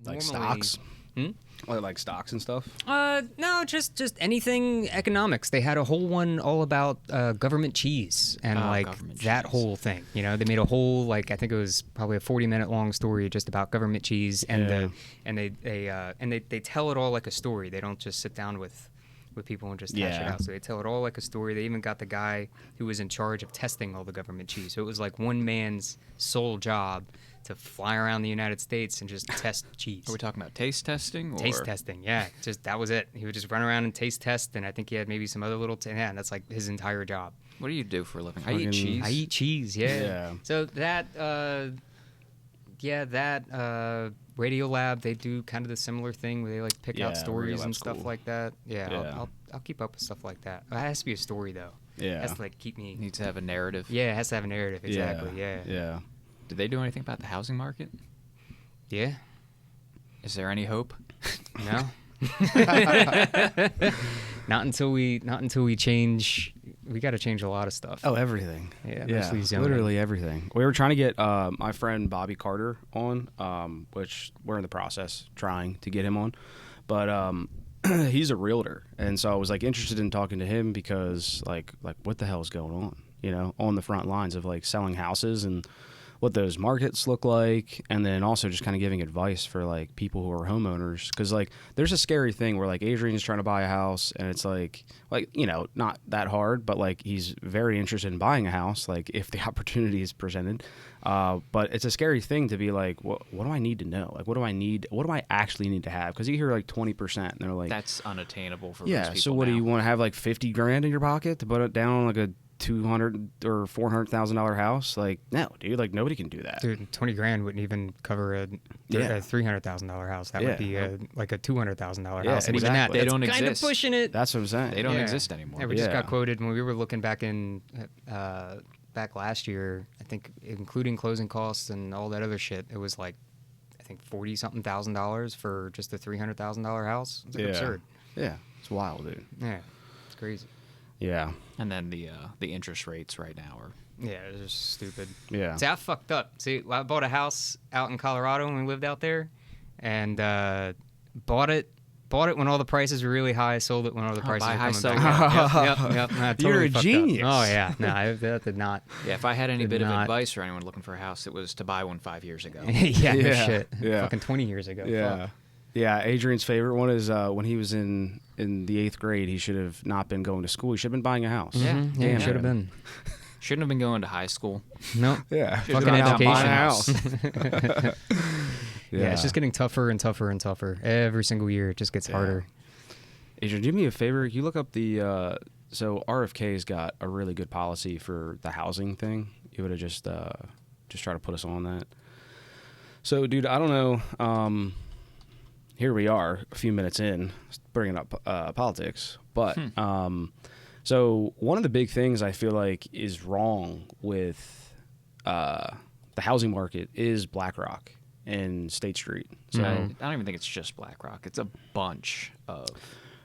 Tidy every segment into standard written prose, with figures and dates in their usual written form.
Like normally, stocks? Like stocks and stuff? No, just anything economics. They had a whole one all about government cheese and that whole thing. You know, they made a whole I think it was probably a 40-minute long story just about government cheese and they tell it all like a story. They don't just sit down with people and just hash it out. So they tell it all like a story. They even got the guy who was in charge of testing all the government cheese. So it was like one man's sole job to fly around the United States and just test cheese. Are we talking about taste testing? Taste testing, yeah. Just that was it. He would just run around and taste test, and I think he had maybe some other little... and that's like his entire job. What do you do for a living? I eat cheese. I eat cheese, yeah. So that... Radiolab, they do kind of the similar thing where they pick out stories and stuff like that. Yeah. I'll keep up with stuff like that. It has to be a story though. Yeah. It has to keep me... Needs to have a narrative. Yeah, it has to have a narrative, exactly, yeah. Did they do anything about the housing market? Yeah. Is there any hope? No. Not until we change. We got to change a lot of stuff. Oh, everything. Yeah, mostly zoning. Literally everything. We were trying to get my friend Bobby Carter on, which we're in the process trying to get him on, but he's a realtor, and so I was interested in talking to him because like what the hell is going on, on the front lines of selling houses and what those markets look like, and then also just kind of giving advice for people who are homeowners, because there's a scary thing where Adrian's trying to buy a house and it's not that hard, but he's very interested in buying a house if the opportunity is presented, but it's a scary thing to be what do I need to know, what do I actually need to have, because you hear 20% and they're like, that's unattainable for most people. So what do you want to have, 50 grand in your pocket to put it down on a $200,000 or $400,000 house? No, dude, nobody can do that. Dude, 20 grand wouldn't even cover a $300,000 house. That would be a $200,000 house. And even that, they don't kind exist. of pushing it. That's what I'm saying. They don't exist anymore. Yeah, we just got quoted when we were looking back back last year, I think including closing costs and all that other shit, it was I think $40-something thousand for just a $300,000 house. It's absurd. Yeah, it's wild, dude. Yeah, it's crazy. Yeah. And then the interest rates right now are... Yeah, it's just stupid. Yeah. See, I fucked up. See, I bought a house out in Colorado when we lived out there, and bought it when all the prices were really high, sold it when all the prices were coming back. Yep. I totally You're a genius. Up. Oh, yeah. No, that did not. Yeah, if I had any bit of advice for anyone looking for a house, it was to buy one 5 years ago. No shit. Yeah. Fucking 20 years ago. Yeah. Fuck. Yeah, Adrian's favorite one is when he was in the 8th grade, he should have not been going to school. He should have been buying a house. Mm-hmm. Yeah, should have been. Shouldn't have been going to high school. No. Yeah. Fucking education. Buying a house. Yeah, it's just getting tougher and tougher and tougher. Every single year, it just gets harder. Adrian, do me a favor. You look up the... so RFK's got a really good policy for the housing thing. You would have just try to put us on that. So, dude, I don't know... here we are, a few minutes in, bringing up politics. But so one of the big things I feel like is wrong with the housing market is BlackRock and State Street. So I don't even think it's just BlackRock. It's a bunch of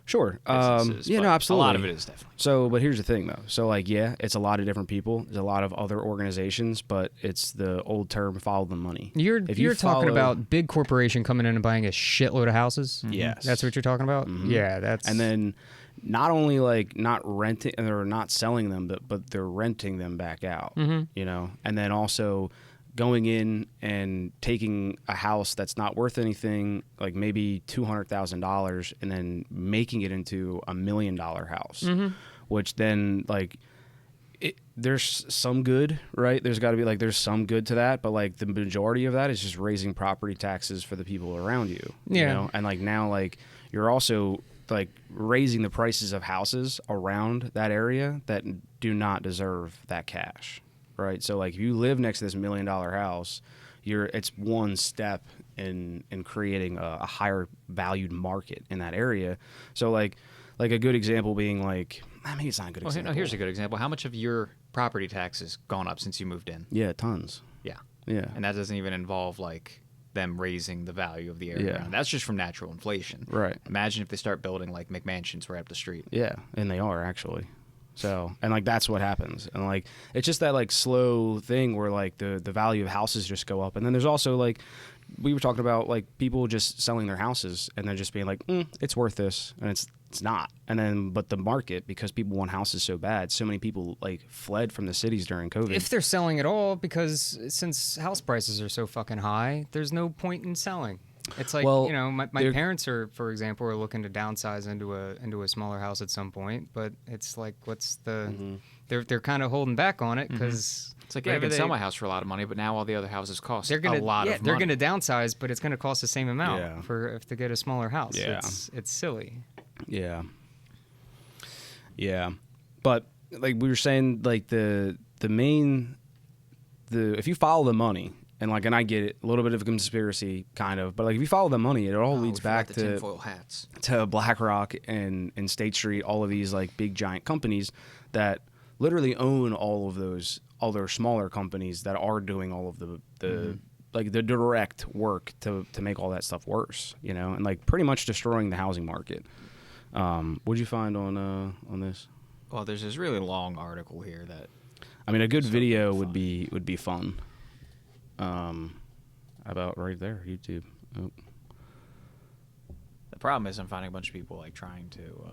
sure. businesses. Yeah, no, absolutely. A lot of it is definitely. So, but here's the thing, though. So, it's a lot of different people. There's a lot of other organizations, but it's the old term, follow the money. You're talking about big corporation coming in and buying a shitload of houses? Yes. That's what you're talking about? Mm-hmm. Yeah, that's... And then not only, not renting, or not selling them, but they're renting them back out, And then also going in and taking a house that's not worth anything, maybe $200,000, and then making it into $1 million house, which then there's some good, right? There's got to be there's some good to that, but the majority of that is just raising property taxes for the people around you. You know? And now you're also raising the prices of houses around that area that do not deserve that cash. Right, so if you live next to this $1 million house, it's one step in creating a higher valued market in that area. So a good example being maybe it's not a good example. No, here's a good example. How much of your property taxes gone up since you moved in? Yeah, tons. Yeah, and that doesn't even involve them raising the value of the area. Yeah. That's just from natural inflation. Right. Imagine if they start building McMansions right up the street. Yeah, and they are actually. So, and that's what happens. And it's just that slow thing where the value of houses just go up. And then there's also we were talking about like people just selling their houses and then just being like, it's worth this, and it's not. And then, but the market, because people want houses so bad, so many people like fled from the cities during COVID. If they're selling at all, because since house prices are so fucking high, there's no point in selling. It's like, you know, my parents are, for example, are looking to downsize into a smaller house at some point, but it's like, what's the? They're kind of holding back on it because it's like, I can sell my house for a lot of money, but now all the other houses cost a lot of money. They're going to downsize, but it's going to cost the same amount to get a smaller house. Yeah. It's silly. Yeah. Yeah. But like we were saying, like the if you follow the money, and I get it, a little bit of a conspiracy kind of, but like if you follow the money, it all leads back to tinfoil hats, to BlackRock and State Street, all of these like big giant companies that literally own all their smaller companies that are doing all of the like the direct work to make all that stuff worse, you know, and like pretty much destroying the housing market. What'd you find on this? Well, there's this really long article here that, I mean, a good video would be fun. About right there, YouTube. Oh. The problem is I'm finding a bunch of people like trying to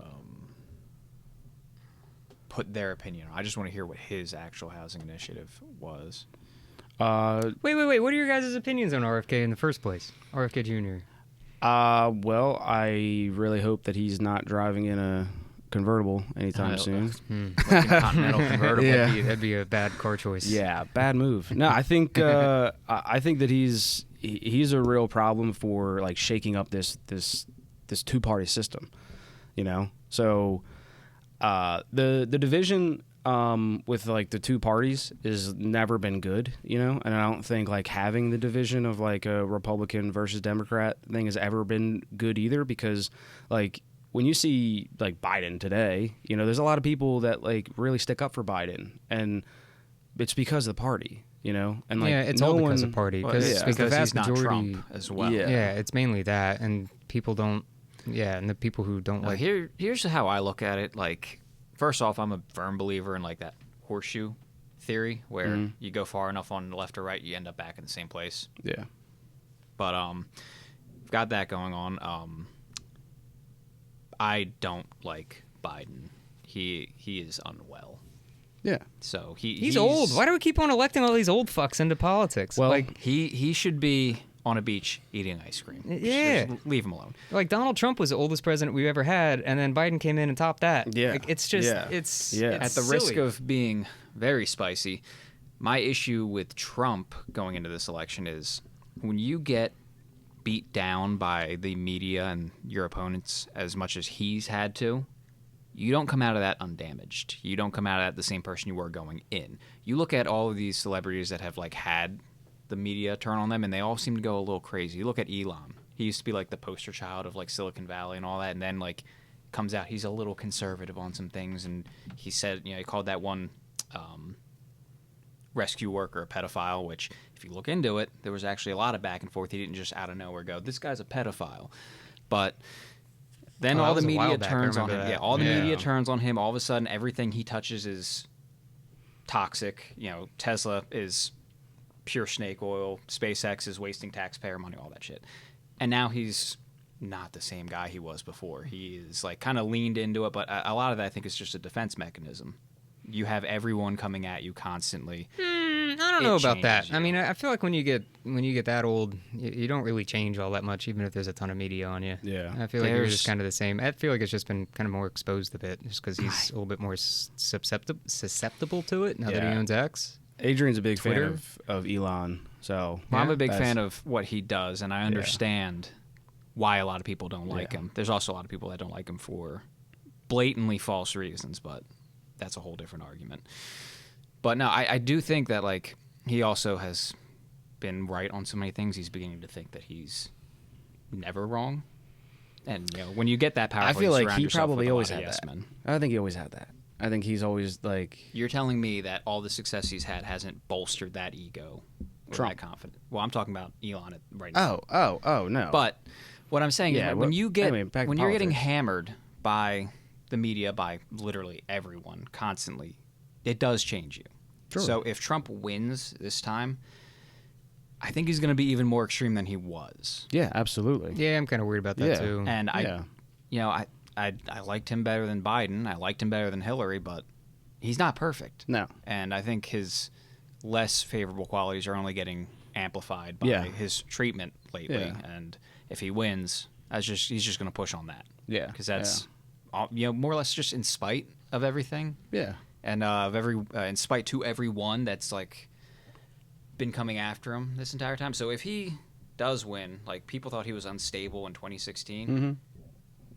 put their opinion on. I just want to hear what his actual housing initiative was. Wait. What are your guys' opinions on RFK in the first place? RFK Jr. Well, I really hope that he's not driving in a convertible anytime soon. Like a Continental convertible. Yeah. That'd be a bad car choice. Yeah, bad move. No, I think I think that he's a real problem for like shaking up this two-party system, you know. So the division with like the two parties has never been good, you know, and I don't think like having the division of like a Republican versus Democrat thing has ever been good either, because like when you see like Biden today, you know, there's a lot of people that like really stick up for Biden, and it's because of the party, you know, and like it's all because of party, because the vast he's not majority Trump as well. Yeah, it's mainly that, and people don't. Yeah, and the people who don't like. Here's how I look at it. Like, first off, I'm a firm believer in like that horseshoe theory, where you go far enough on the left or right, you end up back in the same place. Yeah. But we've got that going on. I don't like Biden. He is unwell. Yeah. So he's old. Why do we keep on electing all these old fucks into politics? Well, like he should be on a beach eating ice cream. Yeah. Just leave him alone. Like Donald Trump was the oldest president we've ever had, and then Biden came in and topped that. Yeah. Like, it's just it's At the silly. risk of being very spicy, my issue with Trump going into this election is when you get beat down by the media and your opponents as much as he's had to, you don't come out of that undamaged. You don't come out of that the same person you were going in. You look at all of these celebrities that have like had the media turn on them, and they all seem to go a little crazy. You look at Elon. He used to be like the poster child of like Silicon Valley and all that, and then like comes out he's a little conservative on some things, and he said, you know, he called that one rescue worker a pedophile, which if you look into it, there was actually a lot of back and forth. He didn't just out of nowhere go, this guy's a pedophile. But then all the media turns on him. Yeah, all the media turns on him. All of a sudden, everything he touches is toxic. You know, Tesla is pure snake oil. SpaceX is wasting taxpayer money, all that shit. And now he's not the same guy he was before. He is like kind of leaned into it, but a lot of that I think is just a defense mechanism. You have everyone coming at you constantly. I don't know about that. I mean, I feel like when you get that old, you don't really change all that much, even if there's a ton of media on you. Yeah. I feel like you're just kind of the same. I feel like it's just been kind of more exposed a bit, just because he's a little bit more susceptible to it now that he owns X. Adrian's a big fan of Elon, so I'm a big fan of what he does, and I understand why a lot of people don't like him. There's also a lot of people that don't like him for blatantly false reasons, but that's a whole different argument. But no, I do think that like he also has been right on so many things. He's beginning to think that he's never wrong. And you know, when you get that powerful, I feel like he probably probably always had that. I think he always had that. I think he's always like. You're telling me that all the success he's had hasn't bolstered that ego or Trump. that confidence? Well, I'm talking about Elon right now. Oh no. But what I'm saying is when you get when you're getting politics. hammered by the media, by literally everyone constantly, it does change you. Sure. So if Trump wins this time, I think he's going to be even more extreme than he was. Yeah, absolutely. Yeah, I'm kind of worried about that too. And I liked him better than Biden. I liked him better than Hillary, but he's not perfect. No. And I think his less favorable qualities are only getting amplified by his treatment lately. Yeah. And if he wins, he's just going to push on that. Yeah. Because that's more or less just in spite of everything. Yeah. And in spite to everyone that's like been coming after him this entire time. So if he does win, like people thought he was unstable in 2016,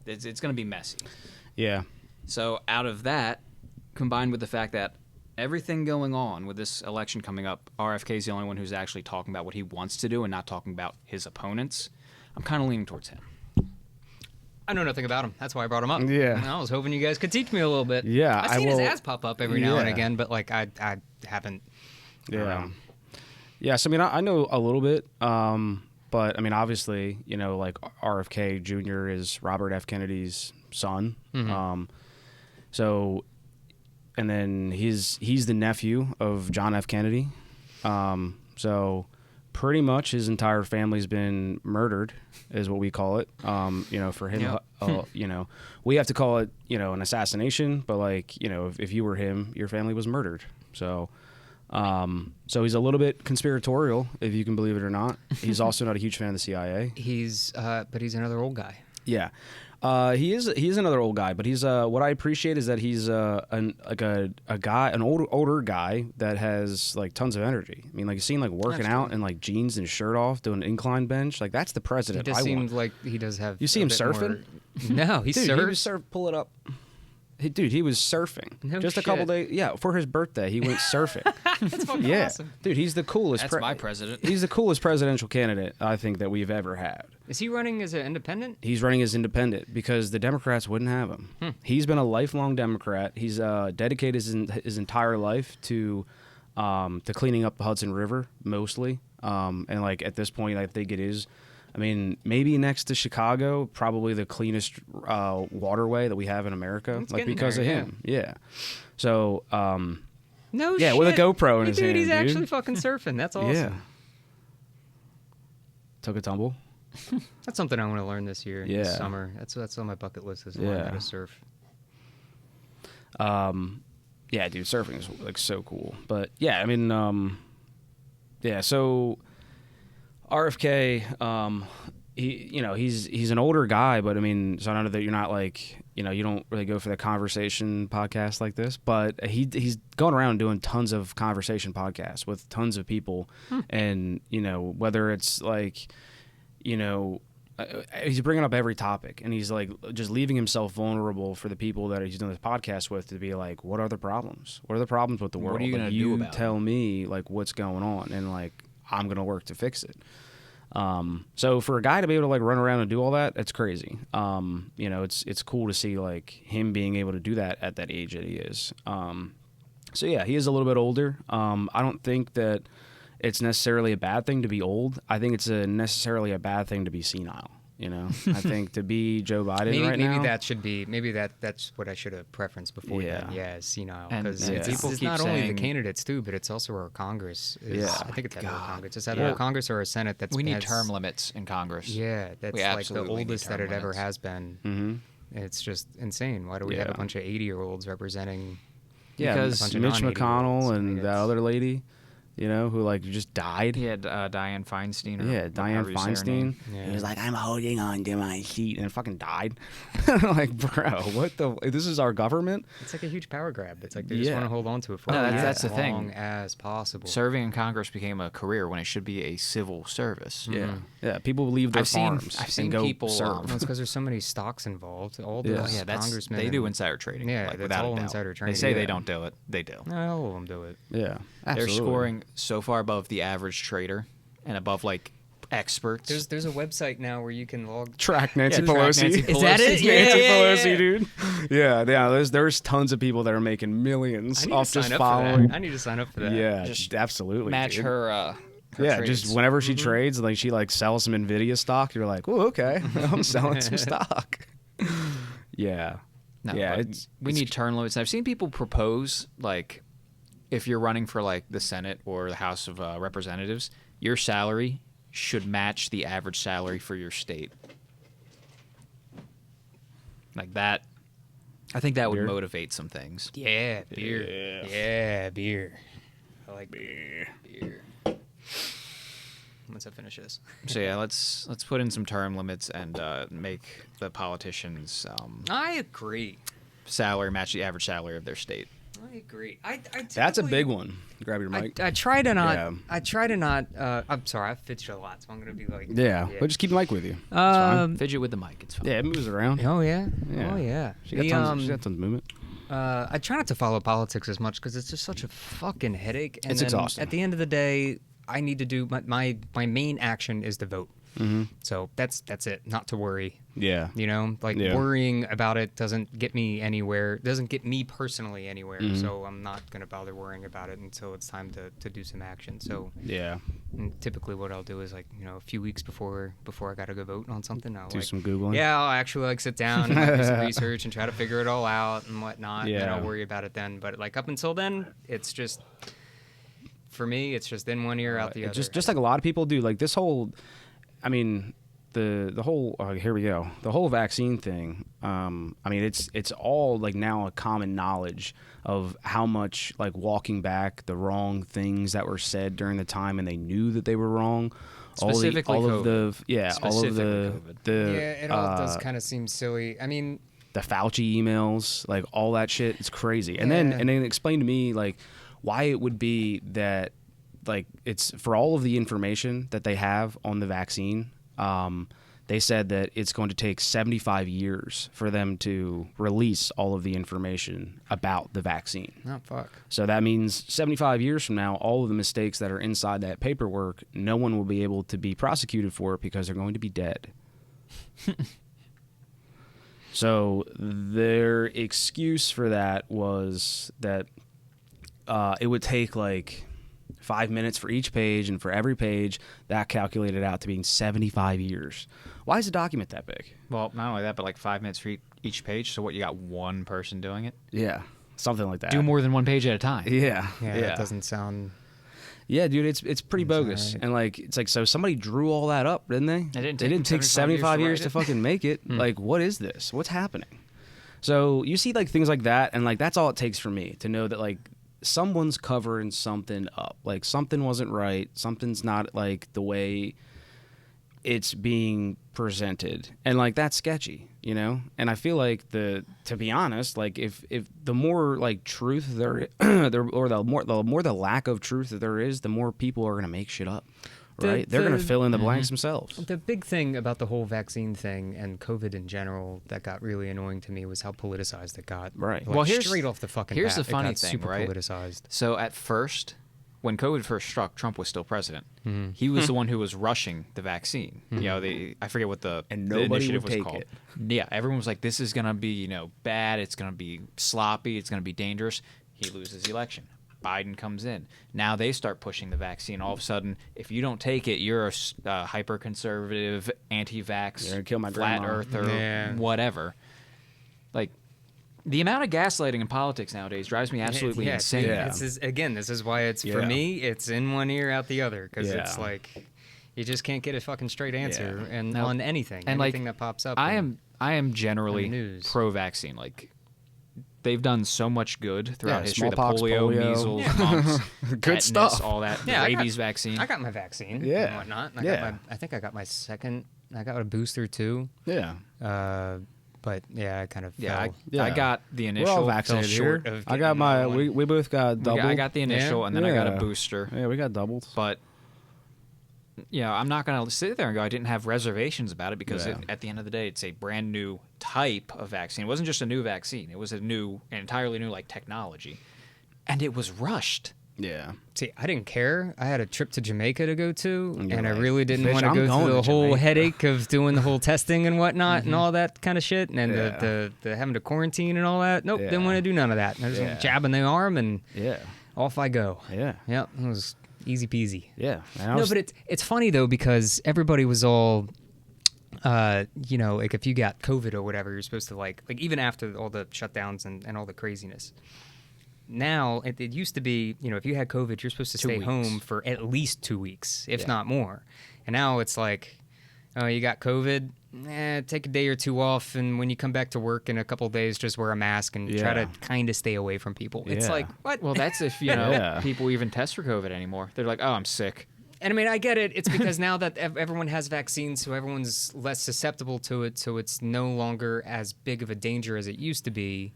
it's going to be messy. Yeah. So out of that, combined with the fact that everything going on with this election coming up, RFK is the only one who's actually talking about what he wants to do and not talking about his opponents. I'm kind of leaning towards him. I know nothing about him. That's why I brought him up. Yeah. I was hoping you guys could teach me a little bit. Yeah, I've seen his ass pop up every now and again, but like I haven't. Yeah. Yeah. So I mean, I know a little bit, but I mean, obviously, like RFK Jr. is Robert F. Kennedy's son. So, and then he's the nephew of John F. Kennedy. So pretty much his entire family's been murdered, is what we call it. For him, we have to call it, an assassination. But like, if you were him, your family was murdered. So, so he's a little bit conspiratorial, if you can believe it or not. He's also not a huge fan of the CIA. But he's another old guy. Yeah. He is another old guy, but he's what I appreciate is that he's an older guy that has like tons of energy. I mean, like you seen like working out in like jeans and shirt off doing an incline bench. Like that's the president. He does seem like he does have. You see him surfing? No, he surfs. He was pull it up. He was surfing. No just shit. a couple days. Yeah, for his birthday, he went surfing. That's fucking awesome. Dude, he's the coolest. That's my president. He's the coolest presidential candidate I think that we've ever had. Is he running as an independent? He's running as independent because the Democrats wouldn't have him. He's been a lifelong Democrat. He's dedicated his entire life to cleaning up the Hudson River mostly. And like at this point, I think it is. I mean, maybe next to Chicago, probably the cleanest waterway that we have in America, It's like getting because there, of him. Yeah. So. No yeah, shit. with a GoPro in his dude, hand, he's dude. actually fucking surfing. That's awesome. Yeah. Took a tumble. That's something I want to learn this year. This Yeah. summer. That's on my bucket list is learn how to surf. Yeah, dude, surfing is like so cool. But yeah, I mean, yeah. So RFK, he's an older guy, but I mean, so I know that you're not like, you don't really go for the conversation podcast like this, but he's going around doing tons of conversation podcasts with tons of people, and whether it's like, he's bringing up every topic, and he's like just leaving himself vulnerable for the people that he's doing this podcast with to be like, what are the problems? What are the problems with the world? What are you gonna do about tell me like what's going on, and like I'm gonna work to fix it. So for a guy to be able to like run around and do all that, it's crazy. It's cool to see like him being able to do that at that age that he is. So yeah, he is a little bit older. I don't think that it's necessarily a bad thing to be old. I think it's necessarily a bad thing to be senile. I think to be Joe Biden maybe that's what I should have preferenced before. Yeah. Yeah, senile. And Because people it's keep not only the saying- candidates too, but it's also our Congress. I think it's either our Congress. It's either Yeah. our Congress or our Senate. We need term limits in Congress. Yeah, that's We like the absolutely need oldest that term it ever limits. has been. Mm-hmm. It's just insane. Why do we have a Yeah. bunch of 80-year-olds representing? Yeah, Because a bunch of Mitch non-80-year-olds? McConnell I and mean, that it's- other lady, who like just died. He had Dianne Feinstein. Yeah, Dianne however you say her name. Feinstein. Yeah. He was like, I'm holding on to my seat, and fucking died. Like, bro, what the? This is our government? It's like a huge power grab. It's like they just want to hold on to it for No, as that's the thing. long as possible. Serving in Congress became a career when it should be a civil service. Yeah, yeah. People leave their I've seen- farms I've seen and go people, serve. Well, it's because there's so many stocks involved. All Yeah. those Yeah, congressmen. they do and- insider trading. Yeah, like, that's without all a doubt. insider trading. They say Yeah. they don't do it. They do. No, all of them do it. Yeah, They're absolutely. scoring so far above the average trader and above like experts. There's a website now where you can log. Track Nancy Yeah, track Pelosi. Nancy Is that it? Pelosi. Yeah, Nancy yeah, Pelosi, yeah. dude. Yeah. There's tons of people that are making millions I need off to sign just up following. for that. I need to sign up for that. Yeah, Just absolutely. match dude. her. Yeah, trades. just whenever she trades, like she like sells some Nvidia stock, you're like, oh, okay, I'm selling some stock. Yeah, No, yeah, but we need term limits. I've seen people propose like if you're running for like the Senate or the House of Representatives, your salary should match the average salary for your state. Like that, I think that would motivate some things. Yeah, beer. Yeah, beer. I like beer. Once I finish this. So yeah, let's put in some term limits and make the politicians' I agree. salary match the average salary of their state. I agree. That's a big one. Grab your mic. I try to not. Yeah. I try to not. I'm sorry. I fidget a lot, so I'm gonna be like. Yeah, but just keep the mic with you. It's fine. Fidget with the mic. It's fine. Yeah, it moves around. Oh yeah. Yeah. Oh yeah. She got tons of movement. I try not to follow politics as much because it's just such a fucking headache. And It's then exhausting. At the end of the day, I need to do my main action is to vote. Mm-hmm. So that's it. Not to worry. Yeah. You know, like worrying about it doesn't get me anywhere. Doesn't get me personally anywhere. Mm-hmm. So I'm not gonna bother worrying about it until it's time to do some action. So Yeah. typically what I'll do is like a few weeks before I gotta go vote on something, I'll Do some Googling. Yeah, I'll actually like sit down and do some research and try to figure it all out and whatnot. Yeah. And I'll worry about it then. But like up until then, it's just for me, it's just in one ear out the other. Just like a lot of people do. Like this whole, I mean, the whole here we go. The whole vaccine thing. I mean, it's all like now a common knowledge of how much like walking back the wrong things that were said during the time, and they knew that they were wrong. Specifically all of the it all does kind of seem silly. I mean, the Fauci emails, like all that shit, it's crazy. And then explain to me like why it would be that like it's for all of the information that they have on the vaccine. They said that it's going to take 75 years for them to release all of the information about the vaccine. oh fuck. So that means 75 years from now, all of the mistakes that are inside that paperwork, no one will be able to be prosecuted for it because they're going to be dead. So their excuse for that was that it would take like 5 minutes for each page, and for every page, that calculated out to being 75 years. Why is a document that big? Well, not only that, but like 5 minutes for each page. So what, you got one person doing it? Yeah, something like that. Do more than one page at a time. Yeah, Yeah, that doesn't sound. Yeah, dude, it's pretty bogus. Right. And like it's like so somebody drew all that up, didn't they? It didn't They didn't take 75 years to write it. fucking make it. Like, what is this? What's happening? So you see like things like that, and like that's all it takes for me to know that like someone's covering something up. Like something wasn't right. Something's not like the way it's being presented, and like that's sketchy, you know. And I feel like to be honest, like if the more like truth there or the more the lack of truth that there is, the more people are gonna make shit up, right? They're gonna fill in the blanks themselves. The big thing about the whole vaccine thing and COVID in general that got really annoying to me was how politicized it got. Right. Like, Well, here's- straight off the fucking here's bat, the funny it got thing, super right? politicized. So at first, when COVID first struck, Trump was still president. He was the one who was rushing the vaccine. You know, I forget what the And the nobody initiative would was take called. it. Yeah, everyone was like, "This is gonna be bad. It's gonna be sloppy. It's gonna be dangerous." He loses the election. Biden comes in. Now they start pushing the vaccine. All of a sudden, if you don't take it, you're a hyper-conservative, anti-vax, You're gonna kill my flat grandma. earther, Yeah. whatever. Like, the amount of gaslighting in politics nowadays drives me absolutely insane. Yeah. This is why it's for Yeah. me. It's in one ear, out the other, because it's Yeah. like you just can't get a fucking straight answer Yeah. and Now- on anything and, like, that pops up. I am generally on the news. pro-vaccine. Like, they've done so much good throughout Yeah, history. The smallpox, polio. measles, Yeah. mumps, Good tetanus, stuff. all that. Yeah, I got- rabies vaccine. I got my vaccine Yeah. and whatnot. Yeah. I think I got my second. I got a booster too. Yeah. But yeah, I kind of yeah, fell. I got the We're initial. all vaccinated fell short here. of I got getting my. that one. We both got double. I got the initial, Yeah. and then I got a Yeah. booster. Yeah, we got doubled. But I'm not going to sit there and go, I didn't have reservations about it because Yeah. at the end of the day, it's a brand new type of vaccine. It wasn't just a new vaccine. It was an entirely new like technology. And it was rushed. Yeah. See, I didn't care. I had a trip to Jamaica to go to, And you're and I like, really didn't "Bitch, want to I'm go going through the to whole Jamaica." headache of doing the whole testing and whatnot and all that kind of shit, and Yeah. the having to quarantine and all that. Nope, Yeah. didn't want to do none of that. I just Yeah. jab in the arm and Yeah. off I go. Yeah. Yep, it was easy peasy. Yeah. And I No, was- but it's funny though because everybody was all, like if you got COVID or whatever, you're supposed to like even after all the shutdowns and all the craziness, now it used to be, if you had COVID, you're supposed to stay home for at least 2 weeks, if not more. And now it's like, oh, you got COVID? Take a day or two off, and when you come back to work in a couple of days, just wear a mask and try to kind of stay away from people. It's like, what? Well, that's if, people even test for COVID anymore. They're like, oh, I'm sick. And I mean, I get it. It's because now that everyone has vaccines, so everyone's less susceptible to it, so it's no longer as big of a danger as it used to be.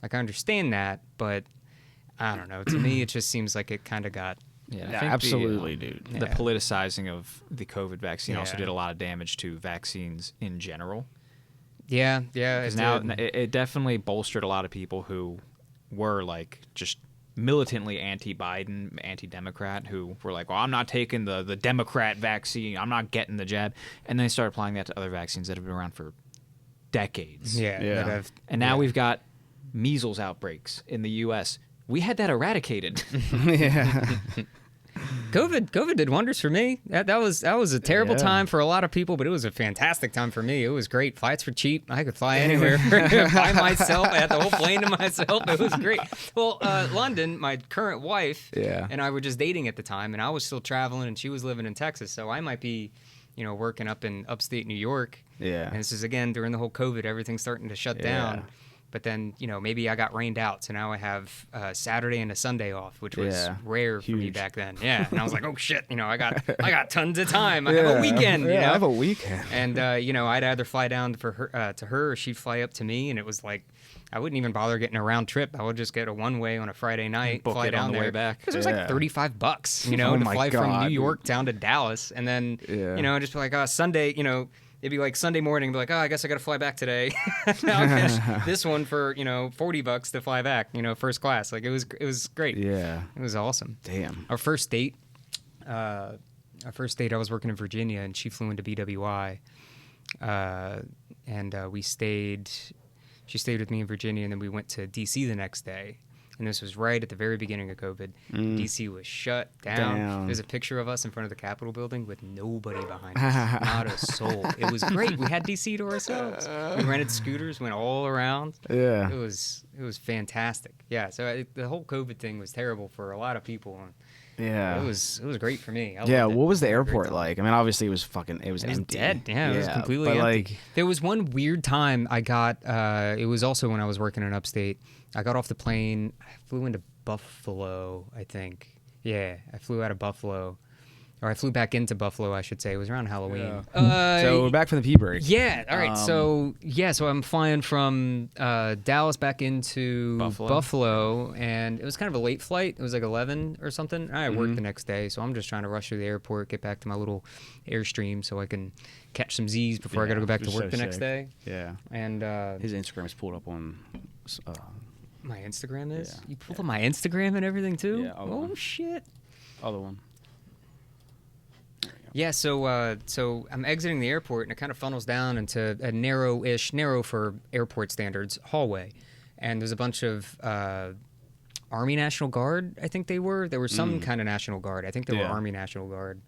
Like, I understand that, but I don't know. To me, it just seems like it kind of got... Yeah, absolutely, dude. The politicizing of the COVID vaccine also did a lot of damage to vaccines in general. Yeah. Because now it definitely bolstered a lot of people who were like just militantly anti-Biden, anti-Democrat, who were like, well, I'm not taking the Democrat vaccine. I'm not getting the jab. And then they started applying that to other vaccines that have been around for decades. Yeah. And now we've got measles outbreaks in the U.S. We had that eradicated. Yeah. COVID did wonders for me. That was a terrible time for a lot of people, but it was a fantastic time for me. It was great. Flights were cheap. I could fly anywhere by myself. I had the whole plane to myself. It was great. Well, London, my current wife, and I were just dating at the time, and I was still traveling, and she was living in Texas, so I might be, working up in upstate New York. Yeah. And this is, again, during the whole COVID, everything's starting to shut down. But then, maybe I got rained out, so now I have Saturday and a Sunday off, which was rare for me back then. Yeah, and I was like, oh shit, I got tons of time. I have a weekend. I have a weekend. And I'd either fly down for her to her, or she'd fly up to me, and it was like I wouldn't even bother getting a round trip. I would just get a one-way on a Friday night, fly down on the there way back. because it was like $35, to fly from New York down to Dallas, and then just be like, Sunday, it'd be like Sunday morning, be like, oh, I guess I got to fly back today. I'll catch this one for, $40 to fly back, first class. Like, it was great. Yeah. It was awesome. Damn. Our first date, I was working in Virginia, and she flew into BWI. She stayed with me in Virginia, and then we went to D.C. the next day. And this was right at the very beginning of COVID. D.C. was shut down. Damn. There's a picture of us in front of the Capitol building with nobody behind us. Not a soul. It was great. We had D.C. to ourselves. We rented scooters, went all around. Yeah. It was fantastic. Yeah, so the whole COVID thing was terrible for a lot of people. Yeah. It was great for me. What was the airport like? I mean, obviously it was empty. Dead. Yeah, it was completely empty. There was one weird time I got, it was also when I was working in upstate. I got off the plane. I flew into Buffalo, I think. Yeah, I flew out of Buffalo. Or I flew back into Buffalo, I should say. It was around Halloween. Yeah. So we're back from the pee break. Yeah. All right. So I'm flying from Dallas back into Buffalo, and it was kind of a late flight. It was like 11 or something. I worked the next day, so I'm just trying to rush through the airport, get back to my little Airstream so I can catch some Z's before I got to go back to work the next day. Yeah. And his Instagram is pulled up on... my Instagram is? Yeah. You pulled up my Instagram and everything too? Yeah. Oh, shit. Other one. Yeah, so I'm exiting the airport, and it kind of funnels down into a narrow for airport standards, hallway. And there's a bunch of Army National Guard, I think they were. There were some kind of National Guard. I think they were Army National Guard,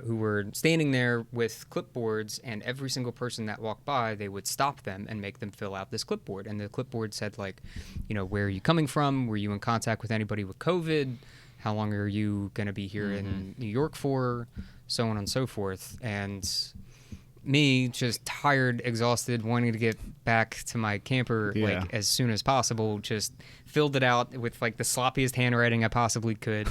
who were standing there with clipboards, and every single person that walked by, they would stop them and make them fill out this clipboard. And the clipboard said, like, where are you coming from? Were you in contact with anybody with COVID? How long are you going to be here in New York for? So on and so forth. And me, just tired, exhausted, wanting to get back to my camper like as soon as possible, just filled it out with like the sloppiest handwriting I possibly could,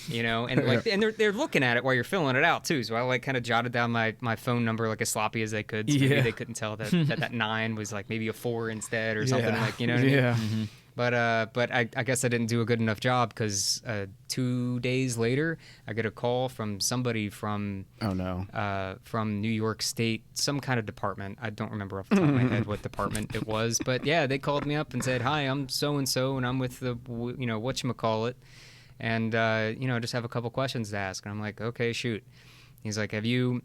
and like and they're looking at it while you're filling it out too. So I like kind of jotted down my phone number like as sloppy as I could. So maybe they couldn't tell that 9 was like maybe a 4 instead or something like what I mean? Mm-hmm. But I guess I didn't do a good enough job because 2 days later, I get a call from somebody from from New York State, some kind of department. I don't remember off the top of my head what department it was, but yeah, they called me up and said, "Hi, I'm so and so, and I'm with the whatchamacallit, and just have a couple questions to ask." And I'm like, "Okay, shoot." He's like, "Are you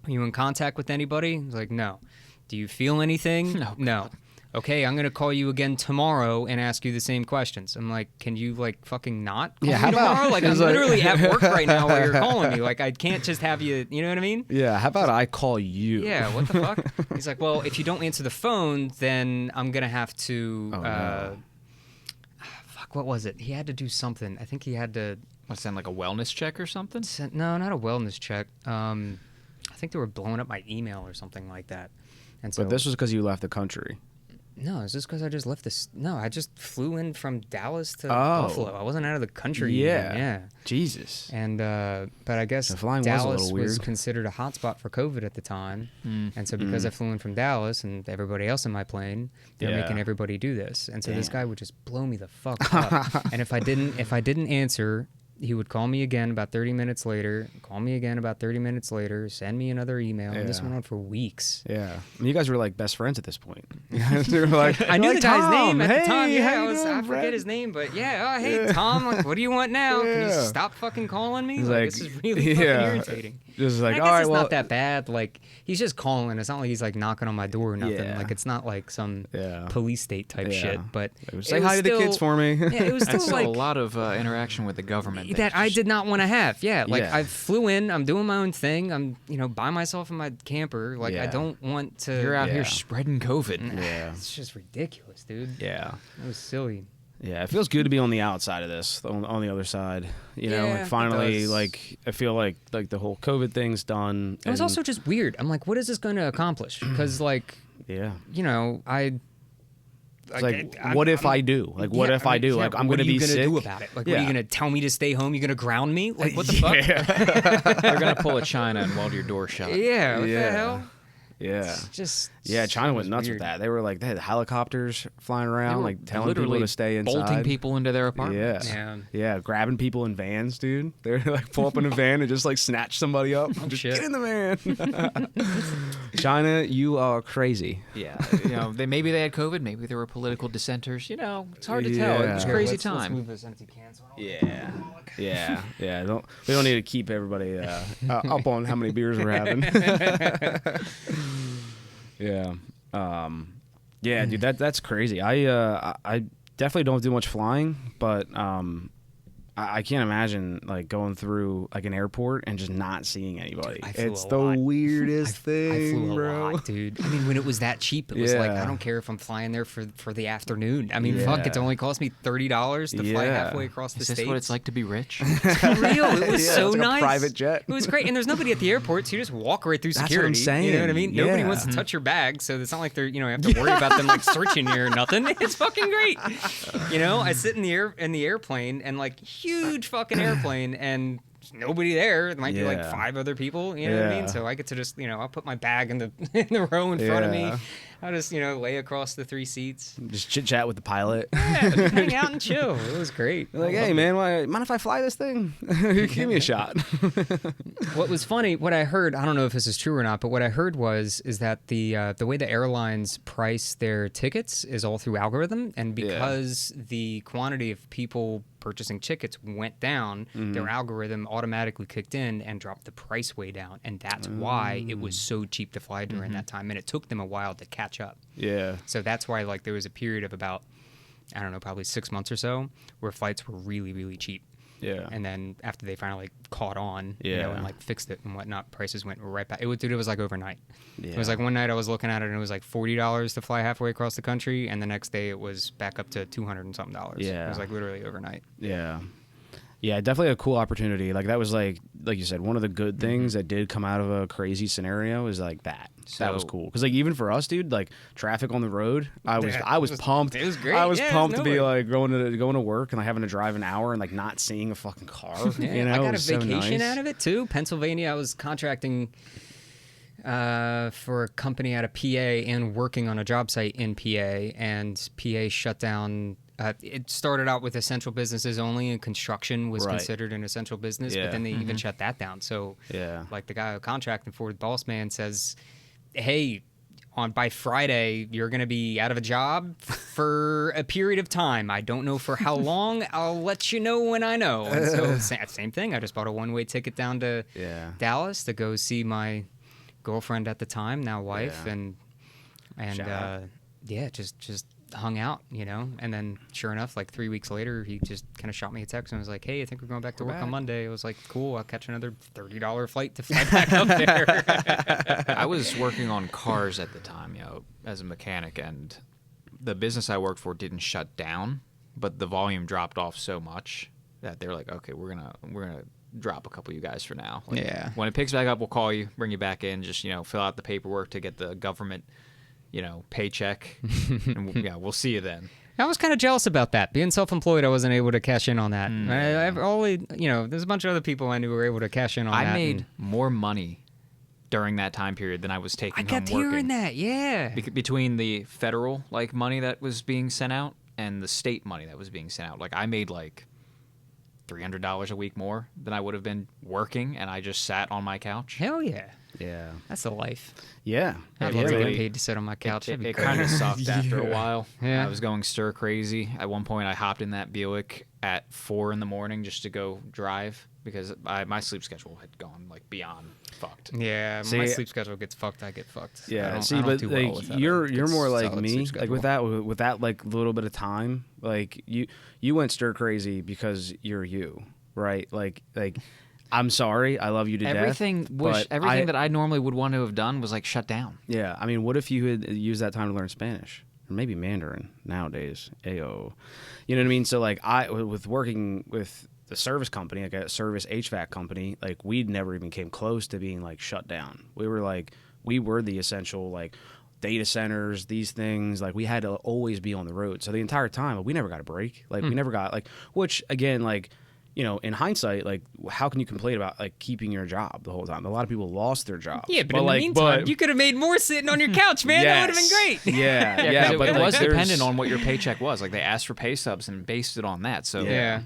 in contact with anybody?" I was like, "No." "Do you feel anything?" No. "Okay, I'm going to call you again tomorrow and ask you the same questions." I'm like, "Can you, like, fucking not call me tomorrow? Like, I'm literally at work right now while you're calling me. Like, I can't just have you know what I mean?" Yeah, how about I call you? Yeah, what the fuck? He's like, "Well, if you don't answer the phone, then I'm going to have to fuck, what was it? He had to do something. I think he had to send like a wellness check or something. No, not a wellness check. I think they were blowing up my email or something like that. And so, but this was because you left the country. No, it's just because I just left this. No, I just flew in from Dallas to Buffalo. I wasn't out of the country. Yeah. Even. Yeah. Jesus. And but I guess Dallas was considered a hotspot for COVID at the time, and so because I flew in from Dallas and everybody else in my plane, they're making everybody do this, and so this guy would just blow me the fuck up. And if I didn't answer, he would call me again about 30 minutes later, send me another email, and this went on for weeks. Yeah. I mean, you guys were like best friends at this point. They were like, I knew the guy's Tom, name at the time. Yeah, I forget his name, but yeah, hey, Tom, like, what do you want now? Can you stop fucking calling me? Like, this is really fucking irritating. Just like, I guess it's not that bad. Like, he's just calling. It's not like he's like knocking on my door or nothing. Yeah. Like, it's not like some police state type shit. But say hi to the kids for me. Yeah, it was still That's like a lot of interaction with the government that I did not want to have. Yeah, like I flew in. I'm doing my own thing. I'm by myself in my camper. Like I don't want to. You're out here spreading COVID. Yeah, it's just ridiculous, dude. Yeah, it was silly. Yeah, it feels good to be on the outside of this, on the other side. You know, like finally, like I feel like the whole COVID thing's done. It was also just weird. I'm like, what is this going to accomplish? Because what if I do? Like, what if I do? Like, I'm going to be sick. What are you going to do about it? Like, what are you going to tell me to stay home? You're going to ground me? Like, what the fuck? They're going to pull a China and weld your door shut. Yeah, what the hell? Yeah. Just China went nuts with that. They were like, they had helicopters flying around, like telling people to stay inside. Bolting people into their apartments. Yeah, grabbing people in vans, dude. They're like pull up in a van and just like snatch somebody up. Just get in the van. China, you are crazy. Yeah. Maybe they had COVID, maybe there were political dissenters. It's hard to tell. It was a crazy time. Let's move this empty can so I don't Yeah. We don't need to keep everybody up on how many beers we're having. Yeah. Dude, that's crazy. I definitely don't do much flying, but I can't imagine like going through like an airport and just not seeing anybody. It's the weirdest thing, I flew bro. a lot, dude. I mean, when it was that cheap, it was like, I don't care if I'm flying there for the afternoon. I mean, fuck, it's only cost me $30 to fly halfway across the states. Is this what it's like to be rich? It's real. It was so like nice. A private jet. It was great, and there's nobody at the airport, so you just walk right through security. That's what I'm saying. You know what I mean? Nobody wants to touch your bag, so it's not like they're have to worry about them like searching you or nothing. It's fucking great. I sit in the airplane and like huge fucking airplane and nobody there. It might be like 5 other people, you know what I mean? So I get to just, I'll put my bag in the row in front of me. I'll just, lay across the 3 seats. Just chit chat with the pilot. Yeah, hang out and chill. It was great. Like, hey man, mind if I fly this thing? Give me a shot. What was funny, what I heard, I don't know if this is true or not, but what I heard is that the way the airlines price their tickets is all through algorithm, and because the quantity of people purchasing tickets went down, their algorithm automatically kicked in and dropped the price way down, and that's why it was so cheap to fly during that time, and it took them a while to catch up. Yeah. So that's why like there was a period of about, I don't know, probably 6 months or so where flights were really, really cheap. Yeah. And then after they finally caught on, and like fixed it and whatnot, prices went right back. It was like overnight. Yeah. It was like one night I was looking at it and it was like $40 to fly halfway across the country, and the next day it was back up to $200 and something. Yeah. It was like literally overnight. Yeah. Yeah, definitely a cool opportunity. Like that was like you said, one of the good things that did come out of a crazy scenario is like that. So, that was cool. Because like even for us, dude, like traffic on the road, I was pumped. It was great. I was pumped to be like going to work and like having to drive an hour and like not seeing a fucking car. I got a vacation out of it too. Pennsylvania, I was contracting for a company out of PA and working on a job site in PA, and PA shut down. It started out with essential businesses only, and construction was considered an essential business, but then they even shut that down. So, like the guy who contracted for the boss man says, "Hey, by Friday you're going to be out of a job for a period of time. I don't know for how long. I'll let you know when I know." And so, same thing. I just bought a one-way ticket down to Dallas to go see my girlfriend at the time, now wife, and just hung out, and then sure enough, like 3 weeks later, he just kind of shot me a text and was like, "Hey, I think we're going back to work on Monday." I was like, "Cool, I'll catch another $30 flight to fly back up there." I was working on cars at the time, as a mechanic, and the business I worked for didn't shut down. but the volume dropped off so much that they're like, okay, we're gonna drop a couple of you guys for now. Like, Yeah. When it picks back up, we'll call you, bring you back in, just fill out the paperwork to get the government, paycheck, and we'll see you then. I was kind of jealous about that. Being self-employed, I wasn't able to cash in on that. I've only, there's a bunch of other people I knew who were able to cash in on that. I made more money during that time period than I was taking home kept working. hearing that, yeah. Between the federal money that was being sent out and the state money that was being sent out, I made $300 a week more than I would have been working, and I just sat on my couch. Hell yeah. Yeah. That's the life. Yeah. I'd love to get paid to sit on my couch. It kind of sucked after a while. Yeah. I was going stir crazy. At one point, I hopped in that Buick at 4 a.m. just to go drive because my sleep schedule had gone beyond fucked. Yeah, my sleep schedule gets fucked. I get fucked. Yeah, I don't do well with that. you're more like Solid me. sleep With schedule. that little bit of time, you went stir crazy because you're you, right? I'm sorry, I love you to death. Everything that I normally would want to have done was shut down. Yeah, I mean, what if you had used that time to learn Spanish or maybe Mandarin nowadays? Ayo, you know what I mean? So with working with the service company, a service HVAC company, we never even came close to being shut down. We were the essential data centers, these things. We had to always be on the road. So the entire time, we never got a break. We never got which again in hindsight, how can you complain about keeping your job the whole time? A lot of people lost their jobs. Yeah, but in the meantime, you could have made more sitting on your couch, man. Yes. That would have been great. Yeah, but it was dependent on what your paycheck was. They asked for pay stubs and based it on that. So yeah.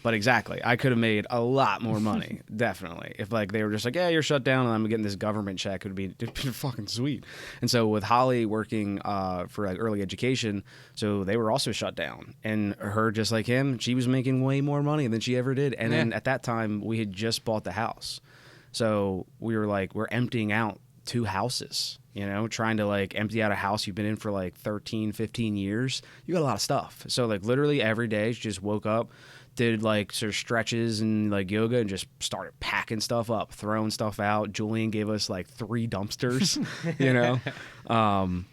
But exactly, I could have made a lot more money, definitely. If they were just yeah, you're shut down and I'm getting this government check, it'd be fucking sweet. And so with Holly working for early education, so they were also shut down. And her, just like him, she was making way more money than she ever did. And then at that time, we had just bought the house. So we were we're emptying out 2 houses, trying to empty out a house you've been in for 13, 15 years. You got a lot of stuff. So literally every day, she just woke up, did sort of stretches and yoga and just started packing stuff up, throwing stuff out. Julian gave us 3 dumpsters,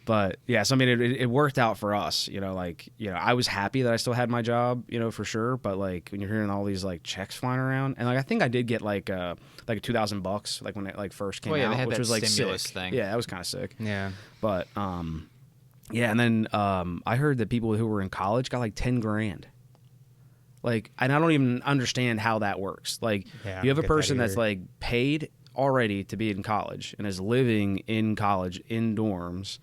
but yeah, so I mean it worked out for us, I was happy that I still had my job, for sure. But when you're hearing all these checks flying around, and I think I did get $2,000 when it first came out, which was stimulus sick. thing. Yeah, that was kind of sick. Yeah. But yeah, and then I heard that people who were in college got $10,000. And I don't even understand how that works. You have a person that's paid already to be in college and is living in college in dorms.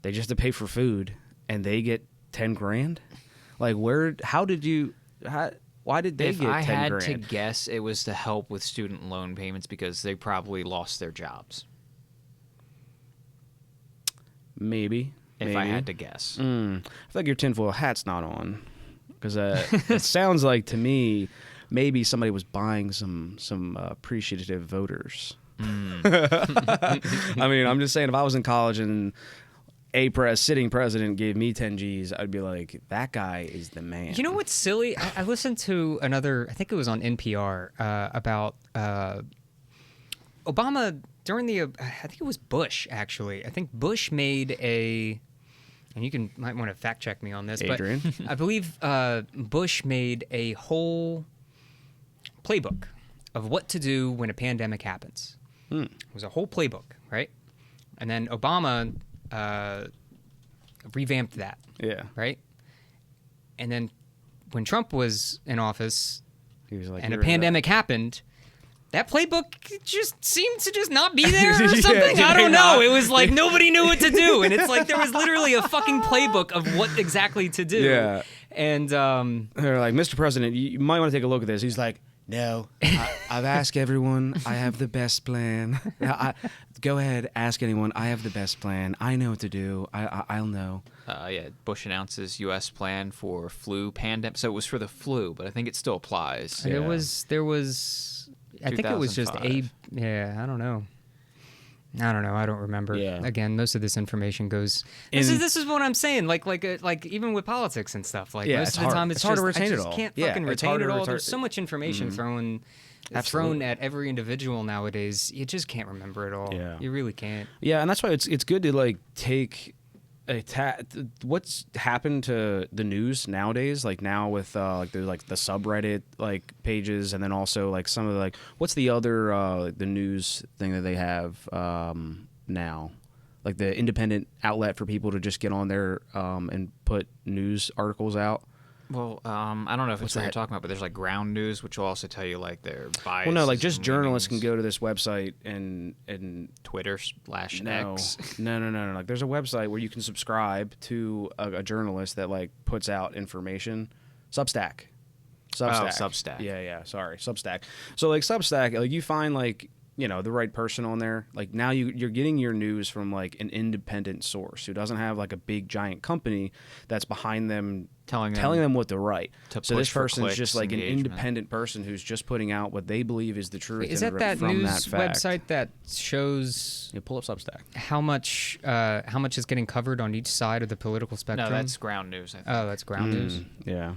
They just have to pay for food and they get $10,000. Why did they get $10,000? If I had to guess, it was to help with student loan payments because they probably lost their jobs. Maybe. If I had to guess. I feel like your tinfoil hat's not on. Because it sounds to me, maybe somebody was buying some appreciative voters. I mean, I'm just saying, if I was in college and a sitting president gave me 10 G's, I'd be like, that guy is the man. You know what's silly? I listened to another, I think it was on NPR, about Obama during the, I think it was Bush, actually. I think Bush made and you might want to fact check me on this, Adrian. but I believe Bush made a whole playbook of what to do when a pandemic happens. It was a whole playbook, right? And then Obama revamped that. Yeah. Right? And then when Trump was in office He was and a pandemic happened, that playbook just seemed to just not be there or Yeah, something. I don't know. not? It was nobody knew what to do. And it's there was literally a fucking playbook of what exactly to do. Yeah. And they're like, Mr. President, you might want to take a look at this. He's like, no, I've asked everyone. I have the best plan. Go ahead, ask anyone. I have the best plan. I know what to do. I'll know. Yeah, Bush announces U.S. plan for flu pandemic. So it was for the flu, but I think it still applies. there was I think it was just 2005. yeah, I don't know. I don't remember. Yeah. Again, most of this information goes. This is what I'm saying. Like even with politics and stuff. Yeah, Most it's of the hard. time, It's hard to retain I it just all. can't Yeah, fucking it's retain hard it to all. retain- There's so much information thrown Absolutely. at every individual nowadays. You just can't remember it all. Yeah. You really can't. Yeah, and that's why it's good to take what's happened to the news nowadays? Like now with like the subreddit like pages, and then also like some of the like what's the other the news thing that they have now, like the independent outlet for people to just get on there and put news articles out. Well, I don't know if it's what you're talking about, but there's like ground news, which will also tell you like their bias. Well, no, like just journalists can go to this website and Twitter/X. No. Like there's a website where you can subscribe to a journalist that like puts out information. Substack. Oh, Substack. Yeah. Sorry, Substack. So like Substack, like you find like the right person on there. Like now you're getting your news from like an independent source who doesn't have like a big giant company that's behind them telling them what to write. So this person's just like an independent person who's just putting out what they believe is the truth. Is that news website that shows? You pull up Substack. How much is getting covered on each side of the political spectrum? No, that's ground news. I think. Oh, that's ground news. Yeah.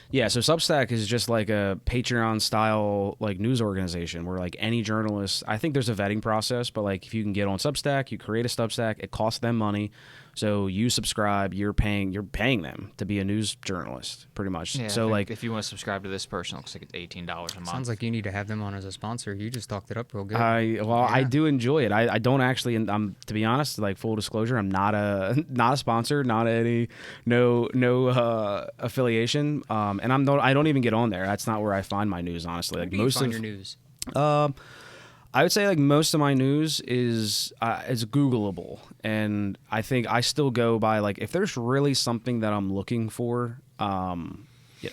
Yeah, so Substack is just like a Patreon-style like news organization where like any journalist, I think there's a vetting process, but like if you can get on Substack, you create a Substack, it costs them money. So you subscribe, you're paying them to be a news journalist, pretty much. Yeah, so like if you want to subscribe to this person, it looks like it's $18 a month. Sounds like you need to have them on as a sponsor. You just talked it up real good. I do enjoy it. I don't actually, and I'm to be honest, like full disclosure, I'm not a sponsor, not any no affiliation. And I don't even get on there. That's not where I find my news, honestly. Like where do you find your news? I would say like most of my news is Googleable, and I think I still go by like if there's really something that I'm looking for, I'll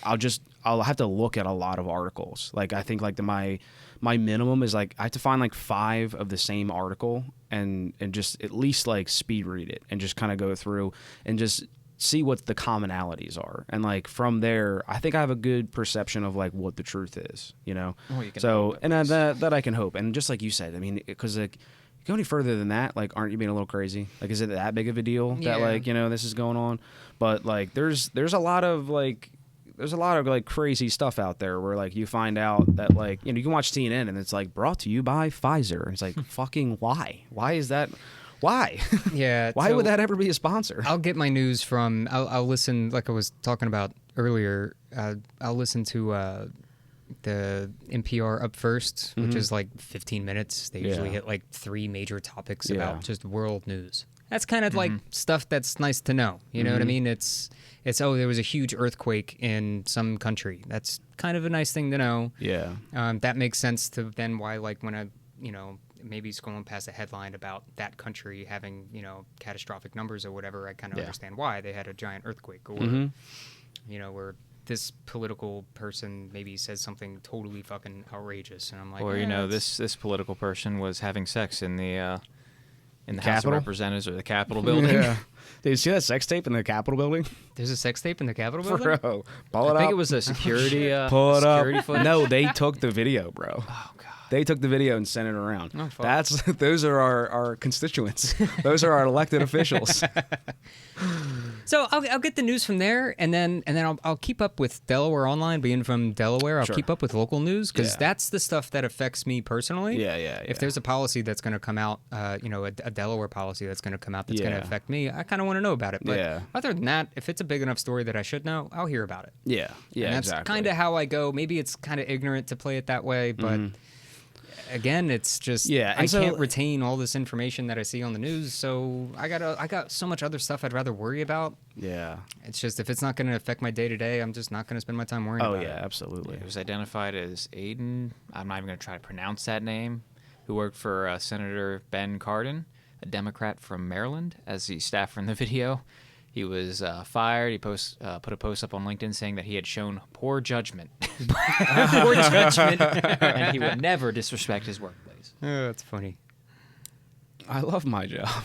have to look at a lot of articles. Like I think like my minimum is like I have to find like 5 of the same article and just at least like speed read it and just kind of go through and just see what the commonalities are, and like from there I think I have a good perception of like what the truth is, Well, you can so and that I can hope. And just like you said, I mean, because like you go any further than that, like aren't you being a little crazy? Like is it that big of a deal that like this is going on? But like there's a lot of like crazy stuff out there where like you find out that like you can watch CNN and it's like brought to you by Pfizer, and it's like fucking why is that? Why? Yeah. Why would that ever be a sponsor? I'll get my news from. I'll listen, like I was talking about earlier. I'll listen to the NPR Up First, which is like 15 minutes. They usually hit like 3 major topics about just world news. That's kind of like stuff that's nice to know. You know what I mean? It's there was a huge earthquake in some country. That's kind of a nice thing to know. Yeah. That makes sense to then why like when I maybe scrolling past a headline about that country having, catastrophic numbers or whatever, I kind of understand why they had a giant earthquake, or, where this political person maybe says something totally fucking outrageous, and I'm like, or this political person was having sex in the House of Capitol? Representatives or the Capitol building. Yeah. Did you see that sex tape in the Capitol building? There's a sex tape in the Capitol building? Bro, pull it up. I think it was a security. Pull it up. Footage. No, they took the video, bro. Oh god. They took the video and sent it around. Oh, fuck. Those are our constituents. Those are our elected officials. So I'll get the news from there, and then I'll keep up with Delaware Online. Being from Delaware, I'll keep up with local news because that's the stuff that affects me personally. Yeah. If there's a policy that's going to come out, a Delaware policy that's going to come out that's going to affect me, I kind of want to know about it. But other than that, if it's a big enough story that I should know, I'll hear about it. Yeah, and that's kind of how I go. Maybe it's kind of ignorant to play it that way, but. Again, it's just I can't retain all this information that I see on the news, so I got so much other stuff I'd rather worry about. Yeah, it's just if it's not going to affect my day to day, I'm just not going to spend my time worrying about it. Oh yeah, absolutely. It was identified as Aiden. I'm not even going to try to pronounce that name. Who worked for Senator Ben Cardin, a Democrat from Maryland, as the staffer in the video. He was fired. He put a post up on LinkedIn saying that he had shown poor judgment. Poor judgment. And he would never disrespect his workplace. Oh, that's funny. I love my job.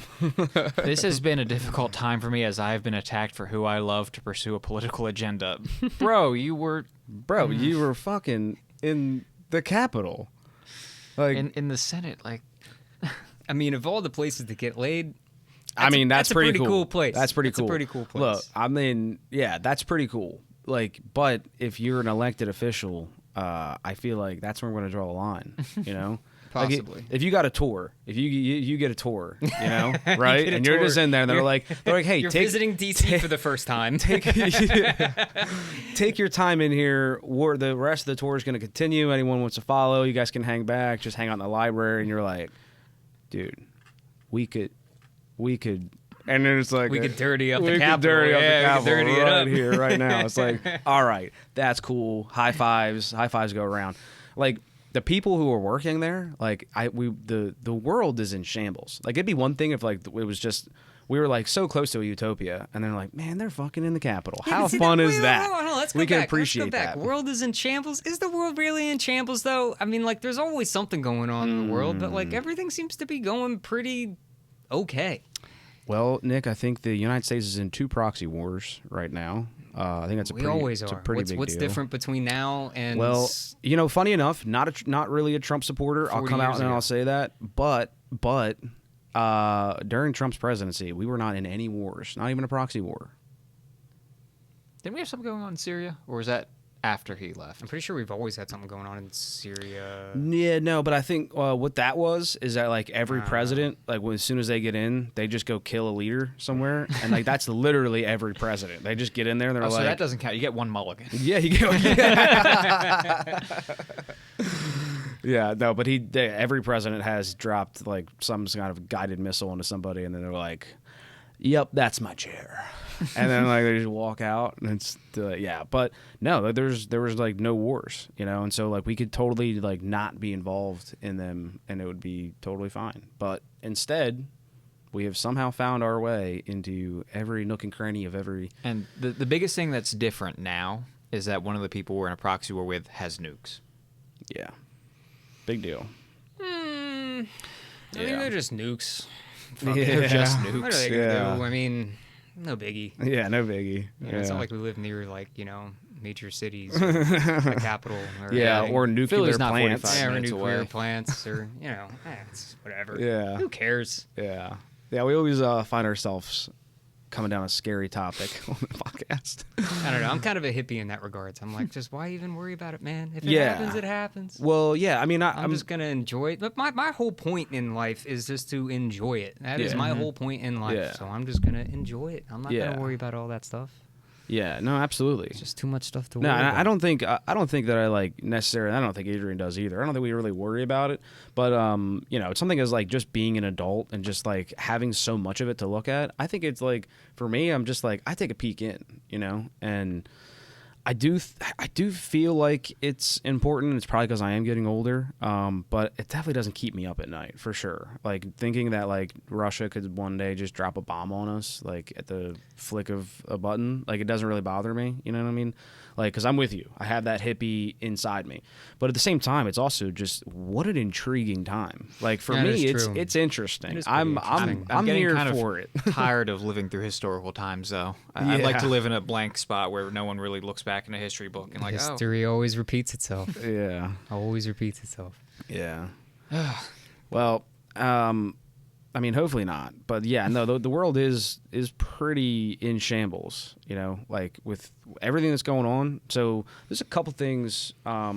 This has been a difficult time for me as I have been attacked for who I love to pursue a political agenda. Bro, you were fucking in the Capitol. Like in the Senate. Like, I mean, of all the places to get laid... That's a pretty cool place. That's pretty cool. It's a pretty cool place. Look, I mean, yeah, that's pretty cool. Like, but if you're an elected official, I feel like that's where we're going to draw a line, Possibly. If you got a tour, if you get a tour, you know, right? And you're just in there, and they're like, hey, you're visiting DC for the first time. Take your time in here. The rest of the tour is going to continue. Anyone wants to follow, you guys can hang back. Just hang out in the library, and you're like, dude, we could. And then it's like we could dirty up the Capitol. Capitol. Yeah, we could dirty it right up here, right now. It's like, all right, that's cool. High fives go around. Like the people who are working there, like the world is in shambles. Like it'd be one thing if like it was just we were like so close to a utopia, and they're like, man, they're fucking in the Capitol. How fun is that? Hold on, let's go we can back. appreciate let's go back. that. World is in shambles. Is the world really in shambles though? I mean, like there's always something going on in the world, but like everything seems to be going pretty okay. Well, Nick, I think the United States is in 2 proxy wars right now. I think that's a pretty, always it's are. a pretty big What's deal. different between now and? Well, you know, funny enough, not really a Trump supporter. I'll come out and I'll say that. But during Trump's presidency, we were not in any wars, not even a proxy war. Didn't we have something going on in Syria, or was that after he left? I'm pretty sure we've always had something going on in Syria. Yeah, no, but I think what that was is that like every president, like as soon as they get in, they just go kill a leader somewhere, and like that's literally every president. They just get in there and they're like, so that doesn't count. You get one mulligan. Yeah, you go. Yeah. Yeah, no, but every president has dropped like some kind of guided missile into somebody, and then they're like, "Yep, that's my chair," and then like they just walk out, and it's yeah. But no, there was like no wars, you know, and so like we could totally like not be involved in them, and it would be totally fine. But instead, we have somehow found our way into every nook and cranny of every. And the biggest thing that's different now is that one of the people we're in a proxy war with has nukes. Yeah. Big deal. I think they're just nukes. They're just What are nukes. they gonna do? I mean, no biggie. Yeah, no biggie. You know, it's not like we live near like major cities, or the capital. Or or nuclear Philly's not plants. 45 or minutes nuclear away. plants, or it's whatever. Yeah. Who cares? Yeah. Yeah, we always find ourselves coming down a scary topic on the podcast. I don't know. I'm kind of a hippie in that regard. So I'm like, just why even worry about it, man? If it Yeah. happens, it happens. Well, yeah, I mean, I'm just going to enjoy it. But my whole point in life is just to enjoy it. That is my whole point in life. Yeah. So I'm just going to enjoy it. I'm not going Yeah. to worry about all that stuff. Yeah, no, absolutely. It's just too much stuff to No, worry and about. I don't think that I like necessarily. I don't think Adrian does either. I don't think we really worry about it. But it's something as like just being an adult and just like having so much of it to look at. I think it's like for me, I'm just like I take a peek in, and I do feel like it's important. It's probably because I am getting older, but it definitely doesn't keep me up at night for sure. Like thinking that like Russia could one day just drop a bomb on us, like at the flick of a button, like it doesn't really bother me. You know what I mean? Like because I'm with you. I have that hippie inside me, but at the same time, it's also just what an intriguing time. Like for me, it's interesting. I'm getting here kind for it. Tired of living through historical times, though. I'd like to live in a blank spot where no one really looks back in a history book and like, history always repeats itself. Yeah. Always repeats itself. Yeah. Well, I mean, hopefully not. But yeah, no, the world is pretty in shambles, like with everything that's going on. So there's a couple things I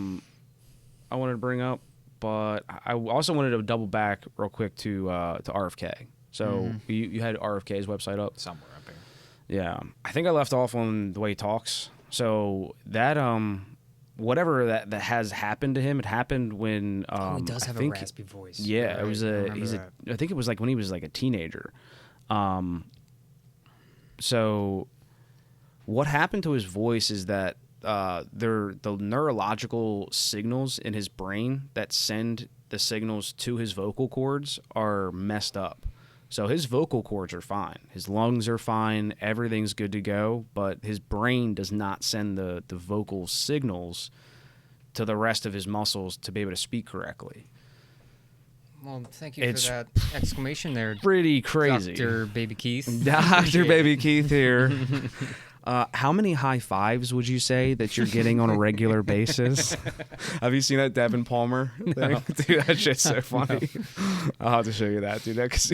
wanted to bring up, but I also wanted to double back real quick to RFK. So you had RFK's website up? somewhere up here. Yeah. I think I left off on the way he talks. So that whatever that has happened to him, it happened when he does have a raspy voice. Yeah, right? it was I think it was like when he was like a teenager. So what happened to his voice is that the neurological signals in his brain that send the signals to his vocal cords are messed up. So his vocal cords are fine. His lungs are fine. Everything's good to go. But his brain does not send the vocal signals to the rest of his muscles to be able to speak correctly. Well, thank you for that exclamation there. Pretty crazy. Dr. Baby Keith. Dr. Baby Keith here. How many high fives would you say that you're getting on a regular basis? Have you seen that Devin Palmer thing? No. Dude, that shit's so funny. I'll have to show you that, dude. Cause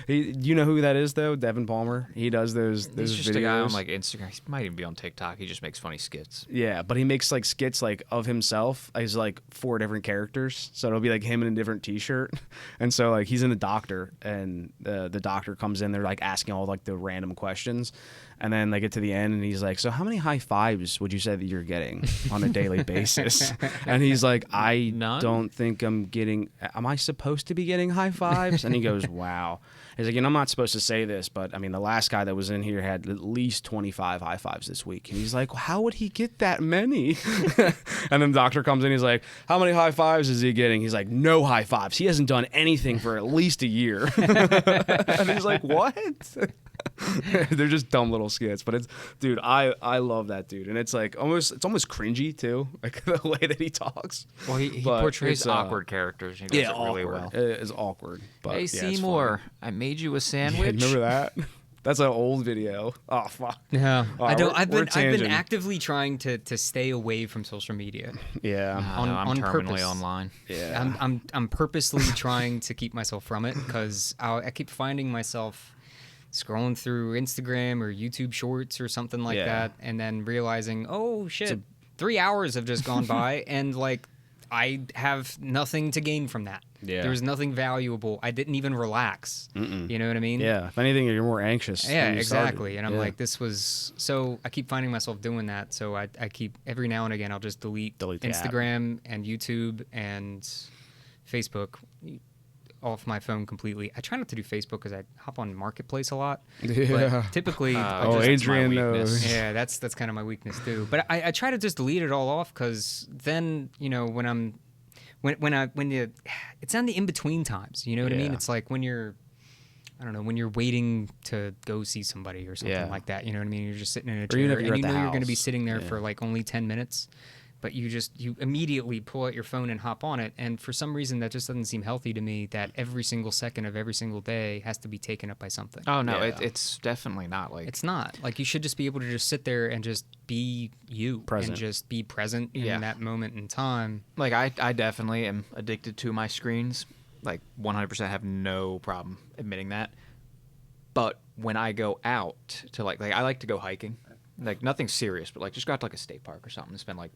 you know who that is, though? Devin Palmer. He does those He's just videos. a guy on like Instagram. He might even be on TikTok. He just makes funny skits. Yeah, but he makes like skits like of himself as like 4 different characters. So it'll be like him in a different T-shirt, and so like he's in the doctor, and the doctor comes in. They're like asking all like the random questions. And then they get to the end, and he's like, so how many high fives would you say that you're getting on a daily basis? And he's like, None? don't think I'm getting, am I supposed to be getting high fives? And he goes, wow. He's like, I'm not supposed to say this, but I mean, the last guy that was in here had at least 25 high fives this week. And he's like, well, how would he get that many? And then the doctor comes in, he's like, how many high fives is he getting? He's like, no high fives. He hasn't done anything for at least a year. And he's like, what? They're just dumb little skits, but it's, dude, I love that dude, and it's like almost cringy too, like the way that he talks. Well, he portrays awkward characters. He does it really awkward. well. It is awkward. But Hey, Seymour, I made you a sandwich. Yeah, remember that? That's an old video. Oh fuck. Yeah, Right, I've been tangent. actively trying to stay away from social media. Yeah. I'm terminally purpose. online. Yeah. I'm purposely trying to keep myself from it because I keep finding myself scrolling through Instagram or YouTube Shorts or something like that, and then realizing, oh shit, 3 hours have just gone by, and like I have nothing to gain from that. Yeah. There was nothing valuable. I didn't even relax. You know what I mean? Yeah. If anything, you're more anxious. Yeah, than you exactly. started. And I'm like, this was so. I keep finding myself doing that. So I keep every now and again I'll just delete the app. Instagram and YouTube and Facebook off my phone completely. I try not to do Facebook because I hop on Marketplace a lot. Yeah. But typically, Adrian knows. yeah, that's kind of my weakness too. But I try to just delete it all off because then when it's on the in between times. You know what I mean? Yeah. It's like when you're, I don't know, when you're waiting to go see somebody or something like that. You know what I mean? You're just sitting in a chair even if and you're you at know the you're going to be house. sitting there for like only 10 minutes. But you immediately pull out your phone and hop on it. And for some reason, that just doesn't seem healthy to me, that every single second of every single day has to be taken up by something. Oh, no, Yeah. it's definitely not like... It's not. Like, you should just be able to just sit there and just be you. Present. And just be present in that moment in time. Like, I definitely am addicted to my screens. Like, 100% have no problem admitting that. But when I go out to, like I like to go hiking. Like, nothing serious, but, like, just go out to, like, a state park or something and spend, like,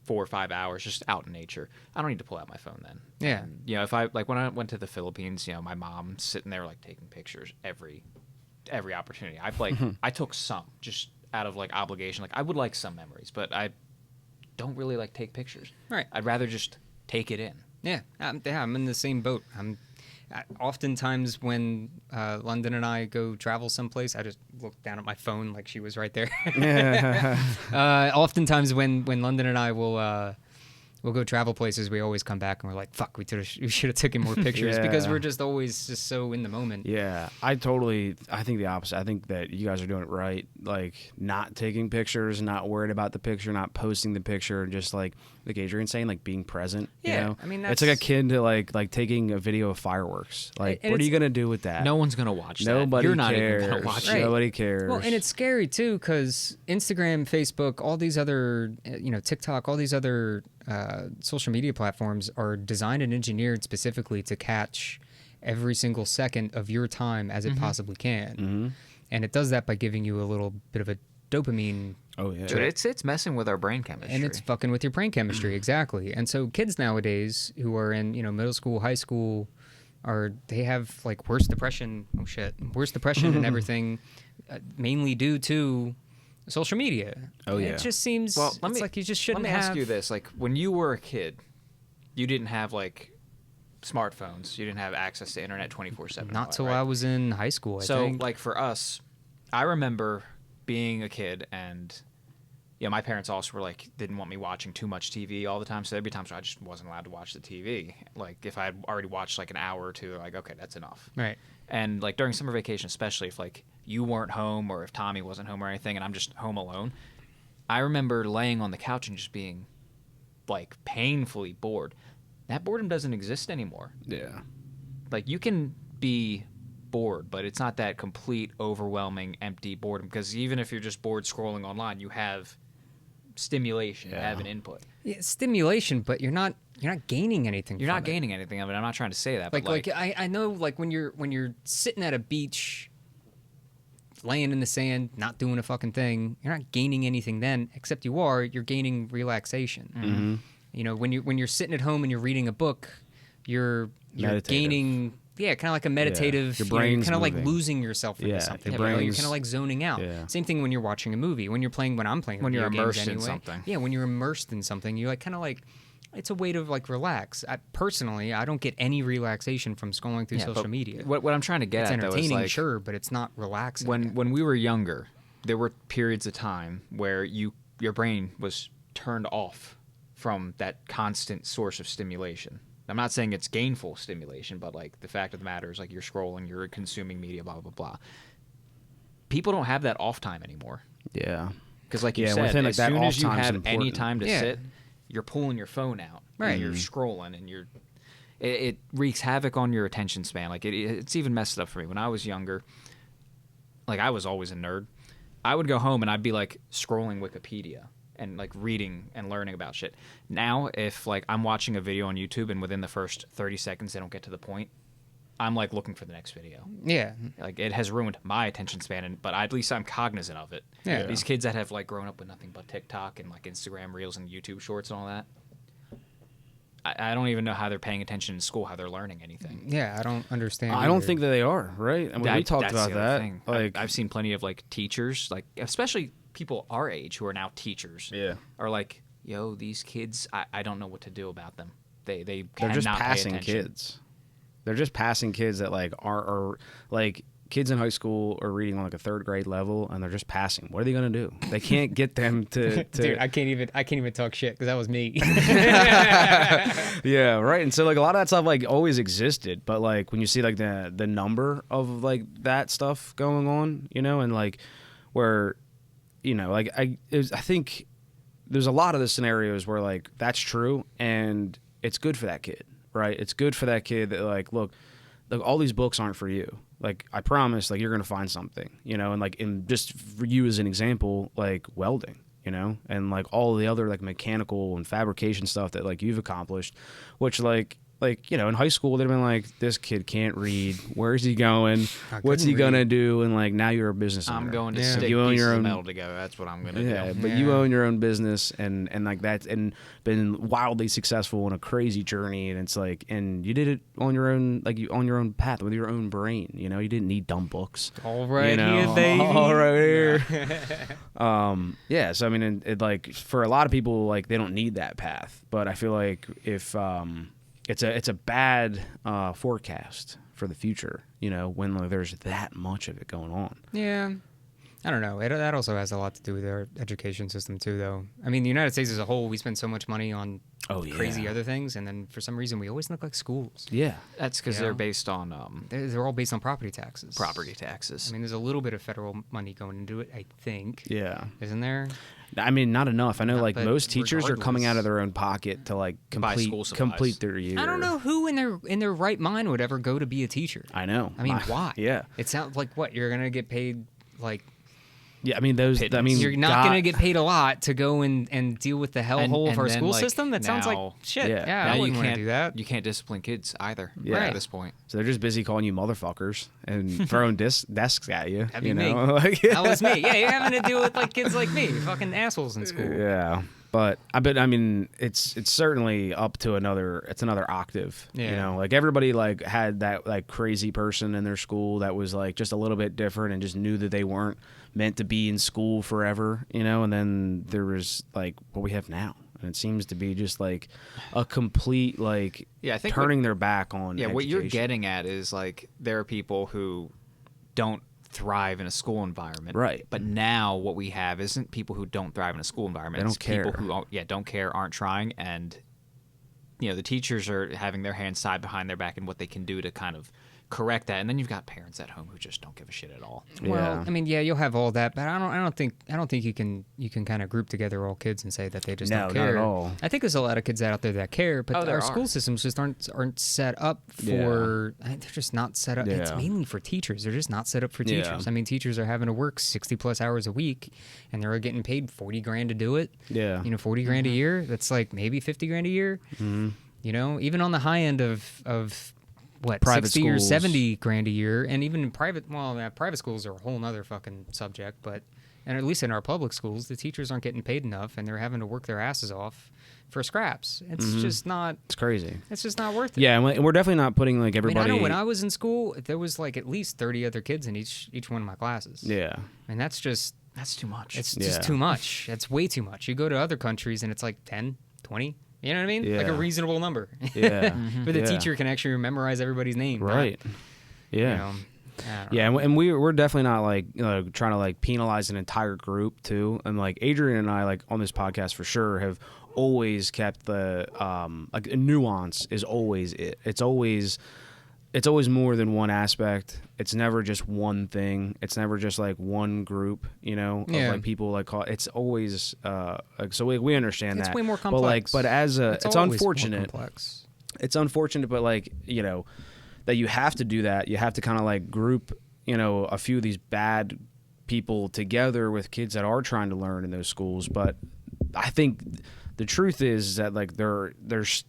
4 or 5 hours just out in nature. I don't need to pull out my phone then. Yeah. And, if I, like, when I went to the Philippines, my mom's sitting there, like, taking pictures every opportunity. I took some just out of, like, obligation. Like, I would like some memories, but I don't really, like, take pictures. Right. I'd rather just take it in. Yeah, I'm in the same boat. Oftentimes when London and I go travel someplace, I just look down at my phone like she was right there. Oftentimes when London and I will go travel places, we always come back and we're like, fuck, we should have taken more pictures because we're just always just so in the moment. Yeah, I think the opposite. I think that you guys are doing it right. Like, not taking pictures, not worried about the picture, not posting the picture, and just like Adrian's saying, like being present. Yeah, you know? I mean, it's like a kid to like taking a video of fireworks. Like, And what are you gonna do with that? No one's going to watch that. Nobody You're not cares. even going to watch Right. it. Nobody cares. Well, and it's scary too because Instagram, Facebook, all these other, TikTok, all these other social media platforms are designed and engineered specifically to catch every single second of your time as it possibly can. Mm-hmm. And it does that by giving you a little bit of a dopamine. Oh yeah. Dude, it's messing with our brain chemistry. And it's fucking with your brain chemistry, exactly. And so kids nowadays who are in, middle school, high school, they have like worse depression and everything, mainly due to social media. Oh, yeah. It just seems like you just shouldn't Let me have. ask you this. Like, when you were a kid, you didn't have, like, smartphones. You didn't have access to internet 24/7. Not till right? I was in high school, I think. Like, for us, I remember being a kid and... my parents also were like, didn't want me watching too much TV all the time. So there'd be times where I just wasn't allowed to watch the TV. Like, if I had already watched like an hour or two, they're like, okay, that's enough. Right. And like during summer vacation, especially if like you weren't home or if Tommy wasn't home or anything and I'm just home alone, I remember laying on the couch and just being like painfully bored. That boredom doesn't exist anymore. Yeah. Like, you can be bored, but it's not that complete, overwhelming, empty boredom. Because even if you're just bored scrolling online, you have stimulation, you have an input. Yeah, stimulation, but you're not gaining anything. You're not gaining anything. I mean, I'm not trying to say that. But I know, like when you're sitting at a beach, laying in the sand, not doing a fucking thing, you're not gaining anything then, except you're gaining relaxation. Mm-hmm. You know, when you're sitting at home and you're reading a book, you're gaining, kind of like a meditative. Your brain's kind of like moving. losing yourself into something. Your brain's, you're kind of like zoning out. Yeah. Same thing when you're watching a movie. When I'm playing, when you're immersed anyway. in something. Yeah, when you're immersed in something, you're like kind of like. It's a way to like relax. Personally, I don't get any relaxation from scrolling through social media. What I'm trying to get it's at, though, entertaining, is like, sure, but it's not relaxing. When we were younger, there were periods of time where your brain was turned off from that constant source of stimulation. I'm not saying it's gainful stimulation, but like the fact of the matter is like you're scrolling, you're consuming media, blah blah blah. People don't have that off time anymore. Yeah, because like you said, within, as that soon as you off time's have any important. time to sit, you're pulling your phone out, right? And you're scrolling, and it wreaks havoc on your attention span. Like it's even messed up for me. When I was younger, like I was always a nerd. I would go home and I'd be like scrolling Wikipedia and like reading and learning about shit. Now, if like I'm watching a video on YouTube and within the first 30 seconds they don't get to the point, I'm like looking for the next video. Yeah. Like it has ruined my attention span, but at least I'm cognizant of it. Yeah. These kids that have like grown up with nothing but TikTok and like Instagram Reels and YouTube Shorts and all that, I don't even know how they're paying attention in school, how they're learning anything. Yeah, I don't understand. I don't think that they are, right? I mean, we talked about that. Thing. Like I've seen plenty of like teachers, like especially people our age who are now teachers, are like, yo, these kids, I don't know what to do about them. They're just passing pay attention. kids. They're just passing kids that like are like kids in high school are reading on like a third grade level, and they're just passing. What are they gonna do? They can't get them to. Dude, I can't even talk shit because that was me. Yeah, right. And so like a lot of that stuff like always existed, but like when you see like the number of like that stuff going on, you know, and like where, you know, like I think there's a lot of the scenarios where like that's true and it's good for that kid, right? It's good for that kid that like look, all these books aren't for you. Like I promise, like you're gonna find something, you know, and like in just for you as an example, like welding, you know, and like all the other like mechanical and fabrication stuff that like you've accomplished, which like you know in high school they'd have been like, this kid can't read, where's he going, what's he gonna do, and like now you're a business owner. I'm going to stick you own pieces your own of metal together. That's what I'm gonna do. But you own your own business and like that's and been wildly successful in a crazy journey, and it's like, and you did it on your own, like you on your own path with your own brain, you know, you didn't need dumb books. All right, you know? here, baby. All right here. Yeah, so I mean, it like for a lot of people, like they don't need that path, but I feel like if it's a bad forecast for the future, you know, when like, there's that much of it going on. Yeah. I don't know. That also has a lot to do with our education system too, though. I mean, the United States as a whole, we spend so much money on crazy other things, and then for some reason we always look like schools. Yeah. That's because they're based on they're all based on property taxes. property taxes. I mean, there's a little bit of federal money going into it, I think. Yeah. Isn't there? I mean, not enough. I know, like but most teachers are coming out regardless. of their own pocket to like Buy school supplies. complete their year. I don't know who in their right mind would ever go to be a teacher. I know. I mean, why? Yeah. It sounds like what you're gonna get paid like. Yeah, I mean those. I mean, you're not going to get paid a lot to go and deal with the hellhole of our school system. That sounds like shit. Yeah, now I you wouldn't want to can't do that. You can't discipline kids either. Yeah. At this point. So they're just busy calling you motherfuckers and throwing desks at you. That'd be you me. know? Like, That was me. Yeah, you're having to deal with like kids like me, fucking assholes in school. Yeah, but I mean, it's certainly up to another octave. Yeah. You know, like everybody like had that like crazy person in their school that was like just a little bit different and just knew that they weren't meant to be in school forever. You know, and then there was like what we have now. And it seems to be just like a complete like I think turning their back on. Yeah, what you're education. getting at is like there are people who don't thrive in a school environment. Right. But now what we have isn't people who don't thrive in a school environment. They It's don't care. people who don't care, aren't trying, and you know the teachers are having their hands tied behind their back and what they can do to kind of correct that, and then you've got parents at home who just don't give a shit at all. Well, I mean, yeah, you'll have all that, but I don't think you can kind of group together all kids and say that they just don't care. Not at all. I think there's a lot of kids out there that care, but our school systems just aren't set up for. They're just not set up. It's mainly for teachers. They're just not set up for teachers. I mean, teachers are having to work 60+ hours a week, and they're getting paid $40,000 to do it. Yeah, $40,000 a year. That's like maybe $50,000 a year. Mm-hmm. Even on the high end of what, private 60 schools. or $70,000 a year, and even in private schools are a whole nother fucking subject, and at least in our public schools, the teachers aren't getting paid enough, and they're having to work their asses off for scraps. It's just not. It's crazy. It's just not worth it. Yeah, and we're definitely not putting like everybody. I mean, I know when I was in school, there was like at least 30 other kids in each one of my classes. Yeah, and that's too much. It's just too much. That's way too much. You go to other countries, and it's like 10, 20. You know what I mean? Yeah. Like a reasonable number. Yeah. Where the teacher can actually memorize everybody's name. Right. Yeah. Yeah, and we're definitely not like trying to like penalize an entire group too. And like Adrian and I, like on this podcast for sure, have always kept the like nuance is always it. It's always more than one aspect. It's never just one thing. It's never just like one group, of like people like call. It's always so we understand that. It's way more complex. But as it's unfortunate. It's unfortunate, but like that you have to do that. You have to kind of like group a few of these bad people together with kids that are trying to learn in those schools. But I think the truth is that like there's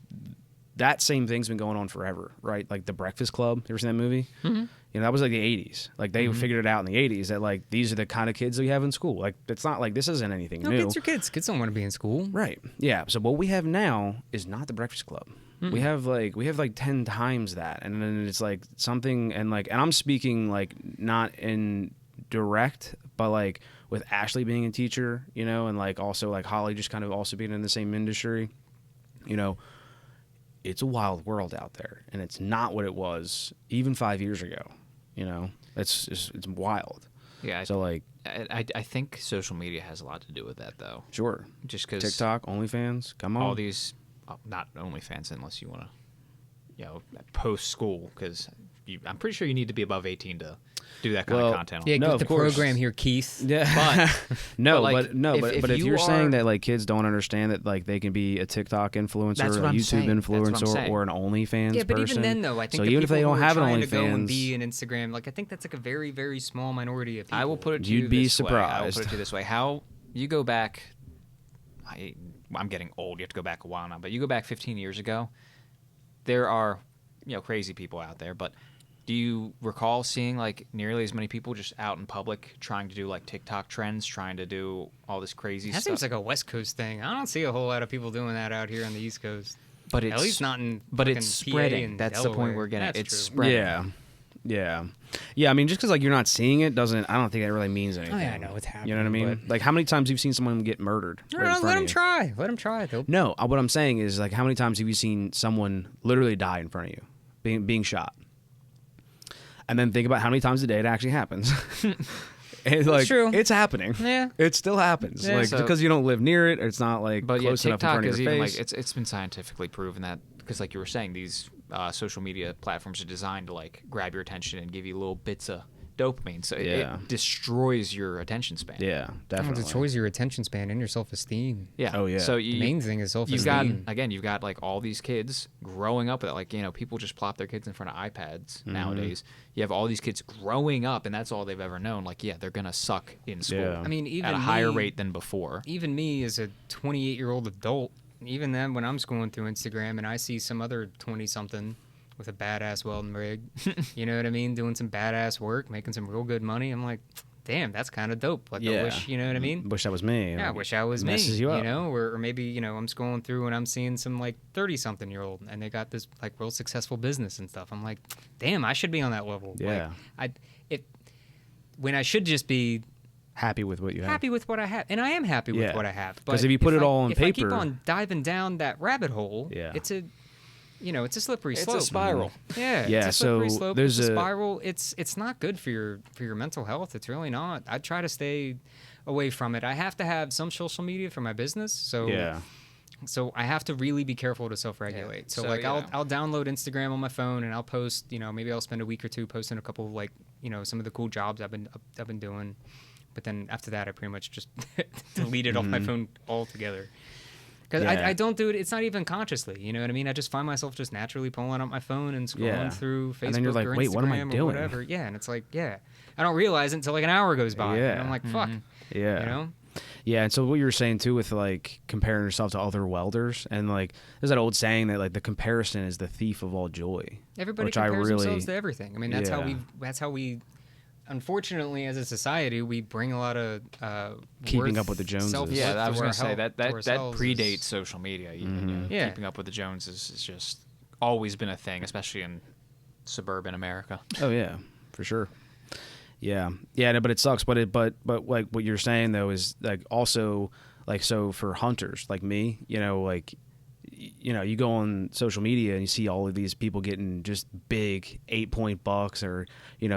that same thing's been going on forever, right? Like The Breakfast Club. You ever seen that movie? Mm-hmm. That was like the 80s. Like they figured it out in the 80s that like these are the kind of kids that we have in school. Like it's not like this isn't anything new. Kids are kids. Kids don't want to be in school. Right. Yeah. So what we have now is not The Breakfast Club. Mm-hmm. We have like 10 times that. And then it's like something and I'm speaking like not in direct, but like with Ashley being a teacher, and like also like Holly just kind of also being in the same industry, it's a wild world out there, and it's not what it was even 5 years ago. It's wild. Yeah. So like, I think social media has a lot to do with that, though. Sure. Just because TikTok, OnlyFans, come on. All these, not OnlyFans, unless you want to, post school, because I'm pretty sure you need to be above 18 to do that kind of content. Yeah, no, get the program here, Keith. Yeah. But if you're you saying that like kids don't understand that like they can be a TikTok influencer, a YouTube influencer, or an OnlyFans yeah, but person. Even then, though, I think so even if they don't have an OnlyFans, to go and OnlyFans, be an Instagram, like I think that's like a very, very small minority of people. I will put it to you You'd be this surprised. way. I will put it to you this way: how you go back. I'm getting old. You have to go back a while now, but you go back 15 years ago. There are crazy people out there, but do you recall seeing like nearly as many people just out in public trying to do like TikTok trends, trying to do all this crazy stuff? That seems like a West Coast thing. I don't see a whole lot of people doing that out here on the East Coast. But it's at least not in. But it's PA spreading. and That's Delaware. the point we're getting. That's It's true. spreading. Yeah. I mean, just because like you're not seeing it doesn't. I don't think that really means anything. Oh, yeah, I know it's happening. You know what I mean? Like how many times have you seen someone get murdered? No, right in front let of them you? try. Let them try. No, what I'm saying is like how many times have you seen someone literally die in front of you, being shot? And then think about how many times a day it actually happens. It's like, true. It's happening. Yeah. It still happens. Yeah. Like So- because you don't live near it, it's not like But close yeah, enough in front TikTok of is your even face. like it's been scientifically proven that because like you were saying, these social media platforms are designed to like grab your attention and give you little bits of dopamine, so it destroys your attention span. Yeah, definitely. It destroys your attention span and your self-esteem. Yeah. Oh, yeah. So The main thing is self-esteem. you've got like all these kids growing up with it. Like people just plop their kids in front of iPads nowadays. You have all these kids growing up, and that's all they've ever known. Like they're gonna suck in school. Yeah. I mean, even at a higher me- rate than before. Even me as a 28-year-old adult, even then when I'm scrolling through Instagram and I see some other 20-something with a badass welding rig, you know what I mean, doing some badass work, making some real good money, I'm like, damn, that's kind of dope. Like I wish, you know what I mean? Wish that was me. Yeah, I wish I was me. Messes you up. Or maybe, I'm scrolling through and I'm seeing some like 30-something-year-old and they got this like real successful business and stuff. I'm like, damn, I should be on that level. Yeah. Like, when I should just be Happy with what you have. happy with what I have, and I am happy with Yeah. what I have. 'Cause But if you put it all on if I keep paper- on diving down that rabbit hole, Yeah. it's a slippery It's slope. a spiral. Yeah, Yeah, it's a slippery so slope. there's It's a a- spiral. It's not good for your mental health. It's really not. I try to stay away from it. I have to have some social media for my business, so Yeah. So I have to really be careful to self-regulate. Yeah. So like I'll download Instagram on my phone and I'll post, maybe I'll spend a week or two posting a couple of like, some of the cool jobs I've been doing. But then after that, I pretty much just delete it off my phone altogether. Because I don't do it. It's not even consciously. You know what I mean? I just find myself just naturally pulling out my phone and scrolling through Facebook, and then you're like, or wait, Instagram, what am I doing? Or whatever. Yeah, and it's like, I don't realize it until like an hour goes by. Yeah. And I'm like, fuck. Yeah. Yeah, and so what you were saying too with like comparing yourself to other welders, and like there's that old saying that like the comparison is the thief of all joy. Everybody compares themselves to everything. I mean, that's how we. Unfortunately, as a society, we bring a lot of keeping up with the Joneses. Yeah, I was going to say that predates social media. Keeping up with the Joneses has just always been a thing, especially in suburban America. Oh yeah, for sure. Yeah, but it sucks. But like what you're saying though is like also like so for hunters like me, like. You go on social media and you see all of these people getting just big 8-point bucks or,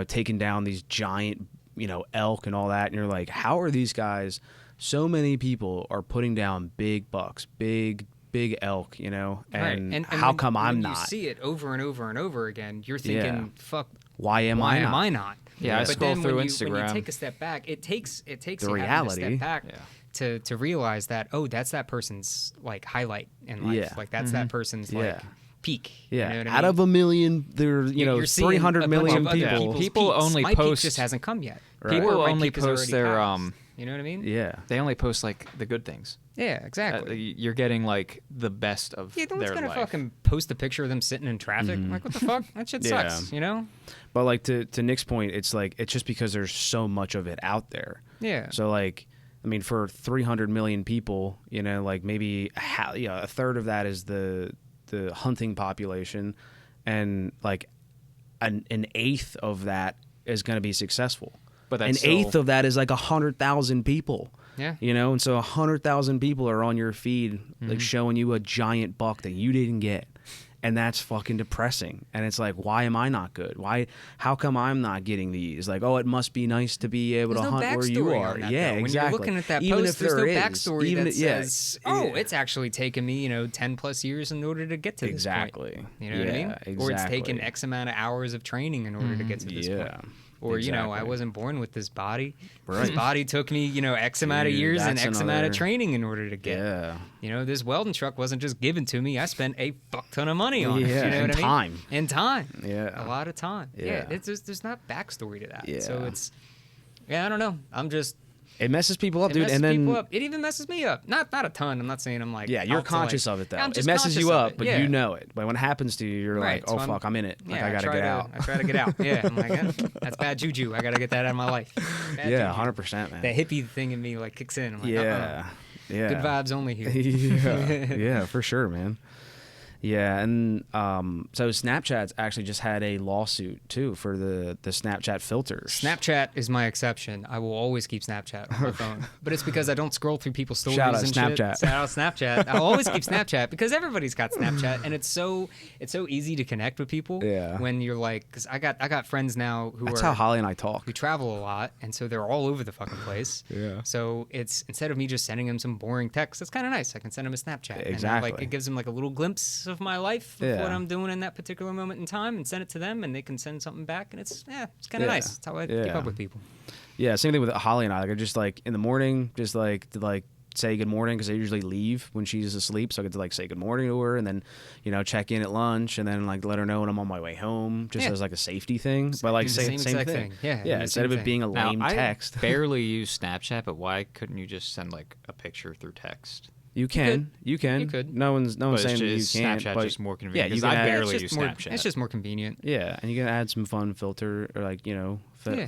taking down these giant, elk and all that. And you're like, how are these guys, so many people are putting down big bucks, big elk, and how come I'm not? When you see it over and over and over again, you're thinking, fuck, why am I not? Yeah, I scroll through Instagram. When you take a step back, it takes the reality. Having a step back to realize that, that's that person's like highlight in life. Yeah. Like that's that person's like peak. Yeah. You know what I mean? Out of a million, there, 300 million people. People only My post. peak just hasn't come yet. Right. People Or only post their you know what I mean? Yeah. They only post like the good things. Yeah, exactly. You're getting like the best of their life. No one's gonna fucking post a picture of them sitting in traffic. Like, what the fuck? That shit sucks. But like to Nick's point, it's like it's just because there's so much of it out there. Yeah. So like, I mean, for 300 million people, like maybe a third of that is the hunting population, and like an eighth of that is going to be successful. But an eighth of that is like 100,000 people. Yeah. And so 100,000 people are on your feed, like showing you a giant buck that you didn't get. And that's fucking depressing. And it's like, why am I not good? How come I'm not getting these? Like, it must be nice to be able to hunt where you are. Yeah, exactly. When you're looking at that post, there's no backstory that says, it's actually taken me, 10 plus years in order to get to this point. You know what I mean? Exactly. Or it's taken X amount of hours of training in order to get to this point. Or, I wasn't born with this body. Right. This body took me, X amount of years and X amount of training in order to get. Yeah. This welding truck wasn't just given to me. I spent a fuck ton of money on it. You know and what I mean? And time. Yeah. A lot of time. Yeah. There's not backstory to that. Yeah. So I don't know. It messes people up, dude. It even messes me up. Not a ton. I'm not saying I'm like. Yeah, you're conscious of it though. I'm it messes you up, but yeah. you know it. But when it happens to you, you're like, oh fuck, I'm in it. Like I gotta get out. I try to get out. Yeah, I'm like, that's bad juju. I gotta get that out of my life. Yeah, 100%, man. That hippie thing in me like kicks in. I'm like, yeah. Good vibes only here. Yeah, for sure, man. Yeah, and so Snapchat's actually just had a lawsuit too for the Snapchat filters. Snapchat is my exception. I will always keep Snapchat on my phone, but it's because I don't scroll through people's stories Shout out and Snapchat. shit. Shout out Snapchat. I'll always keep Snapchat because everybody's got Snapchat, and it's so easy to connect with people. Yeah. When you're like, because I got friends now That's how Holly and I talk. We travel a lot, and so they're all over the fucking place. Yeah. So it's instead of me just sending them some boring text, it's kind of nice. I can send them a Snapchat. Exactly. And it gives them like a little glimpse of my life, of what I'm doing in that particular moment in time, and send it to them, and they can send something back, and it's kind of nice. That's how I keep up with people. Yeah, same thing with Holly and I. Like I just like in the morning, just like to say good morning because I usually leave when she's asleep, so I get to like say good morning to her, and then check in at lunch, and then like let her know when I'm on my way home, just as like a safety thing. But like same thing. Yeah. Instead of it being a lame text. I barely use Snapchat, but why couldn't you just send like a picture through text? You can. You could. No one's saying that you can't. Snapchat's just more convenient. Yeah, you can can I barely use Snapchat. It's just more convenient. Yeah, and you can add some fun filter or like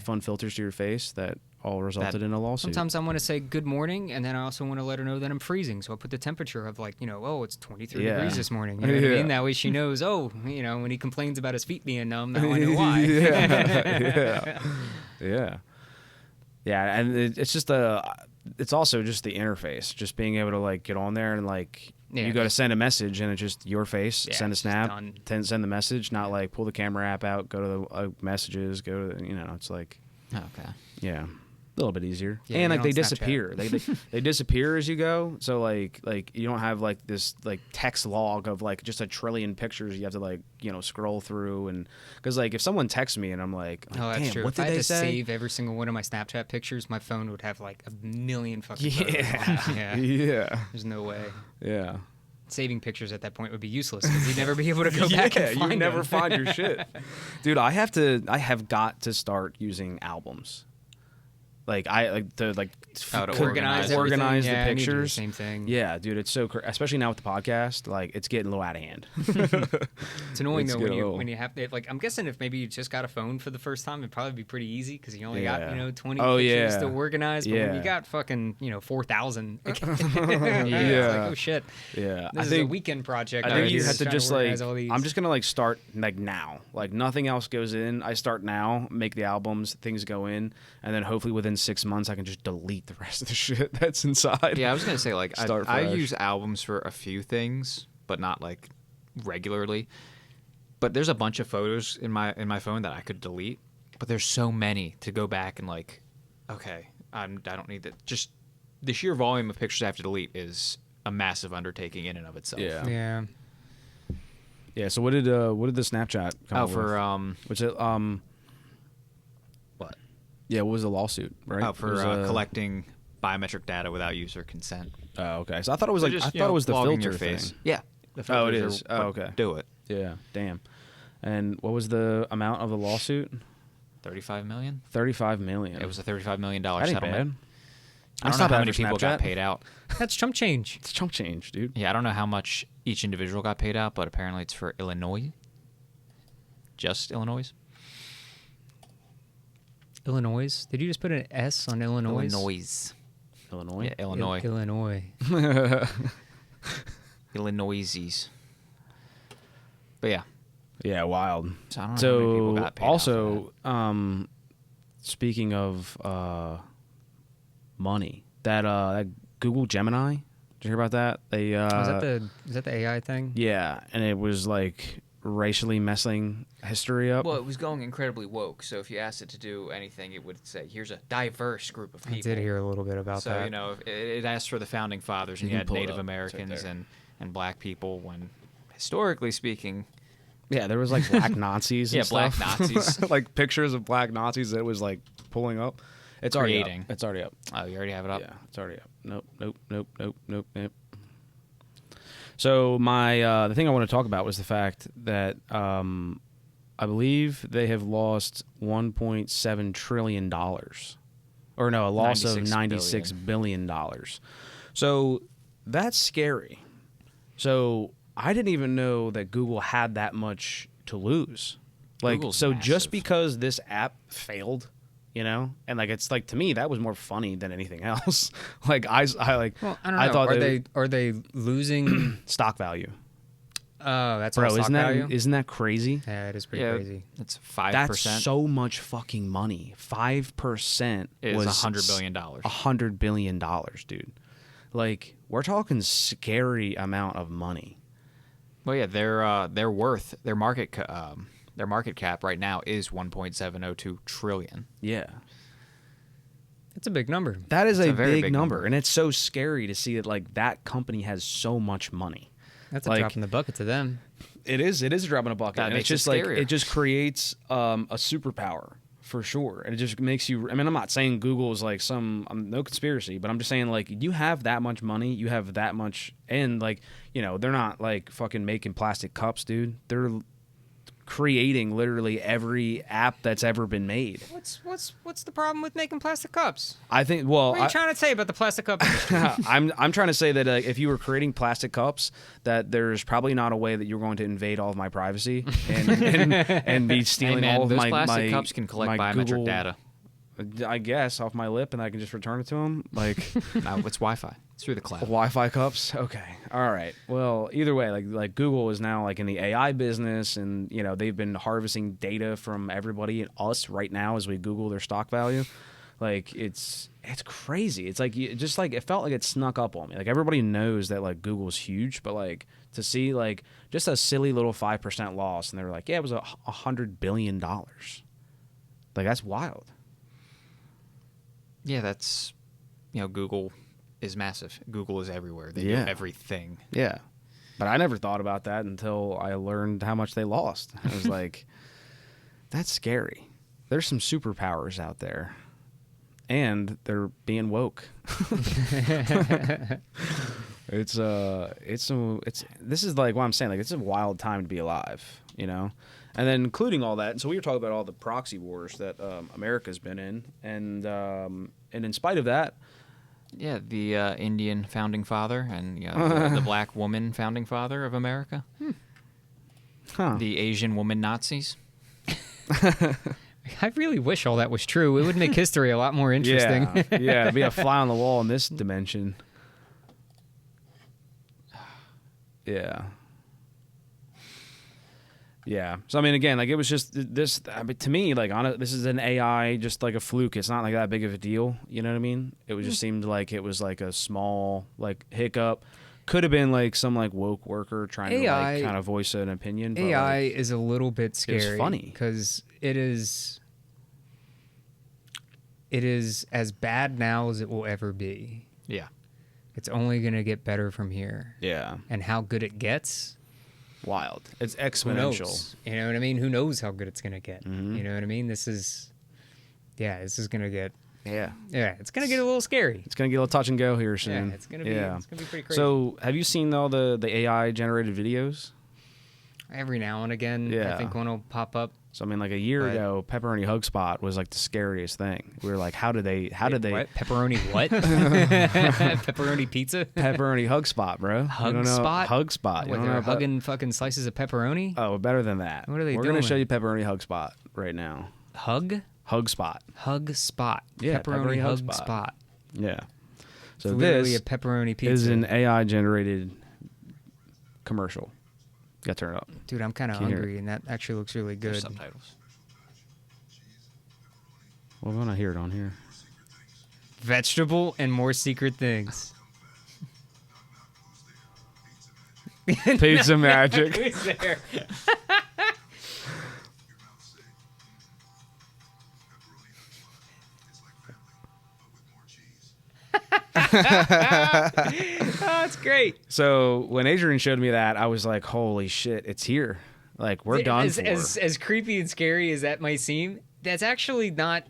fun filters to your face that all resulted in a lawsuit. Sometimes I want to say good morning, and then I also want to let her know that I'm freezing. So I put the temperature of like it's 23 degrees this morning. You know what I mean? That way she knows. When he complains about his feet being numb, now I know why. Yeah, and it's just it's also just the interface, just being able to like get on there and like you go to send a message and it's just your face, send a snap, send the message, not like pull the camera app out, go to the messages, go to it's like okay, yeah. A little bit easier, Yeah, and like you're they on disappear. They disappear as you go. So like you don't have like this like text log of like just a trillion pictures you have to like scroll through, and because like if someone texts me and I'm like Oh, that's damn, true. what If did I had they to say? save every single one of my Snapchat pictures, my phone would have like a million fucking Yeah, photos. Yeah. yeah, There's no way. yeah. Saving pictures at that point would be useless because you'd never be able to go back and find you never them. find your shit, dude. I have got to start using albums. Like I like to like to organize the everything. Yeah, I need to do the pictures. same thing. Yeah, dude, it's so especially now with the podcast, like it's getting a little out of hand. It's annoying It's though good. when you have to, like, I'm guessing if maybe you just got a phone for the first time, it'd probably be pretty easy because you only got 20 pictures to organize. But when you got fucking 4,000, it's like, oh shit. Yeah, This is a weekend project. I right think you here, have to trying just organize like all these. I'm just gonna like start like now, like nothing else goes in. I start now, make the albums, things go in, and then hopefully within 6 months I can just delete the rest of the shit that's inside. Yeah, I was gonna say like Start I fresh. use albums for a few things, but not like regularly. But there's a bunch of photos in my phone that I could delete. But there's so many to go back and like, okay, I don't need that. Just the sheer volume of pictures I have to delete is a massive undertaking in and of itself. Yeah. Yeah. So what did the Snapchat come up for with? Which it what? Yeah, what was the lawsuit? Right. Oh, for It was, collecting biometric data without user consent. Oh, okay. So I thought it was like Just, I thought it was the logging filter your face. thing. Yeah. The Oh, it filters is. are Oh, what okay. Do it. Yeah. Damn. And what was the amount of the lawsuit? 35 million. 35 million. It was a $35 million That ain't settlement. bad. I That's don't know not how bad many for people got Snapchat. paid out. That's chump change. It's chump change, dude. Yeah, I don't know how much each individual got paid out, but apparently it's for Illinois. Just Illinois. Illinois? Did you just put an S on Illinois? Illinois. Yeah, Illinois. Illinois. Illinoises. But yeah. Yeah, wild. So I don't know how many people got paid out for also, speaking of money, that Google Gemini. Did you hear about that? They is that the AI thing? yeah, and it was like racially messing history up. Well, it was going incredibly woke, so if you asked it to do anything, it would say, here's a diverse group of people. I did hear a little bit about so, that. you know, it asked for the founding fathers, and You you can had pull it Native up. It's right Americans there. and black people, when historically speaking, Yeah, there was like black Nazis. And Yeah, black stuff. Nazis. Like pictures of black Nazis that it was like pulling up. It's already Creating. up. It's already up. oh, you already have it up? Yeah, it's already up. Nope. So my the thing I want to talk about was the fact that I believe they have lost $1.7 trillion, or no, a loss of $96 billion. So that's scary. So I didn't even know that Google had that much to lose. Like, Google's so just massive. because this app failed, and like it's like to me that was more funny than anything else. Like I like Well, I don't know. thought Are they losing? stock value. Oh, that's Bro, all stock value. isn't that crazy? Yeah, it is pretty Yeah, crazy. it's 5%. That's so much fucking money. 5% is was $100 billion. $100 billion, dude. Like we're talking scary amount of money. Well, yeah, their worth, their market cap right now is 1.702 trillion. Yeah. It's a big number. That is a very big big number, number. and it's so scary to see that like that company has so much money. That's a like, drop in the bucket to them. It is a drop in a bucket. That and makes it's just it like scarier. it just creates a superpower for sure, and it just makes you. I mean, I'm not saying Google is like no conspiracy, but I'm just saying like you have that much money, you have that much, and like they're not like fucking making plastic cups, dude. They're creating literally every app that's ever been made. What's the problem with making plastic cups? I think. Well, What are you trying to say about the plastic cup industry? I'm trying to say that if you were creating plastic cups, that there's probably not a way that you're going to invade all of my privacy and be stealing Hey, man, all of those my plastic my- cups can collect my biometric Google- data. I guess off my lip, and I can just return it to them. Like No, it's Wi-Fi. It's through the cloud. Wi-Fi cups. Okay, all right. Well, either way, like Google is now like in the AI business, and they've been harvesting data from everybody and us right now as we Google their stock value. Like it's crazy. It's like it felt like it snuck up on me. Like everybody knows that like Google's huge, but like to see like just a silly little 5% loss, and they were like, yeah, it was $100 billion. Like that's wild. Yeah, that's, Google is massive. Google is everywhere. They do everything. Yeah. But I never thought about that until I learned how much they lost. I was like, that's scary. There's some superpowers out there. And they're being woke. This is like what I'm saying. Like, it's a wild time to be alive, And then including all that. And so we were talking about all the proxy wars that America's been in, and in spite of that, yeah, the Indian founding father and the black woman founding father of America, the Asian woman Nazis. I really wish all that was true. It would make history a lot more interesting. Yeah, it'd be a fly on the wall in this dimension. Yeah. Yeah. So, I mean, again, like, it was just this, to me, like, this is an AI, just like a fluke. It's not like that big of a deal. You know what I mean? It just seemed like it was like a small, like, hiccup. Could have been like some like woke worker trying to like kind of voice an opinion. But AI is a little bit scary. It's funny because it is as bad now as it will ever be. Yeah. It's only going to get better from here. Yeah. And how good it gets, wild. It's exponential. Who knows? You know what I mean? Who knows how good it's going to get? Mm-hmm. You know what I mean? This is going to get. Yeah, it's going to get a little scary. It's going to get a little touch and go here soon. Yeah, it's going to be pretty crazy. So, have you seen all the AI generated videos? Every now and again, I think one will pop up. So, I mean, like a year ago, pepperoni hug spot was like the scariest thing. We were like, how did they? What? Pepperoni what? Pepperoni pizza? Pepperoni hug spot, bro. Hug spot? Hug spot. What, they're hugging fucking slices of pepperoni? Oh, better than that. What are they doing? We're going to show you pepperoni hug spot right now. Hug spot. Hug spot. Yeah, pepperoni hug spot. Yeah. So it's this a pepperoni pizza is an AI generated commercial. Got to turn it up. Dude, I'm kind of hungry, and that actually looks really good. There's subtitles. Well, why not hear it on here? Vegetable and more secret things. Pizza magic. Who's there? Oh, that's great. So when Adrian showed me that, I was like, holy shit, it's here. Like, we're done for. As creepy and scary as that might seem, that's actually not.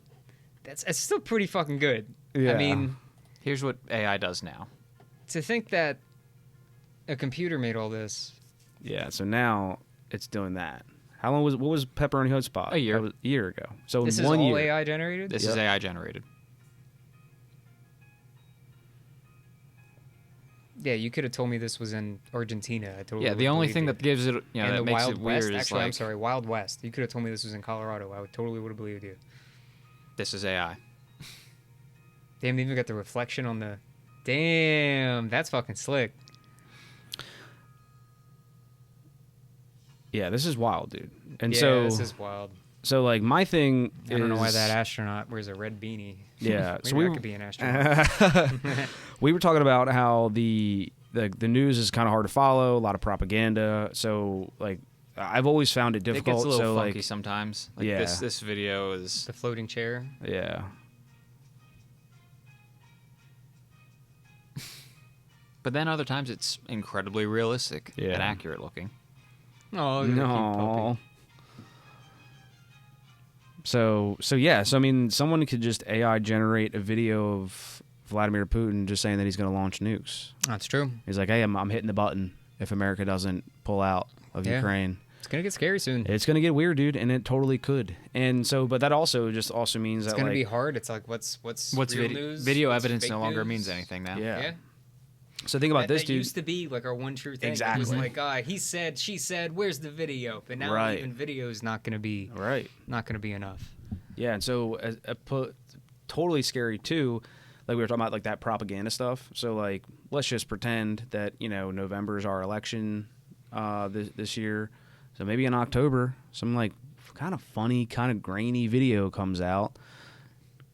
It's still pretty fucking good. Yeah. I mean, here's what AI does now. To think that a computer made all this. Yeah, so now it's doing that. What was Pepperoni Hut Spot? A year. That was a year ago. So this in is 1 all year. AI generated? This is AI generated. Yeah, you could have told me this was in Argentina. I totally the only thing that gives it, that the makes Wild it West. weird is Actually, like, I'm sorry, Wild West. You could have told me this was in Colorado. I totally would have believed you. This is AI. Damn, they even got the reflection on the. Damn, that's fucking slick. Yeah, this is wild, dude. And this is wild. So like my thing I don't know why that astronaut wears a red beanie. Yeah, so we could be an astronaut. We were talking about how the news is kind of hard to follow, a lot of propaganda. So like I've always found it difficult. It gets a little funky like, sometimes. Like yeah. this video is the floating chair. Yeah. But then other times it's incredibly realistic and accurate looking. Oh no. So I mean, someone could just AI generate a video of Vladimir Putin just saying that he's going to launch nukes. That's true. He's like, hey, I'm hitting the button if America doesn't pull out of Ukraine. It's going to get scary soon. It's going to get weird, dude, and it totally could. And so, but that also means it's that going to be hard. It's like, what's real news? Video what's evidence no longer news? Means anything now. Yeah. So think about this, that dude. Used to be like our one true thing. Exactly. It was like, he said, she said, where's the video? But now even video is not going to be not going to be enough. Yeah, and so totally scary too. Like we were talking about, like that propaganda stuff. So like, let's just pretend that November is our election this year. So maybe in October, some like kind of funny, kind of grainy video comes out.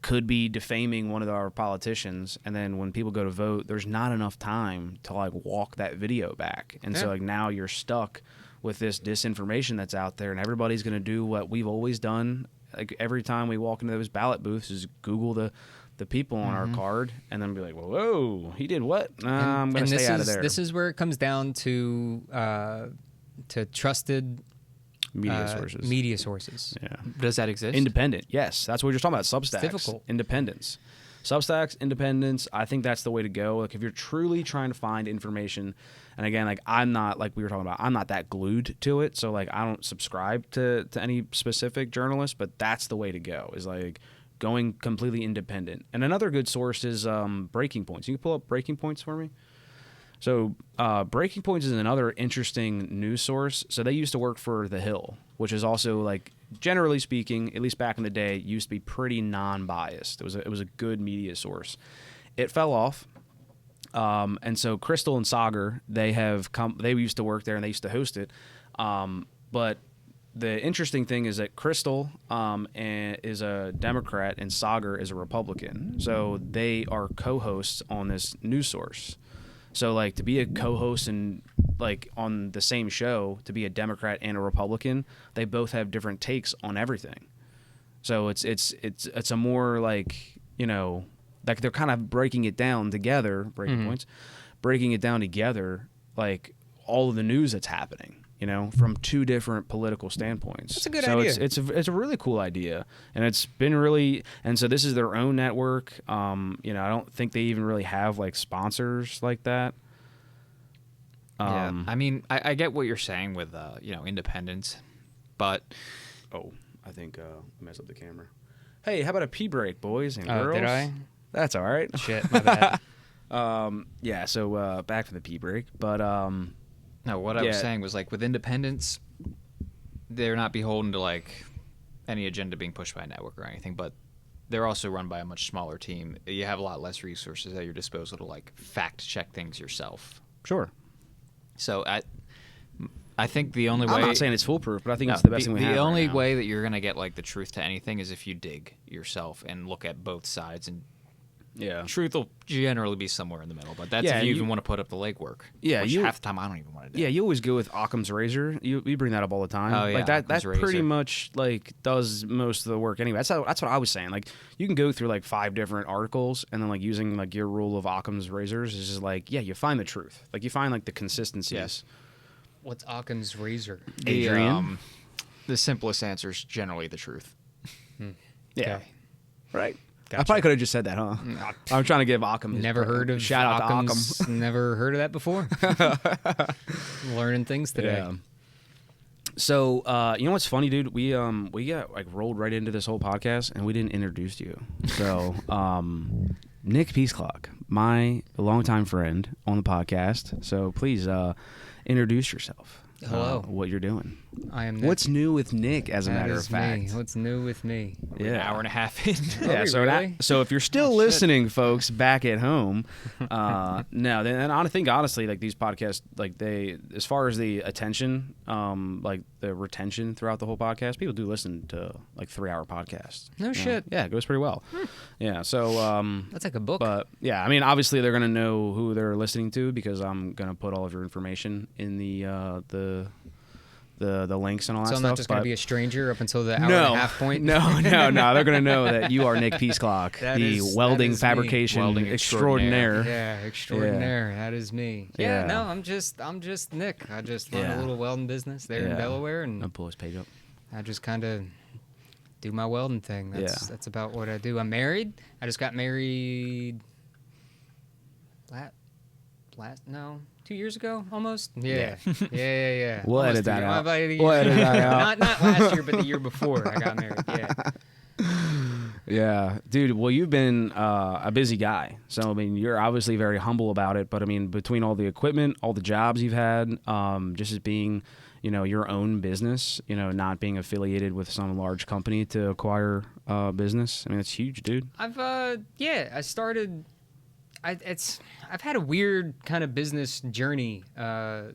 Could be defaming one of our politicians, and then when people go to vote, there's not enough time to like walk that video back, and so like now you're stuck with this disinformation that's out there, and everybody's going to do what we've always done like every time we walk into those ballot booths is Google the people on our card and then be like, whoa, he did what? I'm going to stay out of there. This is where it comes down to trusted Media sources. Yeah. Does that exist? Independent. Yes. That's what you're talking about. Substacks. It's difficult. Independence. Substacks, independence. I think that's the way to go. Like if you're truly trying to find information, and again, like I'm not, like we were talking about, I'm not that glued to it. So like I don't subscribe to any specific journalist, but that's the way to go, is like going completely independent. And another good source is Breaking Points. You can pull up Breaking Points for me? So Breaking Points is another interesting news source. So they used to work for The Hill, which is also, like, generally speaking, at least back in the day, used to be pretty non-biased. It was a good media source. It fell off. And so Crystal and Sagar, they used to work there and they used to host it. But the interesting thing is that Crystal is a Democrat and Sagar is a Republican. So they are co-hosts on this news source. So, like, to be a co-host and, like, on the same show, to be a Democrat and a Republican, they both have different takes on everything. So it's a more, like, you know, like they're kind of breaking it down together, Breaking Points, breaking it down together, like, all of the news that's happening, you know, from two different political standpoints. That's a good idea. So it's a really cool idea, and it's been really, and so this is their own network. You know, I don't think they even really have like sponsors like that. Yeah, I mean, I get what you're saying with you know, independence, but I think I messed up the camera. Hey, how about a pee break, boys and girls? Did I? That's all right. Shit, my bad. Yeah. So back to the pee break, but no, what I was saying was, like, with independence, they're not beholden to, like, any agenda being pushed by a network or anything, but they're also run by a much smaller team. You have a lot less resources at your disposal to, like, fact-check things yourself. Sure. So I think the only way... I'm not saying it's foolproof, but I think it's the best thing we have. The only right now. way that you're going to get, like, the truth to anything is if you dig yourself and look at both sides, and truth will generally be somewhere in the middle, but that's if you even want to put up the legwork. Yeah, which half the time I don't even want to do. Yeah, you always go with Occam's razor. You bring that up all the time. Oh, yeah, like that Occam's pretty razor. much like does most of the work anyway. That's what I was saying. Like you can go through like 5 different articles and then like using like your rule of Occam's razors is just like, yeah, you find the truth. Like you find like the consistencies. Yes. What's Occam's razor? Adrian? The simplest answer is generally the truth. Yeah. Okay. Right. Gotcha. I probably could have just said that, huh? I'm trying to give Occam his Never heard of shout out Occam's. to Occam. Never heard of that before. Learning things today. Yeah. So you know what's funny, dude? We got like rolled right into this whole podcast and we didn't introduce you. So Nick Pisklak, my longtime friend on the podcast. So please introduce yourself. Hello. What you're doing. I am Nick. What's new with Nick, as a That matter of is fact? me. What's new with me? An hour and a half in. Yeah, we so really? so if you're still listening, folks, back at home, no, then I think honestly, like these podcasts, like they, as far as the attention, like the retention throughout the whole podcast, people do listen to like 3-hour podcasts. No shit. Yeah, it goes pretty well. Yeah, so That's like a book. but yeah, I mean, obviously they're gonna know who they're listening to because I'm gonna put all of your information in the links and all that so stuff. I'm not just going to but- be a stranger up until the hour no, and a half point? No. They're going to know that you are Nick Pisklak, That the is welding me. fabrication Welding extraordinaire. Yeah, extraordinaire. That is me. Yeah, Yeah. no, I'm just Nick. I just run Yeah. a little welding business there in Delaware, I'll and pull his page up. I just kind of do my welding thing. That's about what I do. I'm married. I just got married 2 years ago, almost. Yeah. Yeah. We'll Almost edit that 2 out. About a year. We'll edit that out. Not last year, but the year before I got married. Yeah. Yeah, dude. Well, you've been a busy guy, so I mean, you're obviously very humble about it. But I mean, between all the equipment, all the jobs you've had, just as being, you know, your own business, you know, not being affiliated with some large company to acquire business. I mean, it's huge, dude. I've had a weird kind of business journey. I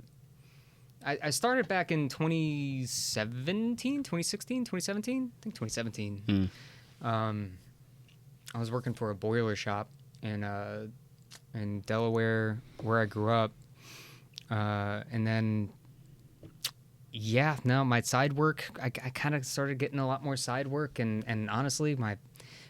started back in 2017. I think 2017. I was working for a boiler shop in Delaware, where I grew up, and then Yeah, no, my side work, I kind of started getting a lot more side work, and honestly, my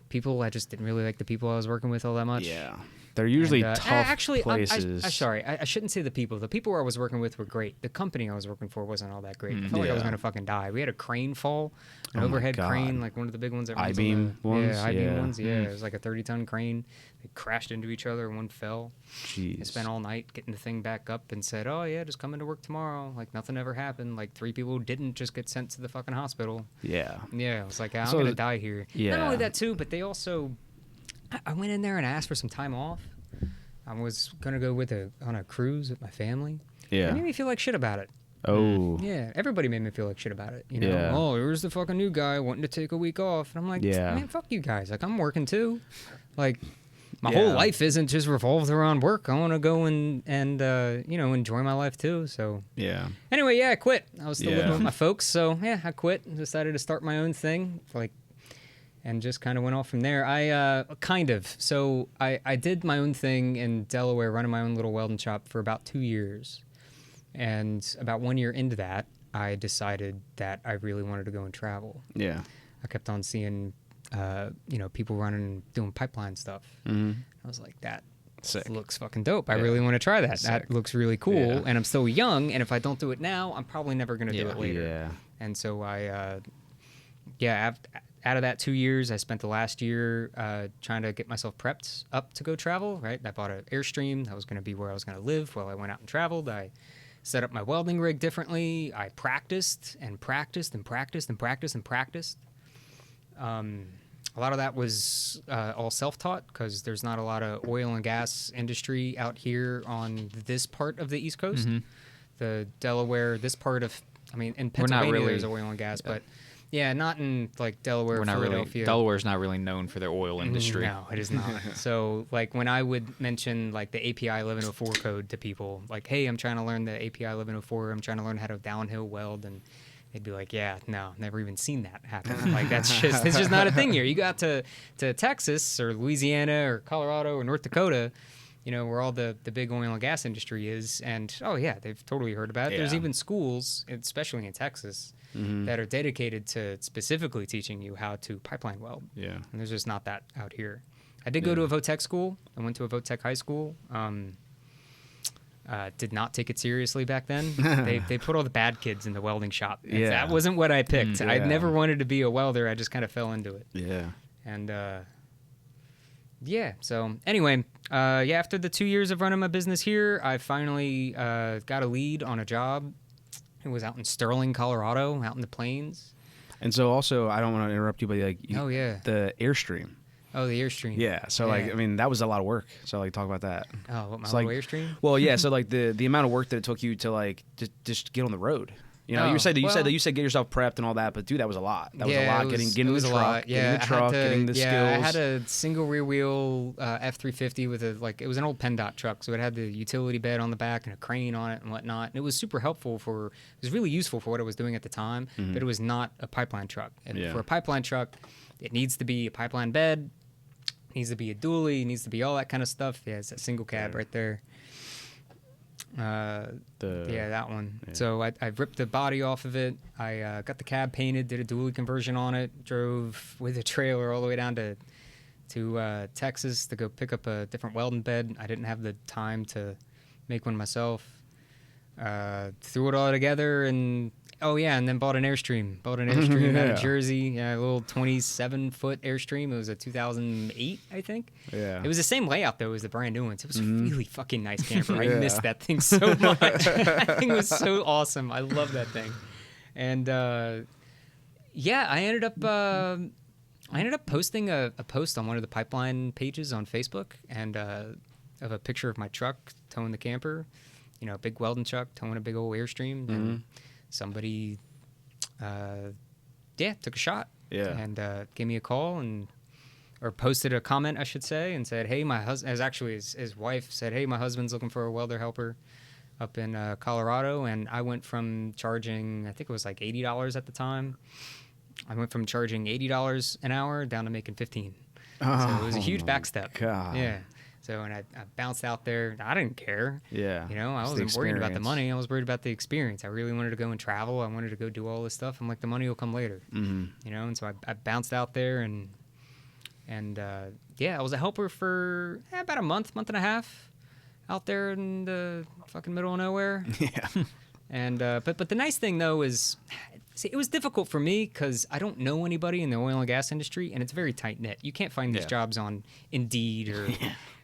people, I just didn't really like the people I was working with all that much. Yeah. They're usually tough places. I shouldn't say the people. The people I was working with were great. The company I was working for wasn't all that great. I felt like I was going to fucking die. We had a crane fall, an overhead crane, like one of the big ones. I-beam ones? Yeah, I-beam ones. Yeah, it was like a 30-ton crane. They crashed into each other and one fell. Jeez. I spent all night getting the thing back up and said, oh, yeah, just come into work tomorrow. Like, nothing ever happened. Like, 3 people didn't just get sent to the fucking hospital. Yeah. Yeah, I was like, I'm going to die here. Yeah. Not only that, too, but they also... I went in there and asked for some time off. I was gonna go on a cruise with my family. Yeah. It made me feel like shit about it. Oh. Yeah, everybody made me feel like shit about it. You know, Yeah. oh, here's the fucking new guy wanting to take a week off, and I'm like, man, fuck you guys. Like, I'm working too. Like, my whole life isn't just revolved around work. I want to go and you know, enjoy my life too. So Yeah. Anyway, I quit. I was still living with my folks, so yeah, I quit and decided to start my own thing. And just kind of went off from there. So I did my own thing in Delaware, running my own little welding shop for about 2 years. And about 1 year into that, I decided that I really wanted to go and travel. Yeah. I kept on seeing, you know, people running, doing pipeline stuff. Mm-hmm. I was like, that Sick. looks fucking dope. I really want to try that. Sick. That looks really cool. Yeah. And I'm still young, and if I don't do it now, I'm probably never going to do it later. Yeah. And so out of that 2 years, I spent the last year trying to get myself prepped up to go travel, right? I bought an Airstream. That was going to be where I was going to live while I went out and traveled. I set up my welding rig differently. I practiced and practiced and practiced and practiced and practiced. A lot of that was all self-taught because there's not a lot of oil and gas industry out here on this part of the East Coast. Mm-hmm. The Delaware, this part of, I mean, in Pennsylvania there's oil and gas, but... Yeah, not in like Delaware, Philadelphia. Delaware's not really known for their oil industry. No, it is not. So like when I would mention like the API 1104 code to people, like, hey, I'm trying to learn the API 1104, I'm trying to learn how to downhill weld, and they'd be like, yeah, no, never even seen that happen. Like it's just not a thing here. You got to Texas or Louisiana or Colorado or North Dakota, you know, where all the big oil and gas industry is, and oh yeah, they've totally heard about it. Yeah. There's even schools, especially in Texas, that are dedicated to specifically teaching you how to pipeline weld. Yeah. And there's just not that out here. I did go to a Votech school. I went to a Votech high school. Did not take it seriously back then. They put all the bad kids in the welding shop. Yeah. That wasn't what I picked. I never wanted to be a welder. I just kind of fell into it. Yeah. And so anyway, after the 2 years of running my business here, I finally got a lead on a job. It was out in Sterling, Colorado, out in the plains. And so also, I don't want to interrupt you, but like, the Airstream. Oh, the Airstream. Yeah. So like, I mean, that was a lot of work. So like, talk about that. Oh, what, my little Airstream? Well, yeah. So like the amount of work that it took you to like just get on the road. You know, you said get yourself prepped and all that, but dude, that was a lot. That was a lot. Getting in the truck, getting the skills. I had a single rear wheel F350 with it was an old PennDOT truck, so it had the utility bed on the back and a crane on it and whatnot. And it was super helpful it was really useful for what I was doing at the time, but it was not a pipeline truck. And for a pipeline truck, it needs to be a pipeline bed, needs to be a dually, needs to be all that kind of stuff. Yeah, it's a single cab right there. That one. Yeah. So I ripped the body off of it. I got the cab painted, did a dually conversion on it, drove with a trailer all the way down to Texas to go pick up a different welding bed. I didn't have the time to make one myself. Threw it all together and then bought an Airstream. Bought an Airstream out of Jersey. A little 27-foot Airstream. It was a 2008, I think. Yeah. It was the same layout, though, as the brand new ones. It was a really fucking nice camper. I missed that thing so much. That thing was so awesome. I love that thing. And, I ended up posting a post on one of the pipeline pages on Facebook and of a picture of my truck towing the camper. You know, a big welding truck towing a big old Airstream. And somebody, took a shot. Yeah. And gave me a call or posted a comment, I should say, and said, hey, my husband, his wife said, hey, my husband's looking for a welder helper up in Colorado. And I went from charging, I think it was like $80 at the time. I went from charging $80 an hour down to making $15. So it was a huge backstep. God. Yeah. So, and I bounced out there. I didn't care. Yeah. You know, I wasn't worried about the money. I was worried about the experience. I really wanted to go and travel. I wanted to go do all this stuff. I'm like, the money will come later. Mm-hmm. You know, and so I bounced out there and yeah, I was a helper for about a month and a half out there in the fucking middle of nowhere. Yeah. And but the nice thing though is, see, it was difficult for me because I don't know anybody in the oil and gas industry, and it's very tight knit. You can't find these jobs on Indeed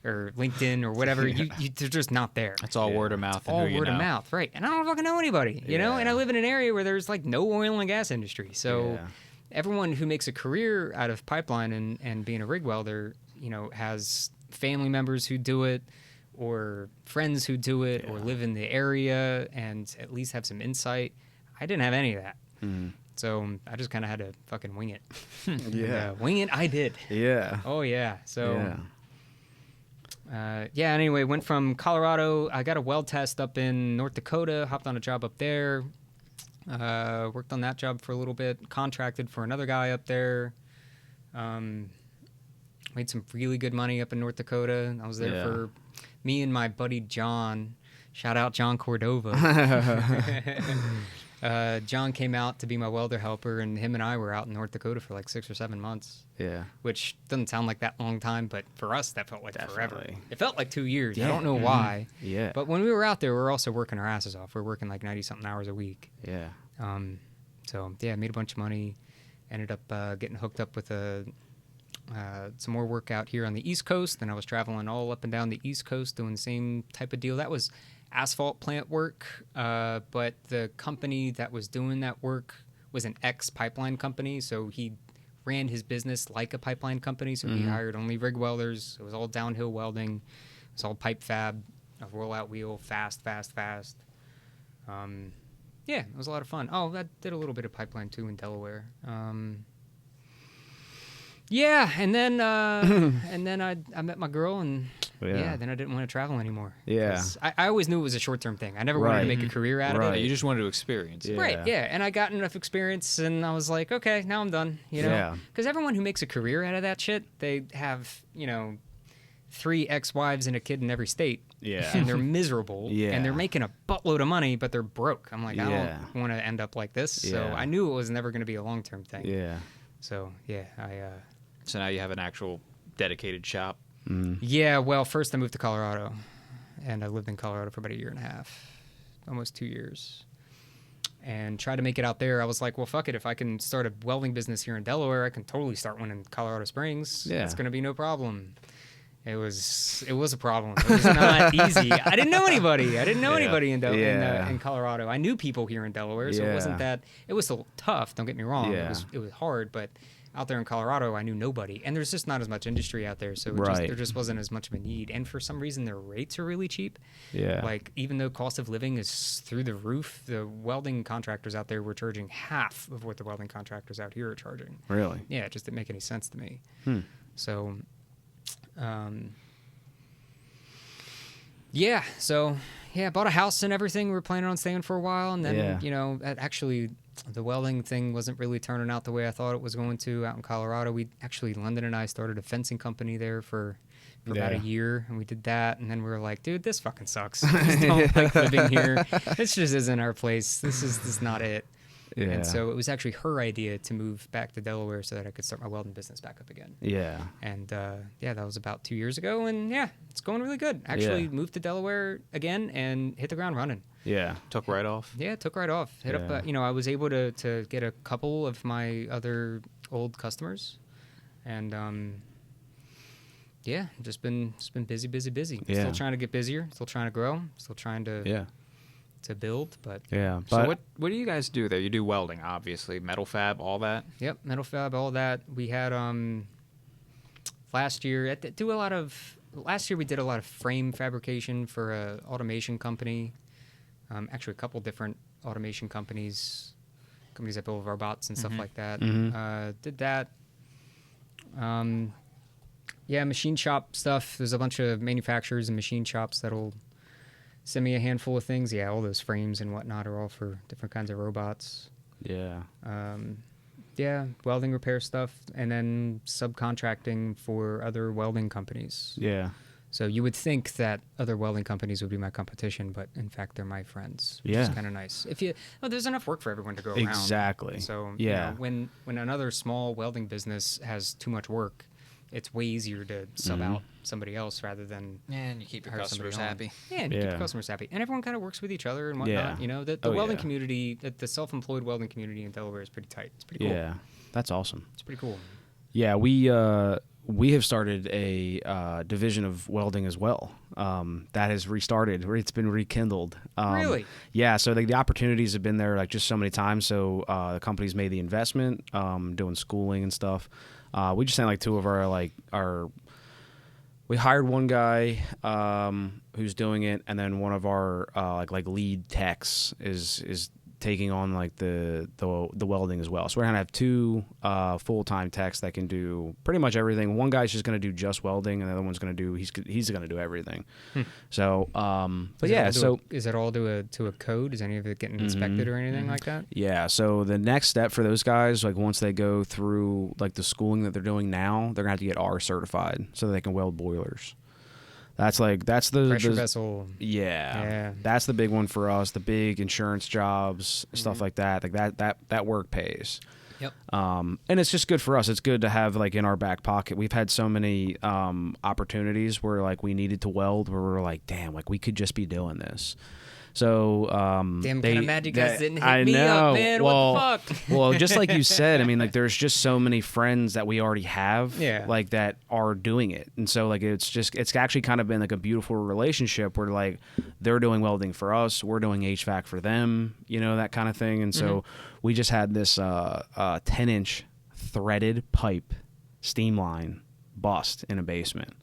or LinkedIn or whatever. They're just not there. It's all word of mouth. It's all word of mouth, right? And I don't fucking know anybody, you know. And I live in an area where there's like no oil and gas industry, so everyone who makes a career out of pipeline and being a rig welder, you know, has family members who do it, or friends who do it, or live in the area and at least have some insight. I didn't have any of that. So I just kind of had to fucking wing it. Wing it I did. Yeah. Oh, yeah. So, anyway, went from Colorado. I got a weld test up in North Dakota, hopped on a job up there, worked on that job for a little bit, contracted for another guy up there. Made some really good money up in North Dakota. I was there for me and my buddy John. Shout out John Cordova. John came out to be my welder helper, and him and I were out in North Dakota for like 6 or 7 months. Yeah. Which doesn't sound like that long time, but for us, that felt like forever. It felt like 2 years. I don't know why. Yeah. But when we were out there, we were also working our asses off. We were working like 90-something hours a week. Yeah. So, yeah, made a bunch of money. Ended up getting hooked up with some more work out here on the East Coast, and I was traveling all up and down the East Coast doing the same type of deal. That was asphalt plant work, but the company that was doing that work was an ex-pipeline company, so he ran his business like a pipeline company, so he hired only rig welders. It was all downhill welding. It was all pipe fab, a roll-out wheel, fast. Yeah, it was a lot of fun. Oh, I did a little bit of pipeline, too, in Delaware. Yeah, and then I met my girl, and then I didn't want to travel anymore. Yeah, I always knew it was a short-term thing. I never wanted to make a career out of it. You just wanted to experience it. Right, yeah, and I got enough experience, and I was like, okay, now I'm done, you know? Because everyone who makes a career out of that shit, they have, you know, 3 ex-wives and a kid in every state. Yeah. And they're miserable. Yeah. And they're making a buttload of money, but they're broke. I'm like, I don't want to end up like this. Yeah. So I knew it was never going to be a long-term thing. Yeah. So, yeah, So now you have an actual dedicated shop? Yeah, well, first I moved to Colorado, and I lived in Colorado for about 1.5 years, almost 2 years, and tried to make it out there. I was like, well, fuck it. If I can start a welding business here in Delaware, I can totally start one in Colorado Springs. Yeah. It's going to be no problem. It was a problem. It was not easy. I didn't know anybody. In Colorado. I knew people here in Delaware, so it wasn't that. It was still tough. Don't get me wrong. Yeah. It was hard, but out there in Colorado, I knew nobody, and there's just not as much industry out there, so there just wasn't as much of a need. And for some reason, their rates are really cheap. Yeah. Like, even though cost of living is through the roof, the welding contractors out there were charging half of what the welding contractors out here are charging. Really? Yeah, it just didn't make any sense to me. So. Bought a house and everything. We were planning on staying for a while, and then actually the welding thing wasn't really turning out the way I thought it was going to out in Colorado. London and I started a fencing company there for about a year, and we did that, and then we were like, dude, this fucking sucks. I just don't like living here. This just isn't our place. This is not it. Yeah. And so it was actually her idea to move back to Delaware so that I could start my welding business back up again. Yeah. And that was about 2 years ago, and it's going really good. Actually moved to Delaware again and hit the ground running. Yeah. Took right off? Yeah, took right off. Hit up, I was able to get a couple of my other old customers, and just been busy. Yeah. Still trying to get busier, still trying to grow, still trying to build, but so what do you guys do there? You do welding, obviously, metal fab, all that. Yep, metal fab, all that. We had last year we did a lot of frame fabrication for a automation company. Actually, a couple different automation companies that build robots and stuff like that. Did that. Machine shop stuff. There's a bunch of manufacturers and machine shops that'll send me a handful of things. Yeah, all those frames and whatnot are all for different kinds of robots. Yeah. Welding repair stuff, and then subcontracting for other welding companies. Yeah. So you would think that other welding companies would be my competition, but in fact they're my friends, which is kind of nice. There's enough work for everyone to go around. Exactly. So yeah, when another small welding business has too much work, it's way easier to sub out somebody else rather than and you keep your customers happy. Yeah, and you keep your customers happy, and everyone kind of works with each other and whatnot. You know, the welding community, the self-employed welding community in Delaware is pretty tight. It's pretty cool. Yeah, that's awesome. It's pretty cool. Yeah, we have started a division of welding as well. That has restarted. It's been rekindled. Really? Yeah. So the opportunities have been there like just so many times. So the company's made the investment, doing schooling and stuff. We just sent like two of our. We hired one guy who's doing it, and then one of our like lead techs is taking on like the welding as well. So we're gonna have two full-time techs that can do pretty much everything. One guy's just gonna do just welding, and the other one's gonna do he's gonna do everything. So but yeah, so is it all to a code? Is any of it getting inspected or anything like that? Yeah, so the next step for those guys, like once they go through like the schooling that they're doing now, they're gonna have to get R certified so that they can weld boilers. That's the pressure vessel. Yeah, that's the big one for us. The big insurance jobs, stuff like that. Like that work pays. Yep. And it's just good for us. It's good to have like in our back pocket. We've had so many opportunities where like we needed to weld, where we're like, damn, like we could just be doing this. So damn, kind of mad you guys didn't hit me up, man. Well, what the fuck? Well, just like you said, I mean, like there's just so many friends that we already have, like that are doing it, and so like it's actually kind of been like a beautiful relationship where like they're doing welding for us, we're doing HVAC for them, you know, that kind of thing, and so we just had this 10-inch threaded pipe steam line bust in a basement.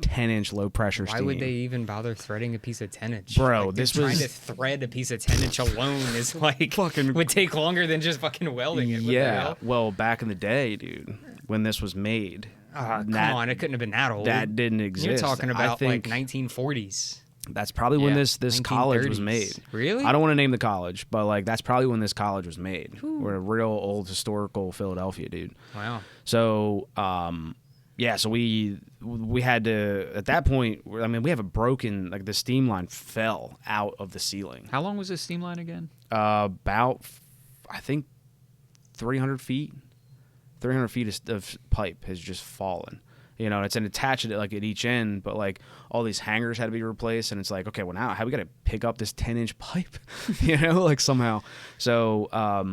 10-inch low pressure steam. Why would they even bother threading a piece of 10-inch? Bro, like, this trying was to thread a piece of 10-inch alone is like fucking would take longer than just fucking welding it. Yeah, well, back in the day, dude, when this was made, come on, it couldn't have been that old. That didn't exist. You're talking about like 1940s. That's probably when this college was made. Really? I don't want to name the college, but like that's probably when this college was made. We're a real old historical Philadelphia, dude. Wow. So, yeah, so we had to, at that point, I mean, we have a broken, like the steam line fell out of the ceiling. How long was this steam line again? About, I think, 300 feet. 300 feet of pipe has just fallen. You know, it's attached like at each end, but like all these hangers had to be replaced, and it's like, okay, well now how we got to pick up this 10-inch pipe, you know, like somehow. So,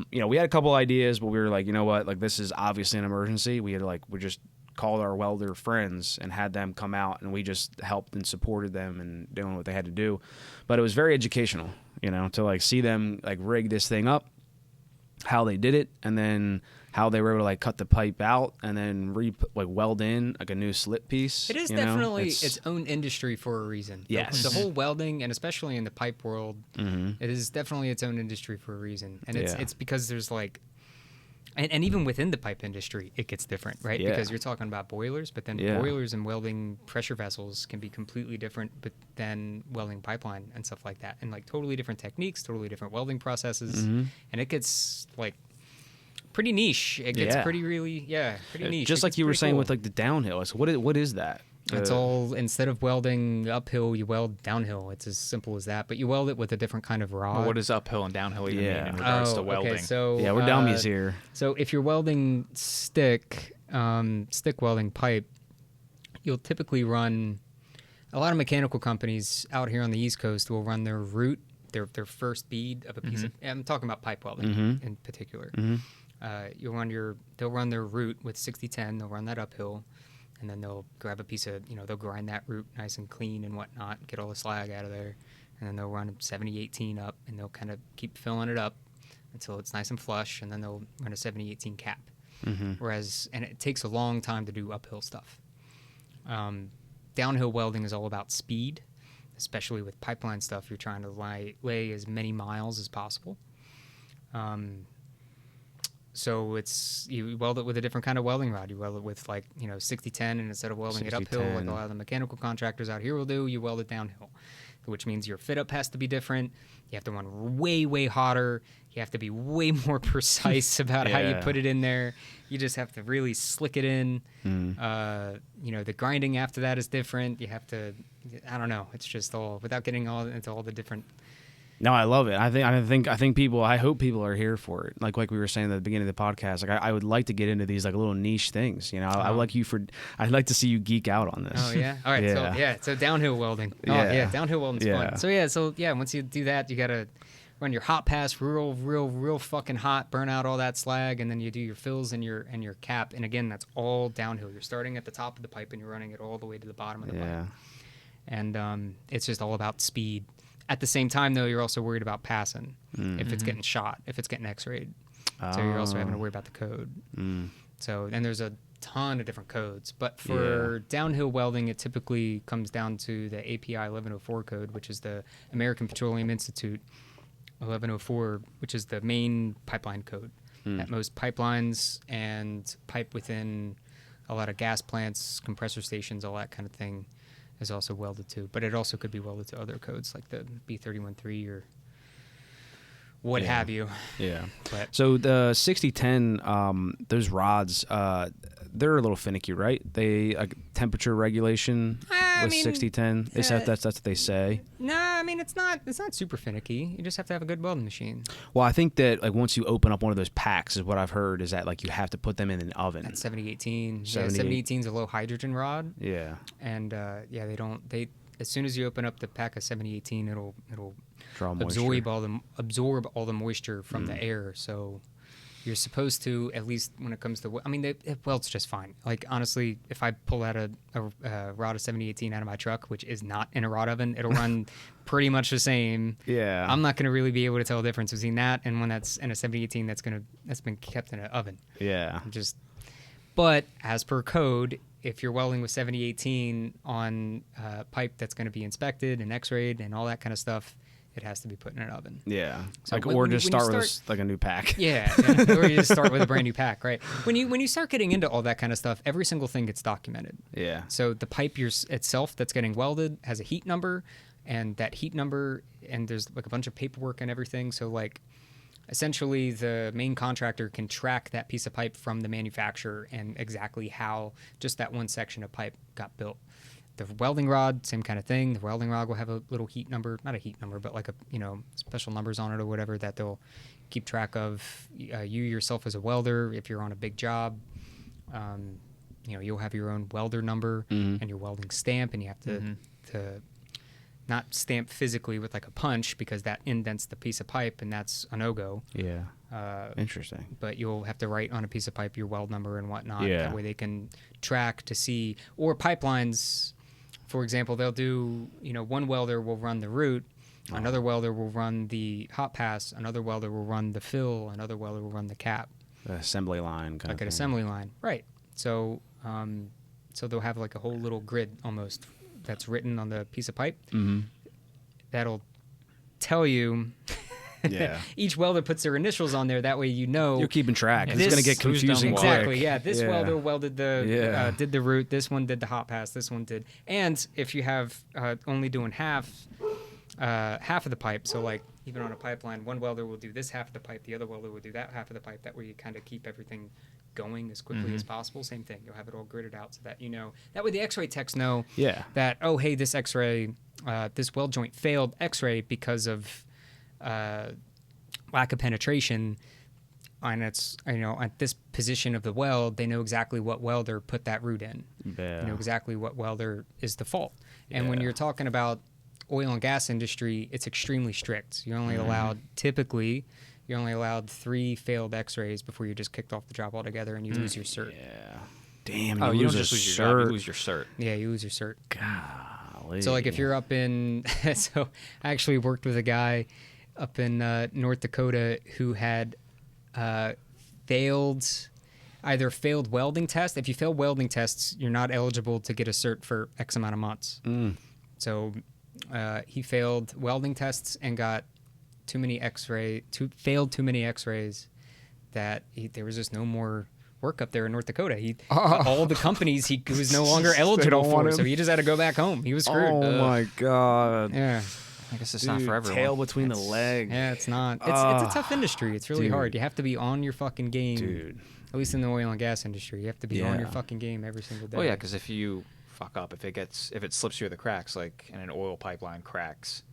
you know, we had a couple ideas, but we were like, you know what, like this is obviously an emergency. We just called our welder friends and had them come out, and we just helped and supported them and doing what they had to do. But it was very educational, you know, to like see them like rig this thing up, how they did it, and then how they were able to like cut the pipe out and then weld in like a new slip piece. It is definitely its own industry for a reason. Yes. The whole welding, and especially in the pipe world, it is definitely its own industry for a reason. And it's because there's like, and even within the pipe industry, it gets different, right? Yeah. Because you're talking about boilers, but then boilers and welding pressure vessels can be completely different than welding pipeline and stuff like that. And like totally different techniques, totally different welding processes. And it gets like pretty niche. It gets pretty niche. Just like you were saying with like the downhill. So what is that? It's all, instead of welding uphill, you weld downhill. It's as simple as that. But you weld it with a different kind of rod. Well, what does uphill and downhill even mean in regards to welding? Okay, so, yeah, we're dummies here. So if you're welding stick welding pipe, you'll typically run, a lot of mechanical companies out here on the East Coast will run their root, their first bead of a piece of, I'm talking about pipe welding in particular. They'll run their root with 60-10, they'll run that uphill. And then they'll grab a piece of, they'll grind that root nice and clean and whatnot, get all the slag out of there. And then they'll run 70-18 up, and they'll kind of keep filling it up until it's nice and flush, and then they'll run a 70-18 cap. Whereas, and it takes a long time to do uphill stuff. Downhill welding is all about speed, especially with pipeline stuff. You're trying to lay as many miles as possible. So you weld it with a different kind of welding rod. You weld it with 60-10, and instead of welding it uphill like a lot of the mechanical contractors out here will do, you weld it downhill. which means your fit up has to be different. You have to run way, way hotter. You have to be way more precise about how you put it in there. You just have to really slick it in. The grinding after that is different. You have to, I don't know. It's just all, without getting all into all the different. No, I love it. I think people. I hope people are here for it. Like we were saying at the beginning of the podcast. Like I would like to get into these like little niche things. You know, I'd like to see you geek out on this. Oh yeah. All right. So downhill welding. Oh yeah. Downhill welding's fun. So once you do that, you gotta run your hot pass real fucking hot, burn out all that slag, and then you do your fills and your cap. And again, that's all downhill. You're starting at the top of the pipe and you're running it all the way to the bottom of the pipe. And it's just all about speed. At the same time, though, you're also worried about passing if it's getting shot, if it's getting X-rayed. So you're also having to worry about the code. So, and there's a ton of different codes. But for downhill welding, it typically comes down to the API 1104 code, which is the American Petroleum Institute 1104, which is the main pipeline code that most pipelines and pipe within a lot of gas plants, compressor stations, all that kind of thing is also welded to, but it also could be welded to other codes like the B313 or what have you. Yeah. But so the 6010, those rods, they're a little finicky, right? They temperature regulation with 6010. They said that's what they say. I mean it's not super finicky. You just have to have a good welding machine. Well, I think that like once you open up one of those packs, is what I've heard, is that like you have to put them in an oven. At 7018. 7018 is a low hydrogen rod. Yeah. And they as soon as you open up the pack of 7018, it'll draw absorb all the moisture from the air. So you're supposed to, at least when it comes to, I mean, it welds just fine. Like, honestly, if I pull out a rod of 7018 out of my truck, which is not in a rod oven, it'll run pretty much the same. Yeah. I'm not going to really be able to tell the difference between that and one that's in a 7018 that's been kept in an oven. Yeah. But as per code, if you're welding with 7018 on pipe that's going to be inspected and x-rayed and all that kind of stuff, it has to be put in an oven. Yeah. So or just start with like a new pack. Yeah. Or you just start with a brand new pack, right? When you start getting into all that kind of stuff, every single thing gets documented. Yeah. So the pipe itself that's getting welded has a heat number, and that heat number, and there's like a bunch of paperwork and everything. So like essentially the main contractor can track that piece of pipe from the manufacturer and exactly how just that one section of pipe got built. The welding rod, same kind of thing. The welding rod will have a little heat number, not a heat number, but like special numbers on it or whatever that they'll keep track of. You yourself as a welder, if you're on a big job, you'll have your own welder number and your welding stamp, and you have to not stamp physically with like a punch because that indents the piece of pipe, and that's a no-go. Yeah. Interesting. But you'll have to write on a piece of pipe your weld number and whatnot. Yeah. That way they can track to see. Or pipelines, for example, they'll do, one welder will run the root, another welder will run the hot pass, another welder will run the fill, another welder will run the cap. The assembly line kind of like thing. an assembly line. Right. So they'll have like a whole little grid almost that's written on the piece of pipe. Mm-hmm. That'll tell you. Yeah. Each welder puts their initials on there. That way you're keeping track. It's going to get confusing. Exactly. Quick. Yeah. This welder welded did the root. This one did the hot pass. This one did. And if you have only doing half of the pipe, so like even on a pipeline, one welder will do this half of the pipe, the other welder will do that half of the pipe. That way you kind of keep everything going as quickly as possible. Same thing. You'll have it all gridded out so that that way the X-ray techs know that this X-ray, this weld joint failed X-ray because of lack of penetration, and it's at this position of the weld. They know exactly what welder put that root in. Yeah. They know exactly what welder is the fault. And when you're talking about oil and gas industry, it's extremely strict. You're only allowed 3 failed X-rays before you're just kicked off the job altogether, and you lose your cert. Yeah. Damn. You don't just lose your job, you lose your cert. Yeah, you lose your cert. Golly. So like if you're up in, so I actually worked with a guy up in North Dakota who had failed welding tests. If you fail welding tests, you're not eligible to get a cert for X amount of months. So he failed welding tests and got failed too many X-rays that there was just no more work up there in North Dakota. All the companies he was no longer eligible for, so he just had to go back home. He was screwed. Oh my god. Yeah. I guess it's not for everyone. Tail between the legs. Yeah, it's not. It's a tough industry. It's really hard. You have to be on your fucking game. Dude. At least in the oil and gas industry, you have to be on your fucking game every single day. Oh yeah, because if you fuck up, if it slips through the cracks, like and an oil pipeline cracks.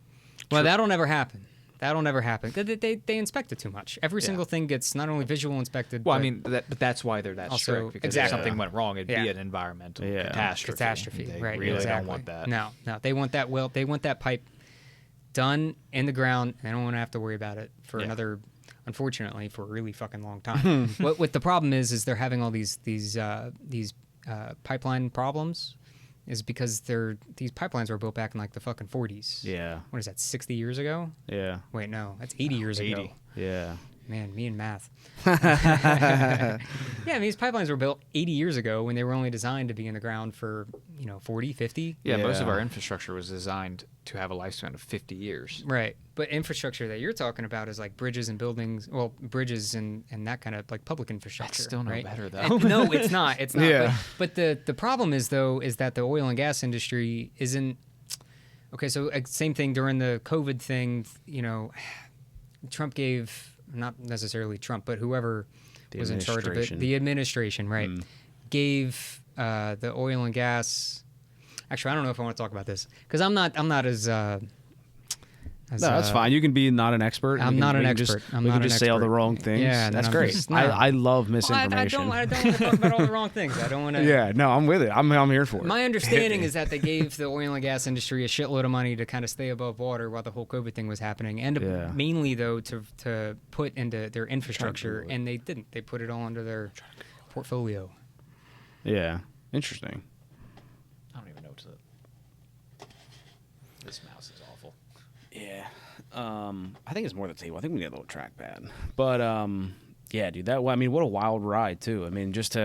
Well, that'll never happen. That'll never happen. They inspect it too much. Every single thing gets not only visual inspected. Well, but I mean, but that's why they're that also, strict. Because exactly. if something went wrong, it'd be an environmental catastrophe. They right? Really don't want that. No, they want that. Well, they want that pipe done in the ground. They don't want to have to worry about it for another. Unfortunately, for a really fucking long time. What the problem is they're having all these pipeline problems. Is because these pipelines were built back in like the fucking 40s. Yeah. What is that? 60 years ago? Yeah. Wait, no, that's 80 years ago. Yeah. Man, me and math. Yeah, I mean, these pipelines were built 80 years ago when they were only designed to be in the ground for, 40, 50. Yeah, most of our infrastructure was designed to have a lifespan of 50 years. Right. But infrastructure that you're talking about is like bridges and buildings, well, bridges and that kind of like public infrastructure. That's still no right? better, though. No, it's not. It's not. Yeah. But the problem is, though, is that the oil and gas industry isn't... Okay, so same thing during the COVID thing, Trump gave... Not necessarily Trump, but whoever was in charge of it. The administration, right, gave the oil and gas. Actually, I don't know if I want to talk about this because I'm not as. No, that's fine. You can be not an expert. I'm not an expert. We can just say all the wrong things. Yeah, that's great. I love misinformation. I don't want to talk about all the wrong things. I don't want to. Yeah, no, I'm with it. I'm here for it. My understanding is that they gave the oil and gas industry a shitload of money to kind of stay above water while the whole COVID thing was happening, and mainly though to put into their infrastructure, and they didn't. They put it all under their portfolio. Yeah, interesting. I don't even know what to. This mouse is awful. Yeah. I think it's more the table. I think we need a little trackpad. But yeah, dude, what a wild ride too. I mean, just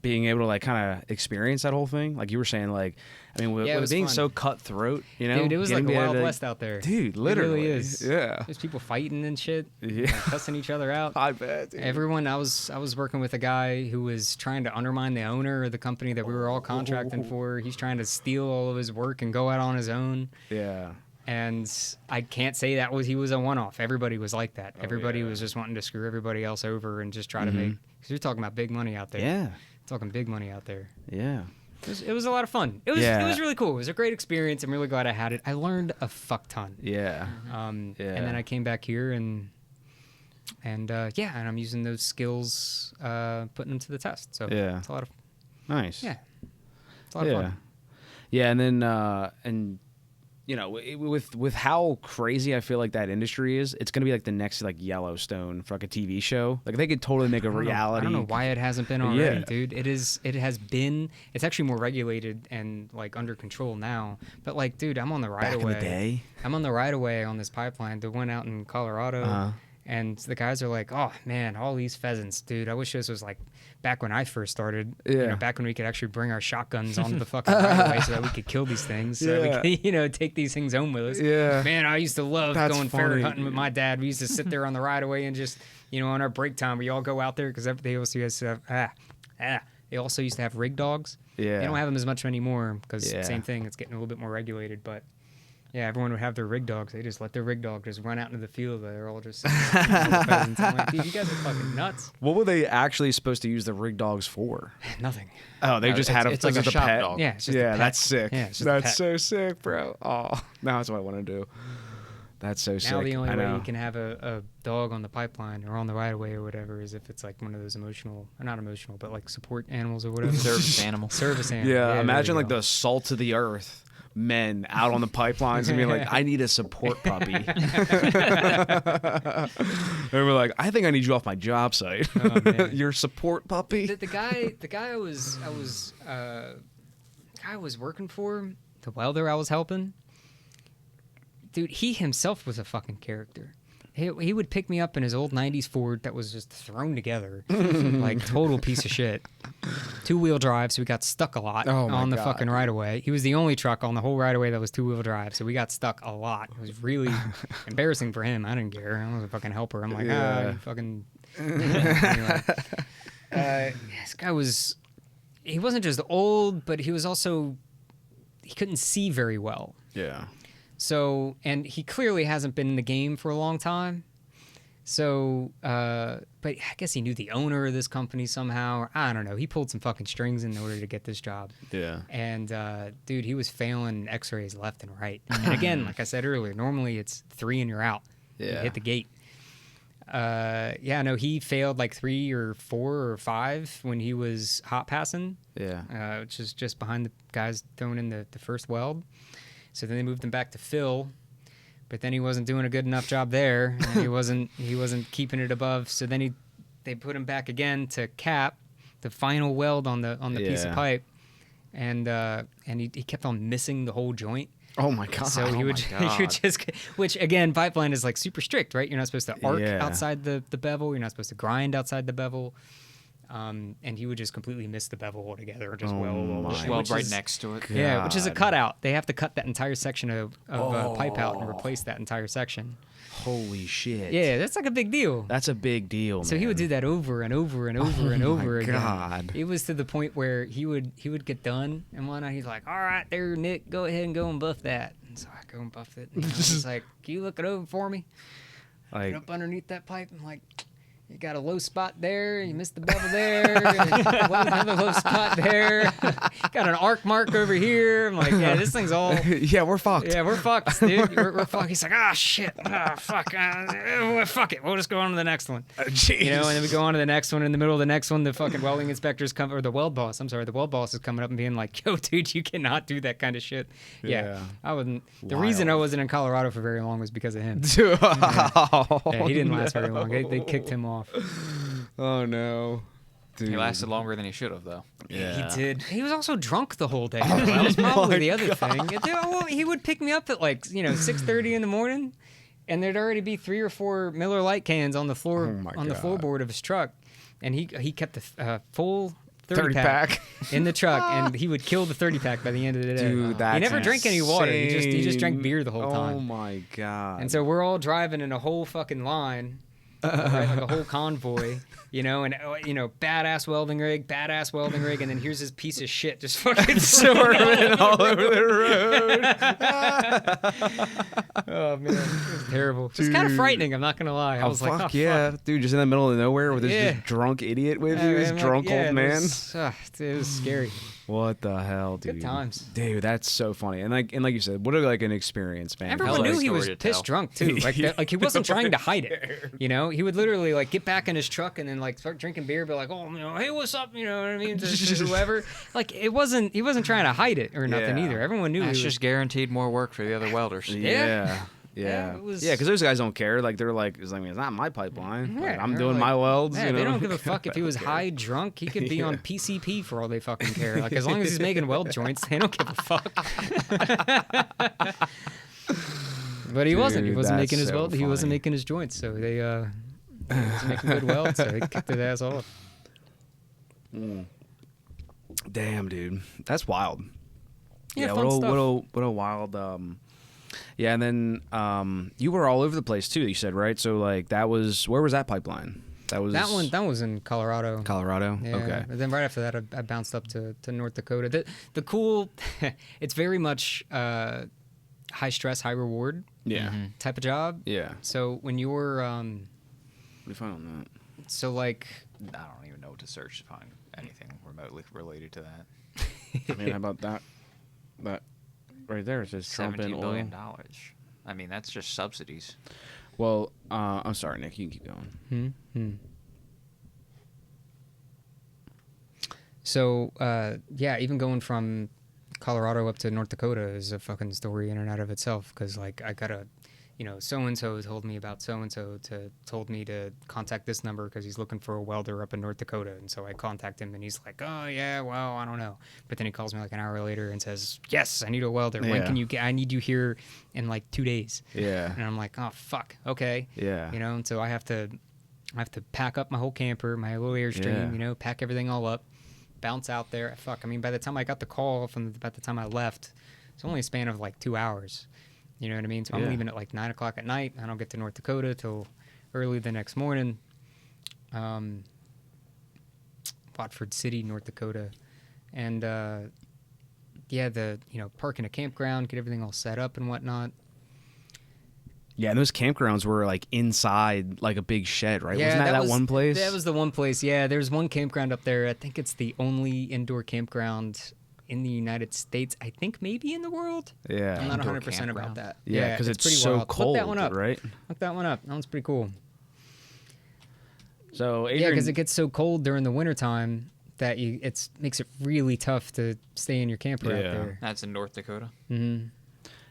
being able to like kind of experience that whole thing. Like you were saying, like, I mean, with it being so cutthroat, Dude, it was like the Wild West out there. Dude, literally. It really is. Yeah. There's people fighting and shit. Yeah. Like, cussing each other out. I bet, dude. Everyone, I was working with a guy who was trying to undermine the owner of the company that we were all contracting for. He's trying to steal all of his work and go out on his own. Yeah. And I can't say he was a one-off. Everybody was like that. Everybody was just wanting to screw everybody else over and just try to make... Because you're talking about big money out there. Yeah. Talking big money out there. Yeah. It was a lot of fun. It was really cool. It was a great experience. I'm really glad I had it. I learned a fuck ton. Yeah. And then I came back here and I'm using those skills, putting them to the test. So it's a lot of... Nice. Yeah. It's a lot of fun. Yeah, and then... with how crazy I feel like that industry is, it's gonna be like the next like Yellowstone for like a TV show. Like they could totally make a reality. I don't know why it hasn't been already, dude. It has been. It's actually more regulated and like under control now. But like, dude, I'm on the right of way. Back in the day, I'm on the right of way on this pipeline. The one out in Colorado. And the guys are like, oh, man, all these pheasants, dude. I wish this was like back when I first started. Yeah. Back when we could actually bring our shotguns onto the fucking right-of-way so that we could kill these things. So we could, take these things home with us. Yeah. Man, I used to love going ferret hunting with my dad. We used to sit there on the right-of-way and just, on our break time, we all go out there because they also used to have, they also used to have rig dogs. Yeah. They don't have them as much anymore because same thing. It's getting a little bit more regulated, but... Yeah, everyone would have their rig dogs. They just let their rig dog just run out into the field. They're all just... I'm like, dude, you guys are fucking nuts. What were they actually supposed to use the rig dogs for? Nothing. Oh, they just had it's like a shop pet dog. Yeah, it's just a pet. That's sick. Yeah, it's just that's so sick, bro. Oh, now that's what I want to do. That's so sick. Now the only way you can have a dog on the pipeline or on the right-of-way or whatever is if it's like one of those not emotional, but like support animals or whatever. Service animal. Service animal. Yeah, imagine like the salt of the earth men out on the pipelines and be like, I need a support puppy. And we're like, I think I need you off my job site. Oh, your support puppy. The guy I was working for, the welder I was helping, dude, he himself was a fucking character. He would pick me up in his old 90s Ford that was just thrown together. Like, total piece of shit. 2-wheel drive, so we got stuck a lot on the fucking right-of-way. He was the only truck on the whole right-of-way that was 2-wheel drive, so we got stuck a lot. It was really embarrassing for him. I didn't care. I was a fucking helper. I'm like, you fucking... Anyway. This guy he wasn't just old, but he was also, he couldn't see very well. Yeah. So, and he clearly hasn't been in the game for a long time. So, but I guess he knew the owner of this company somehow. I don't know. He pulled some fucking strings in order to get this job. Yeah. And, dude, he was failing x-rays left and right. And again, like I said earlier, normally it's 3 and you're out. Yeah. You hit the gate. He failed like 3 or 4 or 5 when he was hot passing. Yeah. Which is just behind the guys throwing in the first weld. So then they moved him back to Phil. But then he wasn't doing a good enough job there. And he wasn't keeping it above. So then they put him back again to cap the final weld on the piece of pipe, and he kept on missing the whole joint. Oh my god! So he would just, which again, pipeline is like super strict, right? You're not supposed to arc outside the bevel. You're not supposed to grind outside the bevel. And he would just completely miss the bevel altogether, or just weld right next to it. God. Yeah, which is a cutout. They have to cut that entire section of pipe out and replace that entire section. Holy shit! Yeah, that's like a big deal. That's a big deal. So he would do that over and over and over and over again. God. It was to the point where he would get done and whatnot. He's like, "All right, there, Nick, go ahead and go and buff that." And so I go and buff it. And he's like, "Can you look it over for me?" Like, Get up underneath that pipe. I'm like, you got a low spot there. You missed the bevel there. Another low spot there. Got an arc mark over here. I'm like, yeah, this thing's all. yeah, we're fucked. Yeah, we're fucked, dude. We're fucked. He's like, shit. Fuck. Fuck it. We'll just go on to the next one. Jeez. And then we go on to the next one. In the middle of the next one, the fucking welding inspectors come, or the weld boss. I'm sorry, the weld boss is coming up and being like, yo, dude, you cannot do that kind of shit. Yeah. I wouldn't. The reason I wasn't in Colorado for very long was because of him. Yeah, he didn't last very long. They kicked him off. Oh no. Dude. He lasted longer than he should have, though. Yeah, he did. He was also drunk the whole day. That was probably the other thing. He would pick me up at 6:30 in the morning, and there'd already be 3 or 4 Miller Lite cans on the floor the floorboard of his truck, and he kept the full 30 pack in the truck, and he would kill the 30 pack by the end of the day. Dude, that's he never drank any water. He just drank beer the whole time. Oh my god! And so we're all driving in a whole fucking line. Right, like a whole convoy, and badass welding rig, and then here's this piece of shit just fucking swerving all over the road. Oh man, it was terrible. It's kind of frightening. I'm not gonna lie. I was like, fuck yeah, fuck. Dude, just in the middle of nowhere with this just drunk idiot with you, this drunk old man. It was scary. What the hell, dude? Good times, dude. That's so funny. And like you said, what an experience, man. Everyone knew he was pissed drunk too. Like he wasn't trying to hide it. He would literally get back in his truck and then start drinking beer, be like, oh, hey, what's up? You know what I mean? To whoever. He wasn't trying to hide it or nothing either. Everyone knew. That's just guaranteed more work for the other welders. Yeah. Because those guys don't care. They're like, it's not my pipeline. I'm doing my welds. They don't give a fuck if he was high drunk. He could be on PCP for all they fucking care. As long as he's making weld joints, they don't give a fuck. But he wasn't. He wasn't making his weld. He wasn't making his joints. So he was making good welds. So he kicked his ass off. Damn, dude, that's wild. Yeah, fun stuff. What a wild. Yeah, and then you were all over the place too. You said, right? So where was that pipeline? That was in Colorado. Colorado. Yeah. Okay. And then right after that, I bounced up to North Dakota. The cool, it's very much high stress, high reward. Yeah. Type of job. Yeah. So when you're what do you find on that? So I don't even know what to search to find anything remotely related to that. I mean, how about that? That right there, it says Trump and $17 billion. oil. I mean, that's just subsidies. Well, I'm sorry, Nick. You can keep going. So, even going from Colorado up to North Dakota is a fucking story in and out of itself. Because, I got a, so-and-so told me about so-and-so told me to contact this number because he's looking for a welder up in North Dakota. And so I contact him and he's like, oh, yeah, well, I don't know. But then he calls me an hour later and says, yes, I need a welder. Yeah. When can you get, I need you here in 2 days. Yeah. And I'm like, oh, fuck. Okay. Yeah. And so I have to pack up my whole camper, my little Airstream, pack everything all up, bounce out there. By the time I got the call about the time I left, it's only a span of 2 hours. You know what I mean? So I'm leaving at 9 o'clock at night. I don't get to North Dakota till early the next morning. Watford City, North Dakota, and park in a campground, get everything all set up and whatnot. Yeah, and those campgrounds were like inside like a big shed, right? Yeah, Wasn't that one place? That was the one place. Yeah, there's one campground up there. I think it's the only indoor campground in the United States. I think maybe in the world. Yeah, I'm not Indoor 100% about campground. that. Yeah, because it's pretty so wild. cold, Look that one up. right? Look that one up. That one's pretty cool. So Adrian, Yeah, because it gets so cold during the wintertime that makes it really tough to stay in your camper out there. That's in North Dakota. Mm-hmm.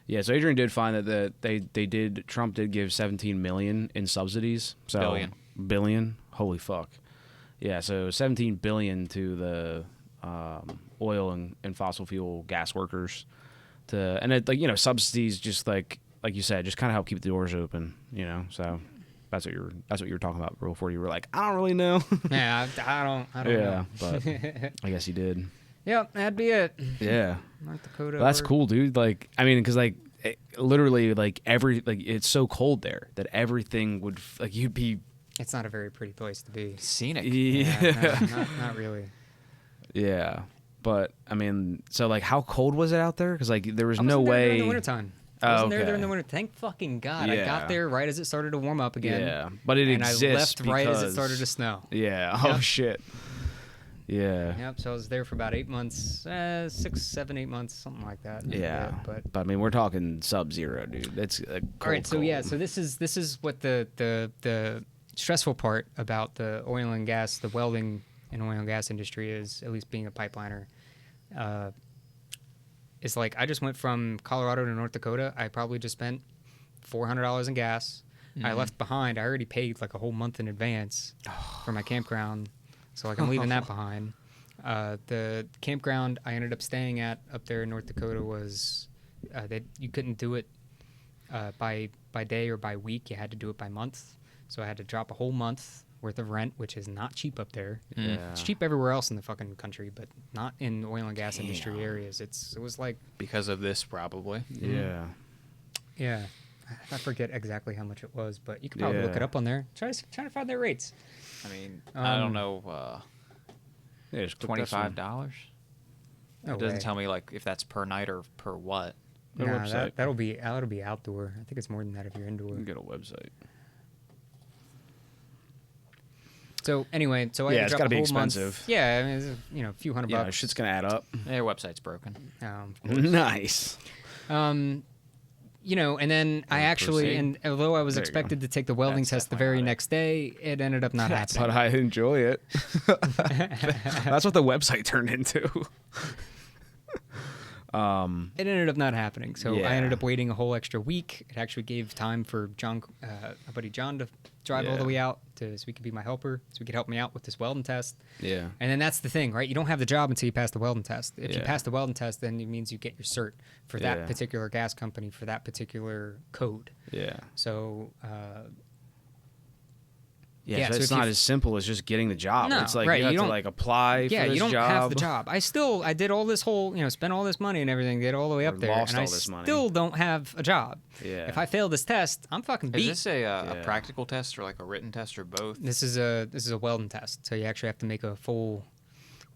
Yeah, so Adrian did find that Trump did give 17 million in subsidies. So billion. Holy fuck. Yeah, so 17 billion to the oil and fossil fuel gas workers subsidies just like you said, just kind of help keep the doors open, So that's what you were talking about before you were like, I don't really know. Yeah, I don't know. Yeah, but I guess you did. Yep, that'd be it. Yeah. North Dakota. Well, that's cool, dude. Like, I mean, because literally, it's so cold there that everything would you'd be. It's not a very pretty place to be. Scenic. Yeah, no, not really. Yeah, but I mean, so how cold was it out there? Because there was I wasn't no there way. During the wintertime. I wasn't there during the okay. winter. Thank fucking God. Yeah. I got there right as it started to warm up again. Yeah, but it exists. And I left right as it because- started to snow. Yeah. Yep. Oh shit. Yeah. Yep. So I was there for about 8 months, 6, 7, 8 months, something like that. Yeah. But I mean, we're talking sub-zero, dude. It's cold, all right. So cold. yeah. So this is what the stressful part about the oil and gas, the welding and oil and gas industry is, at least being a pipeliner. It's I just went from Colorado to North Dakota. I probably just spent $400 in gas. I left behind. I already paid a whole month in advance for my campground, so I'm leaving that behind. The campground I ended up staying at up there in North Dakota was you couldn't do it by day or by week. You had to do it by month. So I had to drop a whole month worth of rent, which is not cheap up there. Yeah. It's cheap everywhere else in the fucking country, but not in the oil and gas industry areas. It was Because of this, probably. Yeah. yeah. I forget exactly how much it was, but you could probably look it up on there. Try to find their rates. I mean, I don't know. Yeah, just click that one. $25. No It doesn't way. tell me if that's per night or per what. Go to Nah, website. that'll be outdoor. I think it's more than that if you're indoor. You can get a website. So anyway, I Yeah, had it's to drop gotta a be whole expensive. month. Yeah, I mean, it's, a few $100 Yeah, bucks. shit's gonna add up. Their website's broken. Of course. Nice. And then I actually, proceed. and although I was There you expected to take the welding That's test the definitely very not it. next day, it ended up not But happening. I enjoy it. That's what the website turned into. It ended up not happening, so Yeah. I ended up waiting a whole extra week. It actually gave time for my buddy John, to drive all the Yeah. way out so he could be my helper, so he could help me out with this welding test. Yeah. And then that's the thing, right? You don't have the job until you pass the welding test. If you Yeah. pass the welding test, then it means you get your cert for that Yeah. particular gas company for that particular code. Yeah. So Yeah, Yeah, so so it's if not you- as simple as just getting the job. No, it's right, you have you to don't- apply yeah, for this you don't job. have the job. I did all this whole, spent all this money and everything, get all the way Or up there, lost and all I this money. still don't have a job. Yeah. If I fail this test, I'm fucking beat. Is this a Yeah. practical test or a written test or both? This is a welding test, so you actually have to make a full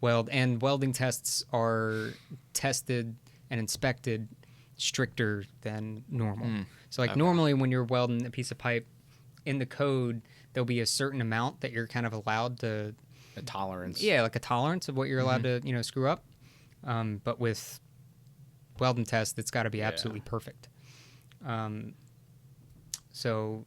weld, and welding tests are tested and inspected stricter than normal. So okay. normally when you're welding a piece of pipe, in the code there'll be a certain amount that you're kind of allowed to, a tolerance. yeah, like a tolerance of what you're allowed to screw up. But with welding tests, it's got to be absolutely perfect. So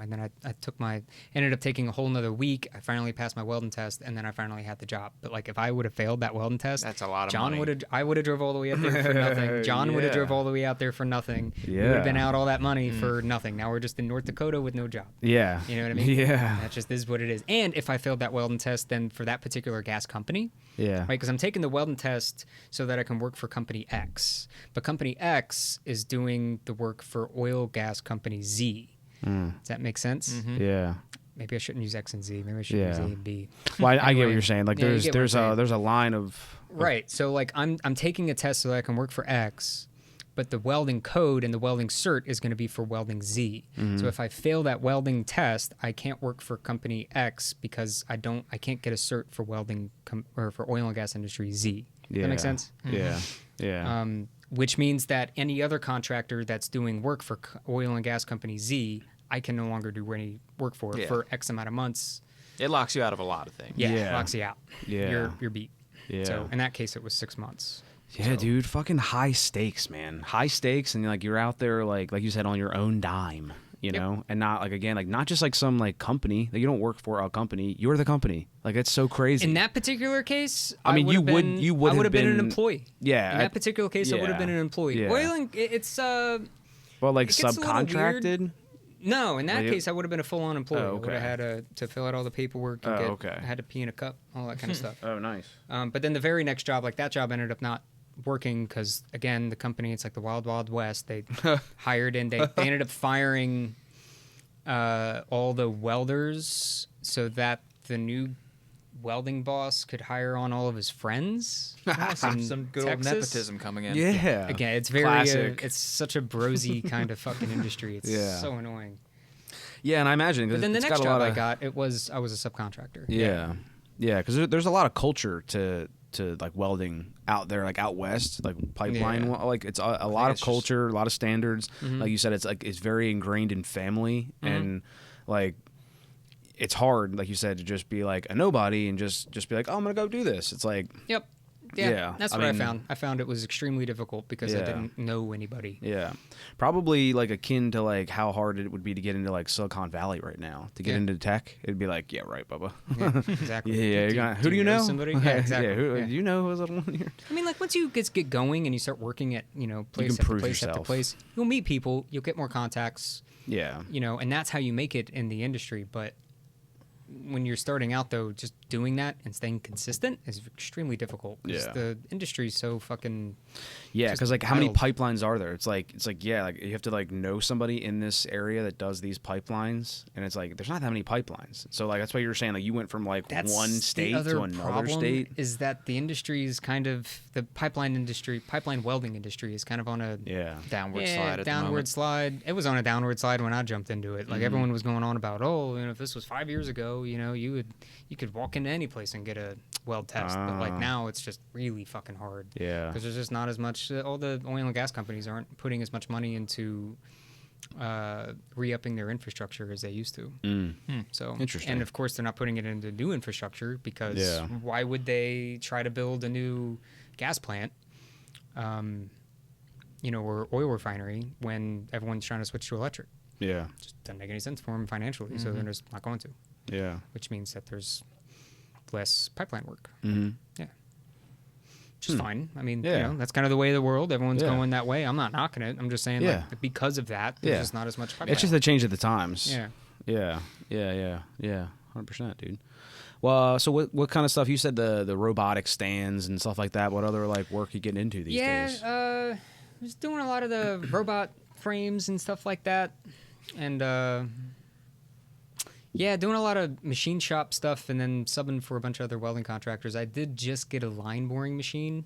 and then I ended up taking a whole nother week. I finally passed my welding test, and then I finally had the job. But if I would have failed that welding test, That's a lot of John money. I would have drove all the way up there for nothing. John would have Yeah. drove all the way out there for nothing. We would Yeah. have been out all that money for nothing. Now we're just in North Dakota with no job. Yeah. You know what I mean? Yeah. That just is what it is. And if I failed that welding test, then for that particular gas company, Yeah. right? Because I'm taking the welding test so that I can work for company X. But company X is doing the work for oil gas company Z. Does that make sense? Yeah. Maybe I shouldn't use X and Z. Maybe I should use A Yeah. and B. Well, I get what Anyway, you're saying. yeah, you There's get what I'm saying. there's a line of Right. So I'm taking a test so that I can work for X, but the welding code and the welding cert is going to be for welding Z. Mm-hmm. So if I fail that welding test, I can't work for company X because I can't get a cert for welding or for oil and gas industry Z. Yeah. That makes sense? Yeah. Yeah. Which means that any other contractor that's doing work for oil and gas company Z, I can no longer do any work for X amount of months. It locks you out of a lot of things. Yeah, Yeah. it locks you out. Yeah. You're beat. Yeah. So in that case, it was 6 months. Yeah, dude, fucking high stakes, man. High stakes, and like you're out there, like you said, on your own dime, you know, and not like again, like not just like some like company that you don't work for a company. You're the company. Like it's so crazy. In that particular case, I mean, you would have been an been- employee. Yeah, In that particular case, I would have been an employee. Yeah. Oil and it's well, like it gets a little subcontracted. no. In that Like, case, I would have been a full-on employee. Oh, I would have okay. had to fill out all the paperwork and okay. I had to pee in a cup, all that kind of stuff. Oh, nice. But then the very next job, like that job, ended up not working because again, the company, it's like the wild west. They hired in. They ended up firing all the welders so that the new welding boss could hire on all of his friends. Some good old nepotism coming in. Yeah. Again, it's very Classic. it's such a brosy kind of fucking industry. It's Yeah. so annoying. Yeah, and I imagine. But then the it's next got a job lot I of, got, I was a subcontractor. Yeah, yeah, because there's a lot of culture to like welding out there, like out west, like pipeline. Yeah. Like it's a lot of it's just- culture, a lot of standards. Like you said, it's very ingrained in family, and like it's hard, like you said, to just be like a nobody and just be like, oh, I'm gonna go do this. It's like, Yep. Yeah, Yeah, that's I what I mean- found. I found it was extremely difficult because I Yeah. didn't know anybody. yeah, probably like akin to like how hard it would be to get into like Silicon Valley right now to get Yeah. into tech. It'd be like, yeah, right, Bubba. Yeah, exactly. Who do you know? Somebody? Yeah, exactly. yeah, who, Yeah. do you know who's on here? I mean, like once you get going and you start working at place can after prove place after yourself. place, you'll meet people, you'll get more contacts, Yeah, and that's how you make it in the industry. But when you're starting out, though, just doing that and staying consistent is extremely difficult. 'Cause Yeah. the industry's so fucking yeah, just because like how many wild. pipelines are there? It's like yeah, like you have to like know somebody in this area that does these pipelines, and it's like there's not that many pipelines. So like that's why you were saying like you went from like That's one the state other to another problem state. is that the industry is kind of the pipeline welding industry is kind of on a Yeah, Downward slide at the downward moment. slide. It was on a downward slide when I jumped into it. Like everyone was going on about, if this was 5 years ago, you could walk into any place and get a weld test. But like now, it's just really fucking hard. yeah, Because there's just not as much. All the oil and gas companies aren't putting as much money into re-upping their infrastructure as they used to. So Interesting. and of course they're not putting it into new infrastructure because Yeah. why would they try to build a new gas plant, or oil refinery when everyone's trying to switch to electric? yeah, Just doesn't make any sense for them financially, so they're just not going to. yeah. Which means that there's less pipeline work. Mm-hmm. Yeah. Which is fine. I mean, Yeah. that's kind of the way of the world. Everyone's Yeah. going that way. I'm not knocking it. I'm just saying, Yeah. like, because of that, there's Yeah. just not as much pipeline. It's just a change of the times. Yeah. Yeah. 100%, dude. Well, so what kind of stuff? You said the robotic stands and stuff like that. What other like work you getting into these days? I was doing a lot of the robot frames and stuff like that. And, doing a lot of machine shop stuff and then subbing for a bunch of other welding contractors. I did just get a line boring machine.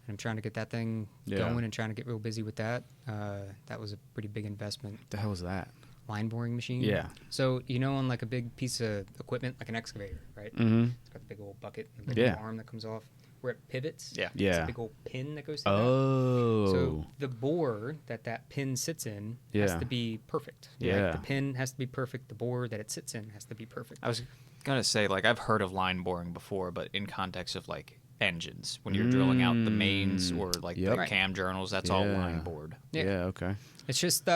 And I'm trying to get that thing going and trying to get real busy with that. That was a pretty big investment. What the hell is that? Line boring machine. Yeah. So on like a big piece of equipment, like an excavator, right? Mm-hmm. It's got the big old bucket, and the big Yeah. arm that comes off, where it pivots. Yeah. It's Yeah. a big old pin that goes through Oh. that. So the bore that pin sits in has Yeah. to be perfect. Yeah. Right? The pin has to be perfect. The bore that it sits in has to be perfect. I was gonna say, like, I've heard of line boring before, but in context of like engines, when you're drilling out the mains or like Yep. the Right. cam journals, that's all Yeah. line bored. Yeah. Okay. It's just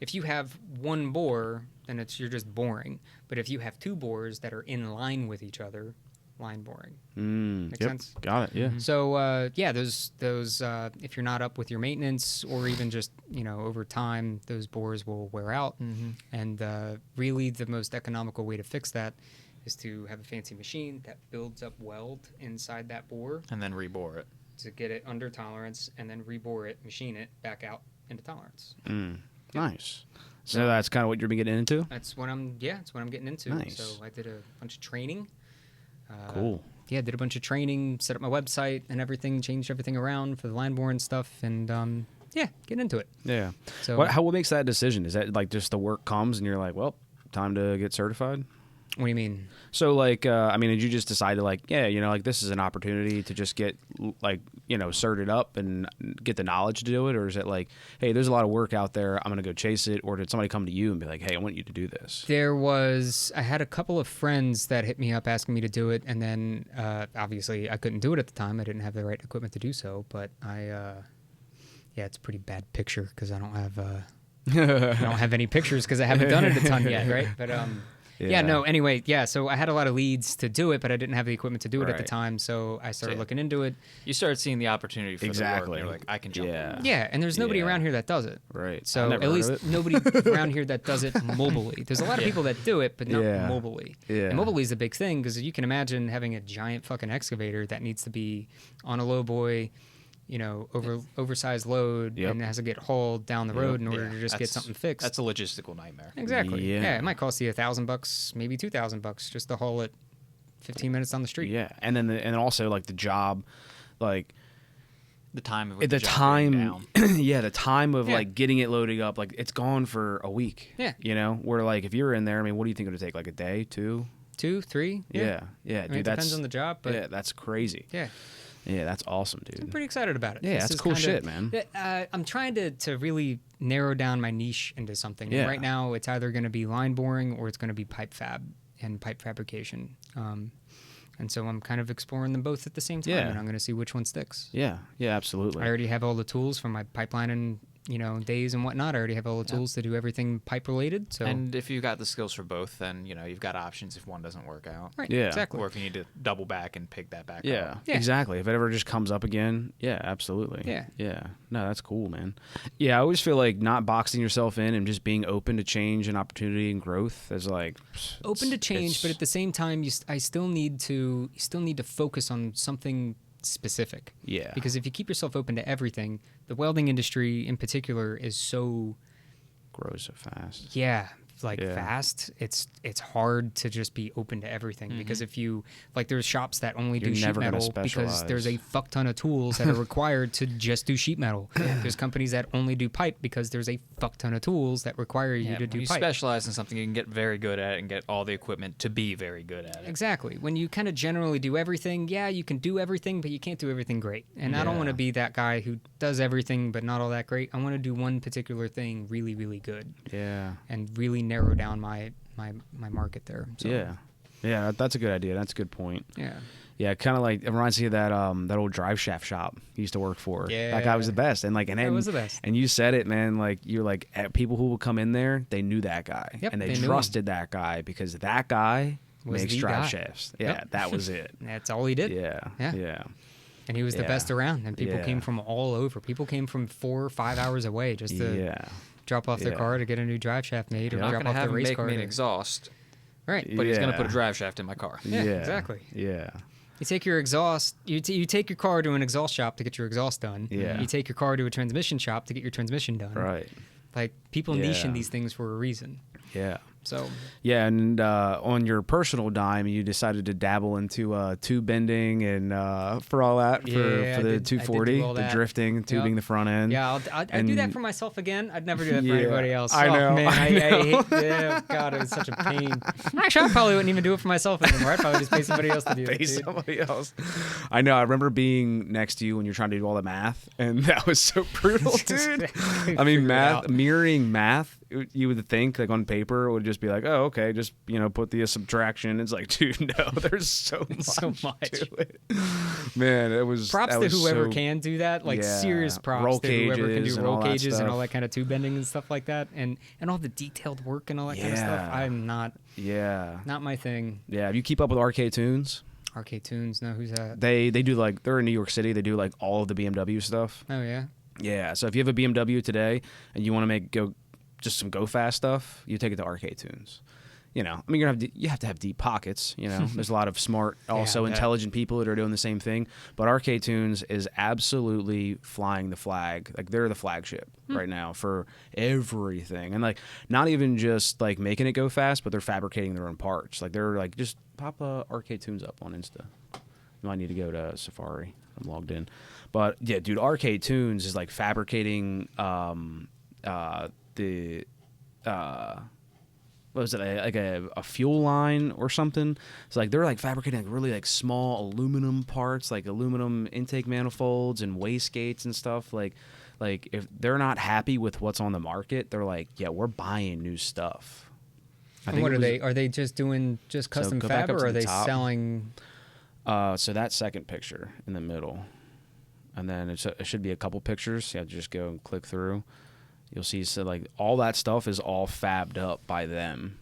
if you have one bore, then you're just boring. But if you have two bores that are in line with each other, line boring. Makes Yep. sense? Got it. Yeah. So those if you're not up with your maintenance or even just over time, those bores will wear out. And really, the most economical way to fix that is to have a fancy machine that builds up weld inside that bore And then rebore it. to get it under tolerance, and then rebore it, machine it back out into tolerance. Nice. So that's kind of what you're been getting into. That's what I'm getting into. Nice. So I did a bunch of training. Cool. yeah, did a bunch of training, set up my website and everything, changed everything around for the line boring stuff, and yeah, get into it. Yeah. So What makes that decision? Is that like just the work comes and you're like, well, time to get certified? what do you mean? So like, I mean, did you just decide to like, yeah, you know, like this is an opportunity to just get like, you know, certed up and get the knowledge to do it? Or is it like, hey, there's a lot of work out there, I'm going to go chase it? Or did somebody come to you and be like, hey, I want you to do this? I had a couple of friends that hit me up asking me to do it. And then obviously I couldn't do it at the time. I didn't have the right equipment to do so. But yeah, it's a pretty bad picture because I don't have any pictures because I haven't done it a ton yet. Right. But anyway, so I had a lot of leads to do it, but I didn't have the equipment to do it at the time, so I started looking into it. You started seeing the opportunity for the work, and you're like, I can jump in. Yeah, and there's nobody around here that does it. Right. So at least nobody around here that does it mobily. There's a lot of people that do it, but not mobily. Yeah. And mobily is a big thing because you can imagine having a giant fucking excavator that needs to be on a low boy, you know, oversized load, and it has to get hauled down the road in order to just get something fixed. That's a logistical nightmare. Exactly. Yeah, it might cost you $1,000, maybe $2,000 just to haul it 15 minutes on the street. Yeah, and then and also like the job, like the time of the time, the time of like getting it loading up, like it's gone for a week. Yeah, you know, where like if you're in there, I mean, what do you think it would take? Like a day, 2, 3? Yeah, I mean, it depends on the job, but yeah, that's crazy. Yeah. Yeah, that's awesome, dude. I'm pretty excited about it. Yeah, that's cool shit, man. I'm trying to really narrow down my niche into something. Yeah. And right now, it's either going to be line boring or it's going to be pipe fab and pipe fabrication. And so I'm kind of exploring them both at the same time, and I'm going to see which one sticks. Yeah, absolutely. I already have all the tools from my pipeline and days and whatnot. I already have all the tools to do everything pipe related. So, and if you got the skills for both, then you've got options if one doesn't work out. Right. Yeah. Exactly. Or if you need to double back and pick that back up. Yeah. Exactly. If it ever just comes up again, absolutely. Yeah. Yeah. No, that's cool, man. Yeah, I always feel like not boxing yourself in and just being open to change and opportunity and growth is like open to change, but at the same time, you still need to focus on something specific. Yeah. Because if you keep yourself open to everything, the welding industry in particular is so grows so fast. Yeah. Fast. It's hard to just be open to everything because if you there's shops that only do sheet metal because there's a fuck ton of tools that are required to just do sheet metal. There's companies that only do pipe because there's a fuck ton of tools that require you to do pipe. When you specialize in something, you can get very good at it and get all the equipment to be very good at it. Exactly. When you kind of generally do everything, you can do everything, but you can't do everything great. And I don't want to be that guy who does everything but not all that great. I want to do one particular thing really, really good. Yeah. And really narrow down my market there. So. Yeah, that's a good idea. That's a good point. Yeah, kind of like it reminds me of that that old drive shaft shop you used to work for. Yeah, that guy was the best. And it was the best. And you said it, man. Like you're like people who would come in there, they knew that guy, and they trusted that guy because that guy makes drive shafts. Yeah, that was it. That's all he did. Yeah. And he was the best around. And people came from all over. People came from 4 or 5 hours away just to drop off their car to get a new drive shaft made, or drop off their race car. Make me an exhaust, right? But he's gonna put a drive shaft in my car. Yeah, exactly. Yeah. You take your exhaust. You take your car to an exhaust shop to get your exhaust done. Yeah. You take your car to a transmission shop to get your transmission done. Right. Like people niche in these things for a reason. Yeah. So. Yeah, and on your personal dime, you decided to dabble into tube bending and for all that for the 240, the drifting, tubing the front end. Yeah, I'd do that for myself again. I'd never do that for anybody else. I know. Man, I hate. Yeah, God, it was such a pain. Actually, I probably wouldn't even do it for myself anymore. I'd probably just pay somebody else to do it. Pay somebody else. I know. I remember being next to you when you're trying to do all the math, and that was so brutal, dude. I mean, mirroring math. You would think like on paper it would just be like, oh, okay, just put the subtraction. It's like, dude, no, there's so much to it. Man, it was props to whoever can do that. Like serious props roll to whoever can do roll cages and all that that kind of tube bending and stuff like that, and all the detailed work and all that kind of stuff. I'm not. Yeah. Not my thing. Yeah. Do you keep up with RK Tunes? RK Tunes, no, who's that? They do like they're in New York City. They do like all of the BMW stuff. Oh yeah. Yeah. So if you have a BMW today and you want to just some go fast stuff, you take it to RK Tunes. I mean, you have to have deep pockets. There's a lot of smart, also intelligent people that are doing the same thing. But RK Tunes is absolutely flying the flag. Like they're the flagship right now for everything, and like not even just like making it go fast, but they're fabricating their own parts. Like they're like just pop RK Tunes up on Insta. might need to go to Safari. I'm logged in. But yeah, dude, Arcade Tunes is like fabricating what was it, like a fuel line or something? So like they're like fabricating like really like small aluminum parts, like aluminum intake manifolds and wastegates and stuff. Like if they're not happy with what's on the market, they're like, yeah, we're buying new stuff. And what are they? Are they just doing just custom fab, or are they selling? So that second picture in the middle, and then it should be a couple pictures. You have to just go and click through. You'll see, so like all that stuff is all fabbed up by them.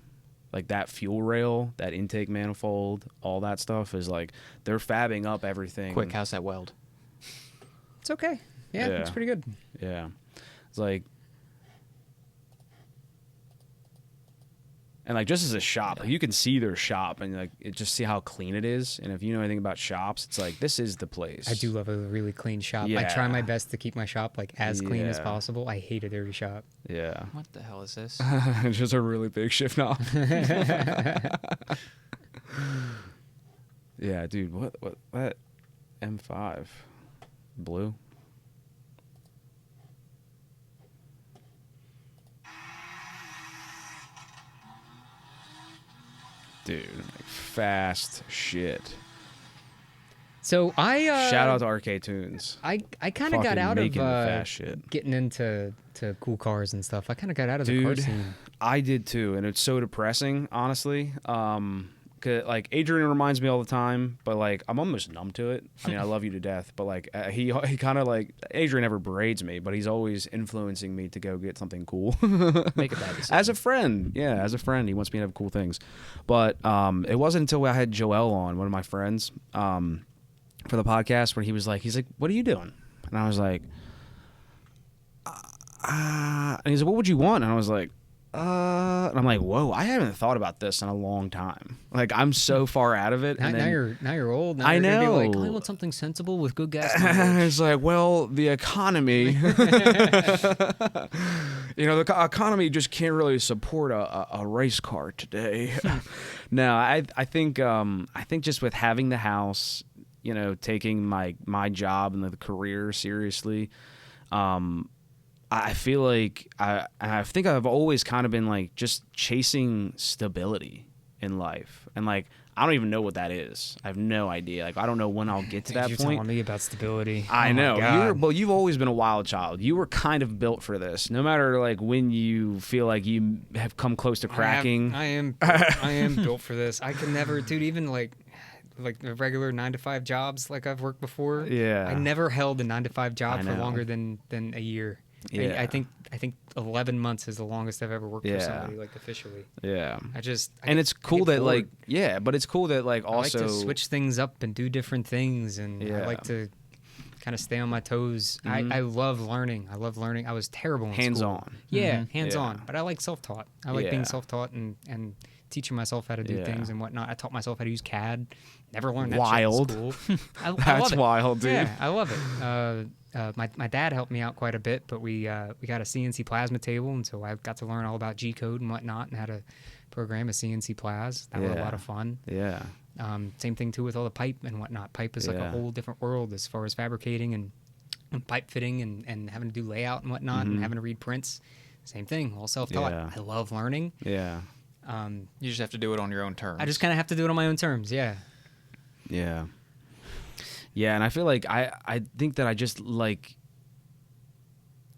Like that fuel rail, that intake manifold, all that stuff is like they're fabbing up everything. Quick, how's that weld? It's okay. Yeah, it's pretty good. Yeah, it's like, and like just as a shop, like you can see their shop and like just see how clean it is. And if you know anything about shops, it's like this is the place. I do love a really clean shop. I try my best to keep my shop like as clean as possible. I hate a dirty shop. Yeah. What the hell is this? It's just a really big shift knob. Yeah, dude. What that M5 blue? Dude, like fast shit. So I shout out to Arcade Tunes. I kind of got out of fast shit. Getting into cool cars and stuff. I kind of got out of the car scene. I did too, and it's so depressing, honestly. 'Cause, like Adrian reminds me all the time, but like I'm almost numb to it. I mean, I love you to death, but like he kind of like Adrian never berates me, but he's always influencing me to go get something cool. Make a bad decision. As a friend, as a friend, he wants me to have cool things. But it wasn't until I had Joel on, one of my friends, for the podcast, where he's like, "What are you doing?" And I was like, and he's like, "What would you want?" And I was like, and I'm like, whoa, I haven't thought about this in a long time. Like, I'm so far out of it. Now you're old. Now I you're know. Gonna be like, I want something sensible with good gas mileage. It's like, well, the economy, the economy just can't really support a race car today. No, I think just with having the house, taking my job and the career seriously, I feel like I think I've always kind of been like just chasing stability in life, and like I don't even know what that is. I have no idea. Like I don't know when I'll get to that You're point. Telling me about stability. I know. You've always been a wild child. You were kind of built for this. No matter like when you feel like you have come close to cracking. I am built for this. I can never, dude. Even like the regular 9-to-5 jobs like I've worked before. Yeah. I never held a 9-to-5 job for longer than a year. Yeah. I think 11 months is the longest I've ever worked for somebody, like officially. Yeah. And it's cool that bored. But it's cool that like also I like to switch things up and do different things, and I like to kind of stay on my toes. I love learning. I was terrible in hands-on. school. Yeah, hands-on. But I like self-taught. I like being self-taught and teaching myself how to do things and whatnot. I taught myself how to use CAD. Never learned that shit in school. I That's love it. wild, dude. Yeah, I love it. My dad helped me out quite a bit, but we got a CNC plasma table, and so I got to learn all about G-code and whatnot, and how to program a CNC plas. That was a lot of fun. Yeah. Same thing too with all the pipe and whatnot. Pipe is like a whole different world as far as fabricating and pipe fitting and having to do layout and whatnot, and having to read prints. Same thing, all self-taught. Yeah. I love learning. Yeah. You just have to do it on your own terms. I just kind of have to do it on my own terms. Yeah. Yeah. Yeah, and I feel like I think that I just like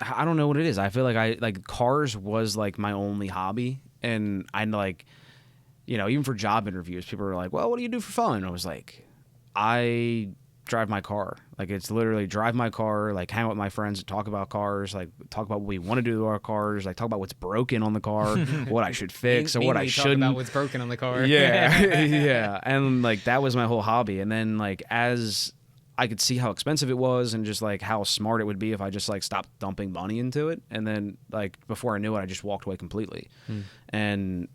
I don't know what it is. I feel like cars was like my only hobby, and I like even for job interviews, people were like, "Well, what do you do for fun?" And I was like, "I drive my car." Like it's literally drive my car, like hang out with my friends, talk about cars, like talk about what we want to do to our cars, like talk about what's broken on the car, what I should fix, or what I shouldn't. Talk about what's broken on the car. Yeah, yeah, and like that was my whole hobby. And then like as I could see how expensive it was, and just like how smart it would be if I just like stopped dumping money into it, and then like before I knew it, I just walked away completely. And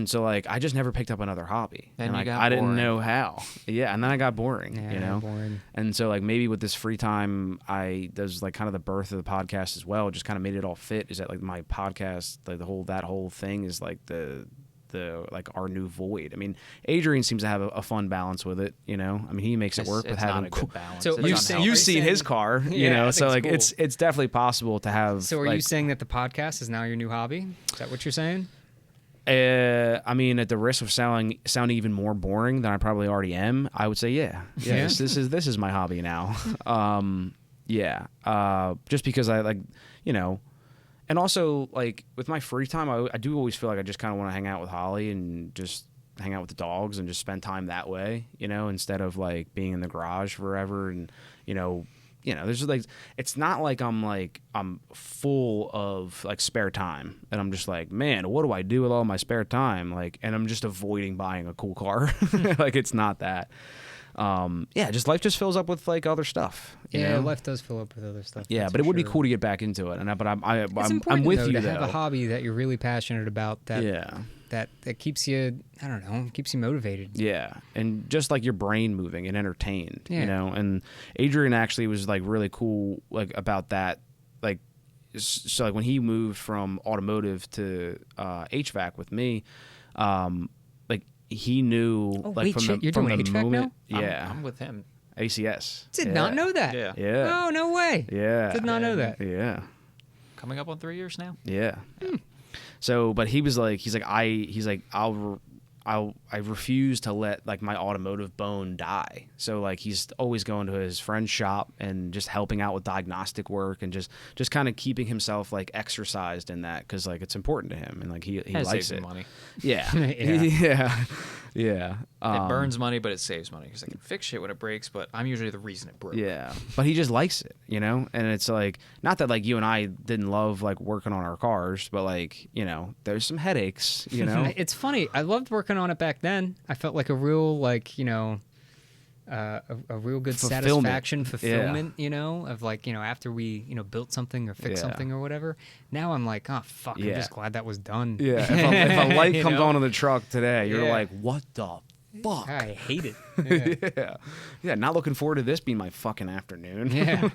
so like I just never picked up another hobby, Then and you like got I didn't boring. know how. Yeah, and then I got boring. Yeah, boring. And so like maybe with this free time, there's like kind of the birth of the podcast as well. Just kind of made it all fit. Is that like my podcast, like that whole thing is like the like our new void. I mean, Adrian seems to have a fun balance with it. You know, I mean, he makes it work with having cool balance. So you've seen his car. You know, so like cool. it's definitely possible to have. So are like, you saying that the podcast is now your new hobby? Is that what you're saying? I mean, at the risk of sounding even more boring than I probably already am, I would say yeah. This is my hobby now. Just because I like, you know, and also like with my free time, I do always feel like I just kind of want to hang out with Holly and just hang out with the dogs and just spend time that way, you know, instead of like being in the garage forever. And you know, there's just like, it's not like I'm full of like spare time and I'm just like, man, what do I do with all my spare time? Like, and I'm just avoiding buying a cool car. Like, it's not that. Just life just fills up with like other stuff. You know? Life does fill up with other stuff. Yeah, but it would be cool to get back into it. And but I'm with you to though. Have a hobby that you're really passionate about. That keeps you, I don't know, keeps you motivated. Yeah, and just like your brain moving and entertained, you know. And Adrian actually was like really cool like about that. Like, so like when he moved from automotive to HVAC with me, like he knew you're from doing the HVAC moment. Now? Yeah, I'm with him. ACS. Did not know that. Yeah. Oh, no way. Yeah. Did not know that. Yeah. Coming up on 3 years now. Yeah. So, but I refuse to let like my automotive bone die. So like he's always going to his friend's shop and just helping out with diagnostic work and just kind of keeping himself like exercised in that because like it's important to him and like he likes it. Money. Yeah. Yeah. It burns money, but it saves money because I can fix shit when it breaks. But I'm usually the reason it broke. Yeah, but he just likes it, you know. And it's like not that like you and I didn't love like working on our cars, but like you know, there's some headaches, you know. It's funny. I loved working on it back then. I felt like a real like you know. A real good fulfillment, you know, of like, you know, after we, you know, built something or fixed something or whatever. Now I'm like, oh, fuck, I'm just glad that was done. Yeah, if a light comes on in the truck today, you're like, what the fuck? I hate it. Yeah, not looking forward to this being my fucking afternoon. Yeah.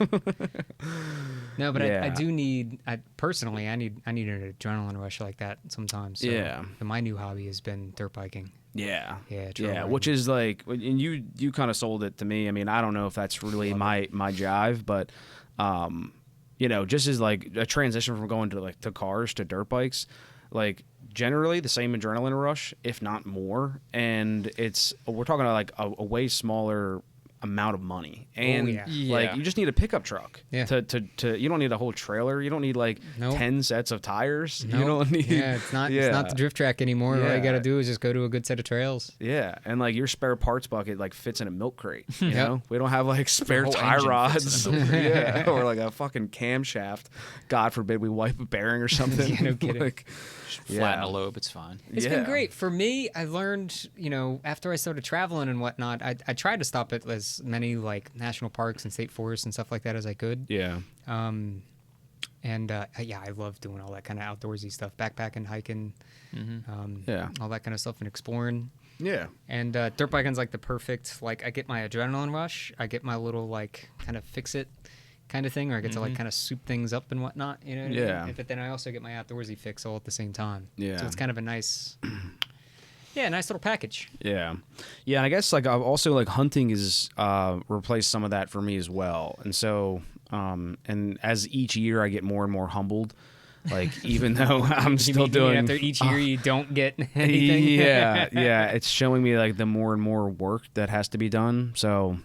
No, but I do need, personally, I need an adrenaline rush like that sometimes. So my new hobby has been dirt biking. Yeah, yeah, which is like, and you kind of sold it to me. I mean, I don't know if that's really my jive, but you know, just as like a transition from going to cars to dirt bikes, like generally the same adrenaline rush, if not more, and we're talking about like a way smaller amount of money, and like you just need a pickup truck to you don't need a whole trailer, you don't need like 10 sets of tires, you don't need it's not the drift track anymore. All you got to do is just go to a good set of trails, and like your spare parts bucket like fits in a milk crate, you know. We don't have like spare tie rods or like a fucking camshaft, god forbid we wipe a bearing or something. No kidding. Like, flatten a lobe, it's fine. It's been great for me. I learned, you know, after I started traveling and whatnot, I tried to stop at as many like national parks and state forests and stuff like that as I could. I love doing all that kind of outdoorsy stuff, backpacking, hiking, all that kind of stuff, and exploring. And dirt biking's like the perfect, like I get my adrenaline rush, I get my little like kind of fix it kind of thing, or I get to like kind of soup things up and whatnot, you know what I mean? But then I also get my outdoorsy fix all at the same time. So it's kind of a nice nice little package. And I guess like I've also like hunting is replaced some of that for me as well. And so and as each year I get more and more humbled, like even though I'm still doing after each year you don't get anything. It's showing me like the more and more work that has to be done. So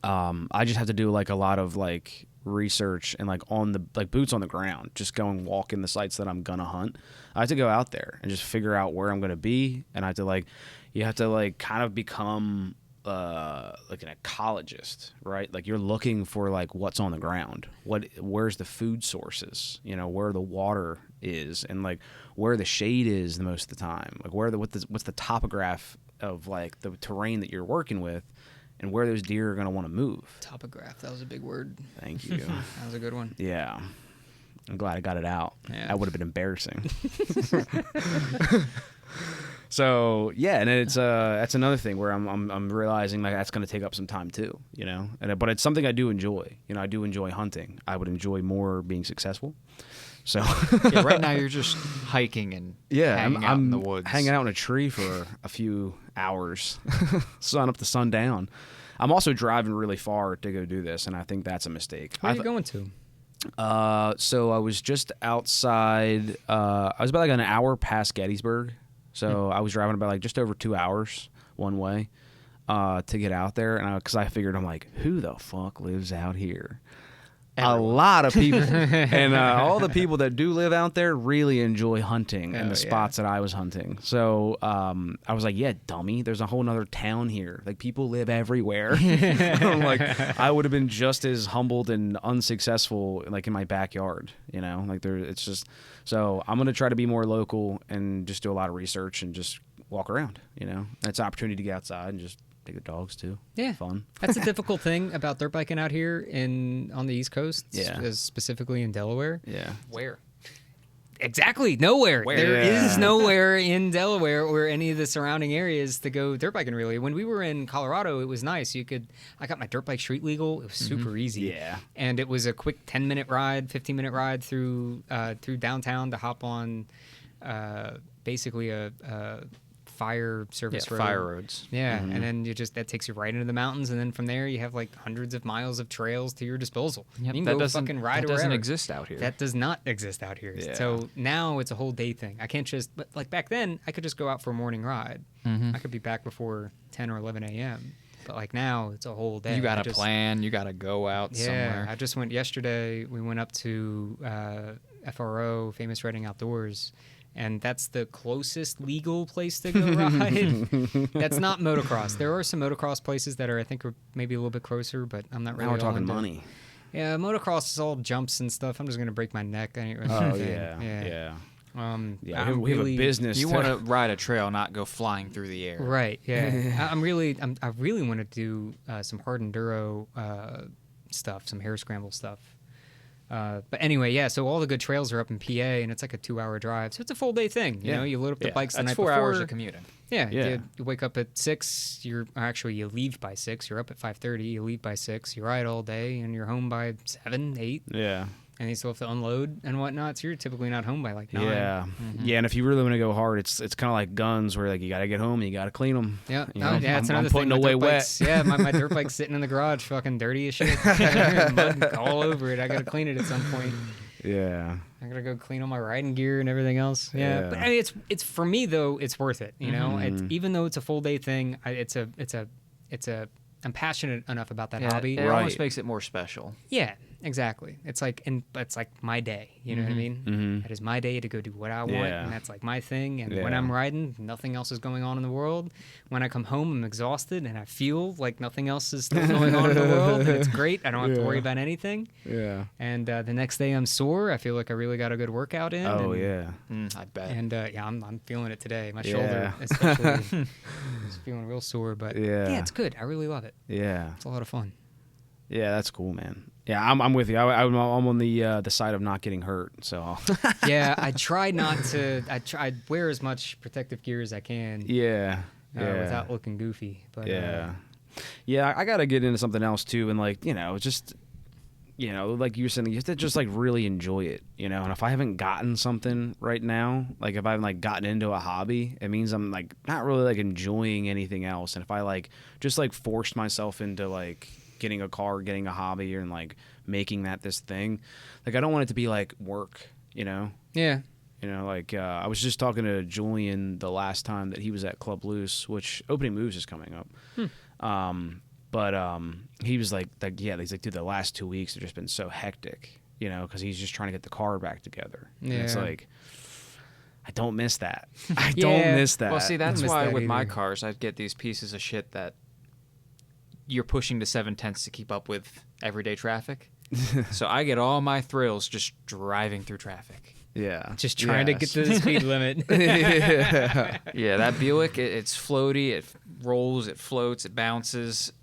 I just have to do like a lot of like research and like on the like boots on the ground, just going walking the sites that I'm gonna hunt. I have to go out there and just figure out where I'm gonna be, and I have to like, you have to like kind of become like an ecologist, right? Like you're looking for like what's on the ground, where's the food sources, you know, where the water is, and like where the shade is the most of the time, like what's the topograph of like the terrain that you're working with, and where those deer are going to want to move. Topograph, that was a big word. Thank you. That was a good one. Yeah. I'm glad I got it out. That would have been embarrassing. So yeah, and it's that's another thing where I'm realizing like that's going to take up some time too, you know. But it's something I do enjoy. You know, I do enjoy hunting. I would enjoy more being successful. So yeah, right now you're just hiking and hanging out in the woods, hanging out in a tree for a few hours, sun up to sundown. I'm also driving really far to go do this, and I think that's a mistake. Where are you going to? So I was just outside. I was about like an hour past Gettysburg. So I was driving about like just over 2 hours one way to get out there, and because I figured I'm like, who the fuck lives out here? Everyone. A lot of people, and all the people that do live out there really enjoy hunting in the spots that I was hunting. So I was like, yeah, dummy, there's a whole nother town here. Like, people live everywhere. I'm like, I would have been just as humbled and unsuccessful like in my backyard, you know? Like, it's just, so I'm going to try to be more local and just do a lot of research and just walk around, you know? And it's an opportunity to get outside and just take the dogs too. Yeah, fun. That's a difficult thing about dirt biking out here on the East Coast. Yeah, specifically in Delaware. Yeah, where? Exactly, nowhere. There is Yeah. nowhere in Delaware or any of the surrounding areas to go dirt biking. Really, when we were in Colorado, it was nice. I got my dirt bike street legal. It was super easy. Yeah, and it was a quick 10-minute ride, 15-minute ride through downtown to hop on, basically a fire service road. Fire roads. Yeah, and then that takes you right into the mountains, and then from there you have like hundreds of miles of trails to your disposal. Yep, you can go fucking ride that doesn't wherever. exist out here. That does not exist out here. Yeah. So now it's a whole day thing. I can't but like back then, I could just go out for a morning ride. I could be back before 10 or 11 a.m. But like now, it's a whole day. You got to plan. You got to go out somewhere. I just went yesterday. We went up to FRO, Famous Reading Outdoors. And that's the closest legal place to go ride. That's not motocross. There are some motocross places that I think are maybe a little bit closer, but I'm not really. now we're talking into money. Yeah, motocross is all jumps and stuff. I'm just gonna break my neck. I ain't really Oh a fan. yeah. Yeah, we have a business. You want to ride a trail, not go flying through the air. Right. Yeah. I really want to do some hard enduro stuff, some hare scramble stuff. But anyway, yeah, so all the good trails are up in PA, and it's like a 2-hour drive. So it's a full day thing. You know, you load up the bikes the night before. That's 4 hours of commuting. Yeah. You wake up at 6. You leave by 6. You're up at 5:30. You leave by 6. You ride all day, and you're home by 7, 8. Yeah. And you still have to unload and whatnot. So you're typically not home by like 9. Yeah. Yeah, and if you really want to go hard, it's kind of like guns, where like you got to get home and you got to clean them. Yeah. You know? That's another I'm putting thing. away wet. Yeah, my dirt bike's sitting in the garage, fucking dirty as shit. Mud all over it. I got to clean it at some point. Yeah. I gotta go clean all my riding gear and everything else. Yeah, Yeah. but I mean, it's for me though. It's worth it. You know, even though it's a full day thing, I'm passionate enough about that hobby. It almost makes it more special. Yeah, exactly. It's like my day. You know what I mean? That is my day to go do what I want, Yeah. and that's like my thing. And when Yeah. I'm riding, nothing else is going on in the world. When I come home, I'm exhausted, and I feel like nothing else is still going on in the world, and it's great. I don't have to worry about anything. Yeah. And the next day, I'm sore. I feel like I really got a good workout in. Oh and, yeah. I bet. And I'm feeling it today. My Yeah. shoulder, especially, is feeling real sore. But Yeah. it's good. I really love it. Yeah. It's a lot of fun. Yeah, that's cool, man. Yeah, I'm with you. I'm on the side of not getting hurt. So. Yeah, I try not to. I wear as much protective gear as I can. Yeah. Without looking goofy. But Yeah. Yeah, I got to get into something else too, and like just. Like you were saying, you have to just like really enjoy it, and if I haven't gotten something right now, like if I haven't like gotten into a hobby, it means I'm like not really like enjoying anything else. And if I like just like forced myself into like getting a car, getting a hobby, and like making that this thing, like I don't want it to be like work, Yeah. I was just talking to Julian the last time that he was at Club Loose, which Opening Moves is coming up. But he was like, he's like, dude, the last 2 weeks have just been so hectic, because he's just trying to get the car back together. Yeah. And it's like, I don't miss that. I don't miss that. Well, see, that's miss why that with my either. cars, I'd get these pieces of shit that you're pushing to 7/10 to keep up with everyday traffic. So I get all my thrills just driving through traffic. Yeah. Just trying to get to the speed limit. Yeah, that Buick, it's floaty, it rolls, it floats, it bounces,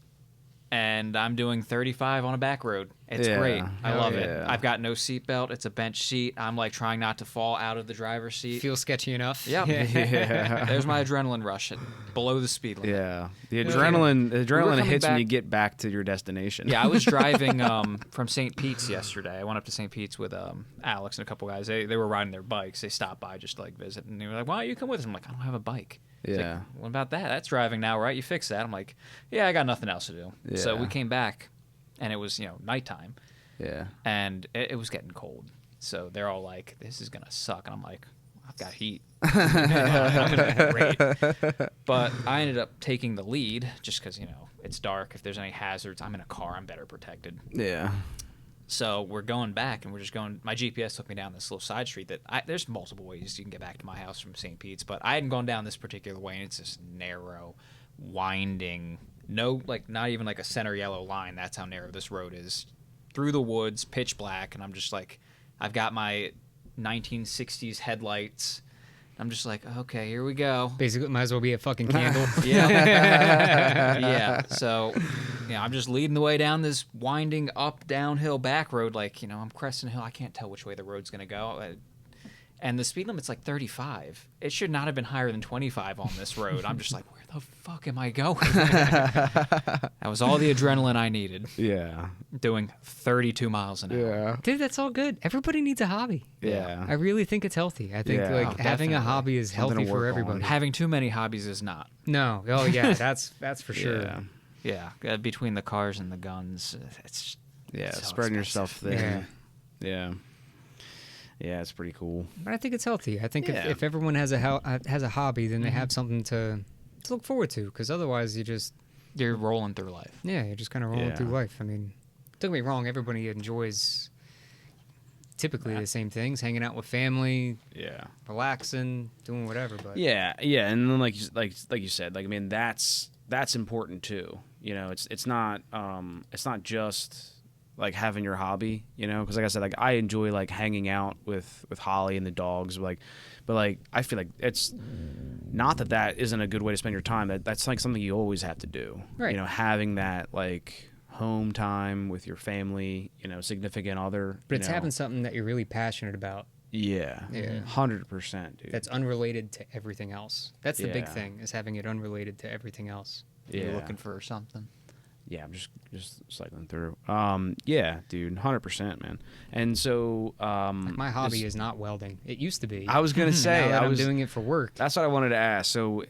and I'm doing 35 on a back road. It's great. I love yeah. it. I've got no seatbelt. It's a bench seat. I'm like trying not to fall out of the driver's seat. Feels sketchy enough. Yep. Yeah. There's my adrenaline rush below the speed limit. Yeah. The adrenaline coming hits when back- you get back to your destination. Yeah, I was driving from St. Pete's yesterday. I went up to St. Pete's with Alex and a couple guys. They were riding their bikes. They stopped by just to like visit, and they were like, "Why don't you come with us?" I'm like, "I don't have a bike." He's Yeah. like, what about that? That's driving now, right? You fix that. I'm like, "Yeah, I got nothing else to do." So Yeah. we came back, and it was nighttime, Yeah. and it was getting cold. So they're all like, "This is gonna suck," and I'm like, "I've got heat." I'm gonna be great. But I ended up taking the lead just because it's dark. If there's any hazards, I'm in a car. I'm better protected. Yeah. So we're going back, and we're just going. My GPS took me down this little side street that there's multiple ways you can get back to my house from St. Pete's, but I hadn't gone down this particular way, and it's this narrow, winding, not even like a center yellow line. That's how narrow this road is. Through the woods, pitch black, and I'm just like, I've got my 1960s headlights. I'm just like, okay, here we go. Basically, it might as well be a fucking candle. Yeah. So, I'm just leading the way down this winding up downhill back road. Like, I'm cresting a hill. I can't tell which way the road's going to go. And the speed limit's like 35. It should not have been higher than 25 on this road. I'm just like, where the fuck am I going? That was all the adrenaline I needed. Yeah. Doing 32 miles an hour. Yeah. Dude, that's all good. Everybody needs a hobby. Yeah. I really think it's healthy. I think Yeah. like Oh, having a definitely. hobby is Something healthy to for work everybody. on. Having too many hobbies is not. No. Oh yeah, that's for sure. Yeah. Yeah. Between the cars and the guns, it's Yeah. so Spreading expensive. yourself thin. Yeah. Yeah, it's pretty cool. But I think it's healthy. I think Yeah. if everyone has a hobby, then they have something to look forward to. Because otherwise, you're rolling through life. you're just kind of rolling Yeah. through life. I mean, don't get me wrong. Everybody enjoys typically the same things: hanging out with family, Yeah. relaxing, doing whatever. But Yeah, yeah, and then like you said, I mean that's important too. It's not just like having your hobby, because like I said, like I enjoy like hanging out with Holly and the dogs, but I feel like it's not that isn't a good way to spend your time. That's like something you always have to do. Right. Having that like home time with your family, significant other. it's having something that you're really passionate about. Yeah. Yeah. 100%, dude. That's unrelated to everything else. That's the big Yeah. thing, is having it unrelated to everything else. You're looking for something. Yeah, I'm just cycling through. Yeah, dude, 100%, man. And so, My hobby is not welding. It used to be. I was gonna say, now that I I'm was doing it for work. That's what I wanted to ask. So,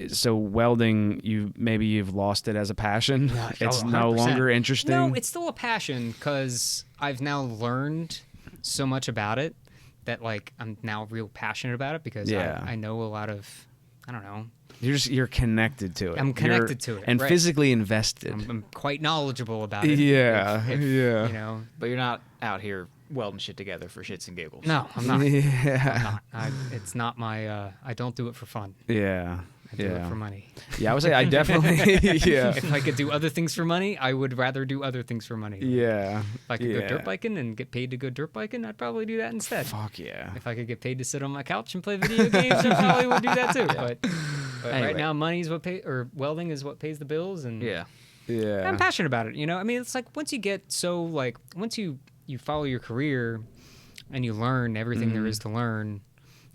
so welding? You've lost it as a passion. It's no 100%. longer interesting. No, it's still a passion because I've now learned so much about it that like I'm now real passionate about it because Yeah. I know a lot of, I don't know. You're connected to it. I'm connected to it, and right. physically invested. I'm quite knowledgeable about it. Yeah, yeah. You know. But you're not out here welding shit together for shits and giggles. No, I'm not. Yeah, I'm not. It's not my. I don't do it for fun. yeah, I do it for money. Yeah, I would say I definitely. Yeah, If I could do other things for money, I would rather do other things for money. yeah. If I could go dirt biking and get paid to go dirt biking, I'd probably do that instead. Fuck yeah. If I could get paid to sit on my couch and play video games, I probably would do that too. But Anyway. right now, money's what pay, or welding is what pays the bills, and Yeah. Yeah. I'm passionate about it. I mean, it's like once you get so like once you follow your career and you learn everything there is to learn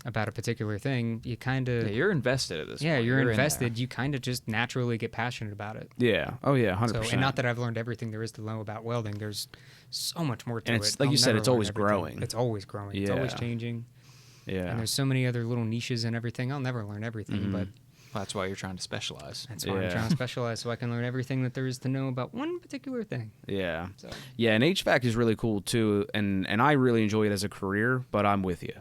about a particular thing, you kind of You're invested at this yeah, point. you're in invested. You kind of just naturally get passionate about it. Yeah. Oh yeah. 100%. So, and not that I've learned everything there is to know about welding. There's so much more to And it. it's like you I'll said, never it's learn always everything. growing. It's always growing. It's always Yeah. changing. Yeah. And there's so many other little niches and everything. I'll never learn everything, but That's why you're trying to specialize. that's why I'm trying to specialize so I can learn everything that there is to know about one particular thing. Yeah. So Yeah, and HVAC is really cool too, and I really enjoy it as a career. But I'm with you.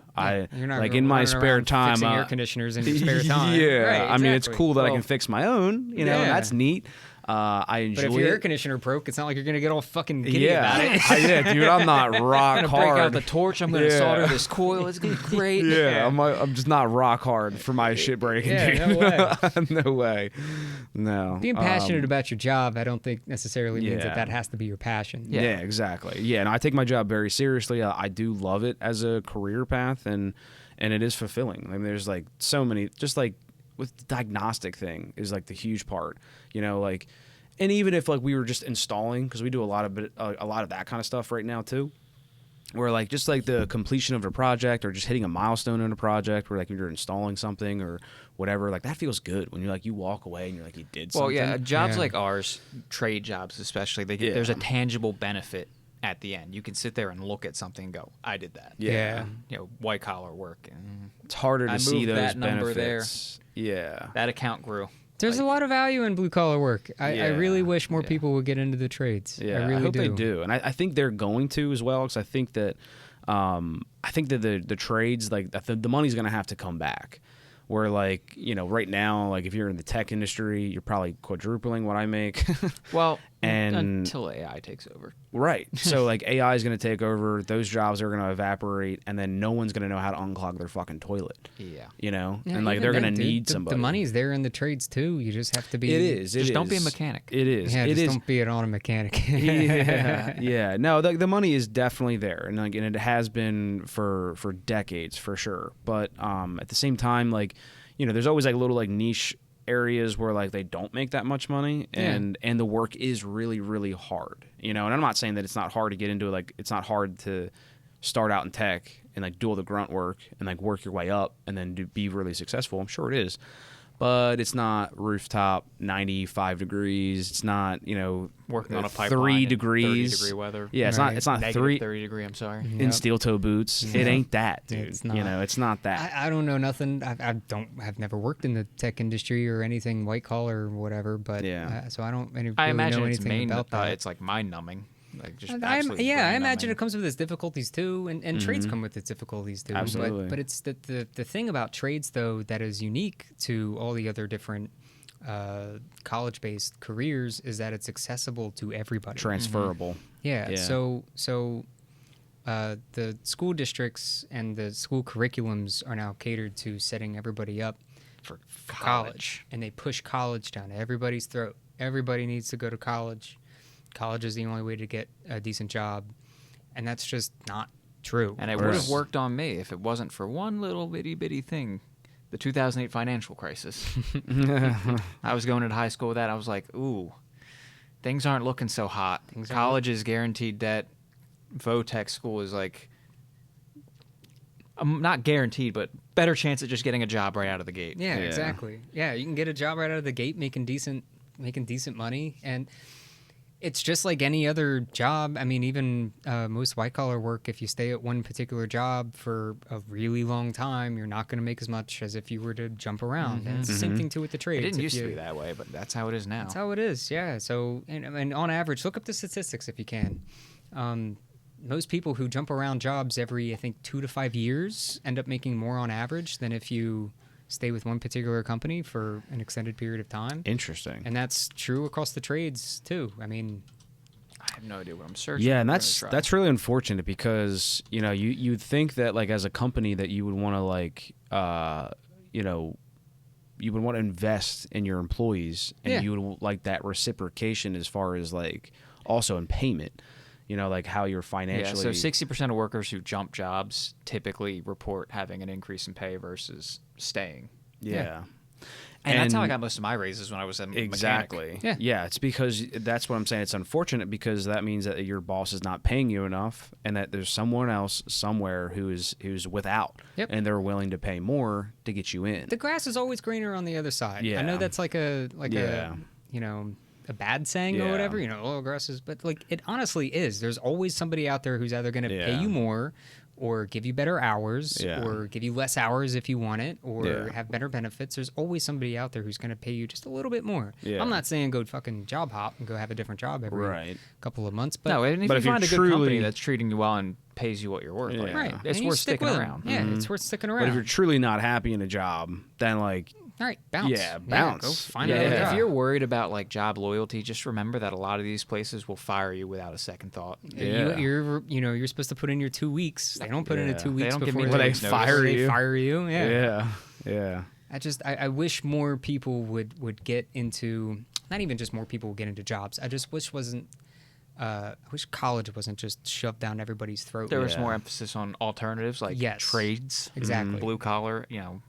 You're not like in my running spare around time, fixing air conditioners in your spare time. Yeah, Right, I mean it's exactly. cool that I Well, can fix my own. You know, yeah. that's neat. I enjoy But if your air it. conditioner broke, it's not like you're gonna get all fucking giddy Yeah, about it. yeah, dude, I'm not rock I'm gonna hard. break out the torch. I'm gonna Yeah. solder this coil. It's gonna be great. Yeah, I'm just not rock hard for my shit breaking. Yeah, dude. no way. No way. No. Being passionate about your job, I don't think necessarily means yeah. that has to be your passion. Yeah. exactly. Yeah, and I take my job very seriously. I do love it as a career path, and it is fulfilling. I mean, there's like so many, just like with the diagnostic thing is like the huge part. You know, like And even if like we were just installing, because we do a lot of that kind of stuff right now too, where like just like the completion of a project or just hitting a milestone in a project, where like you're installing something or whatever, like that feels good when you're like you walk away and you're like you did something. Well, yeah, jobs like ours, trade jobs especially, there's a tangible benefit at the end. You can sit there and look at something and go, I did that. Yeah. You know, white collar work. And it's harder to see those that number benefits. There. Yeah. That account grew. There's a lot of value in blue collar work. I really wish more people would get into the trades. Yeah, I really hope they do, and I think they're going to as well, because I think that the trades, like the money's going to have to come back. Where like, you know, right now, like if you're in the tech industry, you're probably quadrupling what I make. Well, and until AI takes over. Right. So like AI is going to take over, those jobs are going to evaporate, and then no one's going to know how to unclog their fucking toilet. Yeah. You know? Yeah, and like they're going to need somebody. The money's there in the trades too. You just have to be. It is. Just don't be a mechanic. It is. Yeah, it just is. don't be an auto mechanic. Yeah. Yeah. No, the money is definitely there, and like, and it has been for decades for sure. But at the same time, like, you know, there's always like little like niche areas where like they don't make that much money, and the work is really, really hard, you know. And I'm not saying that it's not hard to get into it. Like, it's not hard to start out in tech and like do all the grunt work and like work your way up and then be really successful. I'm sure it is, but it's not rooftop 95 degrees. It's not, you know, working on a pipeline 3 degrees 30-degree weather. Yeah, it's Right. not Negative 30 degree. I'm sorry. in steel toe boots. It ain't that, dude. It's not. You know, it's not that. I don't know nothing. I've never worked in the tech industry or anything white collar or whatever. But so I don't really I imagine know it's anything about that. it's like mind numbing. Like just I absolutely imagine brain-numbing. it comes with its difficulties too, and trades come with its difficulties too. Absolutely. But it's the thing about trades though that is unique to all the other different college-based careers is that it's accessible to everybody. Transferable. Yeah. So the school districts and the school curriculums are now catered to setting everybody up for college, and they push college down everybody's throat. Everybody needs to go to college. College is the only way to get a decent job, and that's just not true. And it would have worked on me if it wasn't for one little bitty thing, the 2008 financial crisis. I was going into high school with that. I was like, ooh, things aren't looking so hot. College is guaranteed debt. Votech school is like, not guaranteed, but better chance of just getting a job right out of the gate. Yeah, exactly. Yeah, you can get a job right out of the gate, making decent money, and it's just like any other job. I mean, even most white-collar work, if you stay at one particular job for a really long time, you're not going to make as much as if you were to jump around. And it's the same thing, too, with the trades. It didn't used to be that way, but that's how it is now. That's how it is, yeah. So, and on average, look up the statistics if you can. Most people who jump around jobs every, I think, 2 to 5 years end up making more on average than if you stay with one particular company for an extended period of time. Interesting. And that's true across the trades too. I mean, I have no idea what I'm searching. Yeah, and that's really unfortunate because, you know, you'd think that like as a company that you would want to like you know, you would want to invest in your employees, and you would like that reciprocation as far as like also in payment. You know, like how you're financially. Yeah, so 60% of workers who jump jobs typically report having an increase in pay versus staying. Yeah. And that's how I got most of my raises when I was a exactly. mechanic. Yeah, it's because that's what I'm saying. It's unfortunate because that means that your boss is not paying you enough, and that there's someone else somewhere who's without, and they're willing to pay more to get you in. The grass is always greener on the other side. Yeah. I know that's like a you know, a bad saying or whatever, you know, oh, grass is, but like it honestly is. There's always somebody out there who's either going to pay you more or give you better hours or give you less hours if you want it or have better benefits. There's always somebody out there who's going to pay you just a little bit more. I'm not saying go fucking job hop and go have a different job every couple of months. But no, and if you find a good company that's treating you well and pays you what you're worth, like, right, it's worth sticking around. Yeah, it's worth sticking around. But if you're truly not happy in a job, then like, all right, bounce. Yeah, bounce. Go find another job. If you're worried about like job loyalty, just remember that a lot of these places will fire you without a second thought. Yeah. You're supposed to put in your 2 weeks. They don't put in a 2 weeks before they fire you. They fire you. Yeah. Yeah. I wish more people would get into, not even just more people would get into jobs. I just wish I wish college wasn't just shoved down everybody's throat. There was more emphasis on alternatives like trades, exactly, blue collar, you know,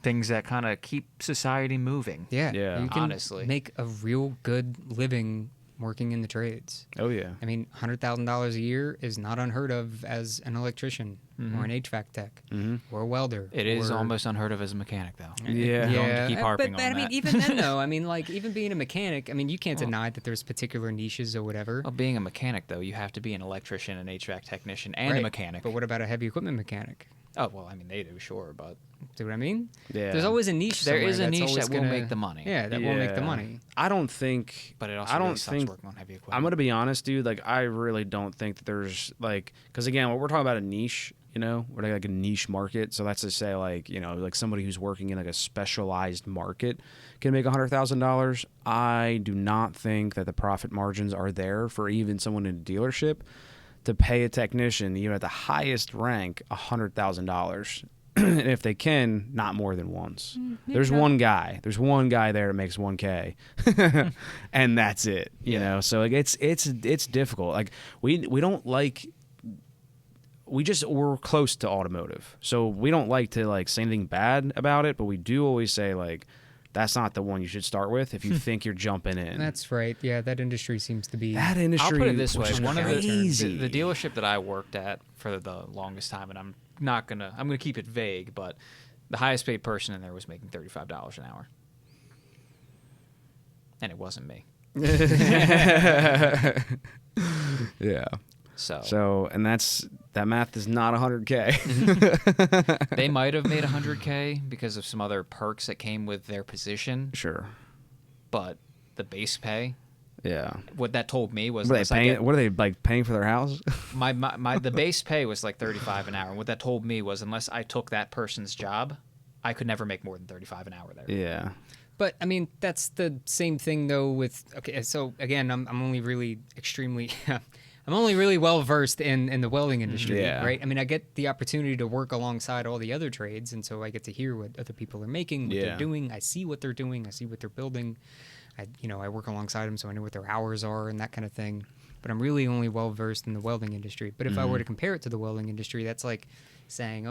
things that kind of keep society moving. Yeah. Yeah. You can Honestly. make a real good living working in the trades. Oh yeah. I mean, $100,000 a year is not unheard of as an electrician or an HVAC tech or a welder. It is or- almost unheard of as a mechanic, though. Yeah. Going to keep harping but on I mean, that. even then, though, I mean, like, even being a mechanic, I mean, you can't deny that there's particular niches or whatever. Well, being a mechanic, though, you have to be an electrician, an HVAC technician, and a Right. mechanic. But what about a heavy equipment mechanic? Oh, well, I mean, they do, sure, but See what I mean? Yeah. There's always a niche. There somewhere is a that's niche always that will gonna- make the money. Yeah, that will make the Yeah. money. I don't think. but it also I really don't sucks think. working on heavy equipment. I'm gonna be honest, dude. Like, I really don't think that there's like, because again, what we're talking about a niche. You know, we're like a niche market. So that's to say, like, you know, like somebody who's working in like a specialized market can make $100,000. I do not think that the profit margins are there for even someone in a dealership to pay a technician, even at the highest rank, $100,000. And if they can, not more than once. There's one guy. There's one guy there that makes 1K, and that's it. You know, so like it's difficult. Like we don't like. We're close to automotive, so we don't like to like say anything bad about it, but we do always say like that's not the one you should start with if you think you're jumping in. That's right. Yeah, that industry seems to be. that I'll industry. put it this way: was one of crazy. the dealership that I worked at for the longest time, and I'm gonna keep it vague, but the highest paid person in there was making $35 an hour, and it wasn't me. Yeah. So And that math is not 100K. they might have made 100K because of some other perks that came with their position, Sure. but the base pay, Yeah. what that told me was What are unless they I paying? get- What are they like paying for their house? the base pay was like 35 an hour. And what that told me was unless I took that person's job, I could never make more than 35 an hour there. Yeah. But I mean, that's the same thing though. With okay, so again, I'm only really extremely. I'm only really well versed in the welding industry, Yeah. right? I mean, I get the opportunity to work alongside all the other trades, and so I get to hear what other people are making, what Yeah. they're doing. I see what they're doing. I see what they're building. I work alongside them, so I know what their hours are and that kind of thing. But I'm really only well versed in the welding industry. But if I were to compare it to the welding industry, that's like saying,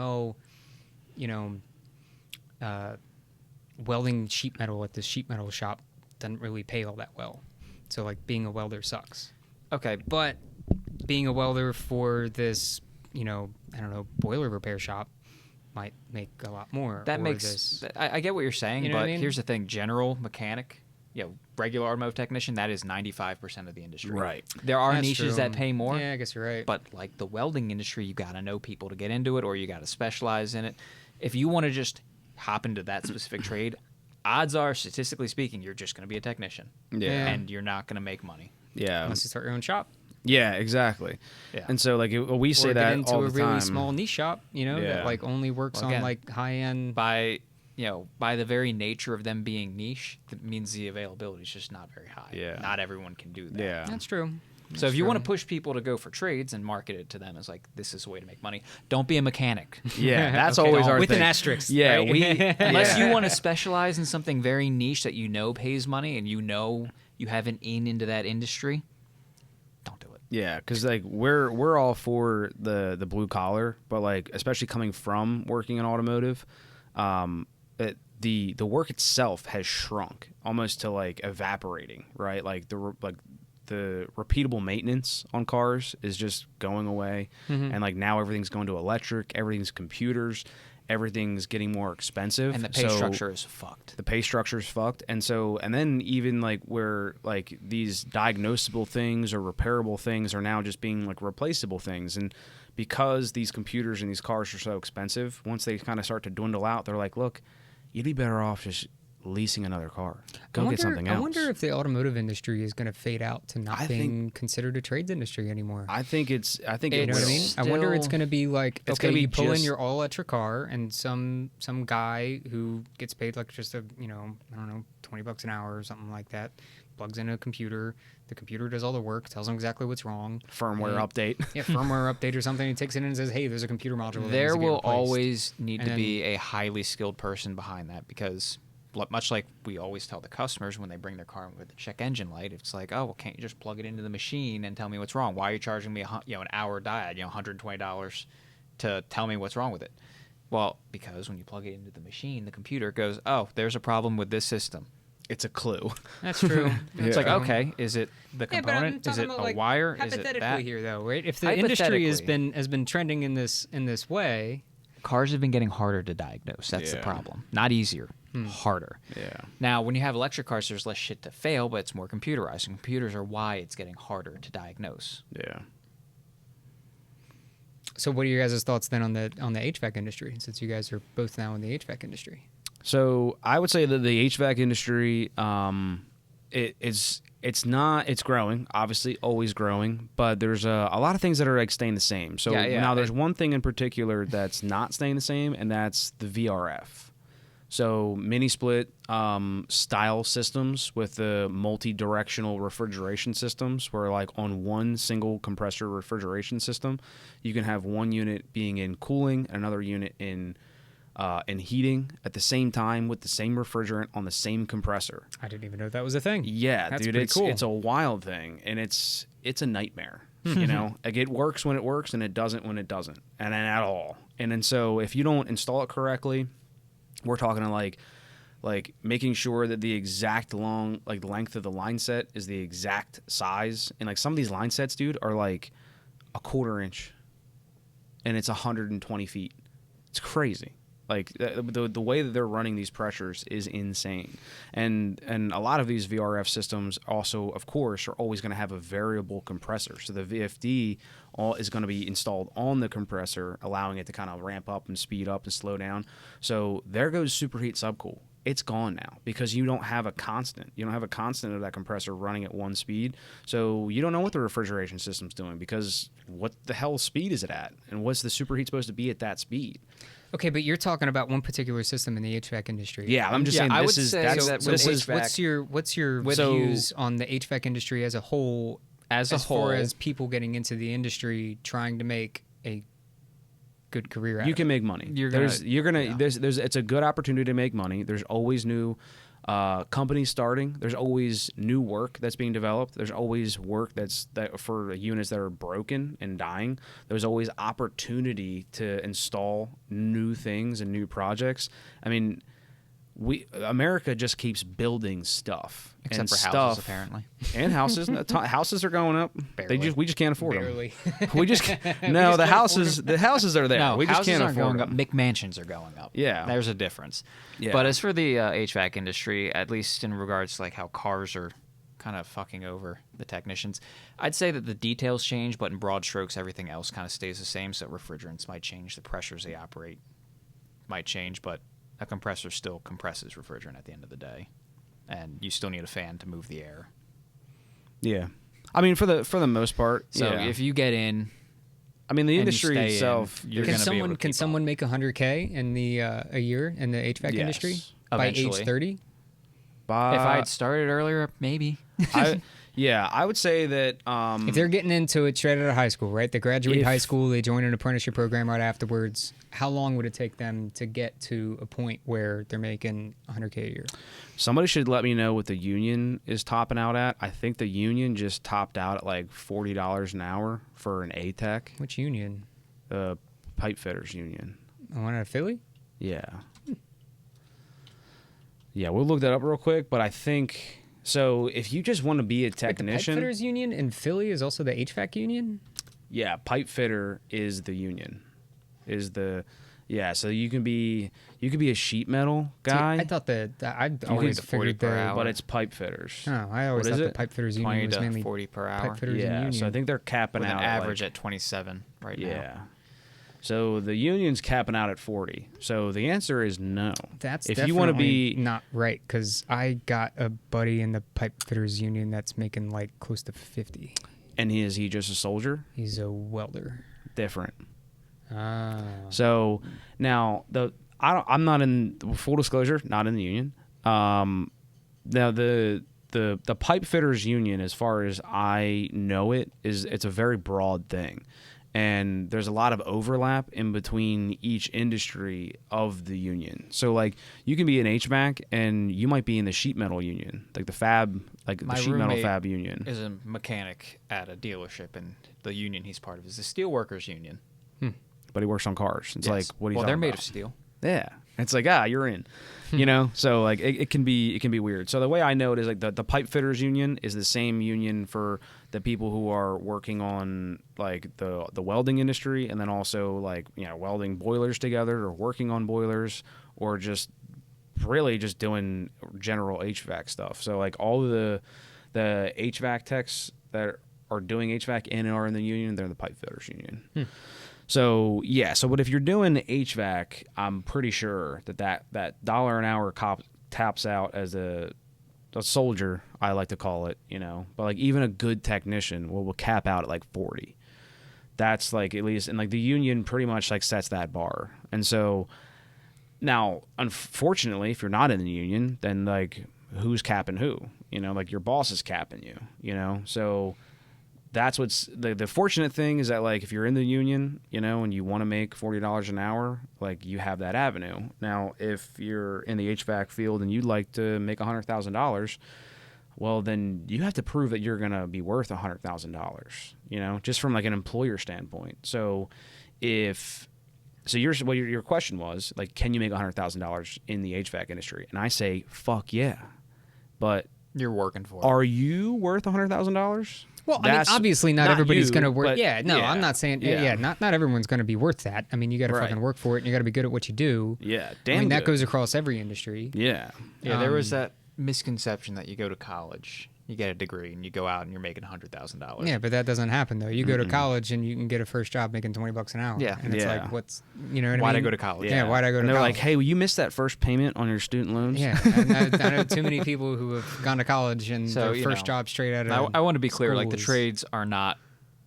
welding sheet metal at this sheet metal shop doesn't really pay all that well. So like being a welder sucks. Okay, But being a welder for this, boiler repair shop might make a lot more. that or makes this. I get what you're saying, You know but what I mean? here's the thing: general mechanic, regular automotive technician, that is 95% of the industry. Right. There are That's niches true. that pay more. Yeah, I guess you're right. But like the welding industry, you got to know people to get into it, or you got to specialize in it. If you want to just hop into that specific trade, odds are, statistically speaking, you're just going to be a technician. Yeah. And you're not going to make money. Yeah. Unless you start your own shop. Yeah. Exactly. Yeah. And so like we say or that get into all a the really time. small niche shop, Yeah. that like only works Well, again, on like high end. By the very nature of them being niche, that means the availability is just not very high. Yeah. Not everyone can do that. Yeah. That's true. So if you want to push people to go for trades and market it to them as like, this is a way to make money, don't be a mechanic. Yeah. That's Okay. always our With thing. an asterisk. Yeah. right? Unless Yeah. you want to specialize in something very niche that you know pays money and you know you have an in into that industry, don't do it. Yeah, because like we're all for the blue collar, but like especially coming from working in automotive, the work itself has shrunk almost to like evaporating, right? Like the repeatable maintenance on cars is just going away, and like now everything's going to electric, everything's computers, everything's getting more expensive, And the pay So structure is fucked. the pay structure is fucked. And so, and then even like where like these diagnosable things or repairable things are now just being like replaceable things. And because these computers and these cars are so expensive, once they kind of start to dwindle out, they're like, look, you'd be better off just leasing another car. Go get something else. I wonder if the automotive industry is going to fade out to not I being considered a trades industry anymore. I think it You know will. what I mean? I wonder it's Still- going to be like, It's okay, gonna be you pull in just- your all-electric car, and some guy who gets paid like just a, $20 an hour or something like that, plugs in a computer. The computer does all the work, tells him exactly what's wrong. Firmware and- update. Yeah, firmware update or something. He takes it in and says, hey, there's a computer module. that needs There to be will replaced. always need And to be a highly skilled person behind that because much like we always tell the customers when they bring their car with the check engine light, it's like, oh, well, can't you just plug it into the machine and tell me what's wrong? Why are you charging me an hour diet, $120 to tell me what's wrong with it? Well, because when you plug it into the machine, the computer goes, oh, there's a problem with this system. It's a clue. That's true. It's like, okay, is it the component? Is it a wire? Is it hypothetically that? here, though, right? If the industry has been trending in this way, cars have been getting harder to diagnose. That's the problem. Not easier, harder. Yeah. Now, when you have electric cars, there's less shit to fail, but it's more computerized. And computers are why it's getting harder to diagnose. Yeah. So, what are your guys' thoughts then on the HVAC industry? Since you guys are both now in the HVAC industry. So I would say that the HVAC industry, it's growing, obviously always growing, but there's a lot of things that are like staying the same. So now there's one thing in particular that's not staying the same, and that's the VRF. So mini split style systems with the multi-directional refrigeration systems, where like on one single compressor refrigeration system, you can have one unit being in cooling, another unit in heating at the same time with the same refrigerant on the same compressor. I didn't even know that was a thing. Yeah, that's dude, cool. It's a wild thing, and it's a nightmare. You know, like it works when it works, and it doesn't when it doesn't, and then at all. And then so if you don't install it correctly, we're talking like making sure that the exact length of the line set is the exact size, and like some of these line sets, dude, are like a 1/4 inch, and it's 120 feet. It's crazy. Like the way that they're running these pressures is insane, and a lot of these VRF systems also, of course, are always going to have a variable compressor. So the VFD is going to be installed on the compressor, allowing it to kind of ramp up and speed up and slow down. So there goes superheat subcool. It's gone now because you don't have a constant. You don't have a constant of that compressor running at one speed. So you don't know what the refrigeration system's doing, because what the hell speed is it at, and what's the superheat supposed to be at that speed? Okay, but you're talking about one particular system in the HVAC industry. Yeah, I'm just saying what's your views on the HVAC industry as a whole? As far as people getting into the industry trying to make a good career out you can make money. It's a good opportunity to make money. There's always new companies starting. There's always new work that's being developed. There's always work that for units that are broken and dying. There's always opportunity to install new things and new projects. I mean, America just keeps building stuff, except for houses, apparently, and houses. Houses are going up. Barely. We just can't afford Barely. them. The houses are there. No, we just houses can't aren't afford going them. up. McMansions are going up. Yeah, there's a difference. Yeah. But as for the HVAC industry, at least in regards to like how cars are kind of fucking over the technicians, I'd say that the details change, but in broad strokes, everything else kind of stays the same. So refrigerants might change, the pressures they operate might change, but a compressor still compresses refrigerant at the end of the day, and you still need a fan to move the air. Yeah, I mean for the most part. So if you get in, I mean the industry itself. Can someone make $100K in a year in the HVAC industry by age 30? If I had started earlier, maybe. I would say that if they're getting into it straight out of high school, right? They graduate high school, they join an apprenticeship program right afterwards. How long would it take them to get to a point where they're making $100K a year? Somebody should let me know what the union is topping out at. I think the union just topped out at like $40 an hour for an A-Tech. Which union? The pipe fitters union. The one out of Philly? Yeah. Yeah, we'll look that up real quick, but I think... So if you just want to be a technician... the pipe fitters union in Philly is also the HVAC union? Yeah, pipe fitter is the union. So you can be a sheet metal guy. See, I thought I'd always figured that, but it's pipe fitters. No, I always thought the pipe fitters union was mainly 40 per hour. Pipe fitters union. So I think they're capping with out an average at 27 right now. Yeah. So the union's capping out at 40. So the answer is no. That's if definitely you want to be not right, because I got a buddy in the pipe fitters union that's making like close to 50. And is he just a soldier? He's a welder. Different. Ah. So now I'm not in, full disclosure, not in the union. Now the pipe fitters union, as far as I know it's a very broad thing. And there's a lot of overlap in between each industry of the union. So, like, you can be an HVAC, and you might be in the sheet metal union, like the fab, like the sheet metal fab union. Is a mechanic at a dealership, and the union he's part of is the steelworkers union. but he works on cars. It's like, what are you Well, talking they're made about? of steel. Yeah. It's like, you're in, you know? So like it can be weird. So the way I know it is like the pipe fitters union is the same union for the people who are working on like the welding industry, and then also like, you know, welding boilers together or working on boilers, or just really just doing general HVAC stuff. So like all of the HVAC techs that are doing HVAC and are in the union, they're in the pipe fitters union. So yeah, but if you're doing HVAC, I'm pretty sure that $1 an hour taps out as a soldier, I like to call it, you know. But like even a good technician will cap out at like 40. That's like at least, and like the union pretty much like sets that bar. And so now, unfortunately, if you're not in the union, then like who's capping who? You know, like your boss is capping you, you know. So that's what's the fortunate thing is that like if you're in the union, you know, and you want to make $40 an hour, like you have that avenue. Now, if you're in the HVAC field and you'd like to make $100,000, well, then you have to prove that you're gonna be worth $100,000, you know, just from like an employer standpoint. So your question was like, can you make $100,000 in the HVAC industry? And I say, fuck yeah, but You're working for it. are you worth $100,000? Well, I mean, obviously not everybody's going to work. I'm not saying, not everyone's going to be worth that. I mean, you got to fucking work for it, and you got to be good at what you do. Yeah, I mean, that goes across every industry. Yeah. Yeah, there was that misconception that you go to college, you get a degree, and you go out and you're making $100,000. Yeah, but that doesn't happen though. You go to college and you can get a first job making $20 an hour. Yeah. And it's like, what's, you know what I mean? Why'd I go to college? Yeah, why'd I go to and they're college? like, hey, well, you missed that first payment on your student loans? Yeah, I know too many people who have gone to college and their first job straight out of I want to be clear, like the schools. trades are not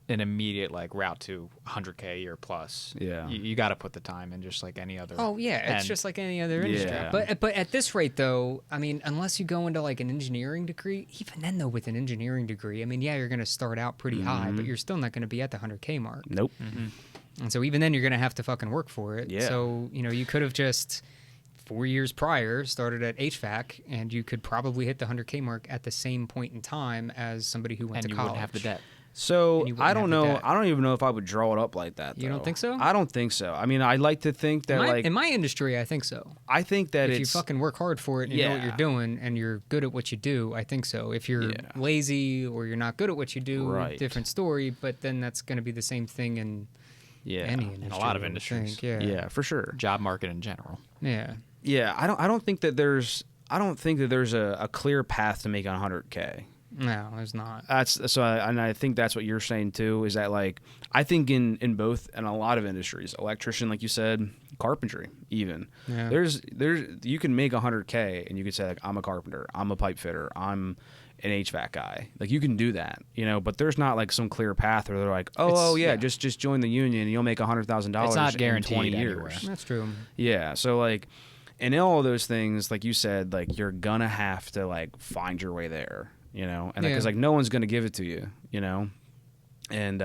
an immediate like route to 100K a year plus. Yeah. You got to put the time in just like any other. Oh yeah, it's and- just like any other industry. Yeah. But at this rate though, I mean, unless you go into like an engineering degree, even then though with an engineering degree, I mean, yeah, you're going to start out pretty high, but you're still not going to be at the 100K mark. Nope. And so even then you're going to have to fucking work for it. Yeah. So, you know, you could have just 4 years prior started at HVAC and you could probably hit the 100K mark at the same point in time as somebody who went and to you college. wouldn't have the debt. So And you wouldn't I have don't the know. debt. I don't even know if I would draw it up like that. You don't though. think so? I don't think so. I mean, I like to think that In my industry, I think so. I think that If you it's fucking work hard for it and you know what Yeah. you're doing and you're good at what you do, I think so. If you're lazy or you're not good at what you do, Right. different story, but then that's going to be the same thing in any industry. in a lot of I would industries. think. yeah, for sure. Job market in general. Yeah. Yeah, I don't think that there's a clear path to make 100K. No, there's not. And I think that's what you're saying too. Is that like I think in a lot of industries, electrician, like you said, carpentry, even Yeah. there's you can make 100K and you could say like I'm a carpenter, I'm a pipe fitter, I'm an HVAC guy. Like you can do that, you know. But there's not like some clear path where they're like, just join the union and you'll make $100,000. It's not in guaranteed 20 anywhere. years. That's true. Yeah, so like, and in all of those things, like you said, like you're gonna have to like find your way there, you know, and because like no one's gonna give it to you, you know, and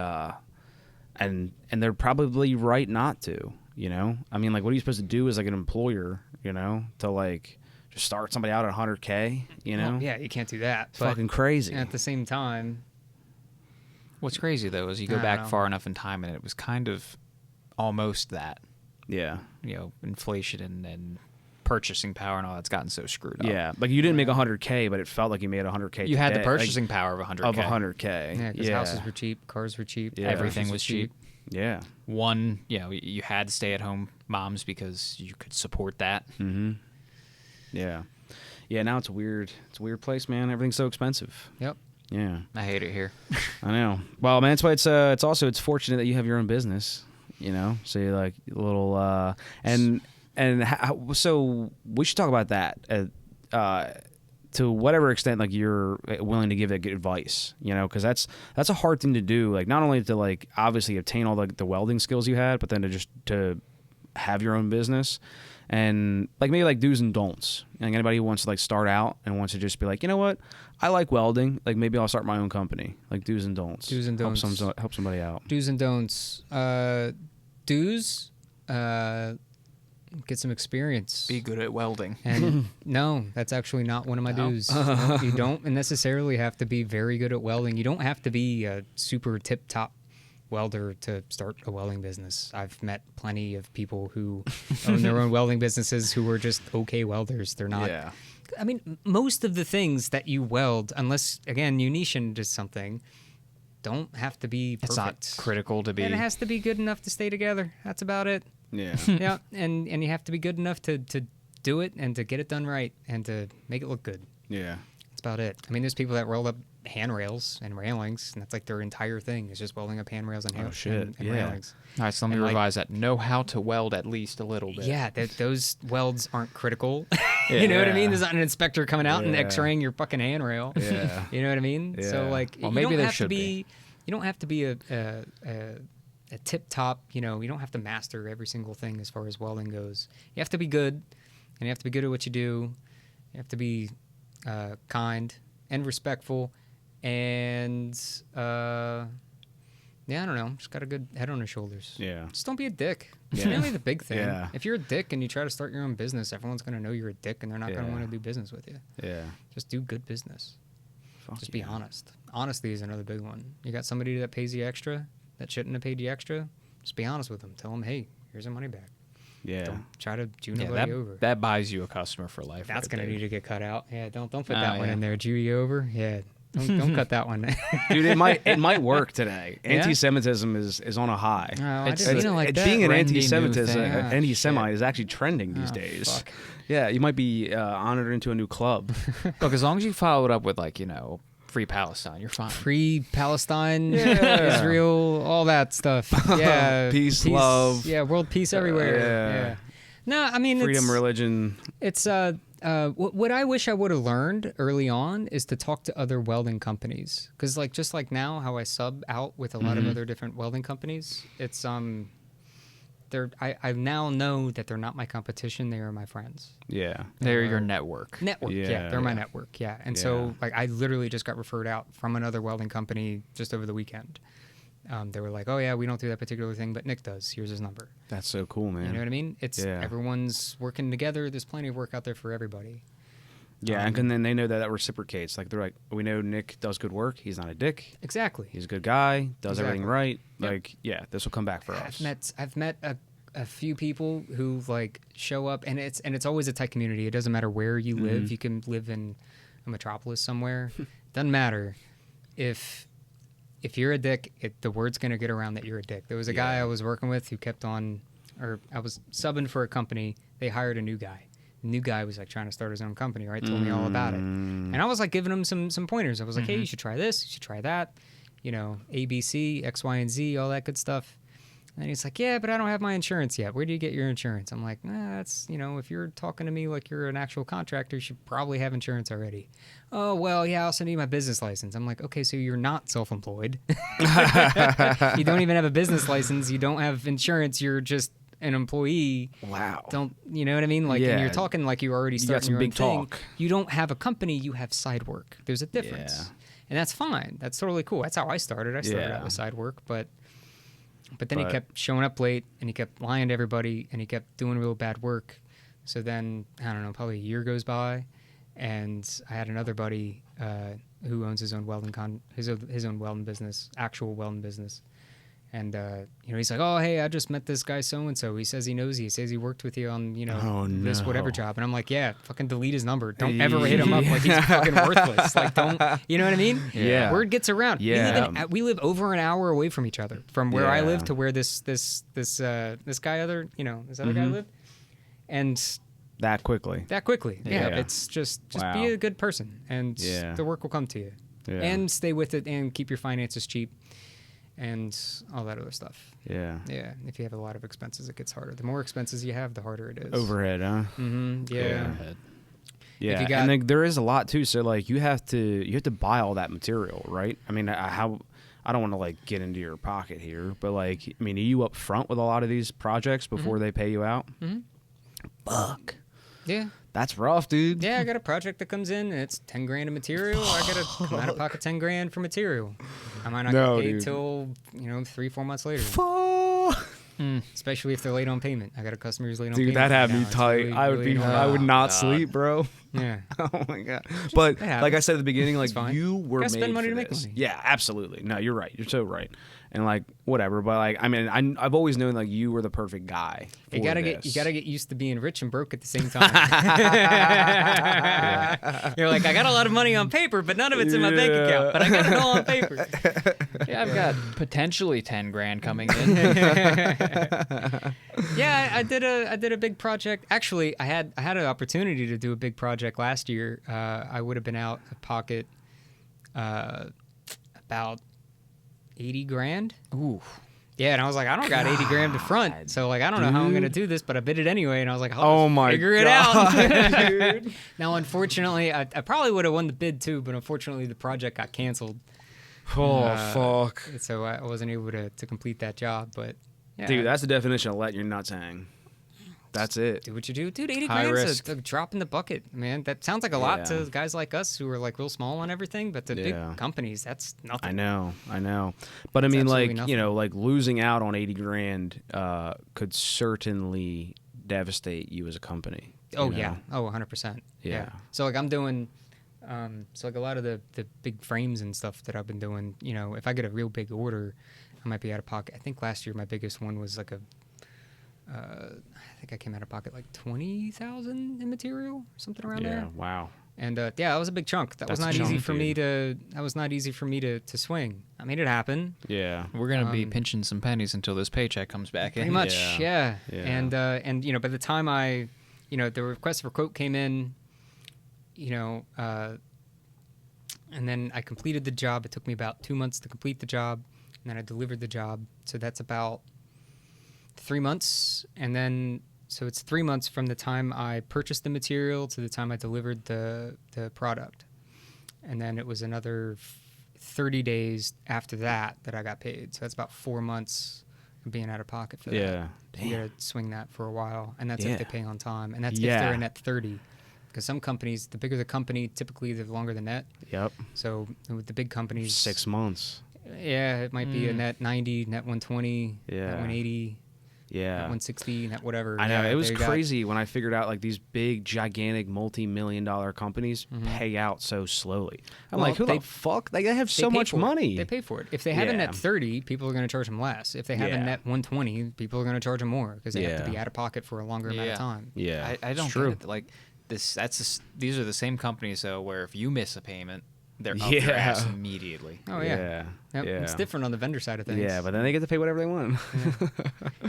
they're probably right not to, you know. I mean, like, what are you supposed to do as like an employer, you know, to like just start somebody out at 100K, you know? Well, yeah, you can't do that. It's fucking crazy. At the same time, What's crazy though is you go I don't back know. far enough in time and it was kind of almost that. Yeah. You know, inflation and purchasing power and all that's gotten so screwed up. Yeah, like you didn't make 100K, but it felt like you made 100K. You had the today, purchasing power of 100K. of 100K. yeah, because houses were cheap, cars were cheap, Yeah. Everything houses was were cheap. Yeah. You had stay-at-home moms because you could support that. Mm-hmm. Yeah. Yeah. Now it's weird. It's a weird place, man. Everything's so expensive. Yep. Yeah. I hate it here. I know. Well, man, that's why it's fortunate that you have your own business, you know. So you're like a little so we should talk about that to whatever extent like you're willing to give it good advice, you know, because that's a hard thing to do. Like not only to like obviously obtain all the welding skills you had, but then to have your own business. And like maybe like do's and don'ts. Like anybody who wants to like start out and wants to just be like, you know what, I like welding. Like maybe I'll start my own company. Like do's and don'ts. Do's and don'ts. Help somebody out. Do's and don'ts. Do's. Get some experience. Be good at welding. And no, that's actually not one of my do's. No, you don't necessarily have to be very good at welding. You don't have to be a super tip-top welder to start a welding business. I've met plenty of people who own their own welding businesses who are just okay welders. They're not. Yeah. I mean, most of the things that you weld, unless again you niche into something, don't have to be perfect. It's not critical to be. And it has to be good enough to stay together. That's about it. Yeah. Yeah, and you have to be good enough to do it and to get it done right and to make it look good. Yeah. That's about it. I mean, there's people that weld up handrails and railings, and that's like their entire thing is just welding up handrails and, and railings. All right, so let me revise that. Know how to weld at least a little bit. Yeah, those welds aren't critical. You know what I mean? There's not an inspector coming out and x-raying your fucking handrail. Yeah. You know what I mean? Yeah. So like, well, maybe there should be. You don't have to be a tip top. You know, you don't have to master every single thing as far as welding goes. You have to be good, and you have to be good at what you do. You have to be kind and respectful, and yeah, I don't know. Just got a good head on his shoulders. Yeah. Just don't be a dick. It's Yeah. really the big thing. Yeah. If you're a dick and you try to start your own business, everyone's going to know you're a dick, and they're not going to Yeah. want to do business with you. Yeah. Just do good business. Fuck Just be yeah. honest. Honesty is another big one. You got somebody that pays you extra that shouldn't have paid you extra. Just be honest with them. Tell them, hey, here's your money back. Yeah. Don't try to Jew Yeah, nobody over. that buys you a customer for life. That's right gonna there. need to get cut out. Yeah, don't put Oh, that one yeah. in there. Jew you over. Yeah, don't cut that one. Dude, it might work today. Yeah? Anti-Semitism is on a high. Oh, I It's- didn't like that. Being an trendy new anti-Semitism, thing. anti-Semite is actually trending these Oh, days. fuck. Yeah, you might be honored into a new club. Look, as long as you follow it up with Free Palestine, you're fine. Free Palestine, Yeah. Israel, all that stuff. Yeah, Peace, love. Yeah, world peace everywhere. yeah. No, I mean Freedom, it's, religion. It's what I wish I would have learned early on is to talk to other welding companies, because just like now how I sub out with a lot of other different welding companies, it's I now know that they're not my competition, they are my friends. Yeah. They're your network. Yeah, they're my yeah. network. Yeah, and Yeah. so I literally just got referred out from another welding company just over the weekend. They were like, "Oh yeah, we don't do that particular thing, but Nick does. Here's his number." That's so cool, man. You know what I mean? It's Yeah. everyone's working together. There's plenty of work out there for everybody. Yeah, and then they know that reciprocates. Like, they're like, we know Nick does good work. He's not a dick. Exactly. He's a good guy. Does everything Exactly. right. Yep. Like, yeah, this will come back for us. I've met a few people who show up, and it's always a tight community. It doesn't matter where you live. You can live in a metropolis somewhere. Doesn't matter if you're a dick. The word's gonna get around that you're a dick. There was a guy I was working with who kept on, or I was subbing for a company. They hired a new guy. The new guy was trying to start his own company, right? Told me all about it, and I was giving him some pointers. I was like, hey, you should try this. You should try that. A, B, C, X, Y, and Z, all that good stuff. And he's like, yeah, but I don't have my insurance yet. Where do you get your insurance? I'm like, that's, if you're talking to me like you're an actual contractor, you should probably have insurance already. Oh, well, yeah, I also need my business license. I'm like, okay, so you're not self-employed. You don't even have a business license. You don't have insurance. You're just an employee. Wow. You know what I mean? And Yeah. you're talking like you're already You got starting some your own big thing. talk. You don't have a company. You have side work. There's a difference. Yeah. And that's fine. That's totally cool. That's how I started. I started Yeah. out with side work, but then he But- kept showing up late, and he kept lying to everybody, and he kept doing real bad work. So then, I don't know, probably a year goes by, and I had another buddy who owns his own his own welding business, actual welding business. And he's like, oh, hey, I just met this guy so and so. He says he knows you. He says he worked with you on this whatever no. job. And I'm like, yeah, fucking delete his number. Don't ever hit him up like he's fucking worthless. Don't, you know what I mean? Yeah. Word gets around. Yeah. We live over an hour away from each other, from where I Yeah. live to where this guy this other guy lived, and That quickly. that quickly. Yeah, Yeah. it's just Wow. be a good person, and Yeah. the work will come to you. Yeah. And stay with it, and keep your finances cheap, and all that other stuff. Yeah. Yeah, if you have a lot of expenses, it gets harder. The more expenses you have, the harder it is. Overhead, huh? Mm-hmm. Yeah. Overhead. Yeah, you got- and then there is a lot too. So you have to buy all that material, right? I mean, I don't want to get into your pocket here, but are you up front with a lot of these projects before they pay you out? Mm-hmm. Fuck, Yeah. that's rough, dude. Yeah, I got a project that comes in and it's 10 grand of material. I got to come out of pocket 10 grand for material. I might not No, get paid dude. till 3-4 months later. Fuck. Especially if they're late on payment. I got a customer who's late on Dude, payment. that had right me now. It's tight. really, I would really be. hard. I would not God. sleep, bro. Yeah. Oh my god! But it happens. like I said at the beginning, It's fine. you were Gotta made spend money for to make this. money. Yeah, absolutely. No, you're right. You're so right. and like whatever. But like, I mean, I've always known like you were the perfect guy. You gotta get used to being rich and broke at the same time. You're like, I got a lot of money on paper, but none of it's in my bank account. But I got it all on paper. Yeah, I've got potentially 10 grand coming in. Yeah, I did a big project. Actually, I had an opportunity to do a big project last year. I would have been out of pocket about 80 grand. Ooh. Yeah, and I was like, I don't got 80 grand to front, so like I don't know how I'm gonna do this, but I bid it anyway, and I was like, oh my figure it God, out. dude. Now, unfortunately, I probably would have won the bid too, but unfortunately, the project got canceled. Oh fuck, so I wasn't able to complete that job. But yeah, dude, that's the definition of let your nuts hang. That's it. Do what you do, dude. 80 High grand's risk. a drop in the bucket, man. That sounds like a lot to guys like us who are like real small on everything, but to big companies, that's nothing. I know. But I mean, like, nothing. you know, like losing out on 80 grand could certainly devastate you as a company. Oh, you yeah. know? Oh, 100%. Yeah. So like I'm doing, so like a lot of the big frames and stuff that I've been doing, you know, if I get a real big order, I might be out of pocket. I think last year my biggest one was like I think I came out of pocket like 20,000 in material, something around there. Yeah. Wow. And yeah, that was a big chunk. That was That's not a easy chunk, for me to. That was not easy for me to swing. I made it happen. Yeah. We're going to be pinching some pennies until this paycheck comes back in. Pretty much, yeah. Yeah. And you know, by the time the request for quote came in, you know, and then I completed the job. It took me about 2 months to complete the job, and then I delivered the job. So that's about 3 months, and then so it's 3 months from the time I purchased the material to the time I delivered the product, and then it was another 30 days after that I got paid. So that's about 4 months of being out of pocket for that. Yeah. You gotta swing that for a while, and that's Yeah. if they pay on time, and that's if they're a net 30. Because some companies, the bigger the company, typically the longer the net. Yep. So with the big companies, 6 months. yeah, it might be a net 90, net 120, Yeah. net 180. Yeah. Net 160, net whatever. I know. Yeah, It was there you crazy when I figured out like these big, gigantic, multi-million-dollar companies pay out so slowly. I'm Well, like, who the fuck? Like, they have They so pay much for it. money. They pay for it. If they have a Yeah. net 30, people are going to charge them less. If they have a Yeah. net 120, people are going to charge them more because they have to Yeah. be out of pocket for a longer amount of time. Yeah. I don't It's true. get it. Like this. These are the same companies though, where if you miss a payment, they're up Yeah. your ass immediately. Oh yeah. Yep. Yeah. It's different on the vendor side of things. Yeah, but then they get to pay whatever they want.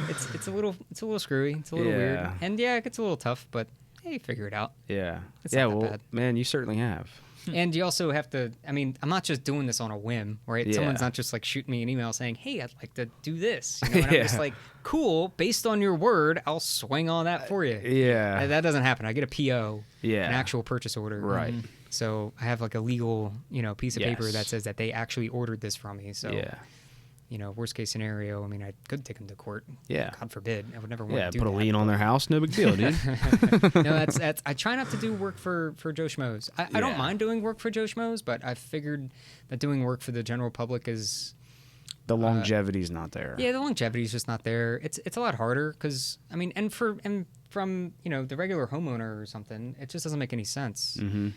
it's a little screwy. It's a little weird. Yeah. And yeah, it gets a little tough, but hey, figure it out. Yeah. It's Yeah, not that well, bad. man, you certainly have. And you also have to, I mean, I'm not just doing this on a whim, right? Yeah. Someone's not just like shooting me an email saying, hey, I'd like to do this. You know, and I'm Yeah. just like, cool, based on your word, I'll swing on that for you. Yeah. That doesn't happen. I get a PO, Yeah. an actual purchase order. Right. So I have like a legal, piece of paper Yes. that says that they actually ordered this from me. So, Yeah. Worst case scenario, I mean, I could take them to court. Yeah. God forbid. I would never want Yeah, to do put a that. lien on their house, no big deal, dude. No, that's I try not to do work for Joe Schmoes. I don't Yeah. mind doing work for Joe Schmoes, but I've figured that doing work for the general public is The longevity's not there. the longevity is just not there. It's a lot harder because I mean, and from the regular homeowner or something, it just doesn't make any sense. Mm-hmm.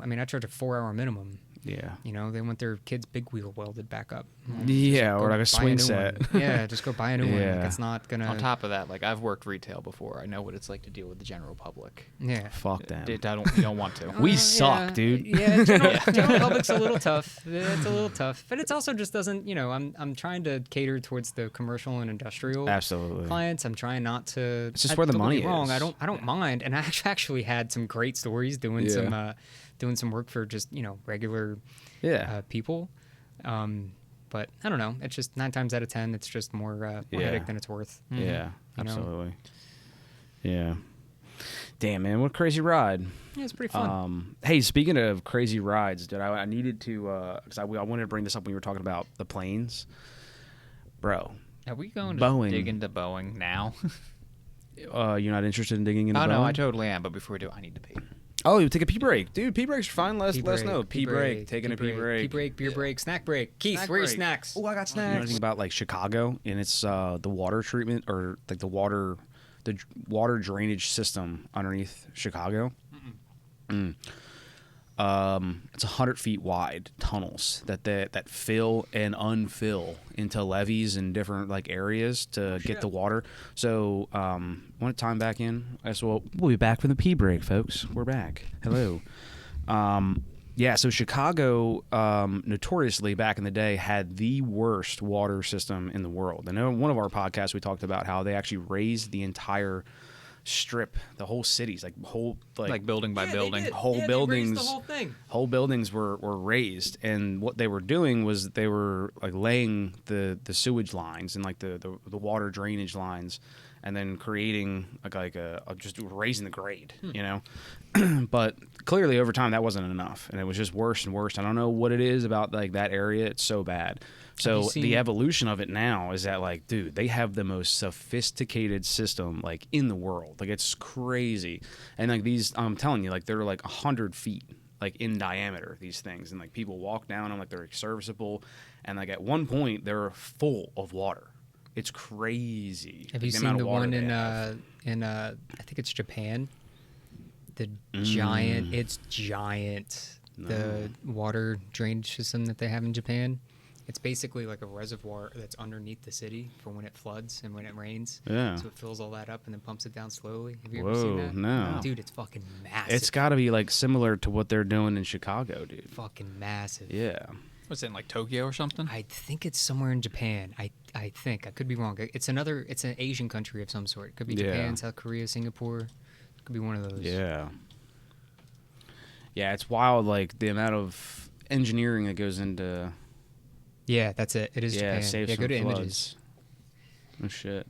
I mean, I charge a 4-hour minimum. Yeah. They want their kid's big wheel welded back up. Yeah, or Go like a buy swing new set. one. Yeah, just go buy a new one. Like, Yeah. it's not gonna. On top of that, like I've worked retail before. I know what it's like to deal with the general public. Yeah. Fuck them. You don't want to. We suck, yeah, dude. Yeah, general public's a little tough. It's a little tough, but it's also just doesn't. I'm trying to cater towards the commercial and industrial Absolutely. clients. I'm trying not to. It's just where the don't get money me wrong. is. I don't mind, and I actually had some great stories doing some work for just regular Yeah. people. But I don't know. It's just 9 times out of 10, it's just more headache than it's worth. Yeah, You know? absolutely. Yeah. Damn, man, what a crazy ride. Yeah, it's pretty fun. Hey, speaking of crazy rides, dude, I needed to, because I wanted to bring this up when you were talking about the planes. Bro, Are we going Boeing. to dig into Boeing now? you're not interested in digging into Oh Boeing? no, I totally am. But before we do, I need to pee. Oh, you take a pee break. Dude, pee breaks are fine. Let us know. Pee break. break, Taking a pee break. Pee break, beer break, snack break. Keith, where are your snacks? Oh, I got snacks. You know anything about like Chicago and it's the water treatment or like the water drainage system underneath Chicago? It's 100 feet wide tunnels that fill and unfill into levees in different like areas to get the water. So, want to time back in? I guess we'll be back from the pee break, folks. We're back. Hello. Yeah, so Chicago, notoriously back in the day, had the worst water system in the world. I know in one of our podcasts we talked about how they actually raised the entire strip, the whole cities, like building by building. Buildings, the whole thing. Whole buildings were raised, and what they were doing was they were like laying the sewage lines and like the water drainage lines, and then creating like a just raising the grade, you know. But clearly over time that wasn't enough, and it was just worse and worse. I don't know what it is about like that area. It's so bad. So the evolution of it now is that like, dude, they have the most sophisticated system like in the world. Like it's crazy. And like these, I'm telling you, like they're like 100 feet like in diameter, these things, and like people walk down them like they're serviceable, and like at one point they're full of water. It's crazy. Have you seen the one in I think it's Japan? The giant, it's giant. No. The water drainage system that they have in Japan. It's basically like a reservoir that's underneath the city for when it floods and when it rains. Yeah. So it fills all that up and then pumps it down slowly. Have you ever seen that? No. Dude, it's fucking massive. It's got to be like similar to what they're doing in Chicago, dude. Fucking massive. Yeah. What's it in like Tokyo or something? I think it's somewhere in Japan. I think. I could be wrong. It's an Asian country of some sort. It could be Japan, South Korea, Singapore. It could be one of those. Yeah. Yeah, it's wild, like the amount of engineering that goes into. Yeah, that's it. It is Japan. Yeah, go to floods. images. Oh shit.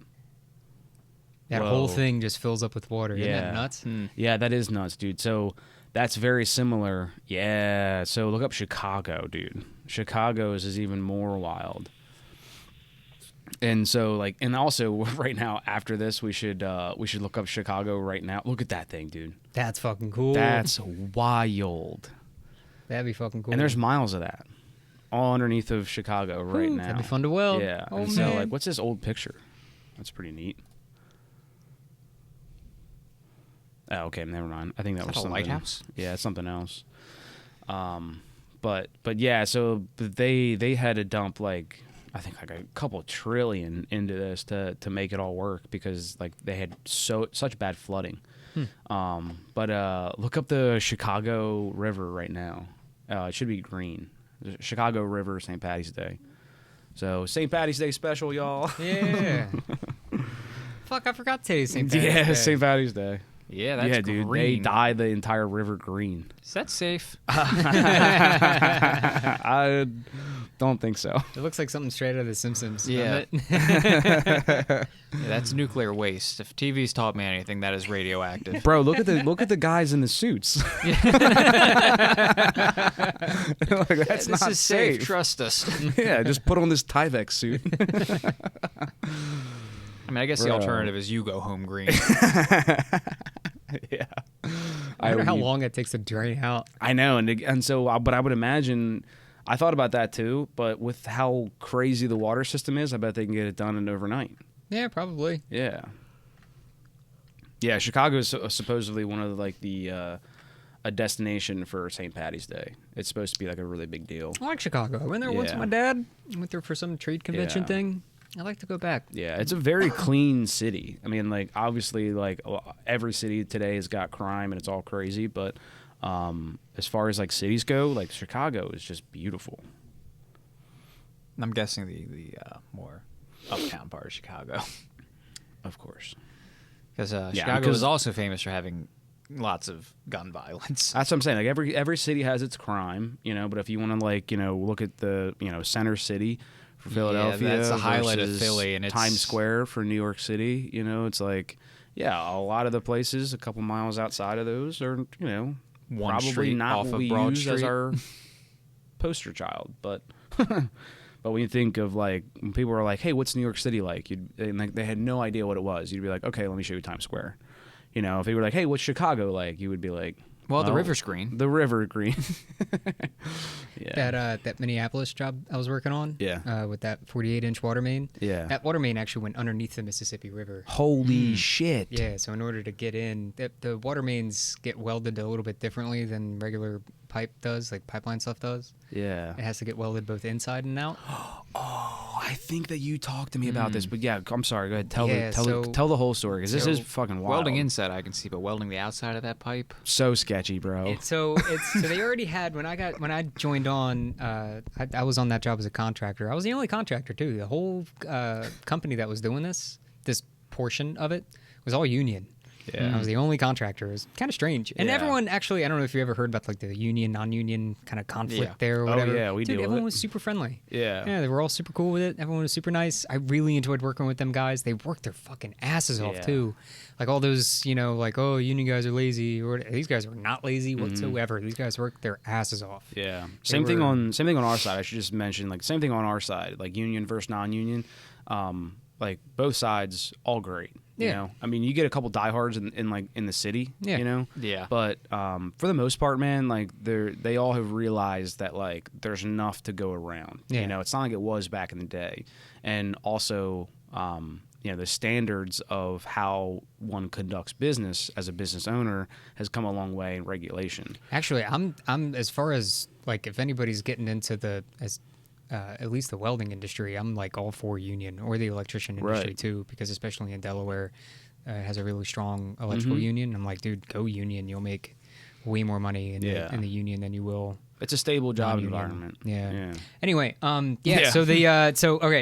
That whole thing just fills up with water. Isn't that nuts? Yeah, that is nuts, dude. So that's very similar. Yeah. So look up Chicago, dude. Chicago's is even more wild. And so like, and also right now after this, we should look up Chicago right now. Look at that thing, dude. That's fucking cool. That's wild. That'd be fucking cool. And there's miles of that all underneath of Chicago right now. That'd be fun to weld. Yeah. Oh, and man. so like, what's this old picture? That's pretty neat. Oh, okay, never mind. I think that was a something. lighthouse. Yeah, it's something else. But yeah, so they had to dump like I think like a couple trillion into this to make it all work because like they had such bad flooding. But look up the Chicago River right now. It should be green. The Chicago River, St. Patty's Day. So St. Patty's Day special, y'all. Yeah. Fuck, I forgot today's St. Patty's Day. Yeah, St. Patty's Day. Yeah, that's dude. green. They dyed the entire river green. Is that safe? I don't think so. It looks like something straight out of The Simpsons. Yeah. Yeah, that's nuclear waste. If TV's taught me anything, that is radioactive. Bro, look at the guys in the suits. Like, that's this not is safe. Trust us. Yeah, just put on this Tyvek suit. I mean, I guess the alternative is you go home green. Yeah. I wonder how long it takes to drain out. I know, and so, but I would imagine. I thought about that too, but with how crazy the water system is, I bet they can get it done in overnight. Yeah, probably. Yeah. Yeah, Chicago is supposedly one of like a destination for St. Patty's Day. It's supposed to be like a really big deal. I like Chicago. I went there once with my dad. I went there for some trade convention thing. I'd like to go back. Yeah, it's a very clean city. I mean, like obviously, like every city today has got crime and it's all crazy, but as far as like cities go, like Chicago is just beautiful. I'm guessing the more uptown part of Chicago. Of course. Because Chicago is also famous for having lots of gun violence. That's what I'm saying. Like every city has its crime, but if you want to like, look at the, center city for Philadelphia, that's the highlight of Philly, and it's Times Square for New York City, it's like, yeah, a lot of the places a couple miles outside of those are, one probably street not off what of we Broad use Street as our poster child, but but when you think of like when people are like, hey, what's New York City like? And like they had no idea what it was. You'd be like, okay, let me show you Times Square. If they were like, hey, what's Chicago like? You would be like, well, the river's green. The river green. Yeah. That Minneapolis job I was working on. Yeah. With that 48-inch water main. Yeah. That water main actually went underneath the Mississippi River. Holy shit. Yeah. So in order to get in, the water mains get welded a little bit differently than regular pipe does, like pipeline stuff does. Yeah. It has to get welded both inside and out. Oh, I think that you talked to me about this, but yeah, I'm sorry. Go ahead, tell the whole story because this is fucking wild. Welding inside, I can see, but welding the outside of that pipe, so sketchy, bro. So they already had when I joined on. I was on that job as a contractor. I was the only contractor too. The whole company that was doing this portion of it was all union. Yeah. I was the only contractor. It was kind of strange. And everyone actually, I don't know if you ever heard about like the union, non-union kind of conflict there or whatever. Oh, yeah, Dude, everyone was super friendly. Yeah. Yeah, they were all super cool with it. Everyone was super nice. I really enjoyed working with them guys. They worked their fucking asses off too. Like all those, like, oh, union guys are lazy. Or these guys were not lazy whatsoever. These guys worked their asses off. Yeah. Same thing on our side. I should just mention, like, same thing on our side, like union versus non-union. Like both sides, all great. You know, I mean, you get a couple diehards in the city. Yeah. You know. Yeah. But for the most part, man, like they all have realized that like there's enough to go around. Yeah. You know, it's not like it was back in the day, and also, the standards of how one conducts business as a business owner has come a long way in regulation. Actually, I'm as far as like if anybody's getting into at least the welding industry, I'm like all for union or the electrician industry too, because especially in Delaware, it has a really strong electrical union. I'm like, dude, go union. You'll make way more money in the union than you will. It's a stable job environment. Yeah. Anyway, So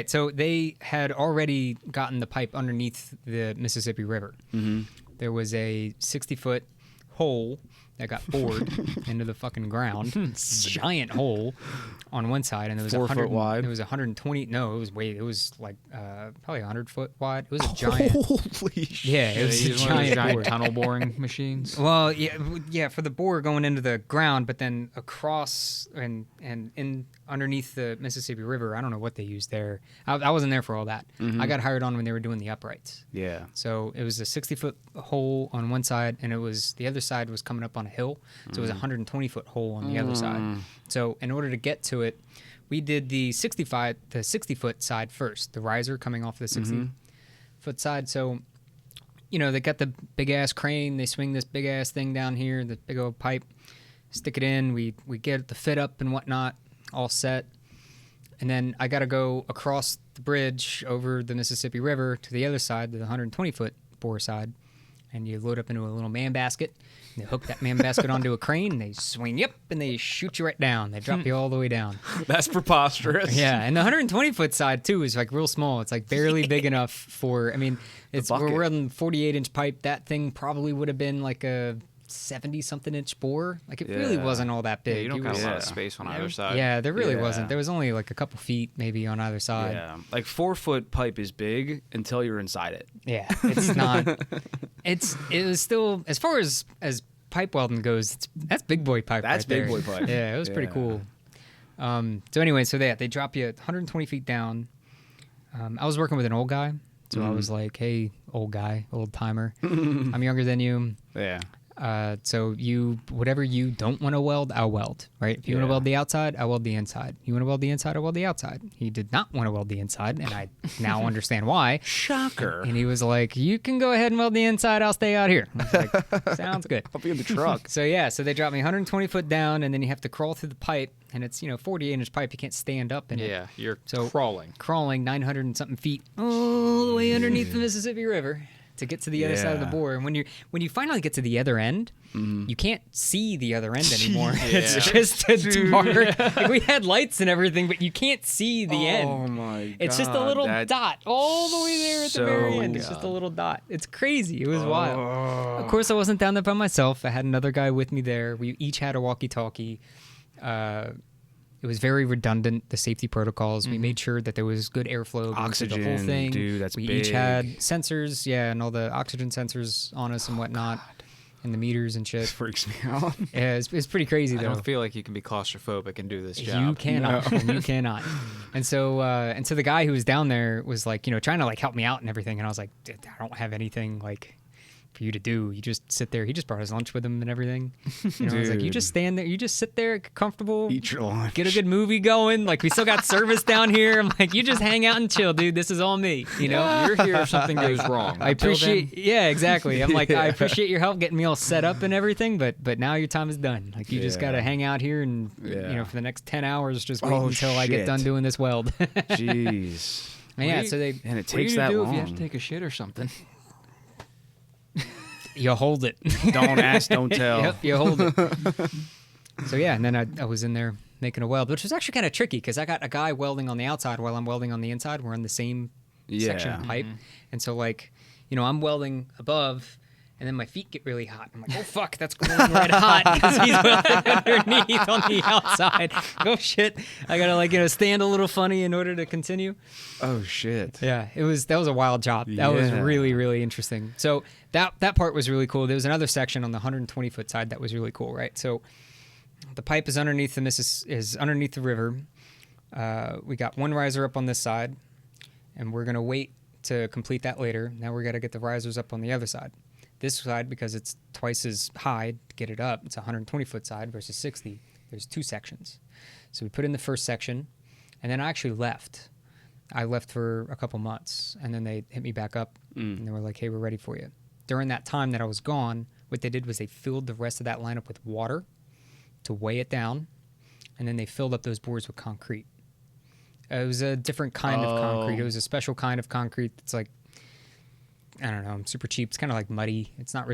so they had already gotten the pipe underneath the Mississippi River. Mm-hmm. There was a 60-foot hole that got bored into the fucking ground. Giant hole on one side, and it was 4 foot wide. It was 120. No, it was like probably 100 foot wide. It was a giant. Holy shit! Yeah, it was a giant tunnel boring machines. Well, yeah, for the bore going into the ground, but then across and in underneath the Mississippi River. I don't know what they used there. I wasn't there for all that. Mm-hmm. I got hired on when they were doing the uprights. Yeah. So it was a 60-foot hole on one side, and the other side was coming up on a hill. So it was a 120-foot hole on the other side. So in order to get to it, we did the 60-foot side first, the riser coming off the 60-foot side. So, they got the big-ass crane. They swing this big-ass thing down here, the big old pipe, stick it in. We get the fit up and whatnot, all set. And then I got to go across the bridge over the Mississippi River to the other side, the 120-foot bore side. And you load up into a little man basket. And they hook that man basket onto a crane. And they swing you up, and they shoot you right down. They drop you all the way down. That's preposterous. Yeah, and the 120-foot side, too, is like real small. It's like barely big enough for, we're on 48-inch pipe. That thing probably would have been like a 70-something inch bore. Like it really wasn't all that big. Yeah, you don't got a lot of space on either side. Yeah, there really wasn't. There was only like a couple feet maybe on either side. Yeah, like 4-foot pipe is big until you're inside it. Yeah, it's not. It was still, as far as pipe welding goes, that's big boy pipe. That's right big there. boy pipe. Yeah, it was pretty cool. So anyway, they drop you 120 feet down. I was working with an old guy, so I was like, "Hey, old guy, old timer, I'm younger than you." Yeah. So whatever you don't want to weld, I'll weld, right? If you want to weld the outside, I'll weld the inside. You want to weld the inside, I'll weld the outside. He did not want to weld the inside, and I now understand why. Shocker. And he was like, you can go ahead and weld the inside, I'll stay out here. I was like, sounds good. I'll be in the truck. So they dropped me 120 foot down, and then you have to crawl through the pipe, and it's, 48-inch pipe. You can't stand up in it. Yeah, you're crawling 900 and something feet all the way underneath the Mississippi River to get to the other side of the bore. And when you finally get to the other end, you can't see the other end anymore. It's just a dark. Like, we had lights and everything, but you can't see the end. Oh my god! It's just a little dot all the way there at the very end. It's just a little dot. It's crazy. It was wild. Of course, I wasn't down there by myself. I had another guy with me there. We each had a walkie-talkie. It was very redundant, the safety protocols. We made sure that there was good airflow. Oxygen, the whole thing. Dude, that's we big. each had sensors, and all the oxygen sensors on us and whatnot, and the meters and shit. Freaks me out. Yeah, it's pretty crazy, though. I don't feel like you can be claustrophobic and do this job. You cannot. You cannot. And so the guy who was down there was like, trying to like help me out and everything. And I was like, I don't have anything like for you to do. You just sit there. He just brought his lunch with him and everything. You know, I was like, you just stand there. You just sit there, comfortable. Eat your lunch. Get a good movie going. Like, we still got service down here. I'm like, you just hang out and chill, dude. This is all me. You know, You're here if something goes wrong. I appreciate. Yeah, exactly. I'm like, I appreciate your help getting me all set up and everything, but now your time is done. Like, you just got to hang out here and you know, for the next 10 hours, just wait until I get done doing this weld. Jeez. And yeah, so and it What takes do you that do long. if you have to take a shit or something? you hold it. Don't ask, don't tell. Yep, you hold it. So yeah, and then I was in there making a weld, which was actually kind of tricky because I got a guy welding on the outside while I'm welding on the inside. We're on the same section of pipe, and so like, you know, I'm welding above, and then my feet get really hot. I'm like, oh fuck, that's glowing red hot because he's welding underneath on the outside. Oh shit, I gotta like, you know, stand a little funny in order to continue. Oh shit. Yeah, that was a wild job. That was really, really interesting. So that part was really cool. There was another section on the 120 foot side that was really cool, right? So the pipe is underneath is underneath the river. We got one riser up on this side, and we're gonna wait to complete that later. Now we gotta get the risers up on the other side. This side, because it's twice as high to get it up, it's a 120 foot side versus 60. There's two sections. So we put in the first section, and then I actually left. I left for a couple months, and then they hit me back up, and they were like, hey, we're ready for you. During that time that I was gone, what they did was they filled the rest of that lineup with water to weigh it down, and then they filled up those boards with concrete. It was a different kind of concrete. It was a special kind of concrete that's like, I don't know, super cheap. It's kind of like muddy. It's not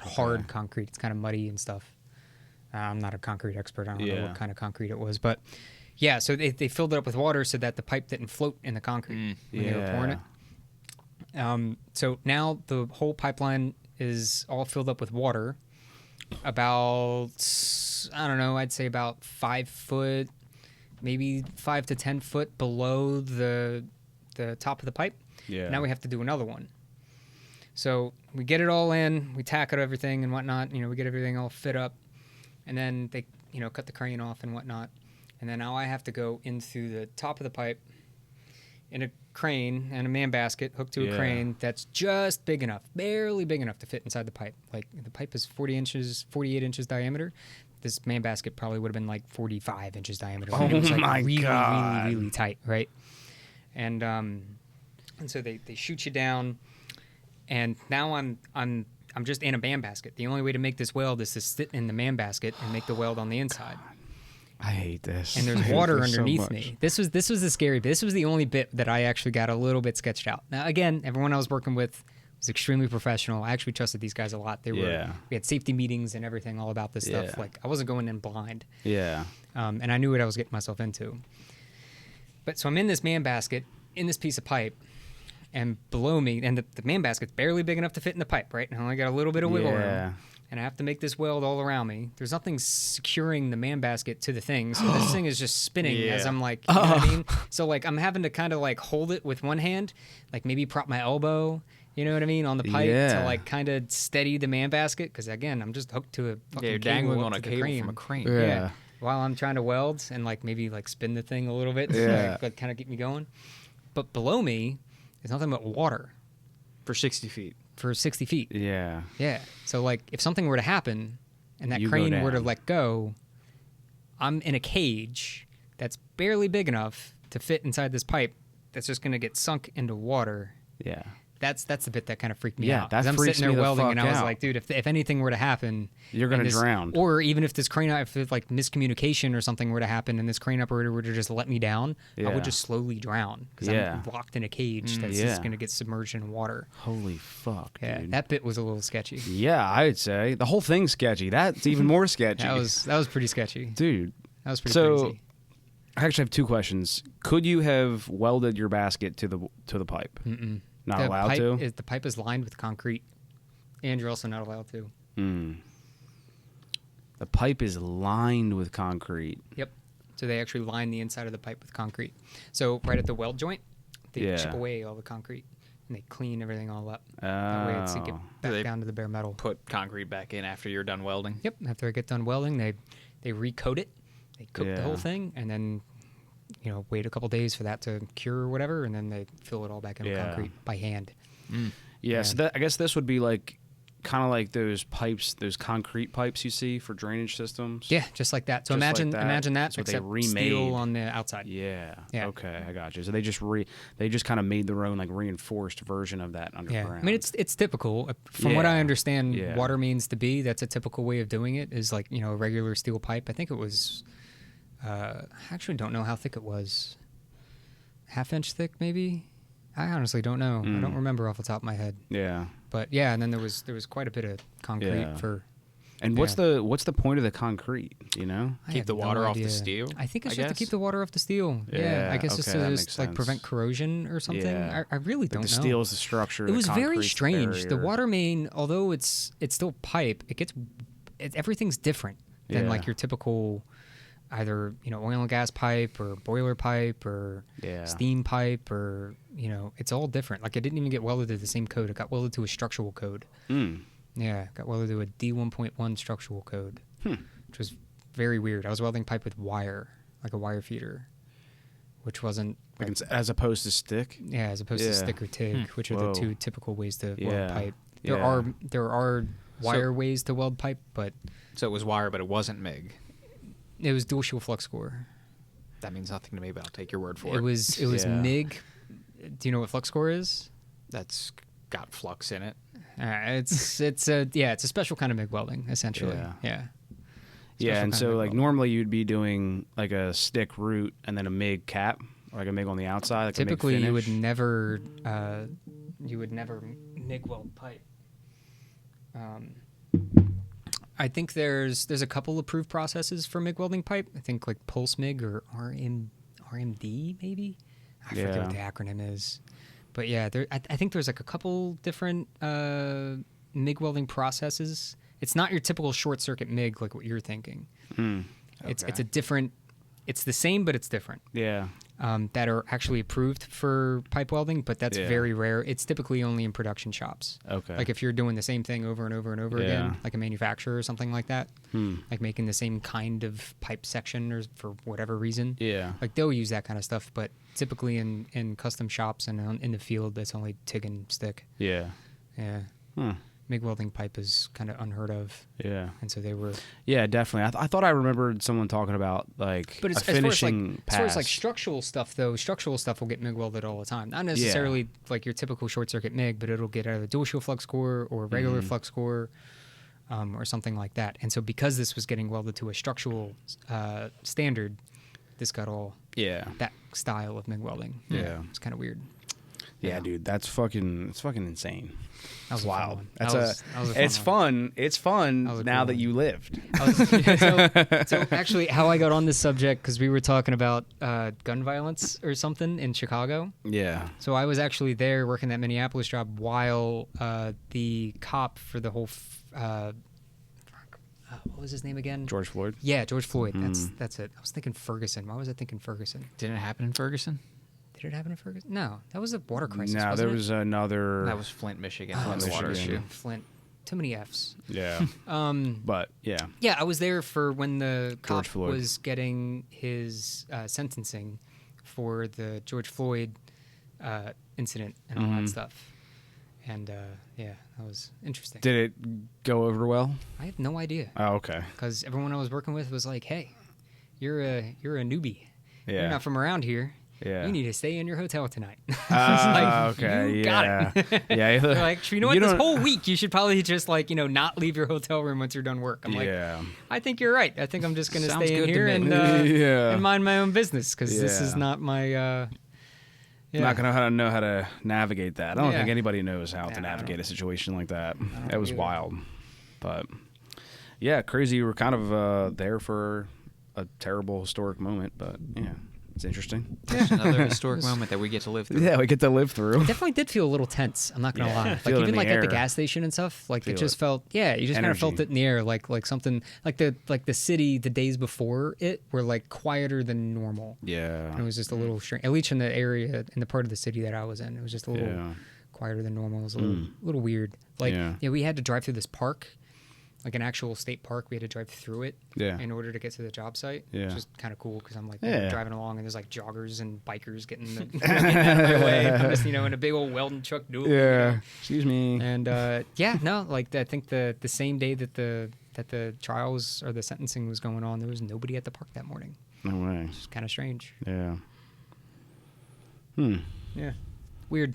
hard concrete. It's kind of muddy and stuff. I'm not a concrete expert. I don't know what kind of concrete it was. But yeah, so they filled it up with water so that the pipe didn't float in the concrete when they were pouring it. So now the whole pipeline is all filled up with water. About, I don't know, I'd say about 5 foot, maybe 5 to 10 foot below the top of the pipe. Yeah. Now we have to do another one. So we get it all in, we tack out everything and whatnot, you know, we get everything all fit up, and then they, you know, cut the crane off and whatnot. And then now I have to go into the top of the pipe in a crane and a man basket hooked to a crane that's just big enough, barely big enough to fit inside the pipe. Like, the pipe is 48 inches diameter. This man basket probably would have been like 45 inches diameter. Oh, it was like my really, God. really, really tight, right? And so they shoot you down. And now I'm just in a man basket. The only way to make this weld is to sit in the man basket and make the weld on the inside. I hate this. And there's I hate water this so underneath much. me. This was the scary bit. This was the only bit that I actually got a little bit sketched out. Now again, everyone I was working with was extremely professional. I actually trusted these guys a lot. We had safety meetings and everything all about this stuff. Like, I wasn't going in blind. Yeah. And I knew what I was getting myself into. But so I'm in this man basket in this piece of pipe. And below me, and the man basket's barely big enough to fit in the pipe, right? And I only got a little bit of wiggle room. And I have to make this weld all around me. There's nothing securing the man basket to the thing. So this thing is just spinning as I'm like, you know what I mean? So like, I'm having to kind of like hold it with one hand, like maybe prop my elbow, you know what I mean, on the pipe to like kind of steady the man basket. Because again, I'm just hooked to a fucking you're cable dangling up on to a the cable crane. from a crane. Yeah. While I'm trying to weld and like maybe like spin the thing a little bit to like kind of get me going. But below me is nothing but water. For 60 feet. For 60 feet. Yeah. Yeah. So, like, if something were to happen and that You go crane were to down. let go, I'm in a cage that's barely big enough to fit inside this pipe that's just going to get sunk into water. Yeah. That's the bit that kind of freaked me Yeah, out. that 'Cause I'm freaks sitting me there the welding, fuck and I was out. like, dude, if anything were to happen, You're gonna and drown. Or even if this crane, if like miscommunication or something were to happen, and this crane operator were to just let me down, I Yeah. would just slowly drown because I'm locked in a cage that's just going to get submerged in water. Holy fuck, Yeah, dude. that bit was a little sketchy. Yeah, I'd say the whole thing's sketchy. That's even more sketchy. That was pretty sketchy. dude. That was pretty So, crazy. I actually have two questions. Could you have welded your basket to the pipe? Mm-mm. Not The allowed pipe to. the pipe is lined with concrete, and you're also not allowed to. The pipe is lined with concrete. Yep. So they actually line the inside of the pipe with concrete. So right at the weld joint, they chip away all the concrete and they clean everything all up. That way it's to get back they down to the bare metal. Put concrete back in after you're done welding. Yep. After I get done welding, they recoat it. They cook the whole Yeah. thing, and then wait a couple days for that to cure or whatever, and then they fill it all back in with concrete by hand. Yeah, so I guess this would be like kind of like those pipes, those concrete pipes you see for drainage systems. Yeah, just like that. So Just imagine like that. imagine that, That's what they except remade. steel on the outside. Yeah. Yeah. Okay, I got you. So they just kind of made their own like reinforced version of that underground. Yeah, I mean it's typical. From what I understand, Yeah. water means to be. That's a typical way of doing it. Is like a regular steel pipe. I think it was. I actually don't know how thick it was. Half-inch thick, maybe. I honestly don't know. I don't remember off the top of my head. Yeah. But yeah, and then there was quite a bit of concrete Yeah. for. And what's the point of the concrete? You know? I Keep have the no water off the idea. steel, I think it's I just to guess? keep the water off the steel. Yeah, I guess just okay, to that just makes like sense. prevent corrosion or something. Yeah. I really don't The know. steel is the structure. It was very concrete's the strange. The barrier. water main, although it's still pipe, everything's different than Yeah. like your typical either oil and gas pipe or boiler pipe or steam pipe or it's all different. Like it didn't even get welded to the same code. It got welded to a structural code. Yeah, it got welded to a D1.1 structural code, which was very weird. I was welding pipe with wire, like a wire feeder, which wasn't Like as opposed to stick. yeah, as opposed to stick or TIG, which are the two typical ways to weld pipe. There are wire ways to weld pipe, but So it was wire, but it wasn't MIG. it was dual shield flux core. That means nothing to me, but I'll take your word for it. It was Yeah. MIG. Do you know what flux core is? That's got flux in it. It's a special kind of MIG welding essentially. Yeah. Special And kind of so MIG like welding. normally you'd be doing like a stick root and then a MIG cap, or like a MIG on the outside. Like Typically, a MIG you would finish. never MIG weld pipe. I think there's a couple approved processes for MIG welding pipe. I think like pulse MIG or RMD maybe. I forget what the acronym is, but yeah, I think there's like a couple different MIG welding processes. It's not your typical short circuit MIG like what you're thinking. It's a different. It's the same, but it's different. Yeah. That are actually approved for pipe welding, but that's very rare. It's typically only in production shops. Okay. Like if you're doing the same thing over and over and over again, like a manufacturer or something like that, like making the same kind of pipe section or for whatever reason. Yeah. Like they'll use that kind of stuff, but typically in custom shops and in the field, that's only TIG and stick. Yeah. Yeah. MIG welding pipe is kind of unheard of. Yeah. And so they were. Yeah, definitely. I thought I remembered someone talking about like But a finishing as far as like pass. structural stuff, though, structural stuff will get MIG welded all the time. Not necessarily like your typical short circuit MIG, but it'll get either dual shield flux core or regular flux core or something like that. And so because this was getting welded to a structural standard, this got all that style of MIG welding. Yeah. It's kind of weird. Yeah, dude, it's fucking insane. That was Wild. a fun one. That's That was a fun it's one. fun. It's fun That was a now cool that one. you lived. So actually, how I got on this subject, because we were talking about gun violence or something in Chicago. Yeah. So I was actually there working that Minneapolis job while the cop for the whole, what was his name again? George Floyd. Yeah, George Floyd. That's it. I was thinking Ferguson. Why was I thinking Ferguson? Didn't it happen in Ferguson? Did it happen in Ferguson? No, that was a water crisis. No, wasn't there it? was another. That was Flint, Michigan. Oh, on the water Michigan. issue. Flint. Too many F's. Yeah. But yeah. Yeah, I was there for when the cop George Floyd. was getting his sentencing for the George Floyd incident and all that stuff. And yeah, that was interesting. Did it go over well? I have no idea Oh, okay. because everyone I was working with was like, "Hey, you're a newbie. You're Yeah. not from around here. Yeah. You need to stay in your hotel tonight." Okay. You yeah. got it. Yeah. They're like, you know what? This don't- whole week, you should probably just like, not leave your hotel room once you're done work. I'm like, Yeah. I think you're right. I think I'm just going to Sounds stay in good to here me. and Yeah. and mind my own business because this is Yeah. not my. I'm not gonna know how to navigate that. I don't Yeah. think anybody knows how to I navigate a situation like that. don't That was either. wild, but yeah, crazy. We're kind of there for a terrible historic moment, but yeah, it's interesting. It's another historic moment that we get to live through. Yeah, we get to live through. Definitely did feel a little tense. I'm not gonna Yeah. lie. Like Feel it in even the like at the air. gas station and stuff. Like Feel it just it. felt. Yeah, you just kind of felt Energy. it in the air. Like something like the city the days before it were like quieter than normal. Yeah. And it was just a little strange. At least in the area in the part of the city that I was in, it was just a little Yeah. quieter than normal. It was a little weird. Like Yeah. we had to drive through this park. like an actual state park. We had to drive through it in order to get to the job site, which is kind of cool because I'm like driving along and there's like joggers and bikers getting out of my way. I'm just in a big old welding truck doing Excuse me. And like I think the same day that the trials or the sentencing was going on, there was nobody at the park that morning. No way. It's kind of strange. Yeah. Yeah. Weird.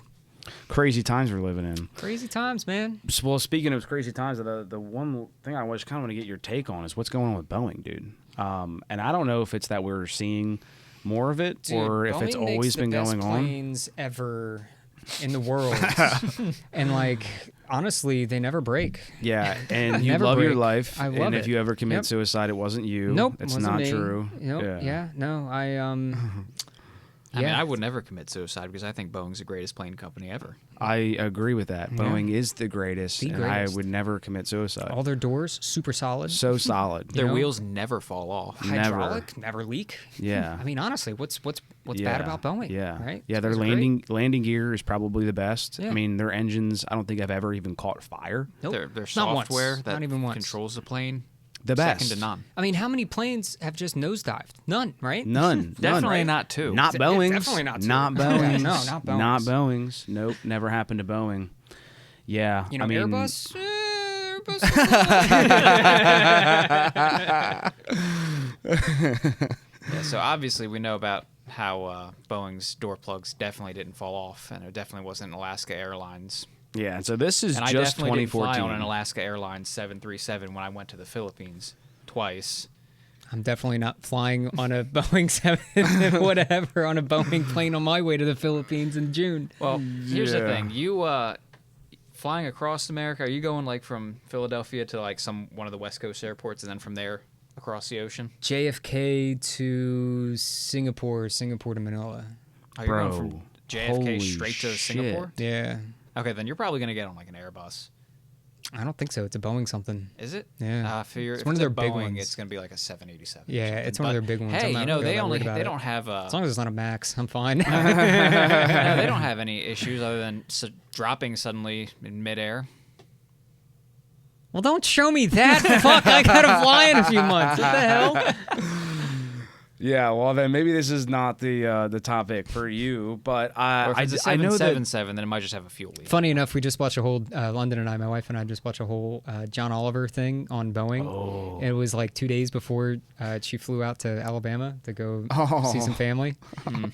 Crazy times we're living in. Crazy times, man. Well, speaking of crazy times, the one thing I just kind of want to get your take on is what's going on with Boeing, dude. And I don't know if it's that we're seeing more of it, dude, or if it's always been going on. Boeing makes the best planes ever in the world, and like honestly, they never break. Yeah, and you love your life. I love and it. if you ever commit suicide, it wasn't you. Nope, it's wasn't not me. true. Nope. Yeah. No, I mean, I would never commit suicide because I think Boeing's the greatest plane company ever. I agree with that. Boeing is the greatest, and I would never commit suicide. All their doors, super solid. So solid. Their wheels never fall off. Hydraulic, never leak. Yeah. I mean, honestly, what's bad about Boeing? Yeah. Right? Yeah, their landing gear is probably the best. Yeah. I mean, their engines, I don't think I've ever even caught fire. Nope. Their software that not even once. controls the plane, the best. second to none. I mean, how many planes have just nosedived? None, right? None. Definitely None. not two. Not Boeing's. Definitely not two. Not Boeing's. No, not Boeing's. Not Boeing's. Nope, never happened to Boeing. Yeah, I mean, Airbus. Yeah, so obviously we know about how Boeing's door plugs definitely didn't fall off, and it definitely wasn't Alaska Airlines. Yeah, so this is And just I definitely 2014. didn't fly on an Alaska Airlines 737 when I went to the Philippines twice. I'm definitely not flying on a Boeing 7 whatever on a Boeing plane on my way to the Philippines in June. Well, here's the thing. You flying across America, are you going like from Philadelphia to like one of the West Coast airports and then from there across the ocean? JFK to Singapore to Manila. Are you going from JFK holy straight to Singapore? Yeah. Okay, then you're probably going to get on like an Airbus. I don't think so. It's a Boeing something. Is it? Yeah. If one of their big Boeing, ones. It's going to be like a 787. Yeah, it's one of their big ones. Hey, I'm not they really worried about they it. don't have As long as it's not a Max, I'm fine. no, they don't have any issues other than dropping suddenly in midair. Well, don't show me that. Fuck, I gotta fly in a few months. What the hell? Yeah, well then maybe this is not the topic for you, but Or if it's a I know that 777, then it might just have a fuel leak. Funny enough, we just watched a whole London and I, my wife and I, just watched a whole John Oliver thing on Boeing. Oh. It was like 2 days before she flew out to Alabama to go see some family.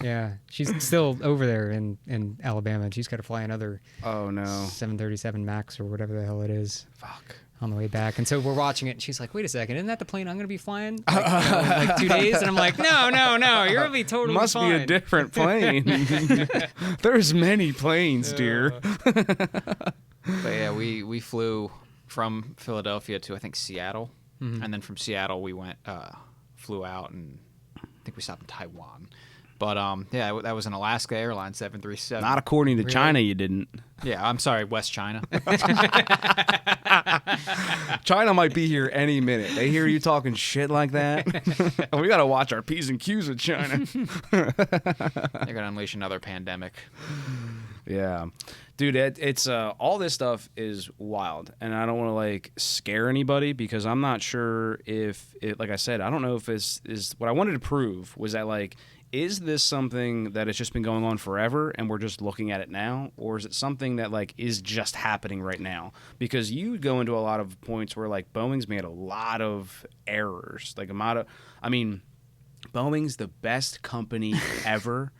Yeah, she's still over there in Alabama, and she's got to fly another 737 Max or whatever the hell it is. Fuck. On the way back. And so we're watching it, and she's like, wait a second, isn't that the plane I'm going to be flying like 2 days? And I'm like, no, you're going to be totally Must fine. be a different plane. There's many planes, dear. But yeah, we flew from Philadelphia to I think Seattle, and then from Seattle we flew out, and I think we stopped in Taiwan. But yeah, that was an Alaska Airlines 737. Not according to China, you didn't. Yeah, I'm sorry, West China. China might be here any minute. They hear you talking shit like that. We got to watch our P's and Q's with China. They're gonna unleash another pandemic. Yeah. Dude, it's all this stuff is wild, and I don't want to like scare anybody because I'm not sure if it, like I said, I don't know if it's is what I wanted to prove was that like, is this something that has just been going on forever and we're just looking at it now, or is it something that like is just happening right now? Because you go into a lot of points where like Boeing's made a lot of errors, like Boeing's the best company ever.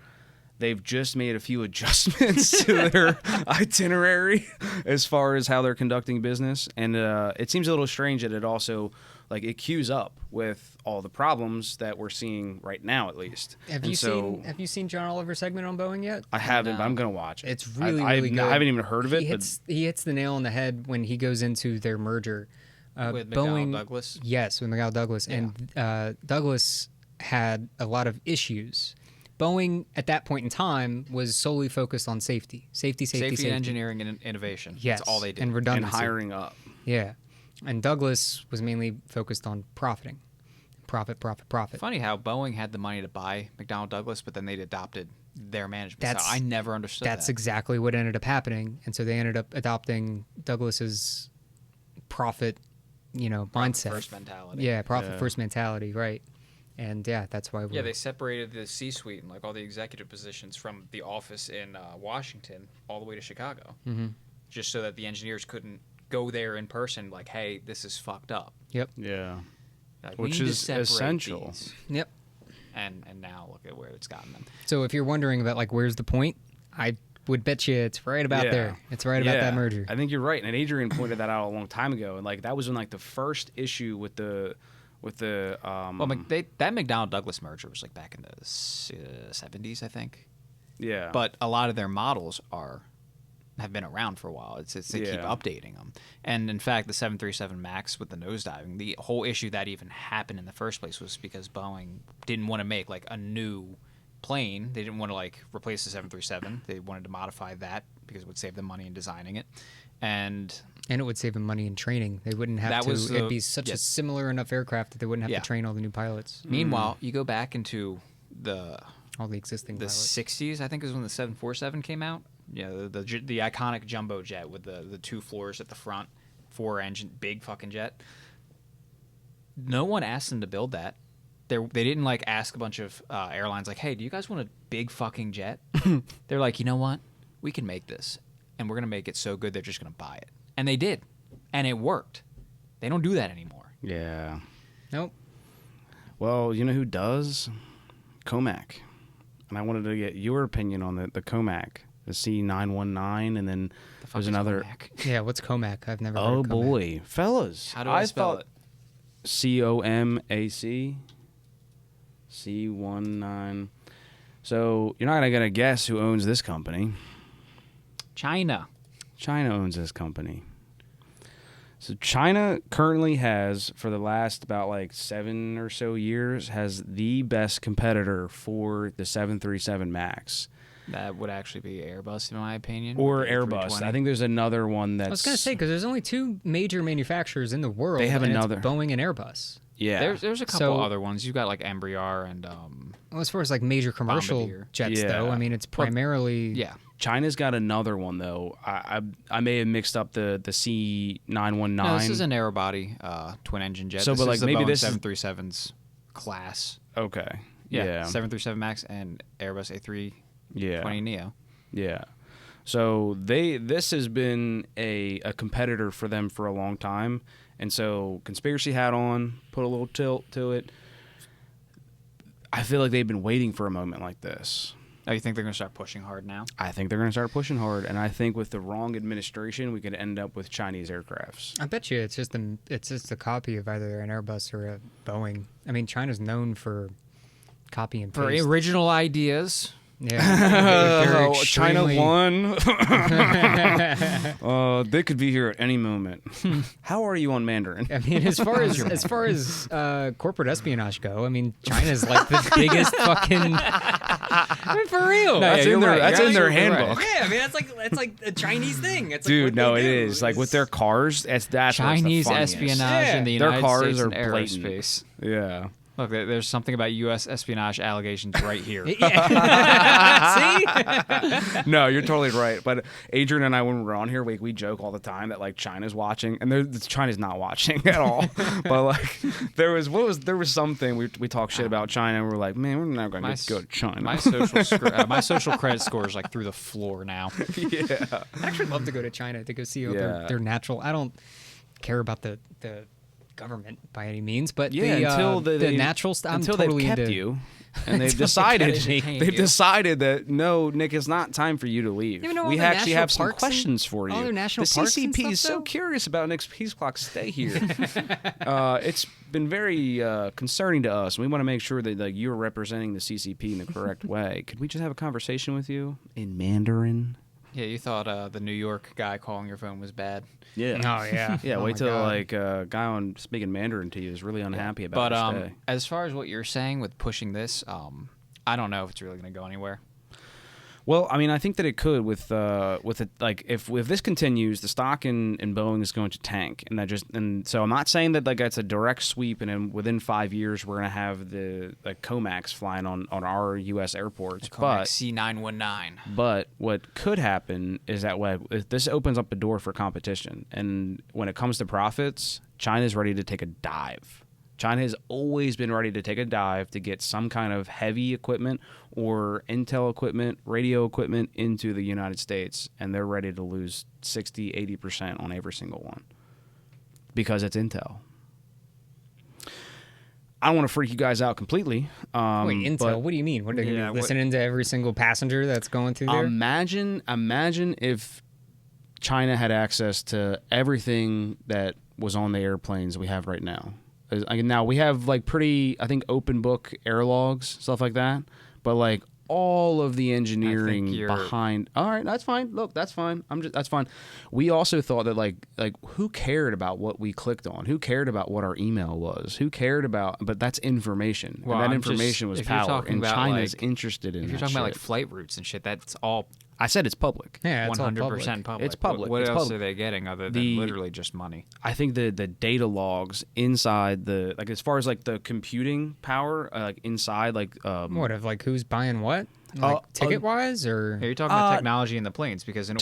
They've just made a few adjustments to their itinerary as far as how they're conducting business. And it seems a little strange that it also, like, it queues up with all the problems that we're seeing right now, at least. Have you seen John Oliver's segment on Boeing yet? I haven't, but I'm going to watch it. It's really good. I haven't even heard of it. He hits the nail on the head when he goes into their merger. With Boeing, McDonnell Douglas? Yes, with McDonnell Douglas. Yeah. And Douglas had a lot of issues. Boeing, at that point in time, was solely focused on safety. Safety. Engineering, and innovation. Yes. That's all they did. And redundancy. And hiring up. Yeah. And Douglas was mainly focused on profiting. Profit. Funny how Boeing had the money to buy McDonnell Douglas, but then they'd adopted their management style. I never understood that. That's exactly what ended up happening. And so they ended up adopting Douglas's profit mindset. First mentality. Yeah, profit first mentality, right? And that's why they separated the C-suite and like all the executive positions from the office in Washington all the way to Chicago, just so that the engineers couldn't go there in person. Like, hey, this is fucked up. Yep. Yeah. Which is essential. These. Yep. And now look at where it's gotten them. So if you're wondering about like where's the point, I would bet you it's right about there. It's right about that merger. I think you're right. And Adrian pointed that out a long time ago. And like that was when like the first issue with the that McDonnell Douglas merger was like back in the 70s, I think. Yeah. But a lot of their models have been around for a while. They keep updating them. And in fact, the 737 MAX with the nosediving, the whole issue that even happened in the first place was because Boeing didn't want to make like a new plane. They didn't want to like replace the 737. They wanted to modify that because it would save them money in designing it. And it would save them money in training. They wouldn't have to. It'd be such a similar enough aircraft that they wouldn't have to train all the new pilots. Meanwhile, you go back into all the existing pilots. 60s, I think is when the 747 came out. Yeah, the iconic jumbo jet with the 2 floors at the front, 4-engine, big fucking jet. No one asked them to build that. They didn't like ask a bunch of airlines like, hey, do you guys want a big fucking jet? They're like, you know what? We can make this, and we're gonna make it so good they're just gonna buy it, and they did, and it worked. They don't do that anymore. Yeah. Nope. Well, you know who does? Comac. And I wanted to get your opinion on the Comac. The C919, and then there's another. Comac? Yeah, what's Comac? I've never heard of Comac. Boy, fellas. How do I spell it? COMAC. C19. So you're not gonna guess who owns this company. China. China owns this company. So China currently has, for the last about like 7 or so years, has the best competitor for the 737 MAX. That would actually be Airbus, in my opinion. Or Airbus. I think there's another one that's... I was going to say, because there's only 2 major manufacturers in the world. They have another. It's Boeing and Airbus. Yeah. There's a couple other ones. You've got like Embraer and... well, as far as like major commercial Bombardier. jets, though, I mean, it's primarily... Yeah. China's got another one, though. I may have mixed up the C919. No, this is an narrow body twin engine jet. So, this but like is the maybe Boeing this 737's class. Okay. Yeah. 737 MAX and Airbus A320 Neo. Yeah. So this has been a competitor for them for a long time. And so conspiracy hat on, put a little tilt to it. I feel like they've been waiting for a moment like this. Oh, you think they're going to start pushing hard now? I think they're going to start pushing hard, and I think with the wrong administration, we could end up with Chinese aircrafts. I bet you it's just a copy of either an Airbus or a Boeing. I mean, China's known for copy and paste. For original ideas. Yeah. China won. They could be here at any moment. How are you on Mandarin? I mean, as far as corporate espionage go, I mean, China's like the biggest fucking. I mean, for real. No, that's in their handbook. Right. Yeah, I mean, that's like a Chinese thing. It's like dude, no, it is like with their cars. That's Chinese espionage in the United States and aerospace. Yeah. Look, there's something about U.S. espionage allegations right here. See? No, you're totally right. But Adrian and I, when we're on here, we joke all the time that like China's watching, and China's not watching at all. But like there was something we talk shit about China, and we're like, man, we're not going to go to China. My social credit score is like through the floor now. Yeah, I'd actually love to go to China to go see their natural. I don't care about the government by any means, but until the natural stuff. Until totally they've kept you, and they've decided that no, Nick, it's not time for you to leave. We actually have some questions for you. All their national the parks CCP and is stuff, so curious about Nick's Pisklak stay here. It's been very concerning to us, and we want to make sure that you're representing the CCP in the correct way. Could we just have a conversation with you in Mandarin? Yeah, you thought the New York guy calling your phone was bad. Yeah. Oh yeah. Yeah. Wait till like a guy on speaking Mandarin to you is really unhappy about his day. As far as what you're saying with pushing this, I don't know if it's really going to go anywhere. Well, I mean, I think that it could with it, like if this continues, the stock in Boeing is going to tank, and so I'm not saying that like that's a direct sweep, and then within 5 years we're gonna have the like COMAX flying on our U.S. airports, but C919. But what could happen is that this opens up the door for competition, and when it comes to profits, China's ready to take a dive. China has always been ready to take a dive to get some kind of heavy equipment or intel equipment, radio equipment into the United States, and they're ready to lose 60, 80% on every single one because it's intel. I don't want to freak you guys out completely. Wait, intel? What do you mean? What are they listening to every single passenger that's going through there? Imagine if China had access to everything that was on the airplanes we have right now. Now we have like pretty, I think, open book air logs, stuff like that. But like all of the engineering behind. All right, that's fine. Look, that's fine. That's fine. We also thought that like who cared about what we clicked on? Who cared about what our email was? Who cared about? But that's information. Well, and that information was power. And China's interested in. If you're talking about like flight routes and shit, that's all. I said it's public. Yeah, it's 100% public. It's public. What else are they getting other than literally just money? I think the data logs inside the like as far as like the computing power like inside like what of like who's buying what like ticket wise or you're talking about technology in the planes because in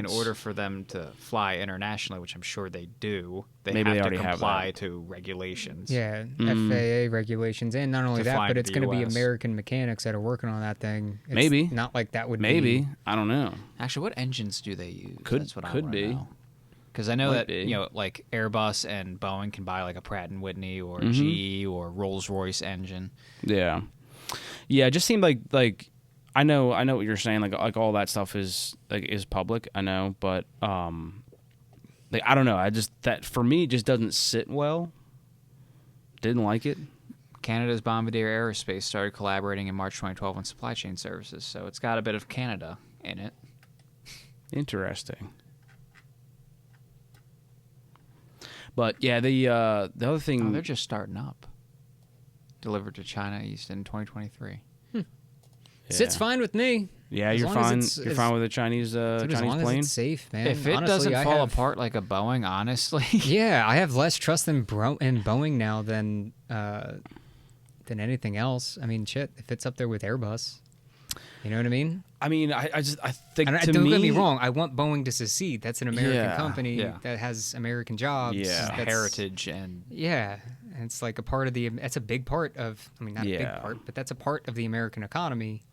order for them to fly internationally, which I'm sure they do, they have to comply to regulations. Yeah, FAA regulations, and not only that, but it's going to be American mechanics that are working on that thing. It's maybe not like that would maybe be. I don't know. Actually, what engines do they use? That's what could be. Because I know that like Airbus and Boeing can buy like a Pratt and Whitney or GE or Rolls Royce engine. Yeah, it just seemed like I know what you're saying. Like all that stuff is public. I know, but like I don't know. That for me just doesn't sit well. Didn't like it. Canada's Bombardier Aerospace started collaborating in March 2012 on supply chain services, so it's got a bit of Canada in it. Interesting. But yeah, the other thing they're just starting up. Delivered to China East in 2023. Yeah. Sits fine with me. Yeah, you're fine. You're fine with a Chinese Chinese as long plane. As it's safe, man. If it doesn't fall apart like a Boeing, honestly. Yeah, I have less trust in Boeing now than anything else. I mean, shit, if it's up there with Airbus, you know what I mean? I mean, I think don't get me wrong. I want Boeing to succeed. That's an American company that has American jobs. Yeah, heritage and and it's like a part of the. That's a big part of. I mean, not a big part, but that's a part of the American economy.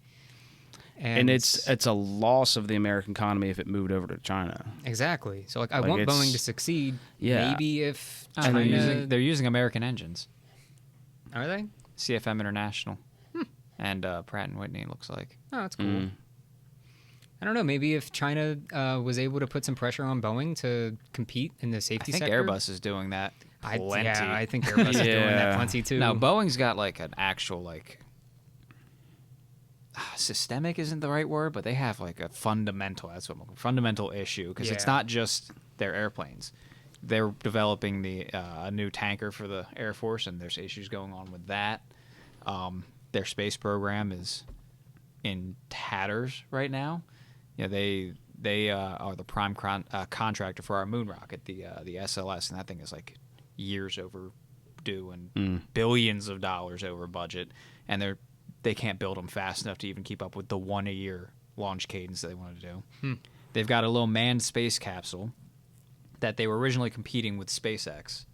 And it's a loss of the American economy if it moved over to China. Exactly. So I want Boeing to succeed. Yeah. Maybe if China, they're using American engines. Are they? CFM International and Pratt and Whitney. It looks like. Oh, that's cool. I don't know. Maybe if China was able to put some pressure on Boeing to compete in the safety sector. I think Airbus is doing that plenty. I think Airbus is doing that plenty too. Now, Boeing's got like an actual like systemic isn't the right word, but they have like a fundamental issue because it's not just their airplanes. They're developing a new tanker for the Air Force, and there's issues going on with that. Their space program is in tatters right now. Yeah, they are the prime contractor for our moon rocket, the SLS, and that thing is like years overdue and billions of dollars over budget, and they can't build them fast enough to even keep up with the 1 a year launch cadence that they want to do. They've got a little manned space capsule that they were originally competing with SpaceX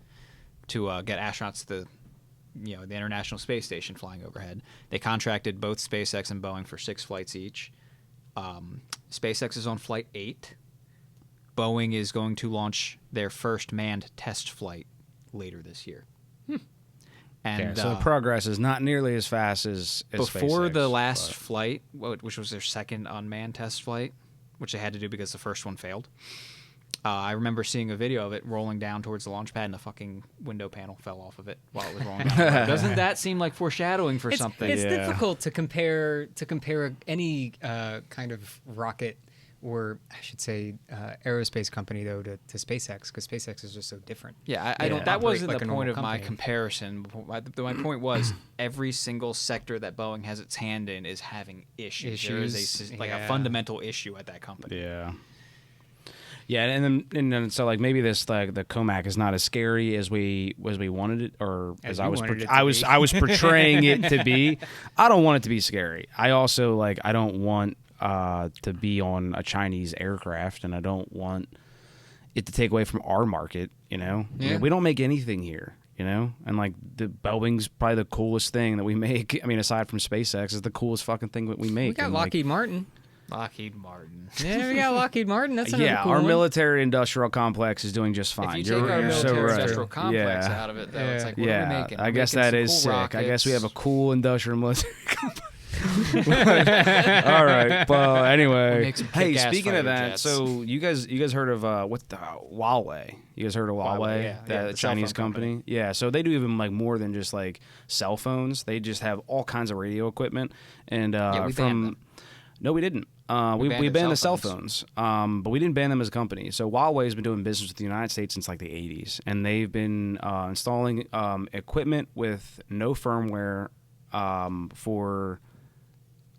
to get astronauts to the International Space Station flying overhead. They contracted both SpaceX and Boeing for 6 flights each. SpaceX is on flight 8. Boeing is going to launch their first manned test flight later this year. And so the progress is not nearly as fast as before SpaceX, the last flight, which was their second unmanned test flight, which they had to do because the first one failed. I remember seeing a video of it rolling down towards the launch pad, and the fucking window panel fell off of it while it was rolling down. Doesn't that seem like foreshadowing for something? It's difficult to compare any kind of rocket or I should say, aerospace company though to SpaceX, because SpaceX is just so different. Yeah, I don't. That wasn't like the a point normal of my company. comparison. My point was every single sector that Boeing has its hand in is having issues. There is a fundamental issue at that company. Yeah. Yeah, and then so like maybe this like the Comac is not as scary as we wanted it, or as I was portraying it to be. I don't want it to be scary. I also like I don't want to be on a Chinese aircraft, and I don't want it to take away from our market. You know, I mean, we don't make anything here. You know, and like the Boeing's probably the coolest thing that we make. I mean, aside from SpaceX, is the coolest fucking thing that we make. We got Lockheed Martin. Lockheed Martin. Yeah, we got Lockheed Martin. That's another cool our one. military industrial complex is doing just fine. If you take our military industrial right. complex out of it, though, it's like, what are we making? I guess that is sick. Rockets. I guess we have a cool industrial military complex. All right. Well, anyway. Hey, speaking of that, jets. so you guys heard of what the Huawei? You guys heard of Huawei? The Chinese company. Yeah. So they do even like more than just like cell phones. They just have all kinds of radio equipment. And we banned them. No, we didn't. We banned the cell phones, but we didn't ban them as a company. So Huawei has been doing business with the United States since like the 80s, and they've been installing equipment with no firmware for,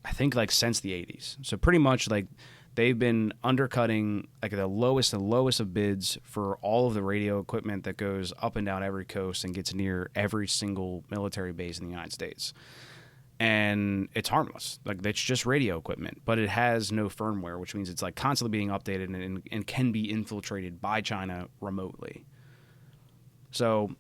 I think, like since the 80s. So pretty much like they've been undercutting like the lowest of bids for all of the radio equipment that goes up and down every coast and gets near every single military base in the United States. And it's harmless. Like, it's just radio equipment, but it has no firmware, which means it's like constantly being updated and can be infiltrated by China remotely. So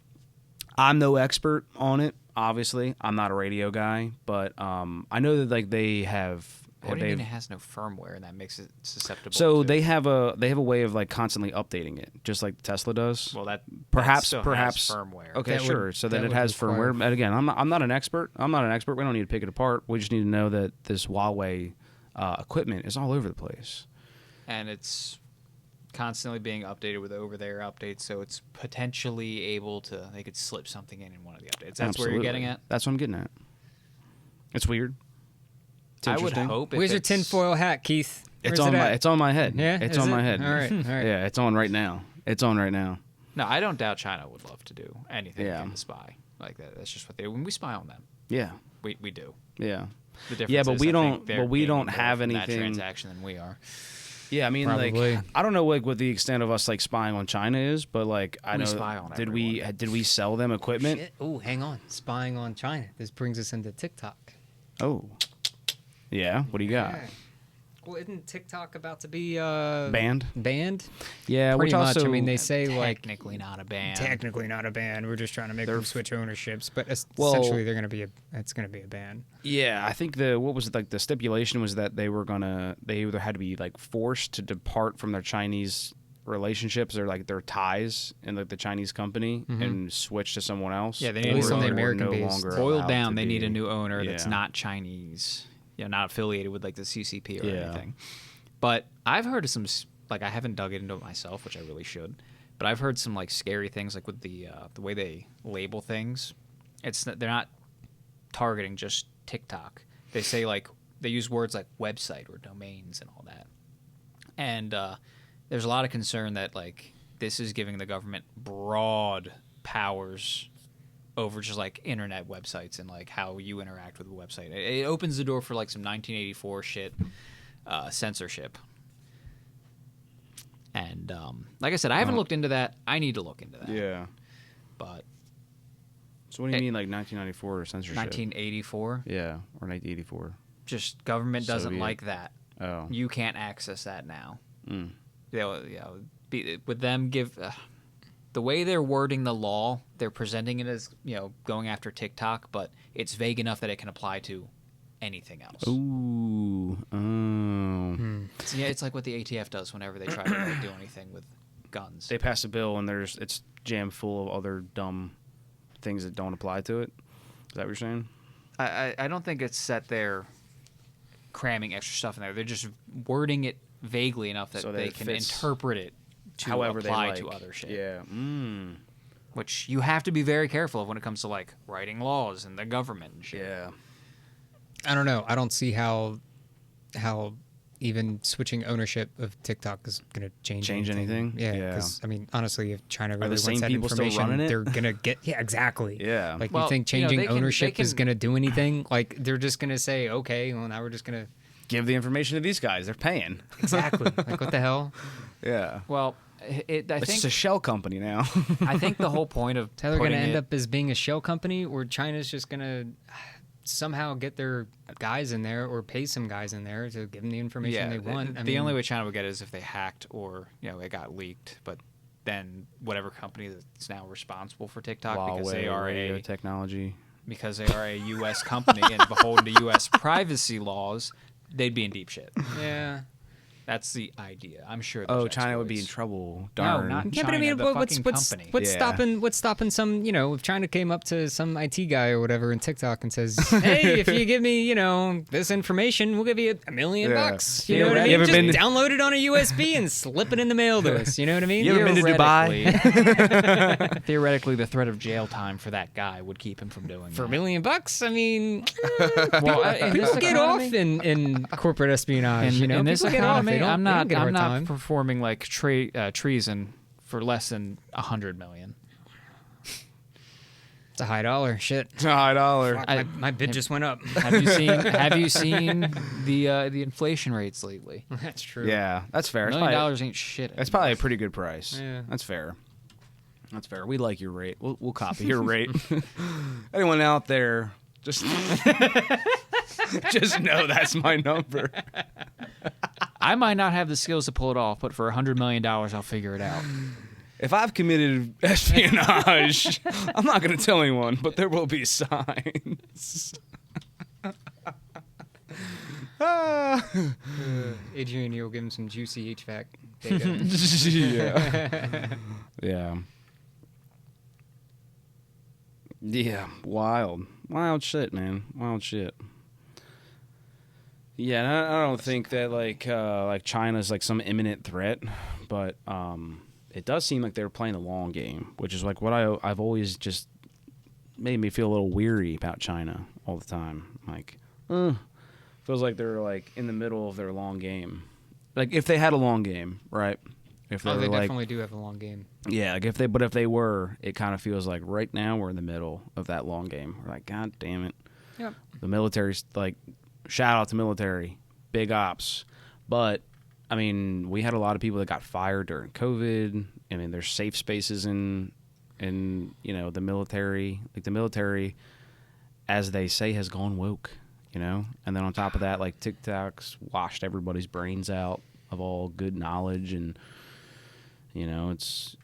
I'm no expert on it. Obviously, I'm not a radio guy, but I know that like they have. What do you mean it has no firmware and that makes it susceptible? So to... they have a way of like constantly updating it, just like Tesla does. Well, that perhaps still has firmware. Okay, sure. So that it has firmware. And again, I'm not an expert. We don't need to pick it apart. We just need to know that this Huawei equipment is all over the place, and it's constantly being updated with over-the-air updates. So it's potentially able to. They could slip something in one of the updates. That's Absolutely. where you're getting at. That's what I'm getting at. It's weird. I would hope. Where's your tinfoil hat, Keith? It's on my head. Yeah, it's on my head. All right. Yeah, it's on right now. No, I don't doubt China would love to do anything to spy like that. That's just what they do. When we spy on them, we do. Yeah. The difference yeah, but is, we I don't. think they're But we don't gaining have more from anything. that transaction than we are. Yeah, I mean, Probably. like, I don't know, like, what the extent of us like spying on China is, but like, I know. Spy on did we sell them equipment? Oh, hang on. Spying on China. This brings us into TikTok. Oh. Yeah. What do you got? Yeah. Well, isn't TikTok about to be Banned? Banned? Yeah, Pretty which much. also, I mean, they say Technically not a ban. technically not a ban. We're just trying to make them switch ownerships, but essentially it's going to be a ban. Yeah, I think the stipulation was that they either had to be like forced to depart from their Chinese relationships or like their ties in like the Chinese company and switch to someone else. Yeah, they need At least on the or American no base. longer Boiled allowed down, to they need be- a new owner that's Yeah. not Chinese, not affiliated with like the CCP or Yeah. anything. But I've heard of some, like, I haven't dug into it myself, which I really should. But I've heard some like scary things, like with the way they label things. They're not targeting just TikTok. They say like they use words like website or domains and all that. And there's a lot of concern that like this is giving the government broad powers over just like internet websites and like how you interact with the website. It opens the door for like some 1984 shit, censorship. And like I said, I haven't looked into that. I need to look into that. Yeah. But So what do you mean like 1994 censorship? 1984, Yeah, or 1984. just government doesn't Soviet. like that. Oh. You can't access that now. Mm. With them give the way they're wording the law, they're presenting it as going after TikTok, but it's vague enough that it can apply to anything else. Ooh. Oh. So, it's like what the ATF does whenever they try to do anything with guns. They pass a bill and it's jammed full of other dumb things that don't apply to it. Is that what you're saying? I don't think it's that they're cramming extra stuff in there. They're just wording it vaguely enough that So that they it can fits interpret it to however apply they to like. other shit. Yeah. Which you have to be very careful of when it comes to like writing laws and the government and shit. Yeah. I don't know. I don't see how even switching ownership of TikTok is going to change anything. Yeah, because I mean, honestly, if China really wants same that people still information, running it? they're going to get. Yeah, exactly. Yeah. Like, Well, you think you know, changing they can- ownership they is can- going to do anything? Like, they're just going to say, okay, well, now we're just going to. Give the information to these guys. They're paying. Exactly. Like, what the hell? Yeah. Well, I It's think just a shell company now. I think the whole point of It's either going to putting end it- up as being a shell company, or China's just going to somehow get their guys in there or pay some guys in there to give them the information they want. The only way China would get it is if they hacked or it got leaked. But then whatever company that's now responsible for TikTok because they are radio technology. because they are a U.S. company and beholden to U.S. privacy laws, they'd be in deep shit. Yeah. That's the idea. I'm sure. Oh, there's China would be in exploits. trouble. No, Darn. not Yeah, but I China, mean, the what's fucking company. what's stopping some, if China came up to some IT guy or whatever in TikTok and says, hey, if you give me, this information, we'll give you $1 million bucks. You know what I mean? You ever Just been- download it on a USB and slip it in the mail to us. You know what I mean? You ever been to Dubai? Theoretically, the threat of jail time for that guy would keep him from doing For $1 that. million bucks, I mean, Well, in this people get off economy- in corporate espionage. in this People get off. economy, They don't- I'm they don't not get a hard time. performing like treason for less than $100 million. It's a high dollar. Shit. High dollar. Fuck, my bid just went up. Have you seen the inflation rates lately? That's true. Yeah, that's fair. $1 million ain't shit. That's probably a pretty good price. Yeah. That's fair. That's fair. We like your rate. We'll copy your rate. Anyone out there, just just know that's my number. I might not have the skills to pull it off, but for $100 million, I'll figure it out. If I've committed espionage, I'm not going to tell anyone, but there will be signs. Adrian, you'll give him some juicy HVAC data. Yeah. Yeah. Yeah. Wild. Wild shit, man. Wild shit. Yeah, and I don't think that like China's like some imminent threat, but it does seem like they're playing the long game, which is like what I've always just made me feel a little weary about China all the time. Like, feels like they're like in the middle of their long game. Like if they had a long game, right? If Oh, they were, like, definitely do have a long game. yeah, like if they were, it kind of feels like right now we're in the middle of that long game. We're like, God damn it. Yep. The military's like, shout out to military, big ops. But I mean, we had a lot of people that got fired during COVID. I mean, there's safe spaces in the military. Like the military, as they say, has gone woke. And then on top of that, like TikTok's washed everybody's brains out of all good knowledge, and it's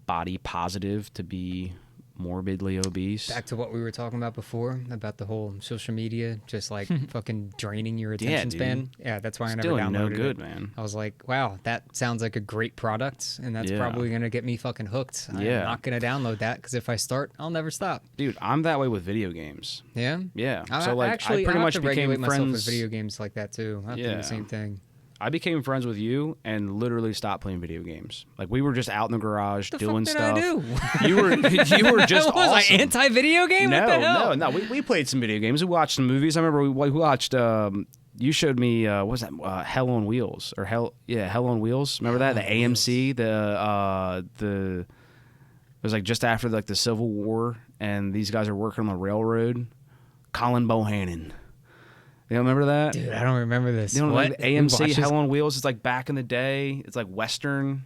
body positive to be morbidly obese. Back to what we were talking about before, about the whole social media just like fucking draining your attention dude. span. Yeah, that's why I It's never doing downloaded no good, it. man. I was like, wow, that sounds like a great product, and that's Yeah. probably going to get me fucking hooked. Yeah. I'm not going to download that because if I start, I'll never stop. Dude, I'm that way with video games. Yeah? Yeah. I So like actually, I pretty have much to became regulate myself with friends. video games like that too. I have to do Yeah. the same thing. I became friends with you and literally stopped playing video games. Like we were just out in the garage The doing fuck stuff. did I do? You were just What was awesome. I anti-video game? No, what the hell? no. We played some video games. We watched some movies. I remember we watched. You showed me what was that? Hell on Wheels or Hell on Wheels. Remember that? The AMC. It was like just after like the Civil War, and these guys are working on the railroad. Colin Bohannon. You don't remember that? Dude, I don't remember this. You know, What? like the AMC We watched Hell on Wheels. It's like back in the day. It's like Western.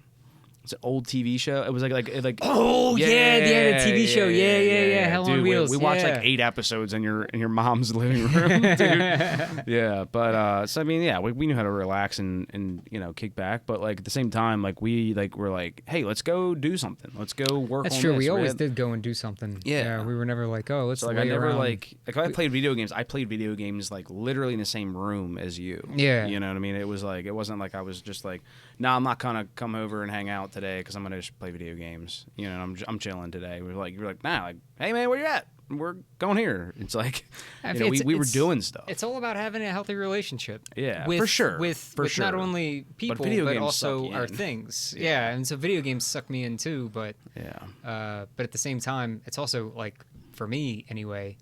It's an old TV show. It was like Oh yeah, the TV show. Yeah. Hell on Dude, Wheels. We watched yeah. like 8 episodes in your mom's living room, dude. Yeah, but so I mean, yeah, we knew how to relax and kick back, but like at the same time, like we were like, hey, let's go do something. Let's go work. That's on true. This. We always did go and do something. Yeah. We were never like, oh, let's So like lay I never around. like if I played video games, I played video games like literally in the same room as you. Yeah. You know what I mean? It was like it wasn't like I was just like, no, I'm not gonna come over and hang out today because I'm gonna just play video games. I'm chilling today. You're like, nah, like, hey man, where you at? We're going here. It's like, we were doing stuff. It's all about having a healthy relationship. Yeah, with, for sure. With For sure. not only people, video but games also suck you our in. things. Yeah, and so video games suck me in too. But Yeah. but at the same time, it's also like for me anyway,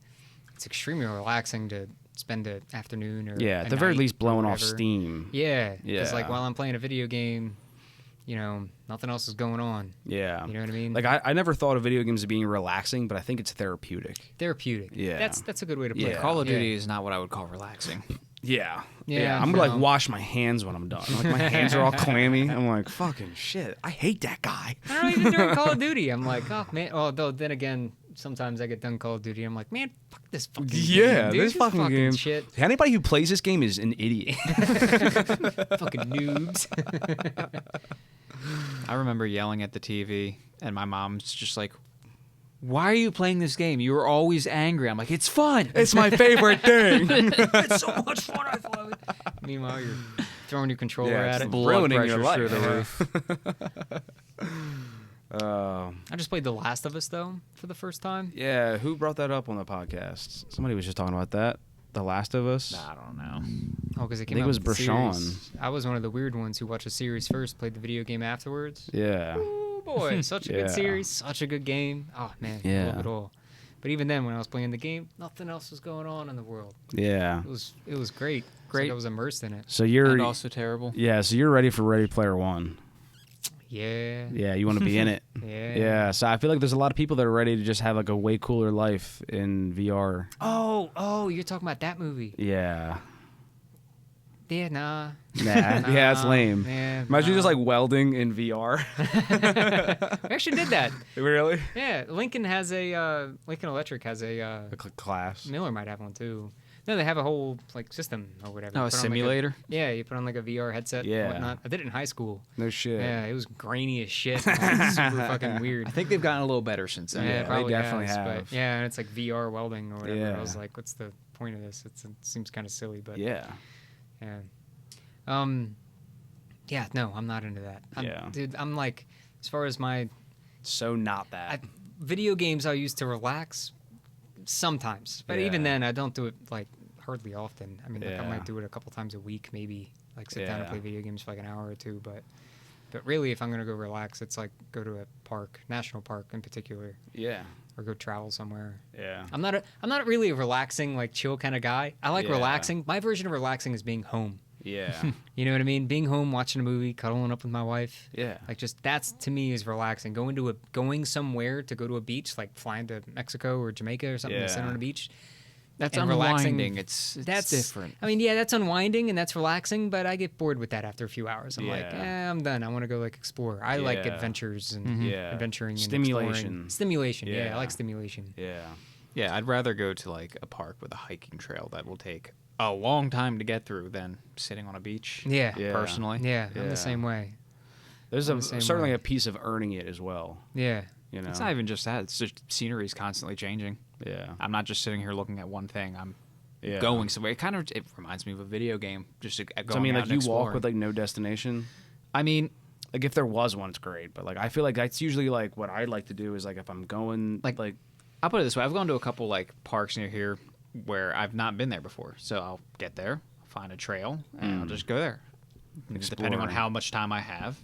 it's extremely relaxing to spend an afternoon or at the very least blowing off steam. Yeah, because like while I'm playing a video game, you know, nothing else is going on. Yeah, you know what I mean. Like I never thought of video games as being relaxing, but I think it's therapeutic. Therapeutic. Yeah, that's a good way to put it. Call of Duty is not what I would call relaxing. Yeah. I'm gonna like wash my hands when I'm done. Like my hands are all clammy. I'm like, fucking shit. I hate that guy. I don't know, even during Call of Duty, I'm like, oh man. Although then again, sometimes I get done Call of Duty, I'm like, man, fuck this fucking game, dude. This fucking game. Shit. Anybody who plays this game is an idiot. Fucking noobs. I remember yelling at the TV, and my mom's just like, why are you playing this game? You were always angry. I'm like, it's fun. It's my favorite thing. It's so much fun. I love it. Meanwhile, you're throwing your controller at it. Ruining your life. Through the roof. I just played The Last of Us, though, for the first time. Yeah, who brought that up on the podcast? Somebody was just talking about that. The Last of Us? I don't know. Oh, because it came I think out it was with the Brashawn. series. I was one of the weird ones who watched the series first, played the video game afterwards. Yeah. Oh, boy. Such a good series. Such a good game. Oh, man. I love it all. But even then, when I was playing the game, nothing else was going on in the world. Yeah. It was great. Great. Like I was immersed in it. So you're and also terrible. Yeah, so you're ready for Ready Player One. Yeah. Yeah, you want to be in it. Yeah, so I feel like there's a lot of people that are ready to just have like a way cooler life in VR. Oh, you're talking about that movie. Yeah. Yeah, nah. Yeah, it's lame. Yeah, Imagine just like welding in VR. We actually did that. Really? Yeah, Lincoln Electric has a class. Miller might have one too. No, they have a whole like system or whatever. Oh, a simulator? You put on like a VR headset and whatnot. I did it in high school. No shit. Yeah, it was grainy as shit. Like, super fucking weird. I think they've gotten a little better since then. Yeah, they definitely has, have. But and it's like VR welding or whatever. Yeah. I was like, what's the point of this? It seems kind of silly, but yeah. Yeah, no, I'm not into that. Dude, I'm like, as far as my... So not that. Video games I used to relax sometimes. But even then, I don't do it, like, hardly often. I mean, like, I might do it a couple times a week, maybe. Like, sit down and play video games for, like, an hour or two. But really, if I'm going to go relax, it's, like, go to a park, national park in particular. Yeah. Or go travel somewhere. Yeah. I'm not really a relaxing, like, chill kind of guy. I like relaxing. My version of relaxing is being home. Yeah. You know what I mean? Being home, watching a movie, cuddling up with my wife. Yeah. Like just that's to me is relaxing. Going somewhere to go to a beach, like flying to Mexico or Jamaica or something to sit on a beach. That's unwinding. Relaxing. It's that's different. I mean, that's unwinding and that's relaxing, but I get bored with that after a few hours. I'm like, I'm done. I want to go like explore. I like adventures and adventuring and stimulation. Stimulation. Yeah, I like stimulation. Yeah. Yeah, I'd rather go to like a park with a hiking trail that will take a long time to get through than sitting on a beach. Yeah. Personally. Yeah, I'm the same way. There's certainly a piece of earning it as well. Yeah. You know? It's not even just that. It's just scenery is constantly changing. Yeah. I'm not just sitting here looking at one thing. I'm going somewhere. It reminds me of a video game. Just going I mean, out like and you exploring. walk with like no destination. I mean, like if there was one, it's great. But like I feel like that's usually like what I'd like to do is like if I'm going like I'll put it this way. I've gone to a couple like parks near here where I've not been there before. So I'll get there, find a trail, and I'll just go there. Depending on how much time I have,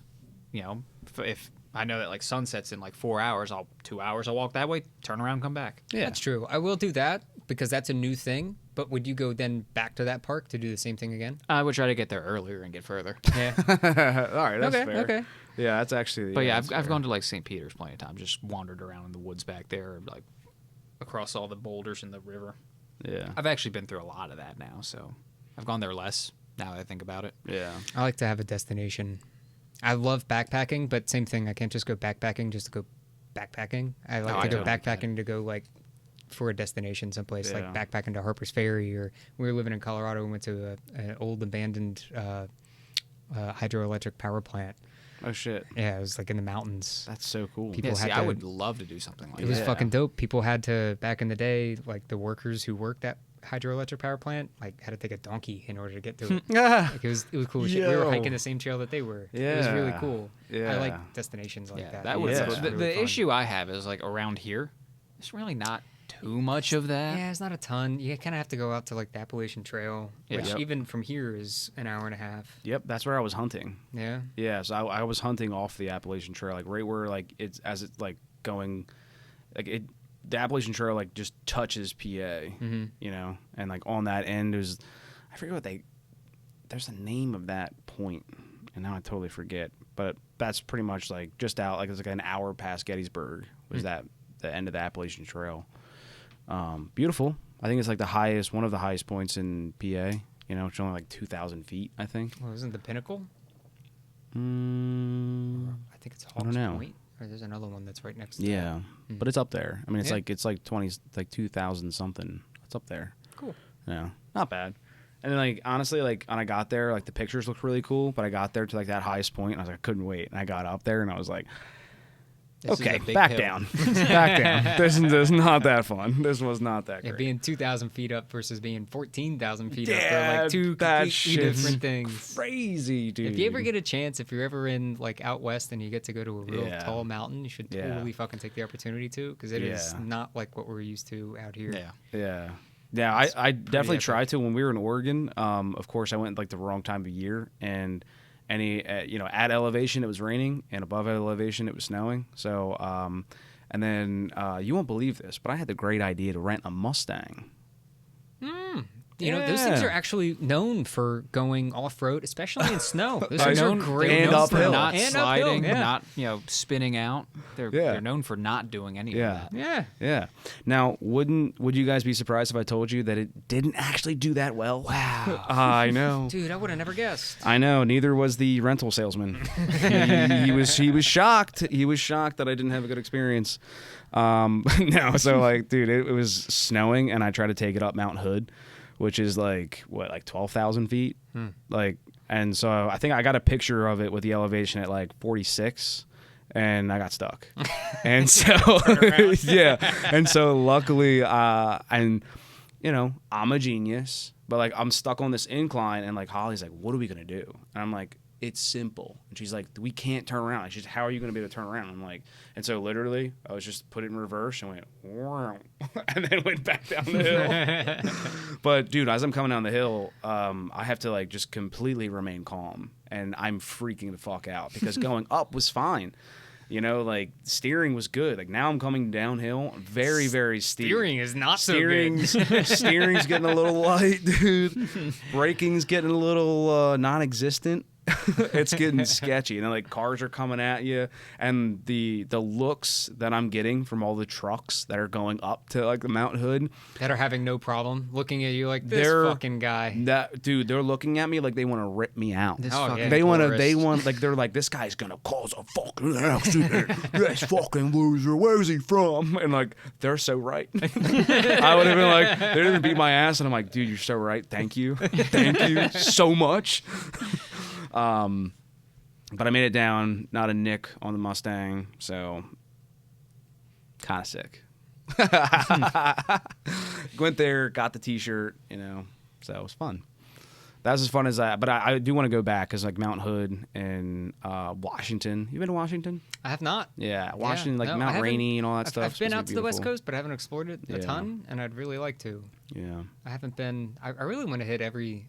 you know, if I know that like sunset's in like 4 hours, 2 hours I'll walk that way, turn around, come back. Yeah, that's true. I will do that because that's a new thing. But would you go then back to that park to do the same thing again? I would try to get there earlier and get further. Yeah. All right, that's fair. Okay. Yeah, that's actually. But I've gone to like St. Peter's plenty of times. Just wandered around in the woods back there, like across all the boulders in the river. Yeah. I've actually been through a lot of that now, so I've gone there less now that I think about it. Yeah. I like to have a destination. I love backpacking, but same thing. I can't just go backpacking just to go backpacking. I like to go backpacking to go like for a destination someplace, like backpacking to Harper's Ferry, or we were living in Colorado. We went to an old abandoned hydroelectric power plant. Oh shit. Yeah, it was like in the mountains. That's so cool. I would love to do something like that. It was fucking dope. People had to, back in the day, like the workers who worked at hydroelectric power plant, like had to take a donkey in order to get to it. Like, it was cool as shit. We were hiking the same trail that they were. Yeah. It was really cool. Yeah. I like destinations like that. That was really the fun. issue I have is like around here, there's really not too much of that. Yeah, it's not a ton. You kind of have to go out to like the Appalachian Trail, which even from here is an hour and a half. Yep, that's where I was hunting. Yeah. Yeah, so I was hunting off the Appalachian Trail, like right where like it's like going, like it the Appalachian Trail like just touches PA, you know, and like on that end is, I forget there's a name of that point, and now I totally forget, but that's pretty much like just out, like it's like an hour past Gettysburg was that the end of the Appalachian Trail. Beautiful. I think it's like one of the highest points in PA. You know, it's only like 2,000 feet, I think. Well, isn't the Pinnacle? I think it's Hawks Point. Or there's another one that's right next to that. Yeah, but it's up there. I mean, it's like 2,000 something. It's up there. Cool. Yeah, not bad. And then like honestly, like when I got there, like the pictures looked really cool. But I got there to like that highest point, and I was like, I couldn't wait. And I got up there, and I was like, okay, back down. Back down. This is not that fun. This was not that great. Yeah, being 2,000 feet up versus being 14,000 feet up are like two completely different things. Crazy, dude. If you ever get a chance, if you're ever in like out west and you get to go to a real tall mountain, you should totally fucking take the opportunity to, because it is not like what we're used to out here. Yeah, I definitely tried to when we were in Oregon. Of course, I went like the wrong time of year, and at elevation it was raining, and above elevation it was snowing. So, and then you won't believe this, but I had the great idea to rent a Mustang. You know, those things are actually known for going off-road, especially in snow. Those are known great and known uphill. for not And sliding, uphill, not spinning out. They're known for not doing any of that. Yeah. Now, would you guys be surprised if I told you that it didn't actually do that well? Wow. I know. Dude, I would have never guessed. I know. Neither was the rental salesman. he was shocked. He was shocked that I didn't have a good experience. No, so like, dude, it was snowing, and I tried to take it up Mount Hood, which is like 12,000 feet. Like, and so I think I got a picture of it with the elevation at like 46, and I got stuck. And so yeah, and so luckily, and you know, I'm a genius, but like I'm stuck on this incline, and like Holly's like, "What are we gonna do?" And I'm like, "It's simple." And she's like, "We can't turn around." And she's, "How are you going to be able to turn around?" I'm like, and so literally I was just put it in reverse and went, "Wow," and then went back down the hill. But dude, as I'm coming down the hill, I have to like just completely remain calm, and I'm freaking the fuck out because going up was fine. You know, like steering was good. Like now I'm coming downhill, very, very steep. Steering is not so good. Steering's getting a little light, dude. Braking's getting a little non-existent. It's getting sketchy, and then like cars are coming at you, and the looks that I'm getting from all the trucks that are going up to like the Mount Hood that are having no problem looking at you like this fucking guy. That dude, they're looking at me like they want to rip me out. They want like they're like, this guy's gonna cause a fucking accident. This fucking loser. Where's he from? And like they're so right. I would have been like, they're gonna beat my ass, and I'm like, dude, you're so right. Thank you so much. But I made it down, not a nick on the Mustang, so kind of sick. Went there, got the T-shirt, you know, so it was fun. That was as fun as but I do want to go back because like Mount Hood and Washington. You been to Washington? I have not. Yeah, Washington, like Mount Rainey and all that stuff. I've been out to the West Coast, but I haven't explored it a ton, and I'd really like to. Yeah. I haven't been. I really want to hit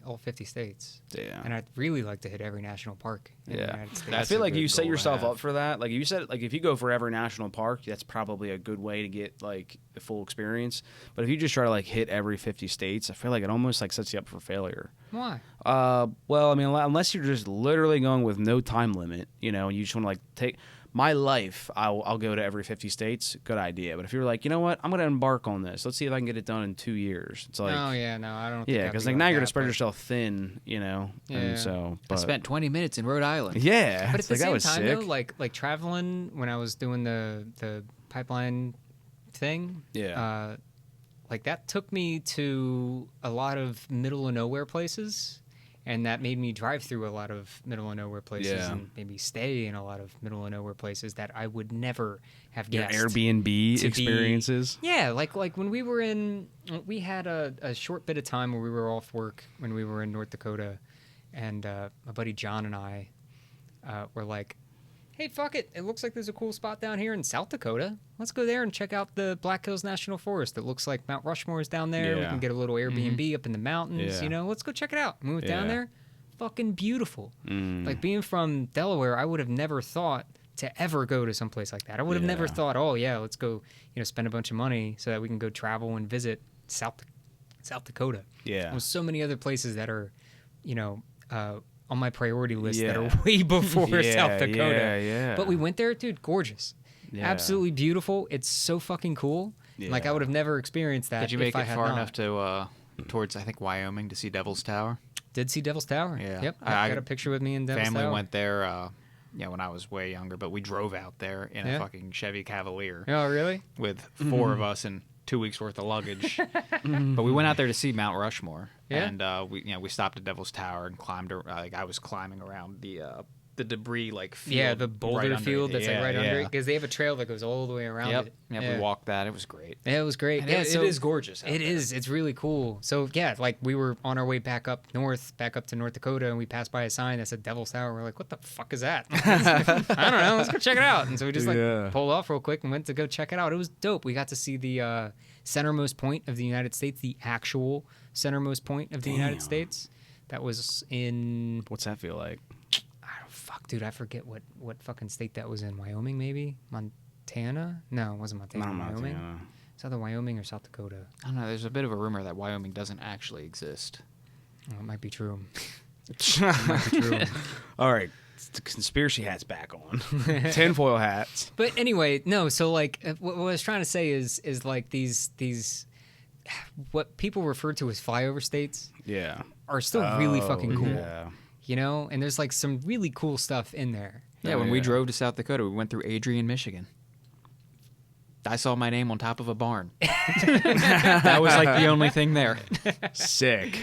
all 50 states. Yeah. And I'd really like to hit every national park in the United States. I feel like you set yourself up for that. Like you said, like if you go for every national park, that's probably a good way to get like the full experience. But if you just try to like hit every 50 states, I feel like it almost like sets you up for failure. Why? Well, I mean, unless you're just literally going with no time limit, you know, and you just want to like take my life, I'll go to every 50 states. Good idea. But if you're like, you know what, I'm going to embark on this. Let's see if I can get it done in 2 years. It's like, oh yeah, no, I don't. Yeah, because like now you're going to spread yourself thin, you know. Yeah. And so, I spent 20 minutes in Rhode Island. Yeah, but at the like, same time, though, like traveling when I was doing the pipeline thing, like that took me to a lot of middle of nowhere places. And that made me drive through a lot of middle of nowhere places and maybe stay in a lot of middle of nowhere places that I would never have guessed. Your Airbnb experiences? Like when we had a short bit of time where we were off work when we were in North Dakota, and my buddy John and I were like, hey, fuck it. It looks like there's a cool spot down here in South Dakota. Let's go there and check out the Black Hills National Forest. It looks like Mount Rushmore is down there. We can get a little Airbnb up in the mountains. You know, let's go check it out. We went down there. Fucking beautiful. Like being from Delaware, I would have never thought to ever go to someplace like that. I would have never thought, oh yeah, let's go, spend a bunch of money so that we can go travel and visit South Dakota. Yeah. There's so many other places that are, on my priority list that are way before South Dakota. Yeah. But we went there, dude, gorgeous. Yeah. Absolutely beautiful. It's so fucking cool. Yeah. Like I would have never experienced that. Did you make it far enough to towards I think Wyoming to see Devil's Tower? Did see Devil's Tower. Yeah. Yep. I got a picture with me in Devil's Tower. Family went there when I was way younger, but we drove out there in a fucking Chevy Cavalier. Oh, really? With 4 of us and 2 weeks worth of luggage. But we went out there to see Mount Rushmore. Yeah. And we stopped at Devil's Tower and climbed I was climbing around the debris field. Yeah, the boulder field that's right under it, because they have a trail that goes all the way around it. Yeah, we walked that. It was great. Yeah, it was great. And it is gorgeous. It is. It's really cool. So yeah, we were on our way back up to North Dakota, and we passed by a sign that said Devil's Tower. We're like, what the fuck is that? I don't know. Let's go check it out. And so we just pulled off real quick and went to go check it out. It was dope. We got to see the centermost point of the United States, the actual centermost point of the United States. That was in. What's that feel like? Dude, I forget what fucking state that was in. Wyoming, maybe? Montana? No, it wasn't Montana. Not Wyoming? Montana. It's either Wyoming or South Dakota. I don't know. There's a bit of a rumor that Wyoming doesn't actually exist. Oh, it might be true. All right. The conspiracy hat's back on. Tinfoil hats. But anyway, no. So what I was trying to say is these what people refer to as flyover states. Yeah. Are still really fucking cool. Yeah. And there's some really cool stuff in there. Yeah, when we drove to South Dakota, we went through Adrian, Michigan. I saw my name on top of a barn. That was the only thing there. Sick.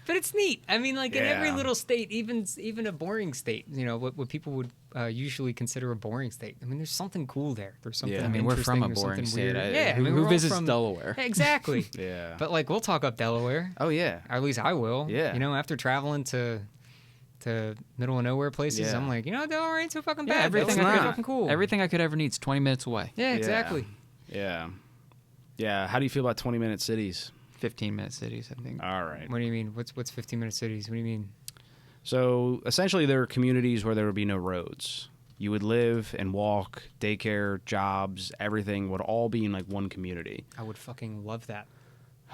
But it's neat. I mean, in every little state, even a boring state, what people would usually consider a boring state. I mean, there's something cool there. There's something interesting. We're from a boring state. Who visits Delaware? Exactly. Yeah. But we'll talk up Delaware. Oh yeah. Or at least I will. Yeah. After traveling to middle of nowhere places, I'm like, Delaware ain't so fucking bad. Yeah, everything I fucking cool. Everything I could ever need is 20 minutes away. Yeah, exactly. Yeah. Yeah. How do you feel about 20-minute cities? 15-minute cities, I think. All right. What do you mean? What's 15-minute cities? What do you mean? So essentially, there are communities where there would be no roads. You would live and walk, daycare, jobs, everything would all be in one community. I would fucking love that.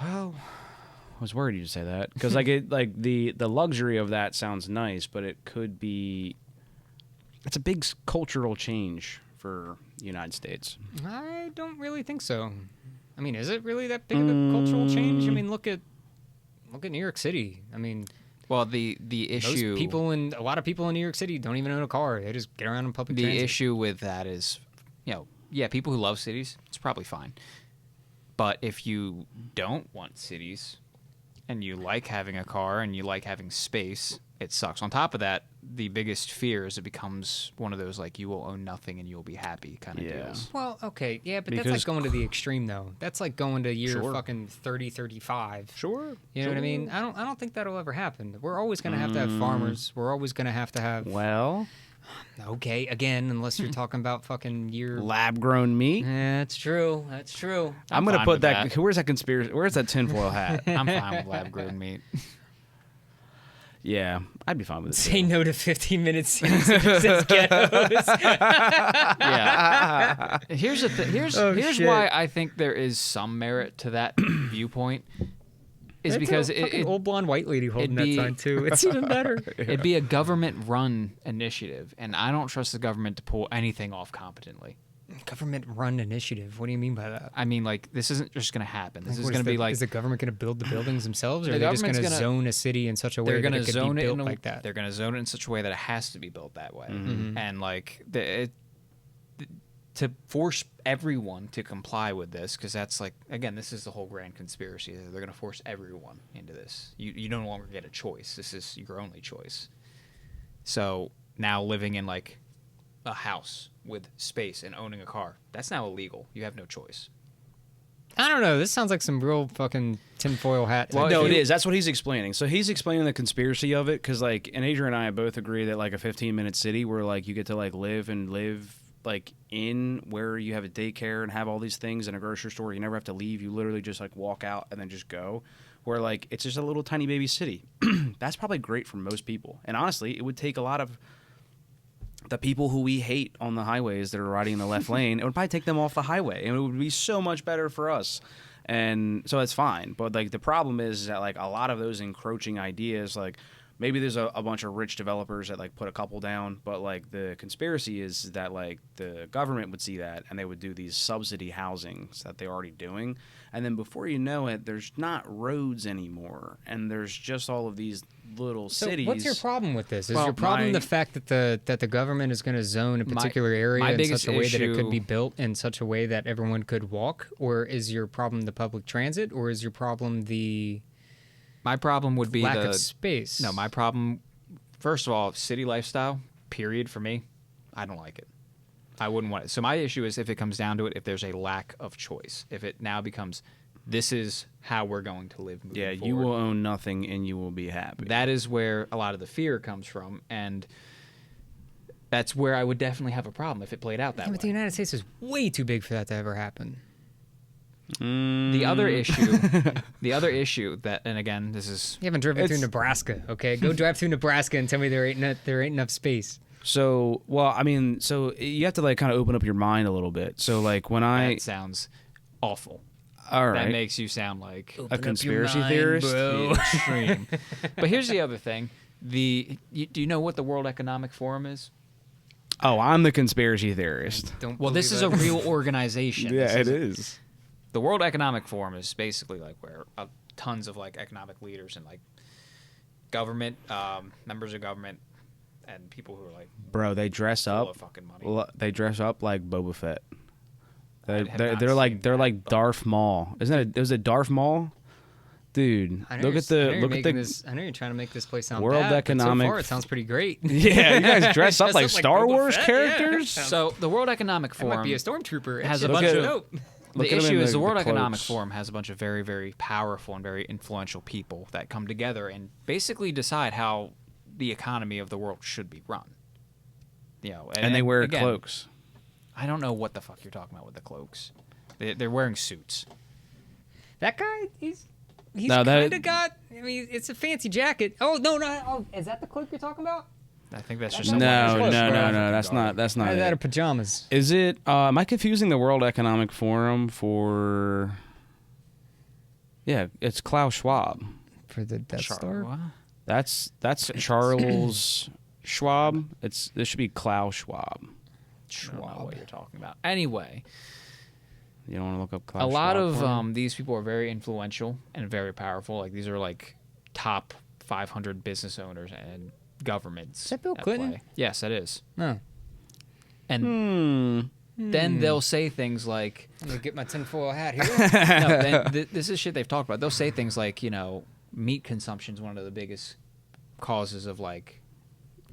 Oh, I was worried you'd say that because the luxury of that sounds nice, but it could be. It's a big cultural change for the United States. I don't really think so. I mean, is it really that big of a cultural change? I mean, look at New York City. I mean, well, the issue a lot of people in New York City don't even own a car. They just get around in public transit. The issue with that is, people who love cities, it's probably fine. But if you don't want cities and you like having a car and you like having space, it sucks. On top of that, the biggest fear is it becomes one of those you will own nothing and you'll be happy kind of deals. Well, okay, yeah, but that's going to the extreme though. That's going to year fucking 30, 35. Sure. You know what I mean? I don't think that'll ever happen. We're always going to have farmers. We're always going to have. Well. Okay, again, unless you're talking about fucking lab-grown meat. That's true. That's true. I'm gonna put that. Where's that conspiracy? Where's that tinfoil hat? I'm fine with lab-grown meat. Yeah, I'd be fine with it. Say no to 15-minute cities. Says ghettos. Yeah. Here's the here's why I think there is some merit to that viewpoint. Is because it old blonde white lady holding that sign too. It's even better. It'd be a government-run initiative, and I don't trust the government to pull anything off competently. Government-run initiative? What do you mean by that? I mean, this isn't just going to happen. This is going to be Is the government going to build the buildings themselves, or are they just going to zone a city in such a way that it could be built like that? They're going to zone it in such a way that it has to be built that way, and to force everyone to comply with this, because that's again, this is the whole grand conspiracy. They're going to force everyone into this. You no longer get a choice. This is your only choice. So now living in a house with space and owning a car, that's now illegal. You have no choice. I don't know. This sounds like some real fucking tinfoil hat. Well, no, it is. That's what he's explaining. So he's explaining the conspiracy of it, because and Adrian and I both agree that a 15-minute city where you get to live in where you have a daycare and have all these things and a grocery store. You never have to leave. You literally just walk out and then just go. Where it's just a little tiny baby city. That's probably great for most people. And honestly, it would take a lot of the people who we hate on the highways that are riding in the left lane, it would probably take them off the highway, and it would be so much better for us. And so that's fine. But like the problem is that like a lot of those encroaching ideas, like maybe there's a bunch of rich developers that like put a couple down, but like the conspiracy is that like the government would see that and they would do these subsidy housings that they're already doing. And then before you know it, there's not roads anymore, and there's just all of these little cities. What's your problem with this? Is your problem the fact that the government is going to zone a particular area in such a way that it could be built in such a way that everyone could walk? Or is your problem the public transit? Or is your problem the... My problem would be lack of space? No, my problem, first of all, city lifestyle, period, for me, I don't like it. I wouldn't want it. So my issue is if it comes down to it, if there's a lack of choice. If it now becomes, this is how we're going to live moving forward. You will own nothing and you will be happy. That is where a lot of the fear comes from, and that's where I would definitely have a problem if it played out that way. But the United States is way too big for that to ever happen. The other issue that, and again, this is... You haven't driven through Nebraska, okay? Go drive through Nebraska and tell me there ain't enough space. So, well, I mean, so you have to like kind of open up your mind a little bit. So like when That sounds awful. All right. That makes you sound like a conspiracy theorist. Bro. Extreme. But here's the other thing. Do you know what the World Economic Forum is? Oh, I'm the conspiracy theorist. Well, this is a real organization. Yeah, it is. The World Economic Forum is basically like where tons of like economic leaders and like government, members of government, and people who are like, bro, they dress up. Fucking money. They dress up like Boba Fett. They're like Darth Maul. Is it Darth Maul? Dude, look at the. I know you're trying to make this place sound World bad, Economic. But so far, it sounds pretty great. Yeah, you guys dress up like Star Wars characters. Yeah. So the World Economic Forum might be a stormtrooper. has a bunch of. The issue is the World cloaks. Economic Forum has a bunch of very, very powerful and very influential people that come together and basically decide how the economy of the world should be run. You know, and they wear again, cloaks. I don't know what the fuck you're talking about with the cloaks. They're wearing suits. That guy, he's kind of got. I mean, it's a fancy jacket. Oh no! Oh, is that the cloak you're talking about? I think that's just No. That's not. That's not. Is that a pajamas? Is it? Am I confusing the World Economic Forum for? Yeah, it's Klaus Schwab. For the Death Star. What? That's Charles Schwab. This should be Klaus Schwab. I don't know what you're talking about. Anyway, you don't want to look up Klaus a lot Schwab of these people are very influential and very powerful. Like these are like top 500 business owners and governments. Is that Bill Clinton? Play. Yes, that is. No. And then they'll say things like, I'm gonna get my tinfoil hat here. this is shit they've talked about. They'll say things like, meat consumption is one of the biggest causes of like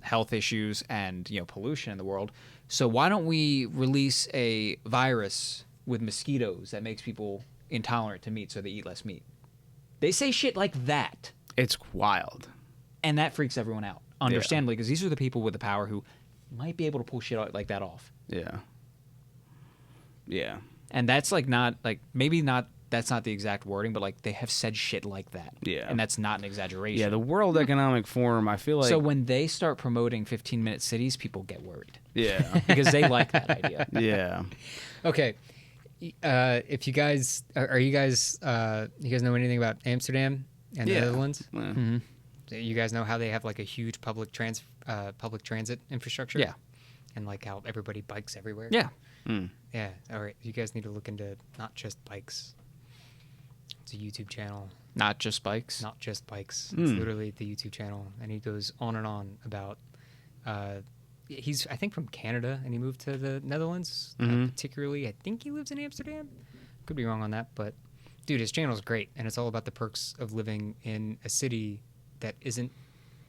health issues and pollution in the world. So why don't we release a virus with mosquitoes that makes people intolerant to meat so they eat less meat? They say shit like that. It's wild. And that freaks everyone out, understandably, because these are the people with the power who might be able to pull shit like that off. Yeah. Yeah. And that's like not like maybe not. That's not the exact wording, but like they have said shit like that. Yeah. And that's not an exaggeration. Yeah, the World Economic Forum, I feel like... So when they start promoting 15-minute cities, people get worried. Yeah. Because they like that idea. Yeah. Okay. If you guys... you guys know anything about Amsterdam and the Netherlands? Yeah. Mm-hmm. You guys know how they have like a huge public transit infrastructure? Yeah. And like how everybody bikes everywhere? Yeah. Mm. Yeah. All right. You guys need to look into not just bikes. It's a YouTube channel. Not just bikes? Not just bikes. It's literally the YouTube channel. And he goes on and on about... he's, I think, from Canada, and he moved to the Netherlands. Particularly, I think he lives in Amsterdam. Could be wrong on that, but... Dude, his channel is great, and it's all about the perks of living in a city that isn't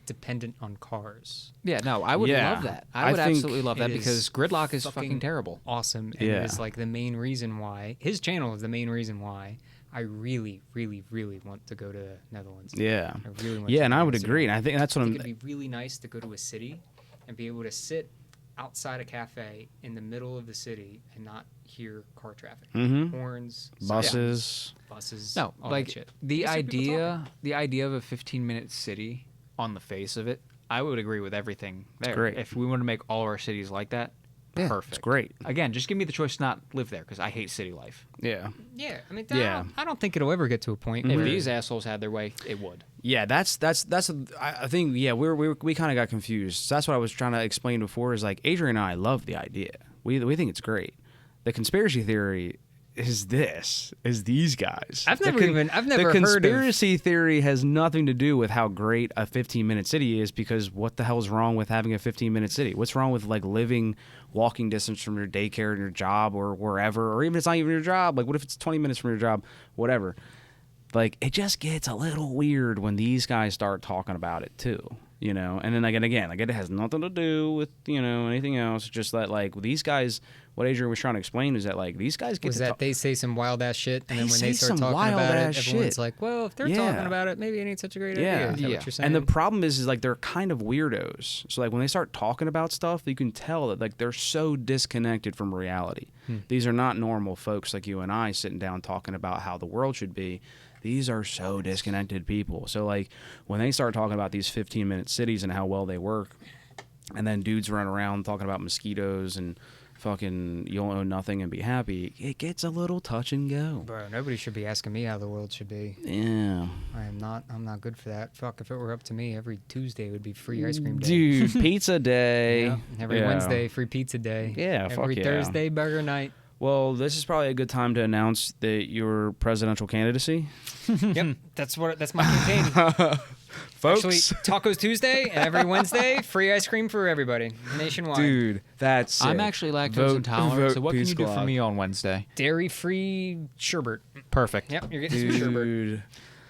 dependent on cars. Yeah, no, I would love that. I would absolutely love that because gridlock is fucking terrible. Awesome. And it is like the main reason why... His channel is the main reason why I really, really, really want to go to the Netherlands. Yeah. I really want and I would agree. And I think that's what it'd be really nice to go to a city and be able to sit outside a cafe in the middle of the city and not hear car traffic. Horns, buses. Buses. No, all like that shit. the idea of a 15-minute city on the face of it, I would agree with everything there. great. If we want to make all our cities like that, Yeah, perfect. it's great. Again, just give me the choice to not live there because I hate city life. Yeah. Yeah, I mean, Yeah. I don't think it'll ever get to a point If where these assholes had their way, it would. Yeah, I think yeah, we kind of got confused. So that's what I was trying to explain before is like Adrian and I love the idea. We think it's great. The conspiracy theory is these guys. I've never heard of. The conspiracy theory has nothing to do with how great a 15-minute city is, because what the hell is wrong with having a 15-minute city? What's wrong with like living walking distance from your daycare and your job or wherever, or even if it's not even your job? Like what if it's 20 minutes from your job? Whatever. Like it just gets a little weird when these guys start talking about it too. You know, and then again, it has nothing to do with, anything else. Just that, like, these guys, what Adrian was trying to explain is that, like, these guys get they say some wild ass shit, and then when say they start some talking about it, wild-ass everyone's shit. like, well, if they're talking about it, maybe it ain't such a great idea. Is that what you're saying? And the problem is like they're kind of weirdos. So like when they start talking about stuff, you can tell that like they're so disconnected from reality. These are not normal folks like you and I sitting down talking about how the world should be. These are so disconnected people. So like when they start talking about these 15-minute cities and how well they work, and then dudes run around talking about mosquitoes and fucking you'll own nothing and be happy, it gets a little touch and go. Bro, nobody should be asking me how the world should be. Yeah. I'm not good for that. Fuck, if it were up to me, every Tuesday would be free ice cream day. Dude, pizza day. Yep, every Yeah. Wednesday, free pizza day. Yeah, fuck every yeah. Thursday, burger night. Well, this is probably a good time to announce that your presidential candidacy. Yep, that's my campaign. Folks. Actually, Tacos Tuesday, and every Wednesday, free ice cream for everybody, nationwide. Dude, that's sick. I'm actually lactose intolerant, so what can you do for Pisklak. me on Wednesday? Dairy-free sherbet. Perfect. Yep, you're getting some sherbet. Dude.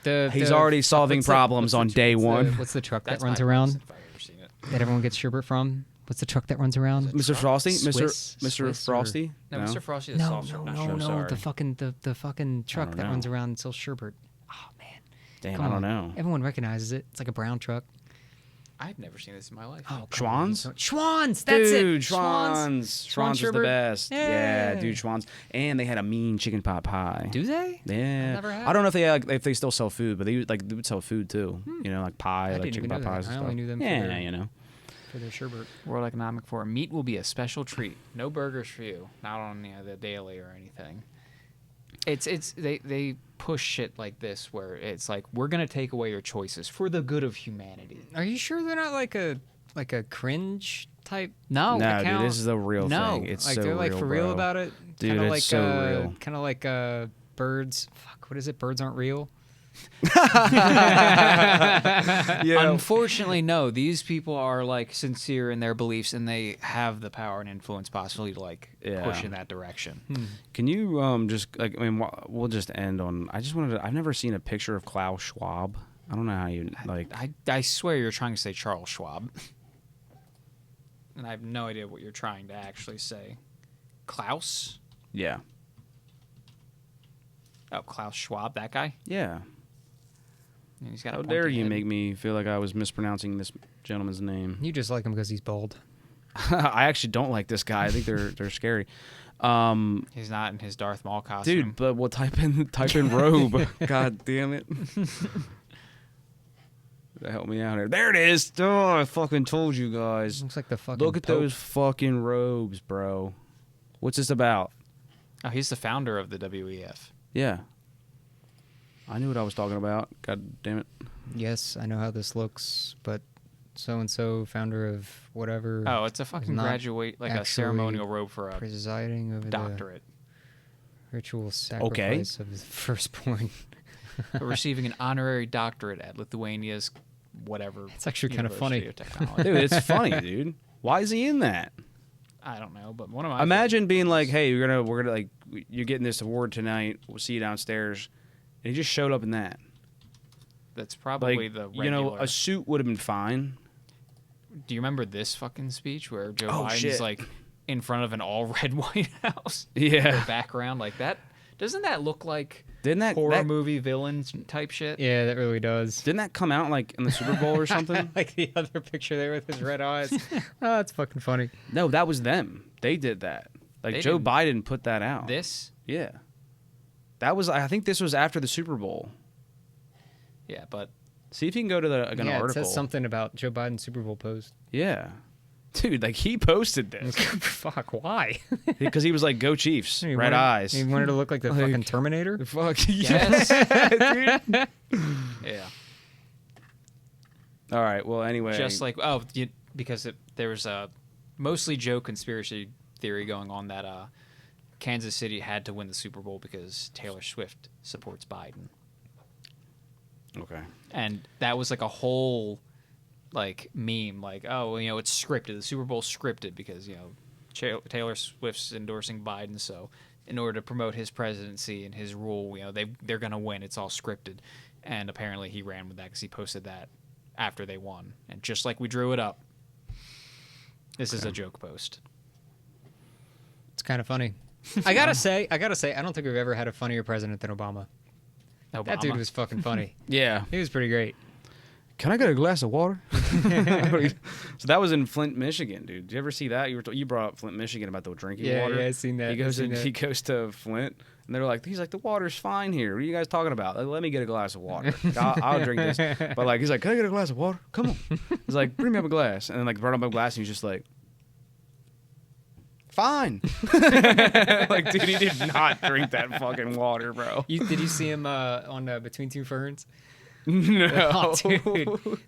The- He's the- already solving what's the- problems on day one. What's the truck That's that runs my around best if I've ever seen it. that everyone gets sherbet from? What's the truck that runs around? Mr. Frosty? Swiss- Mr. Swiss or- Frosty? No, Mr. Frosty the No, soft serve. Not sure, no, sorry. the fucking truck don't that know. runs around and sells sherbet. Oh man, Damn, Come I don't on. know. Everyone recognizes it. It's like a brown truck. I've never seen this in my life. Oh, Schwann's? Schwann's. That's Dude, it. Schwann's. Schwann's is the sherbet. best. Yeah, Yeah. dude, Schwann's. And they had a mean chicken pot pie. Do they? Yeah. never had I don't know if they still sell food, but they would sell food too. Like pie, I like didn't chicken even pot know pies that. and I stuff. only knew them for Yeah, their- for their sherbet. World Economic Forum. Meat will be a special treat. No burgers for you. Not on the daily or anything. They push shit like this where it's like we're gonna take away your choices for the good of humanity. Are you sure they're not like a cringe type? No, No, account? dude, this is a real No. thing. It's Like so they're like real, for real bro. about it. Dude, Kinda it's like, so real. Kind of like birds. Fuck, what is it? Birds aren't real. Yeah. Unfortunately, no. These people are like sincere in their beliefs, and they have the power and influence possibly to like push in that direction. Can you just like we'll just end on I've never seen a picture of Klaus Schwab. I don't know how you like I swear you're trying to say Charles Schwab, and I have no idea what you're trying to actually say. Klaus? yeah. Oh, Klaus Schwab, that guy? Yeah. Yeah, he's got a How pointy dare you head. make me feel like I was mispronouncing this gentleman's name? You just like him because he's bald. I actually don't like this guy. I think they're scary. He's not in his Darth Maul costume. Dude, but we'll type in robe. God damn it. Help me out here. There it is. Oh, I fucking told you guys. Looks like the fucking. Look at Pope. those fucking robes, bro. What's this about? Oh, he's the founder of the WEF. Yeah. I knew what I was talking about. God damn it. Yes, I know how this looks, but so and so, founder of whatever. Oh, it's a fucking not graduate, like a actually ceremonial robe for a presiding over doctorate. the ritual sacrifice of his firstborn. Receiving an honorary doctorate at Lithuania's whatever. It's actually kinda funny. University of Technology. Dude, it's funny, dude. Why is he in that? I don't know, but one of my Imagine being like, hey, we're gonna like you're getting this award tonight. We'll see you downstairs. And he just showed up in that. that's probably Like, the regular. you know, a suit would have been fine. Do you remember this fucking speech where Joe Oh, Biden's shit. like in front of an all red White House? Yeah. The background like that. Doesn't that look like Didn't that horror that, movie villains type shit? Yeah, that really does. didn't that come out like in the Super Bowl or something? Like the other picture there with his red eyes. Oh, that's fucking funny. No, that was them. They did that. Like They Joe didn't- Biden put that out. This? Yeah. That was I think this was after the Super Bowl. Yeah, but See if you can go to an It article. says something about Joe Biden's Super Bowl post. Yeah. Dude, like he posted this. Fuck, why? Because he was like, go Chiefs, red eyes. He wanted to look like the fucking Terminator? The fuck, yes. Dude. Yeah. All right, well, anyway. Just like, because there was a mostly Joe conspiracy theory going on that Kansas City had to win the Super Bowl because Taylor Swift supports Biden. Okay. And that was like a whole like meme, like, oh, you know, it's scripted. The Super Bowl's scripted because, you know, Taylor Swift's endorsing Biden, so in order to promote his presidency and his rule, you know, they're gonna win. It's all scripted. And apparently he ran with that because he posted that after they won. And just like we drew it up, this is a joke post. It's kind of funny. I gotta say, I don't think we've ever had a funnier president than Obama. That dude was fucking funny. Yeah. He was pretty great. Can I get a glass of water? So that was in Flint, Michigan, dude. Did you ever see that? You brought up Flint, Michigan about the drinking water. Yeah, I seen that. He goes to Flint, and they're like, he's like, the water's fine here. What are you guys talking about? Like, let me get a glass of water. Like, I'll drink this. But like, he's like, can I get a glass of water? Come on. He's like, bring me up a glass. And then like brought him up a glass, and he's just like, fine. Like, dude, he did not drink that fucking water, bro. Did you see him on Between Two Ferns? No. Oh, dude.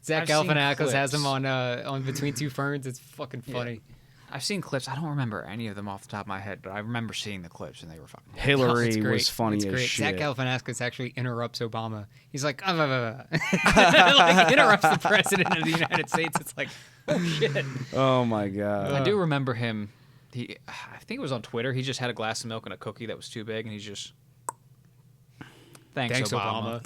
Zach I've seen Galifianakis has clips. him on Between Two Ferns. It's fucking funny. I've seen clips. I don't remember any of them off the top of my head, but I remember seeing the clips, and they were fucking. Hillary It's great. was funny It's as great. shit. Zach Galifianakis actually interrupts Obama. He's like, like interrupts the president of the United States. It's like, oh shit. Oh my god. I do remember him. I think it was on Twitter. He just had a glass of milk and a cookie that was too big, and he's just. Thanks, Obama.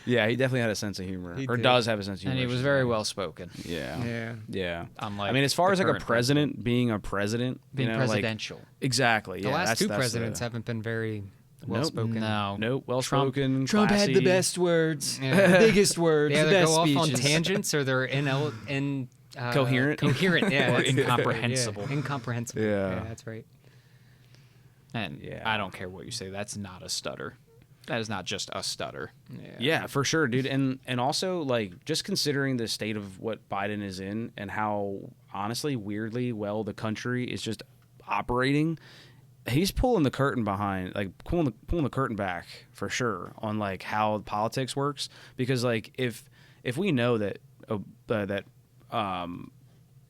Yeah, he definitely had a sense of humor, He or did. does have a sense of humor. And he was very well spoken. Yeah. Yeah. Unlike I mean, as far the as like a current president being a president, being you know, presidential. Like, exactly. The Yeah, last two that's presidents haven't been very well spoken. No. Nope. Well spoken. Trump had the best words, the biggest words, They the either best go off on speeches. tangents or they're Coherent? Coherent, yeah. Or that's- incomprehensible. yeah, incomprehensible. Yeah. That's right. And Yeah. I don't care what you say. That's not a stutter. That is not just a stutter. Yeah, for sure, dude. And also, like, just considering the state of what Biden is in and how, honestly, weirdly well the country is just operating, he's pulling the curtain behind, like, pulling the curtain back, for sure, on, like, how politics works. Because, like, if we know that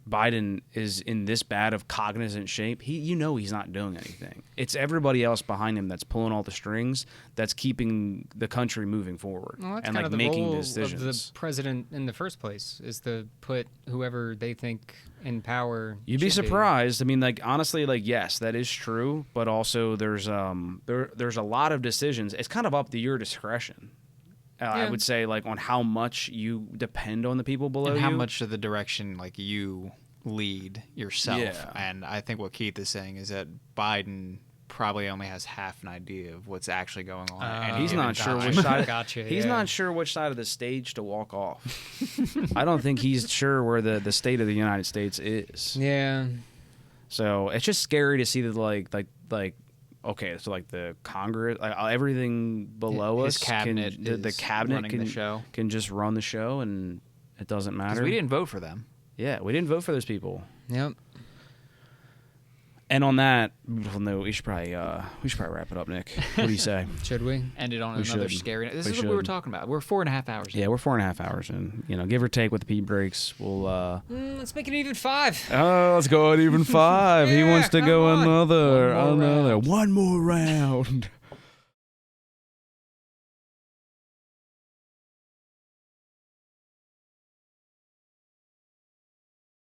Biden is in this bad of cognizant shape, he's not doing anything. It's everybody else behind him that's pulling all the strings, that's keeping the country moving forward Well, that's and kind like of the making role decisions. of the president in the first place, is to put whoever they think in power. You'd be should surprised. I mean, like, honestly, like, yes, that is true, but also there's a lot of decisions. It's kind of up to your discretion. I would say, like, on how much you depend on the people below And you. how much of the direction like you lead yourself. Yeah. And I think what Keith is saying is that Biden probably only has half an idea of what's actually going on. And He's not sure gotcha. which side. Gotcha, He's yeah. not sure which side of the stage to walk off. I don't think he's sure where the state of the United States is. Yeah. So it's just scary to see that like okay, so like the Congress, like everything below His us, cabinet the is cabinet running the show. can just run the show, and it doesn't matter. we didn't vote for them. Yeah, we didn't vote for those people. Yep. And on that beautiful note, we should probably wrap it up, Nick. What do you say? Should we? Ended on We another should. scary. This We is what we were should. talking about. We're 4.5 hours. in. Yeah, we're 4.5 hours in. You know, give or take with the pee breaks. We'll Let's make it even 5. let's go at even 5. He Yeah, wants to come go on. another One more round. one more round.